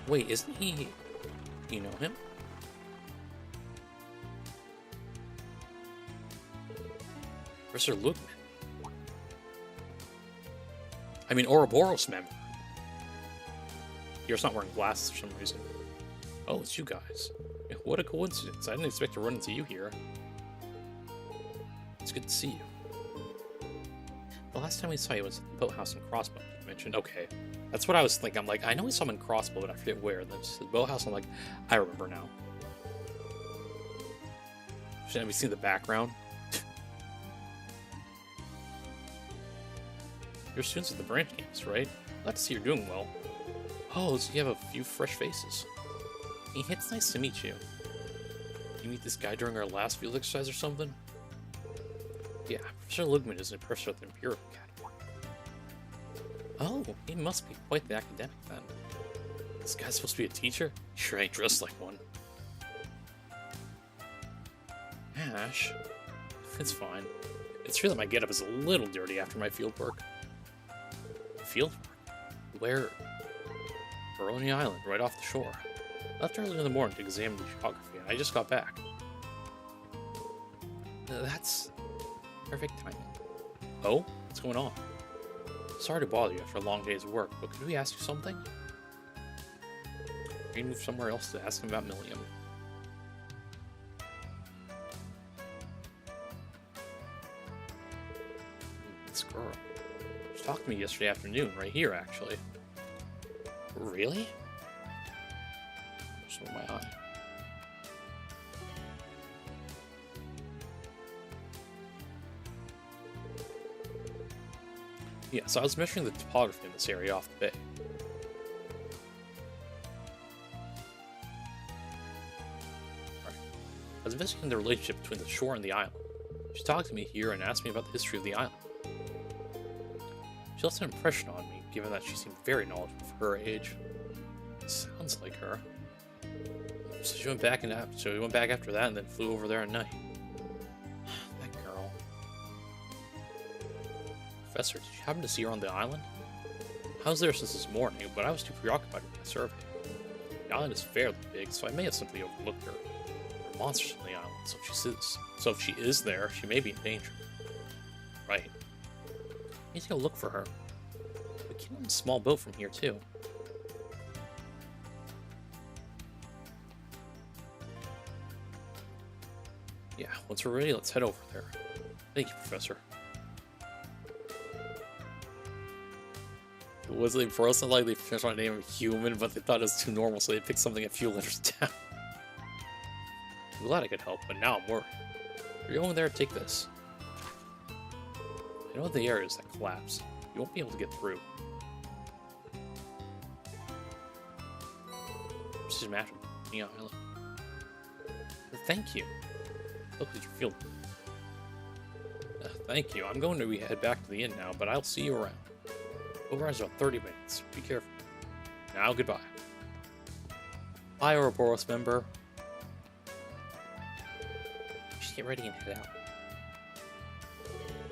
Wait, isn't he... Do you know him? Professor Lugman. I mean, Ouroboros member. You're just not wearing glasses for some reason. Oh, it's you guys. Yeah, what a coincidence. I didn't expect to run into you here. It's good to see you. The last time we saw you was at the boathouse in Crossbow, you mentioned. Okay. That's what I was thinking. I'm like, I know we saw him in Crossbow, but I forget where. And then just the boathouse, I'm like, I remember now. Have you seen the background? You're students at the branch games, right? Glad to see you're doing well. Oh, so you have a few fresh faces. Hey, it's nice to meet you. Did you meet this guy during our last field exercise or something? Yeah, Professor Lugman is a professor at the Imperial Academy. Oh, he must be quite the academic then. This guy's supposed to be a teacher? Sure ain't dressed like one. Ash? It's fine. It's true that my getup is a little dirty after my field work. Field work? Where? Baroni Island, right off the shore. I left early in the morning to examine the geography, and I just got back. That's perfect timing. Oh? What's going on? Sorry to bother you after a long day's work, but could we ask you something? We moved somewhere else to ask him about Milliam. This girl. She talked to me yesterday afternoon, right here, actually. Really? Just with my eye. Yeah, so I was measuring the topography in this area off the bay. Right. I was investigating the relationship between the shore and the island. She talked to me here and asked me about the history of the island. She left an impression on me, given that she seemed very knowledgeable for her age. Sounds like her. So she went back so we went back after that and then flew over there at night. That girl. Professor, did you happen to see her on the island? I was there since this morning, but I was too preoccupied with my survey. The island is fairly big, so I may have simply overlooked her. There are monsters on the island, so if she is there, she may be in danger. Right. I need to go look for her. We can on a small boat from here, too. Yeah, once we're ready, let's head over there. Thank you, Professor. It wasn't for us, not like they finished my name of human, but they thought it was too normal, so they picked something a few letters down. I'm glad I could help, but now I'm worried. You're going there, take this. I know the areas that collapse. You won't be able to get through. Just imagine being on an island. Thank you. Look at your field. Thank you. I'm going to head back to the inn now, but I'll see you around. Override's about 30 minutes. Be careful. Now, goodbye. Bye, Ouroboros member. Just get ready and head out.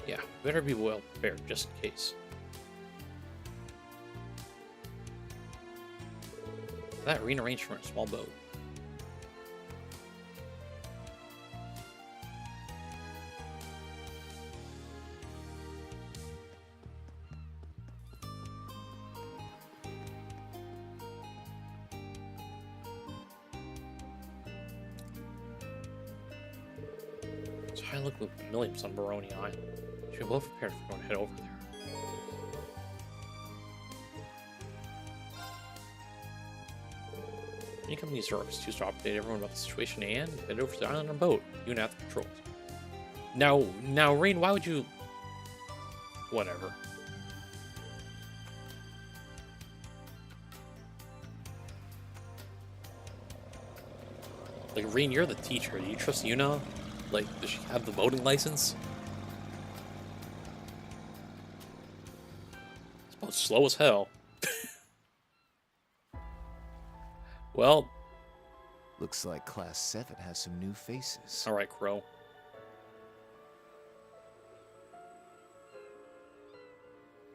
Yeah, better be well prepared, just in case. That arena arranged for a small boat. So I look with Milliams on Baroni Island. Should be well prepared if we're going to head over there. When you come to these rocks, choose to update everyone about the situation and head over to the island on a boat. You and have the patrols. Now, Rain, why would you... Whatever. Like, Rain, you're the teacher. Do you trust Yuna? Like, does she have the boating license? This boat's slow as hell. Well... Looks like Class 7 has some new faces. Alright, Crow.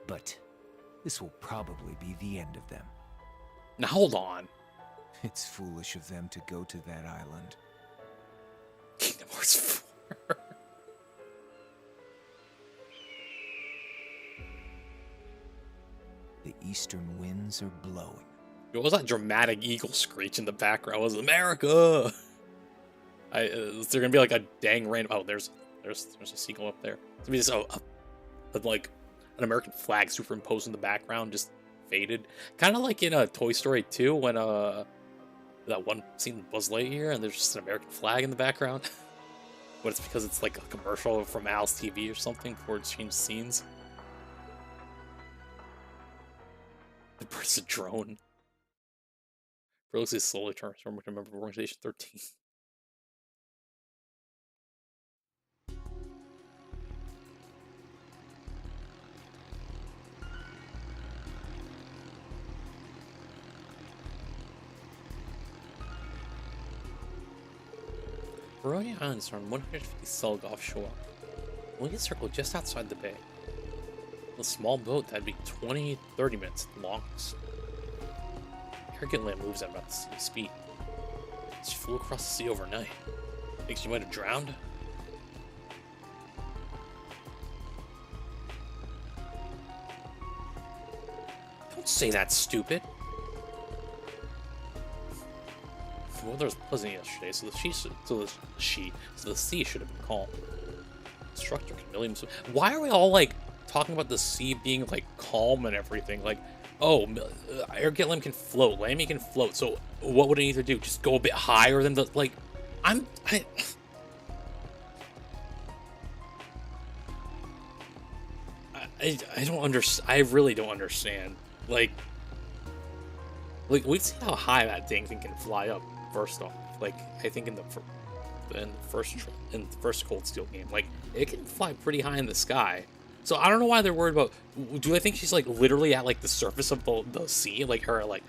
But this will probably be the end of them. Now hold on. It's foolish of them to go to that island. Kingdom Hearts 4. The eastern winds are blowing. What was that dramatic eagle screech in the background? It was America? Is there gonna be like a dang random... Oh, there's a seagull up there. It's gonna be just like an American flag superimposed in the background, just faded. Kind of like in Toy Story 2 when that one scene with Buzz Lightyear and there's just an American flag in the background. But it's because it's like a commercial from Al's TV or something before it's changed scenes. The bird's a drone. It looks like slowly transformed to a member of Organization 13. Brony Islands are 150 Selg offshore. Only a circle just outside the bay. A small boat that'd be 20-30 minutes at the longest. Arrogant land moves at about the same speed. She flew across the sea overnight. Thinks she might have drowned? Don't say that, stupid. The weather was pleasant yesterday, so the sea should have been calm. Instructor can millions. Why are we all like talking about the sea being like calm and everything? Like, oh, Arrogant Lamb can float, Lammy can float. So what would I need to do? Just go a bit higher than the like? I don't understand. I really don't understand. Like we've seen how high that dang thing can fly up. First off, like I think in the first Cold Steel game, like it can fly pretty high in the sky. So I don't know why they're worried about. Do I think she's like literally at like the surface of the sea, like her like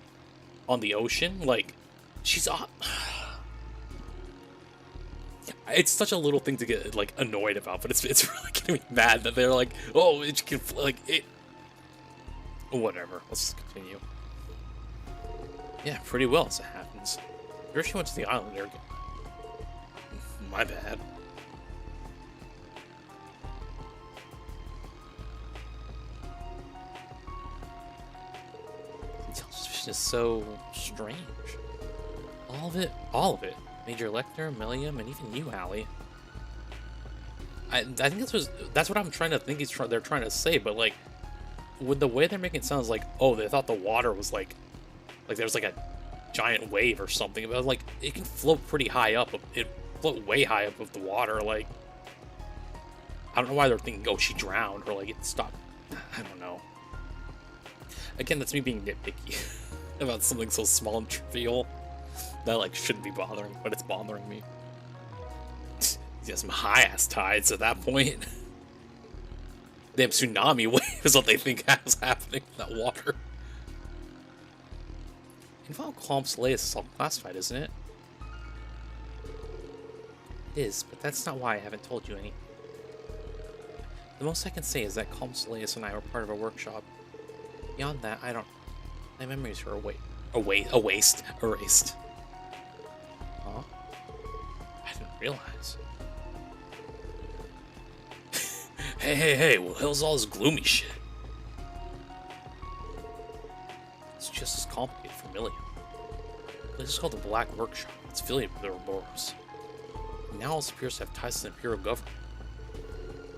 on the ocean? Like she's up. It's such a little thing to get like annoyed about, but it's really getting me mad that they're like, oh, it can like it. Whatever. Let's just continue. Yeah, pretty well as it happens. Sure she went to the island there. My bad. Intelligence is so strange. All of it. Major Lecter, Milliam, and even you, Allie. I think that's what I'm trying to think they're trying to say, but like with the way they're making it sounds like, oh, they thought the water was like there was like a giant wave or something, but like it can float pretty high up. It float way high up of the water. Like I don't know why they're thinking, oh, she drowned or like it stopped. I don't know. Again, that's me being nitpicky about something so small and trivial that like shouldn't be bothering, but it's bothering me. Yeah, some high ass tides at that point. Damn tsunami wave is what they think is happening in that water. Info on Calm Soleus is all classified, isn't it? It is, but that's not why I haven't told you any. The most I can say is that Calm Soleus and I were part of a workshop. Beyond that, I don't. My memories are erased. Huh? I didn't realize. Hey, what the hell's all this gloomy shit? It's just as complicated for Milliam. This is called the Black Workshop. It's affiliated with the Ouroboros. Now it appears to have ties to the Imperial government.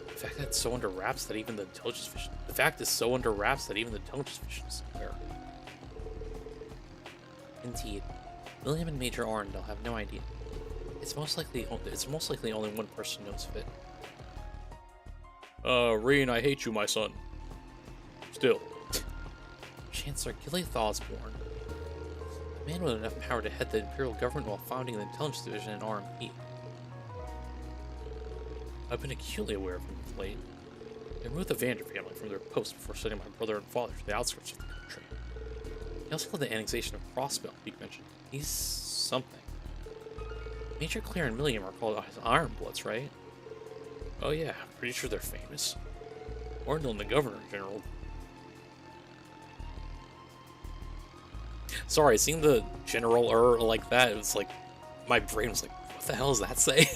The fact that it's so under wraps that even the intelligence vision. The fact is so under wraps that even the intelligence vision is aware. Indeed, Milliam and Major Arundel have no idea. It's most likely only one person knows of it. Rean, I hate you, my son. Still. Chancellor Gilith Osborne. A man with enough power to head the Imperial government while founding the Intelligence Division in RMP. I've been acutely aware of him of late. They removed the Vander family from their post before sending my brother and father to the outskirts of the country. He also led the annexation of Crossbell, Peak mentioned. He's something. Major Claire and Milliam are called Ironbloods, right? Oh yeah, pretty sure they're famous. Orndel and the Governor General. Sorry, seeing the General like that, it was like, my brain was like, what the hell does that say?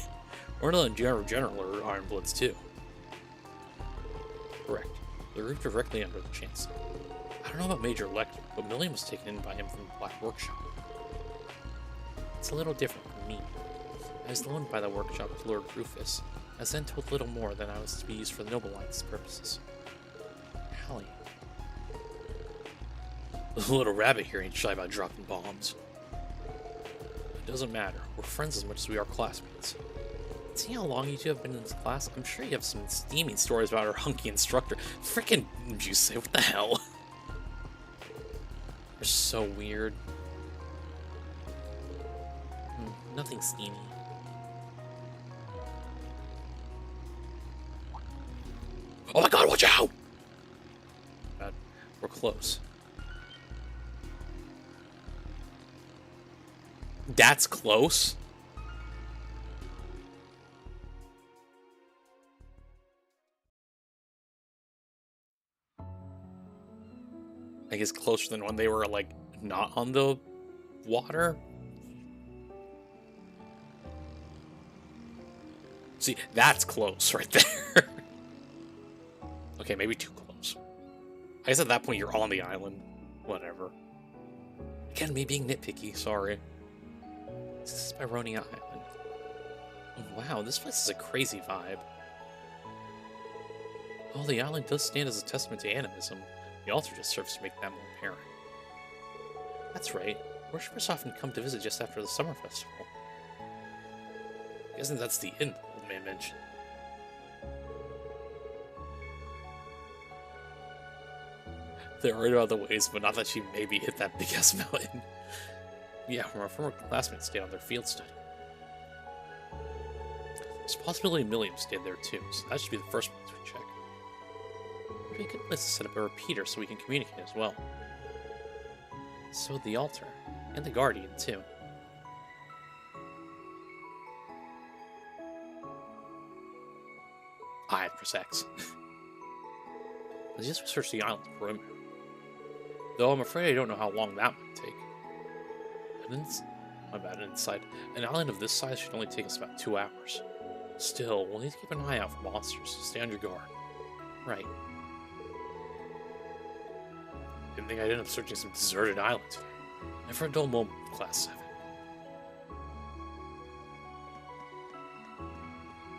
Orndel and General are Ironbloods too. Correct. They're grouped directly under the Chancellor. I don't know about Major Lecter, but Milliam was taken in by him from the Black Workshop. It's a little different from me. I was loaned by the workshop to Lord Rufus. I was then told little more than I was to be used for the Noble Alliance's purposes. Hallie. The little rabbit here ain't shy about dropping bombs. It doesn't matter. We're friends as much as we are classmates. See how long you two have been in this class? I'm sure you have some steaming stories about our hunky instructor. Frickin' Juice, what the hell? They're so weird. Nothing steamy. Oh my god, watch out! God, we're close. That's close? I guess closer than when they were, like, not on the water. See, that's close right there. Okay, maybe too close. I guess at that point you're on the island. Whatever. Again, me being nitpicky, sorry. This is Byronia Island. Wow, this place is a crazy vibe. Oh, the island does stand as a testament to animism. The altar just serves to make that more apparent. That's right. Worshippers often come to visit just after the summer festival. Isn't that's the inn the old man mentioned? They're worried about the waves, but not that she maybe hit that big-ass mountain. Yeah, our former classmates stayed on their field study. There's a possibility Milliam stayed there too, so that should be the first place we check. Would be a good place to set up a repeater so we can communicate as well. So the altar, and the guardian too. I press X. Let's just research the island's perimeter. Though I'm afraid I don't know how long that might take. My bad, inside. An island of this size should only take us about 2 hours. Still, we'll need to keep an eye out for monsters, so stay on your guard. Right. Didn't think I'd end up searching some deserted island today. Never a dull moment with Class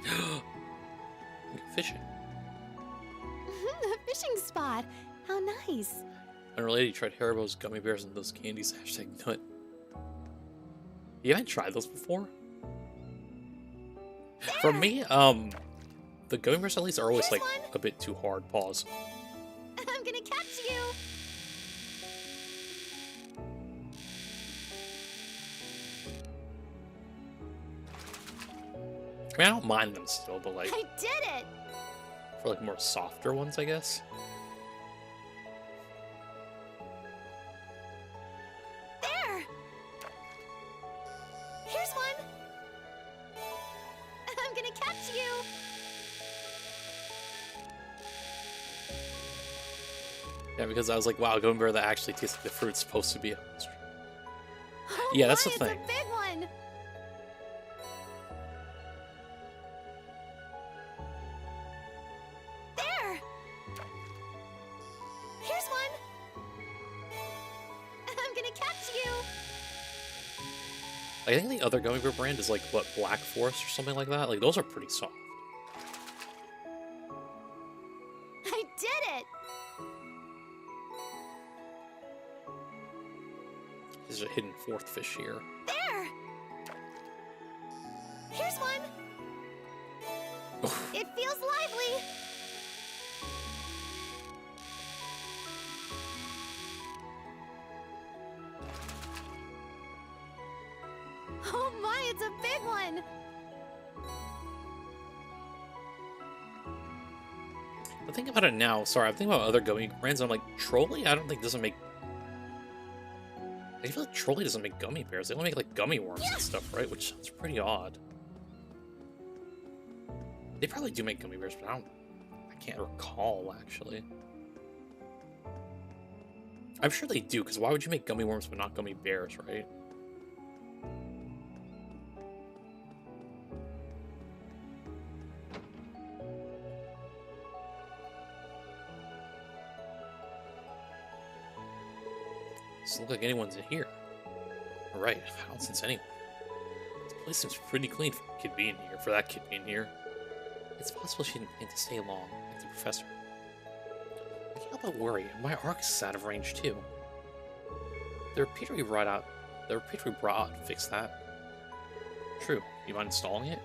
7. We go fishing. The fishing spot. How nice. Unrelated, tried Haribo's gummy bears and those candies. # nut. You haven't tried those before? For me, the gummy bears at least are always like a bit too hard. Pause. I'm gonna catch you. I mean, I don't mind them still, but like I did it. for like more softer ones, I guess. There. Here's one. I'm gonna catch you. Yeah, because I was like, wow, gummy bear that actually tastes like the fruit's supposed to be a monster. Oh Yeah, that's my, the thing. It's a big one. There. Here's one. I'm gonna catch you. I think the other gummy bear brand is like, what, Black Forest or something like that? Like, those are pretty soft. I did it. There's a hidden fourth fish here. There. Here's one. It feels lively. Oh my, it's a big one. But think about it now. Sorry, I'm thinking about other gummy brands. I'm like, Trolley? I don't think doesn't make. I feel like Trolley doesn't make gummy bears. They only make like gummy worms and stuff, right? Which sounds pretty odd. They probably do make gummy bears, but I can't recall actually. I'm sure they do, because why would you make gummy worms but not gummy bears, right? Doesn't look like anyone's in here. Right, I don't sense anyone. This place seems pretty clean for a kid being here, for that kid being here. It's possible she didn't plan to stay long, like the professor. I can't help but worry. My arc is out of range too. The repeater we brought out fixed that. True. You mind installing it?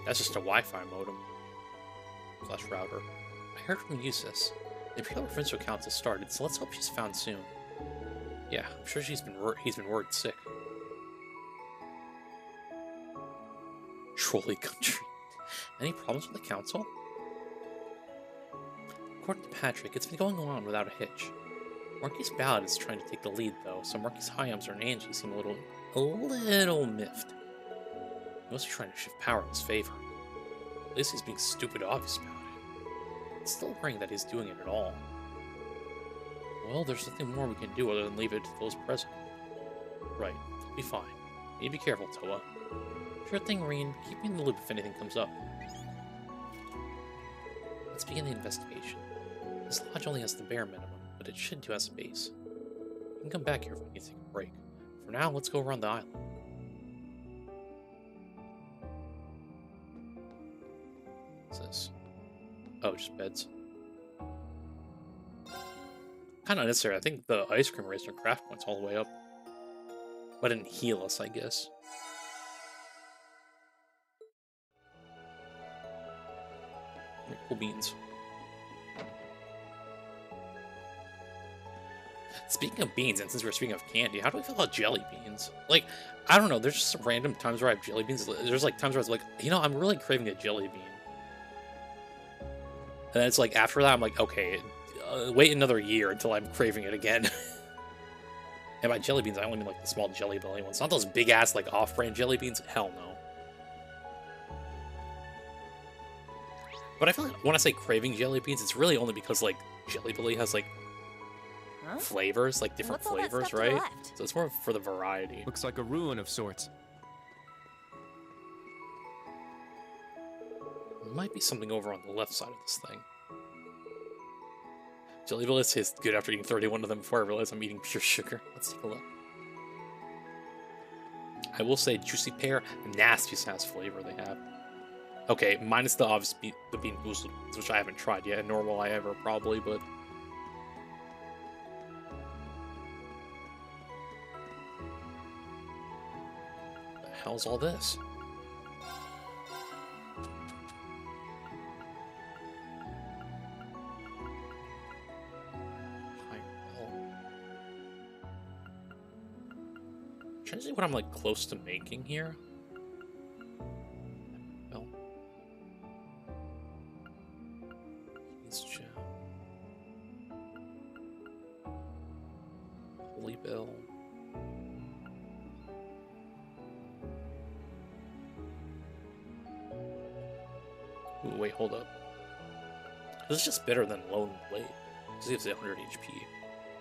That's just a Wi-Fi modem. / router. I heard from Eustace. The Imperial Provincial Council started, so let's hope she's found soon. Yeah, I'm sure he's been worried sick. Trolley country. Any problems with the council? According to Patrick, it's been going on without a hitch. Marky's ballad is trying to take the lead, though, so Marky's Hyams and Angie seem a little miffed. He must be trying to shift power in his favor. At least he's being stupid obvious about it. It's still worrying that he's doing it at all. Well, there's nothing more we can do other than leave it to those present. Right, be fine. You be careful, Toa. Sure thing, Reen. Keep me in the loop if anything comes up. Let's begin the investigation. This lodge only has the bare minimum, but it should do have space. You can come back here if we need to take a break. For now, let's go around the island. What's this? Oh, just beds. Kind of unnecessary. I think the ice cream raised our craft points all the way up. But didn't heal us, I guess. Cool beans. Speaking of beans, and since we're speaking of candy, how do we feel about jelly beans? Like, I don't know, there's just some random times where I have jelly beans. There's like times where it's like, you know, I'm really craving a jelly bean. And then it's like, after that, I'm like, okay, wait another year until I'm craving it again. And by jelly beans, I only mean like the small Jelly Belly ones. Not those big-ass, like, off-brand jelly beans. Hell no. But I feel like when I say craving jelly beans, it's really only because, like, Jelly Belly has, like, flavors, like, different flavors, right? So it's more for the variety. Looks like a ruin of sorts. There might be something over on the left side of this thing. Jelly Belly tastes good after eating 31 of them before I realize I'm eating pure sugar. Let's take a look. I will say Juicy Pear, nastiest ass flavor they have. Okay, minus the obvious the bean boosted ones, which I haven't tried yet, nor will I ever probably, but the hell's all this? Trying to see what I'm like close to making here. Well, King's Gem, Holy Bell. Ooh, wait, hold up. This is just better than Lone Blade. This gives it 100 HP.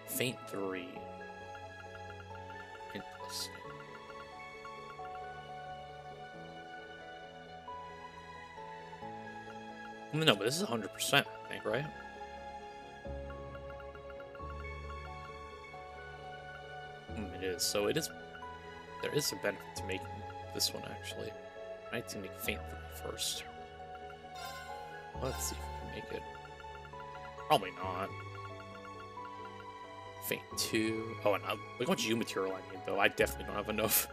Faint 3. Interesting. No, but this is 100%, I think, right? It is. So it is. There is a benefit to making this one, actually. I need to make Faint 3 first. Let's see if we can make it. Probably not. Faint 2. Oh, and look how much U material I need, though. I definitely don't have enough.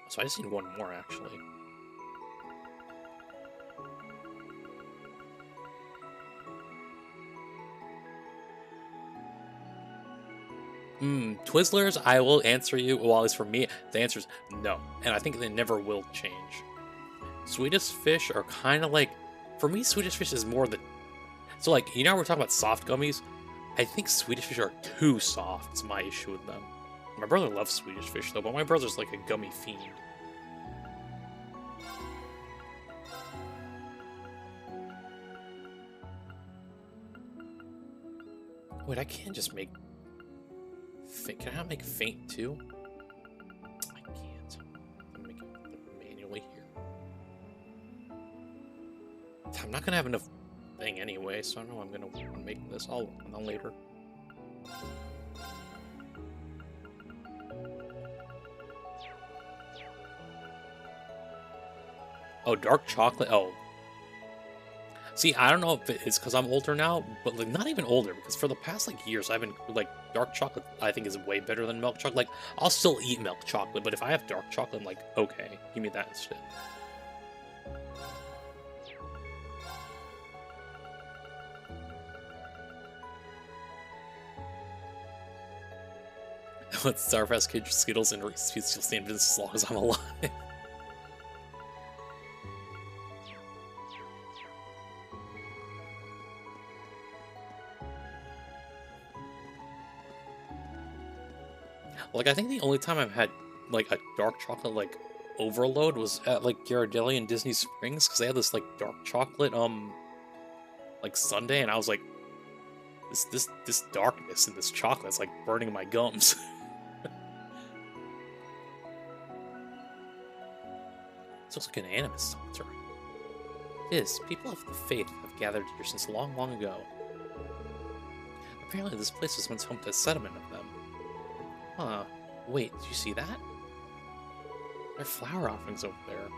So I just need one more, actually. Twizzlers, I will answer you. Well, at least for me, the answer is no. And I think they never will change. Swedish Fish are kind of like... For me, Swedish Fish is more the... So, like, you know how we're talking about soft gummies? I think Swedish Fish are too soft. It's my issue with them. My brother loves Swedish Fish, though, but my brother's like a gummy fiend. Wait, I can't just make... Can I not make Faint too? I can't. I'm making it manually here. I'm not gonna have enough thing anyway, so I don't know I'm gonna want to make this. I'll work on that later. Oh, dark chocolate. Oh. See, I don't know if it's because I'm older now, but like not even older, because for the past like years I've been like dark chocolate I think is way better than milk chocolate. Like I'll still eat milk chocolate, but if I have dark chocolate, I'm like, okay, give me that instead. Let Starfast Kid Skittles and Reese's Pieces still stand as long as I'm alive. Like, I think the only time I've had, like, a dark chocolate, like, overload was at, like, Ghirardelli and Disney Springs, because they had this, like, dark chocolate, like, sundae, and I was like, this darkness and this chocolate's, like, burning my gums. It's also like an animus altar. It is. People of the faith have gathered here since long, long ago. Apparently this place was once home to a settlement of them. Huh. Wait, did you see that? There are flower offerings over there.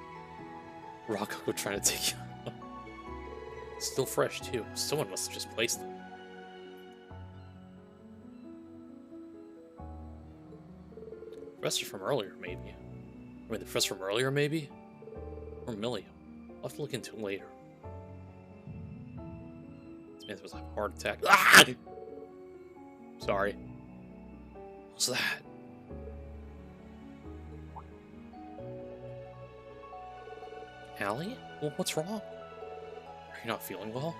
Rococo trying to take you out. Still fresh, too. Someone must have just placed them. Professor from earlier, maybe. I mean, the professor from earlier, maybe? Or Millium. I'll have to look into it later. This man was like a heart attack. Ah! Sorry. What's that? Allie? Well, what's wrong? Are you not feeling well?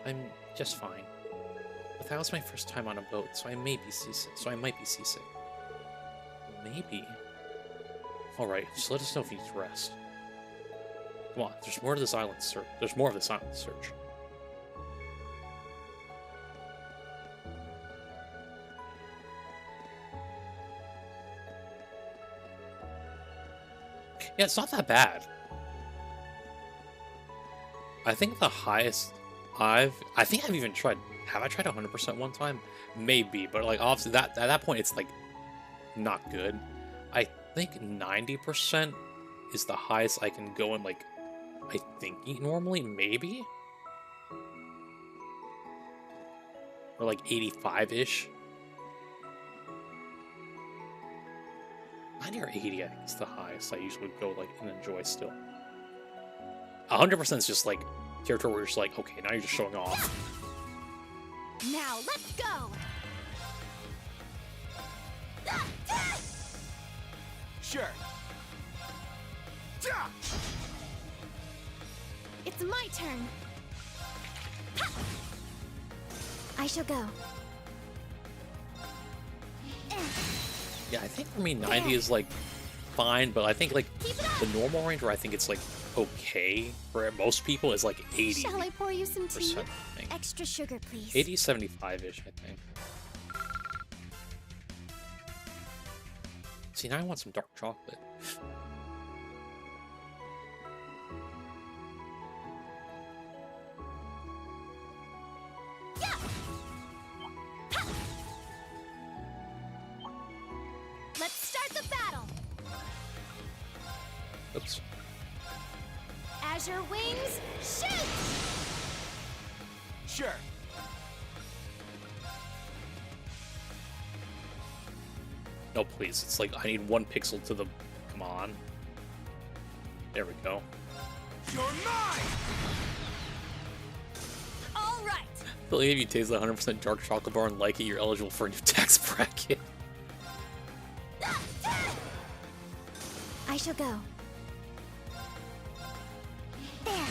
I'm just fine. But that was my first time on a boat, so I might be seasick. Maybe. Alright, just let us know if you need to rest. Come on, there's more of this island search. There's more of this island search. Yeah, it's not that bad. I think the highest I think I've even tried. Have I tried 100% one time? Maybe, but like obviously at that point it's like not good. I think 90% is the highest I can go in, like I think normally, maybe? Or like 85-ish. 90 or 80, I think is the highest I usually go like and enjoy still. 100% is just like territory where you're just like, okay, now you're just showing off. Now let's go. Sure. It's my turn. I shall go. Yeah, I think for me 90 is like fine, but I think like the normal range where I think it's like okay for most people is like 80. Shall I pour you some tea? I think. Extra sugar, please. 80, 75-ish, I think. See, now I want some dark chocolate. Let's start the battle. Oops. Azure wings, shoot! Sure. No, please. It's like, I need 1 pixel to the... Come on. There we go. You're mine! All right. Billy, if you taste the 100% dark chocolate bar and like it, you're eligible for a new tax bracket. I shall go. There.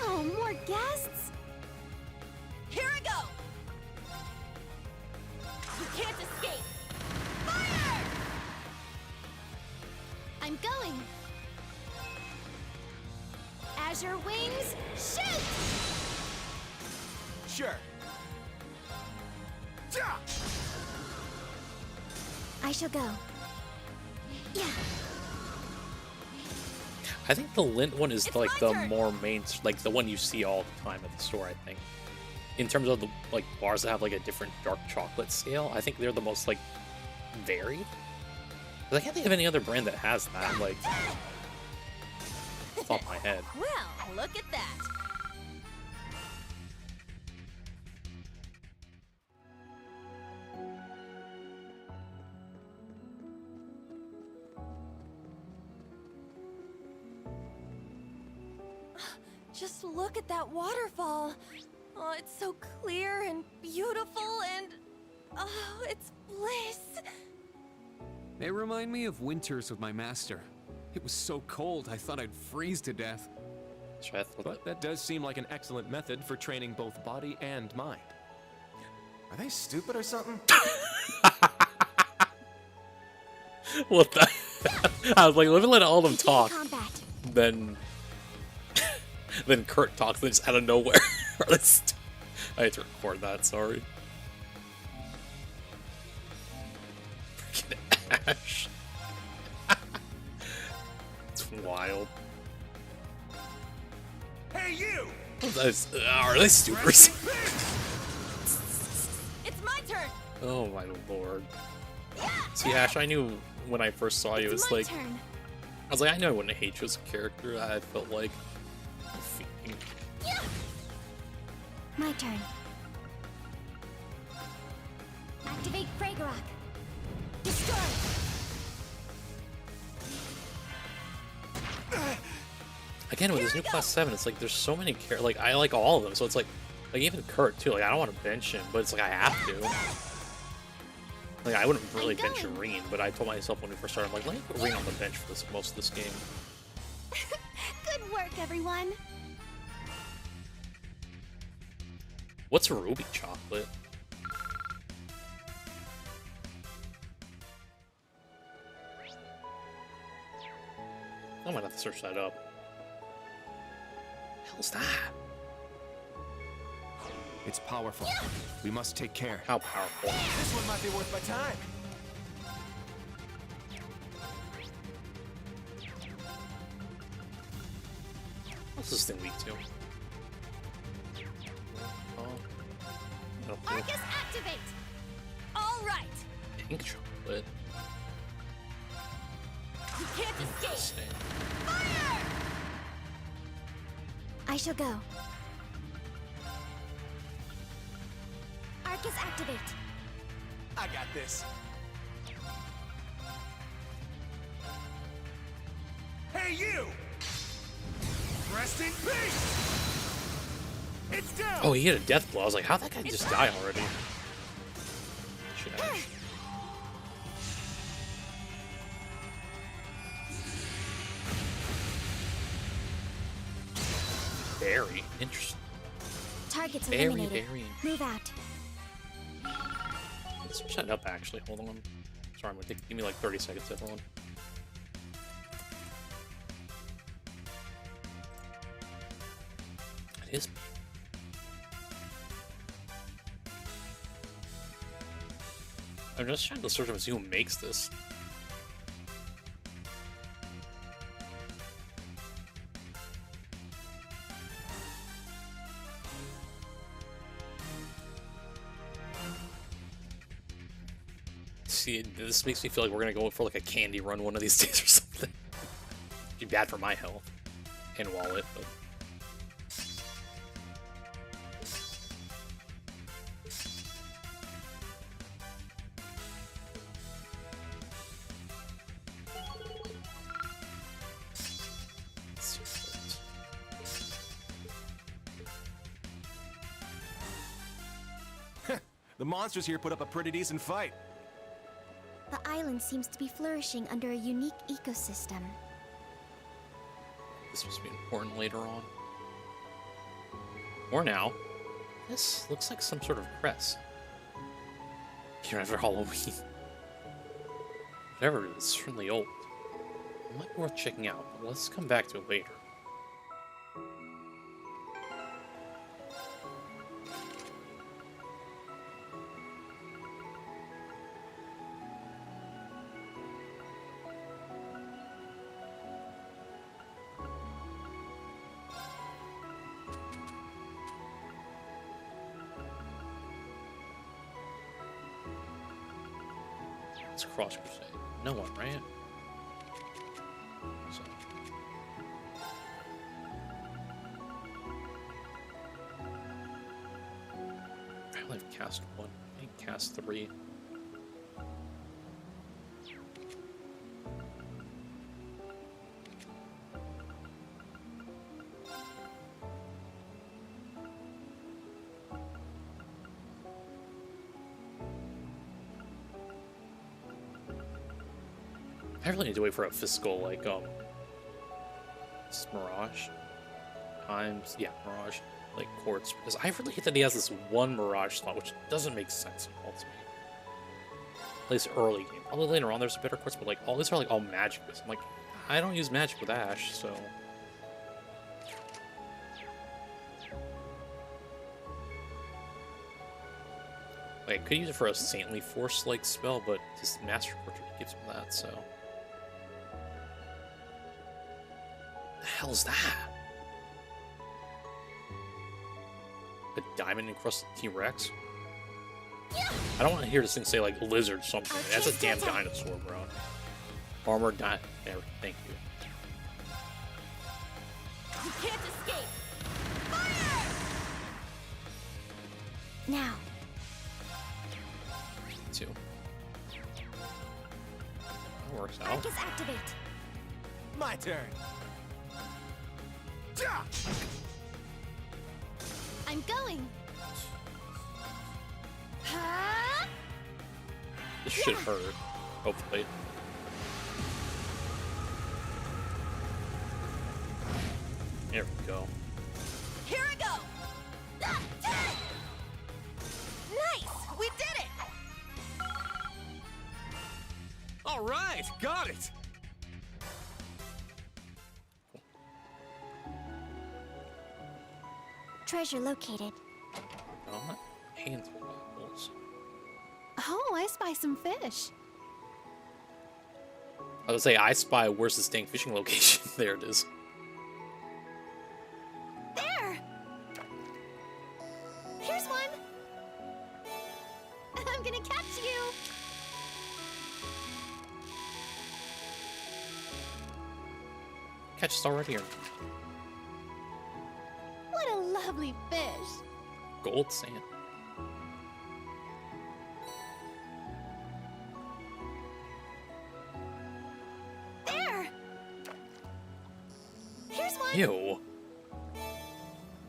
Oh, more guests? Here I go. You can't escape. Fire! I'm going. Azure wings, shoot! Sure. I shall go. Yeah. I think the lint one is like the more main, like the one you see all the time at the store, I think. In terms of the like bars that have like a different dark chocolate scale, I think they're the most like varied. 'Cause I can't think of any other brand that has that, like, off the top of my head. Well, look at that. Just look at that waterfall. Oh, it's so clear and beautiful and... oh, it's bliss. They remind me of winters with my master. It was so cold, I thought I'd freeze to death. But that does seem like an excellent method for training both body and mind. Are they stupid or something? What the? I was like, let me let all of them talk. Combat. Then Kurt talks, and just out of nowhere. I had to record that. Sorry. Freaking Ash. It's wild. Hey, you! Are they supers? It's my turn. Oh my lord. See, Ash, I knew when I first saw you, it's like, turn. I was like, I know I wouldn't hate you as a character. I felt like, My turn. Activate Fragorock. Destroy. again with this new class 7, it's like there's so many like I like all of them, so it's like even Kurt too. Like I don't want to bench him, but it's like I have to. Like I wouldn't really bench Irene, but I told myself when we first started, I'm like, let me put Irene on the bench for most of this game. Good work, everyone. What's Ruby Chocolate? I might have to search that up. What the hell's that? It's powerful. We must take care. How powerful? This one might be worth my time. What's this thing weak to? Arcus, activate! All right. Pink chocolate. You can't escape. Fire! I shall go. Arcus, activate. I got this. Hey, you! Rest in peace! It's down! Oh, he hit a death blow. I was like, how'd that guy just die already? Shit, Ash. Very interesting. Targets Very, eliminated. very Move out. Let's switch that up, actually. Hold on. Sorry, I'm gonna give me like 30 seconds, everyone. It is. I'm just trying to search and see who makes this. See, this makes me feel like we're gonna go for like a candy run one of these days or something. Be bad for my health and wallet, but. The monsters here put up a pretty decent fight. The island seems to be flourishing under a unique ecosystem. This must be important later on. Or now. This looks like some sort of crest. Here after Halloween. Whatever it is, it's certainly old. It might be worth checking out, but let's come back to it later. It's Cross Crusade. No one, right? So. I only have cast one. I need cast 3. I really need to wait for a physical, like, Mirage times, yeah, Mirage, like, quartz, because I really hate that he has this one Mirage slot, which doesn't make sense at all to me. At least early game. Probably later on there's a better course, but like all these are like all magic based. I'm like, I don't use magic with Ash, so. Like, I could use it for a Saintly Force-like spell, but his Master Portrait gives him that, so. The hell's that? A diamond encrusted T-Rex? I don't want to hear this thing say like lizard something. That's a damn dinosaur, bro. Armored there, thank you. You can't escape! Fire! Now. Two. That works out. Arcus activate. My turn. I'm going! Huh? This should hurt, hopefully. There we go. Here I go! Nice! We did it! All right, got it. Treasure located. Oh, my hands are apples. Oh, I spy some fish. I would say I spy where's this dang fishing location. There it is. There! Here's one! I'm gonna catch you! Catch us already here. What a lovely fish! Gold sand. There! Here's one! Ew.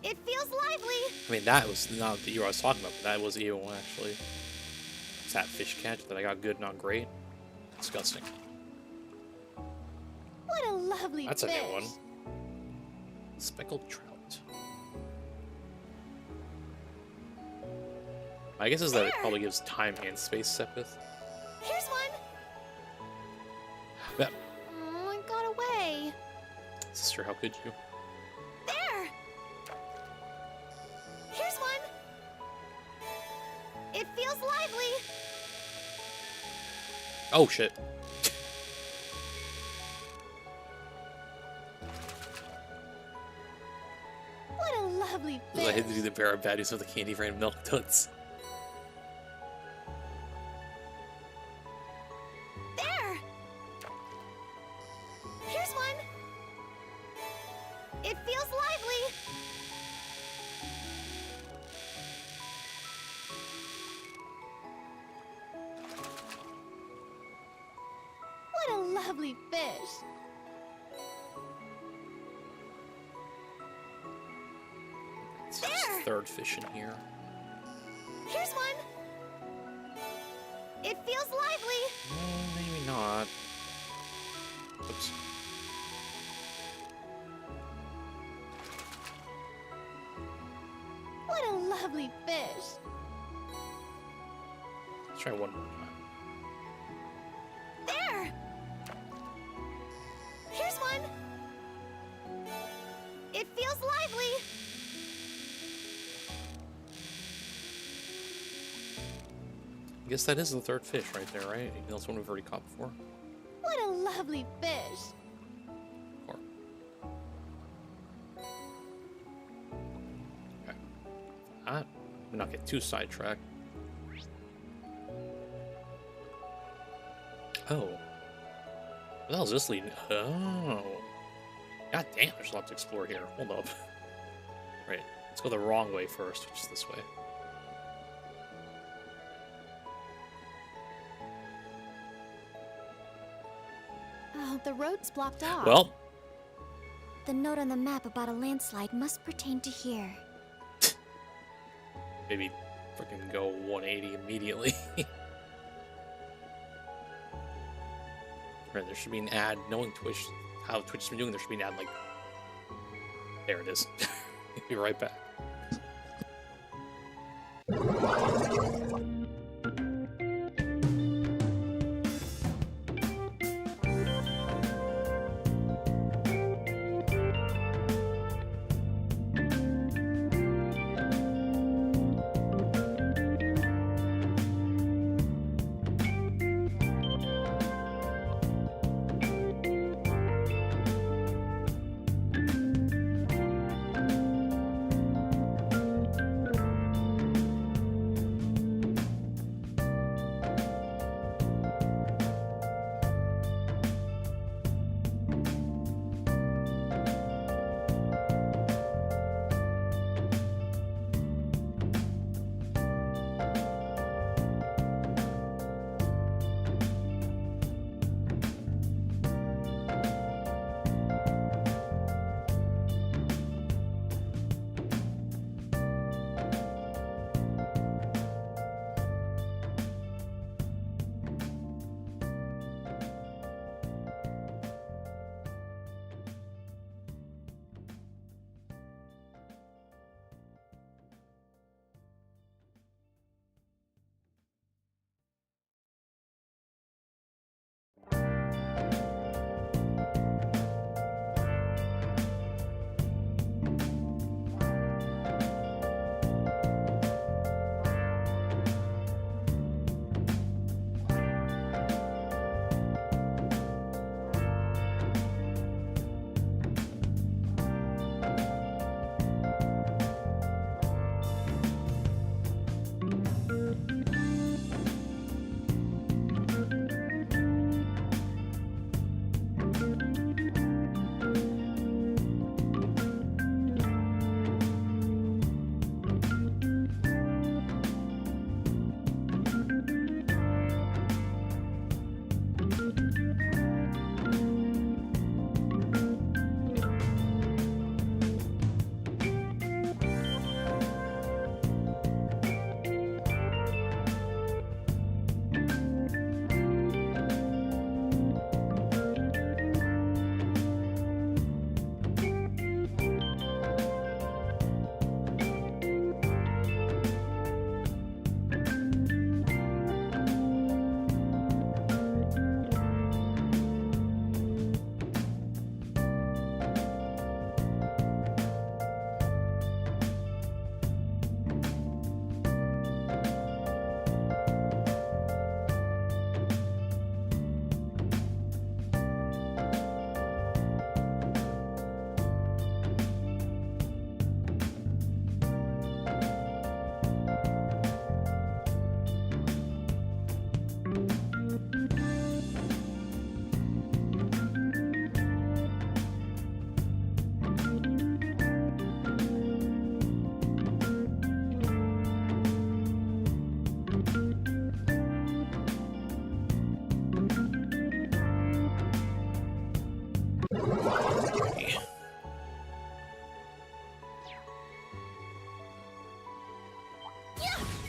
It feels lively! I mean, that was not the ear I was talking about, but that was ew, actually. It's that fish catch that I got good, not great. Disgusting. What a lovely That's fish! a new one. Speckled trout. I guess is that it probably gives time and space, Sepith. Here's one! Yeah. Oh, it got away. Sister, how could you? There! Here's one! It feels lively! Oh, shit. What a lovely I fish! had to do the pair of baddies with the candy rain milk duds. There! Here's one! It feels lively! What a lovely fish! It's There! third fish in here. Here's one! It feels lively! Maybe not. Oops. What a lovely fish! Let's try one more time. There! Here's one! It feels lively! I guess that is the third fish right there, right? That's one we've already caught before. What a lovely fish! I'm not get too sidetracked. Oh. What the hell is this leading? Oh. God damn, there's a lot to explore here. Hold up. Right. Let's go the wrong way first, which is this way. Oh, the road's blocked off. Well. The note on the map about a landslide must pertain to here. Maybe freaking go 180 immediately. Right, there should be an ad. Knowing Twitch, how Twitch has been doing, there should be an ad like. There it is. Be right back.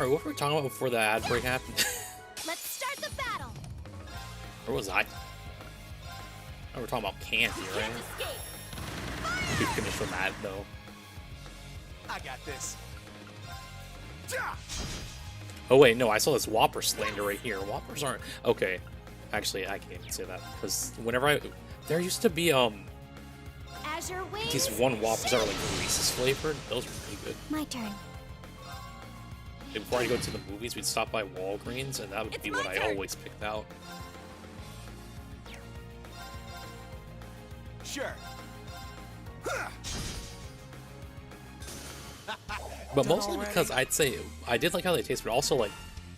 Alright, what were we talking about before the ad break happened? Let's start the battle. Where was I? Oh, we're talking about candy, right? We finished from that, though. I got this. Oh, wait, no, I saw this Whopper slander right here. Whoppers aren't... Okay. Actually, I can't even say that, because whenever I... There used to be, As your wings these one Whoppers that were, like, Reese's flavored. Those were pretty good. My turn. Before I go to the movies, we'd stop by Walgreens, and that would be what I always picked out. Sure. But mostly because I'd say I did like how they taste, but also like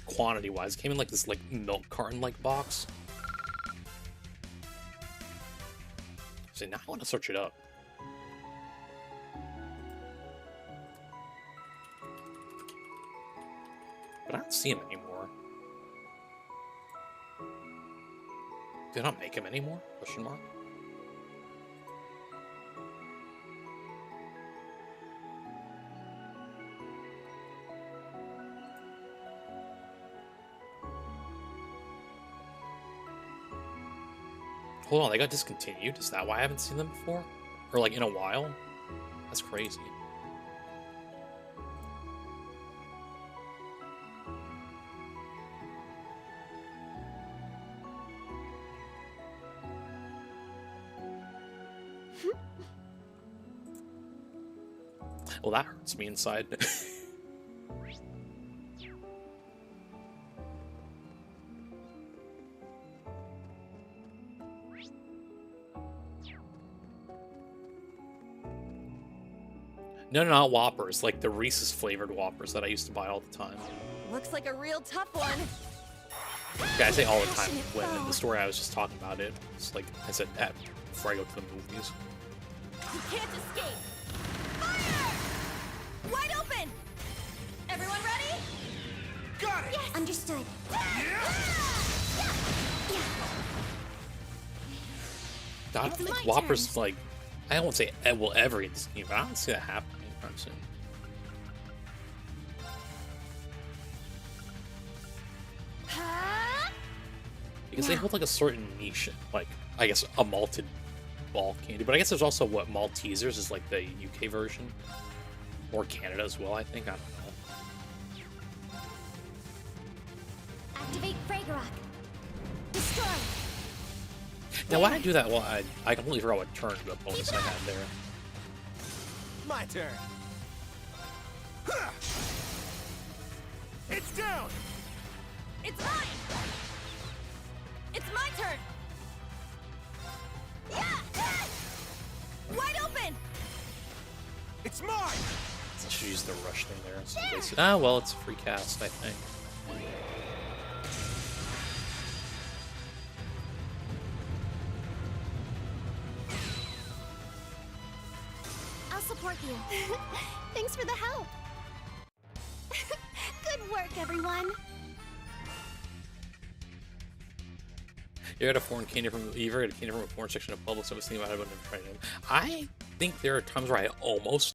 quantity-wise, it came in like this like milk carton-like box. So now I want to search it up. But I don't see him anymore. Do they not make him anymore? Question mark. Hold on, they got discontinued? Is that why I haven't seen them before? Or like in a while? That's crazy. Well, that hurts me inside. No, not Whoppers, like the Reese's flavored Whoppers that I used to buy all the time. Looks like a real tough one. Yeah, I say all the time when in the story I was just talking about it. It's like I said that before I go to the movies. You can't escape. Fire! Wide open. Everyone ready? Got it. Yes. Understood. I don't think Whoppers, like, I won't say it will ever get discontinued, but I don't see that happening anytime soon. Because they hold like a certain niche, like I guess a malted ball candy. But I guess there's also what Maltesers is like the UK version, or Canada as well. I think I don't know. Activate Fragorock. Destroy. Now why did I do that? Well, I completely forgot what turn the bonus I had there. My turn. It's down. It's mine. It's my turn. Yeah. Wide open. It's mine. I should use the rush thing there. So ah, well, it's a free cast, I think. I'll support you. Thanks for the help. Good work, everyone. You ever had a foreign candy from a foreign section of Publix? I was thinking about it, but I've never tried it. I think there are times where I almost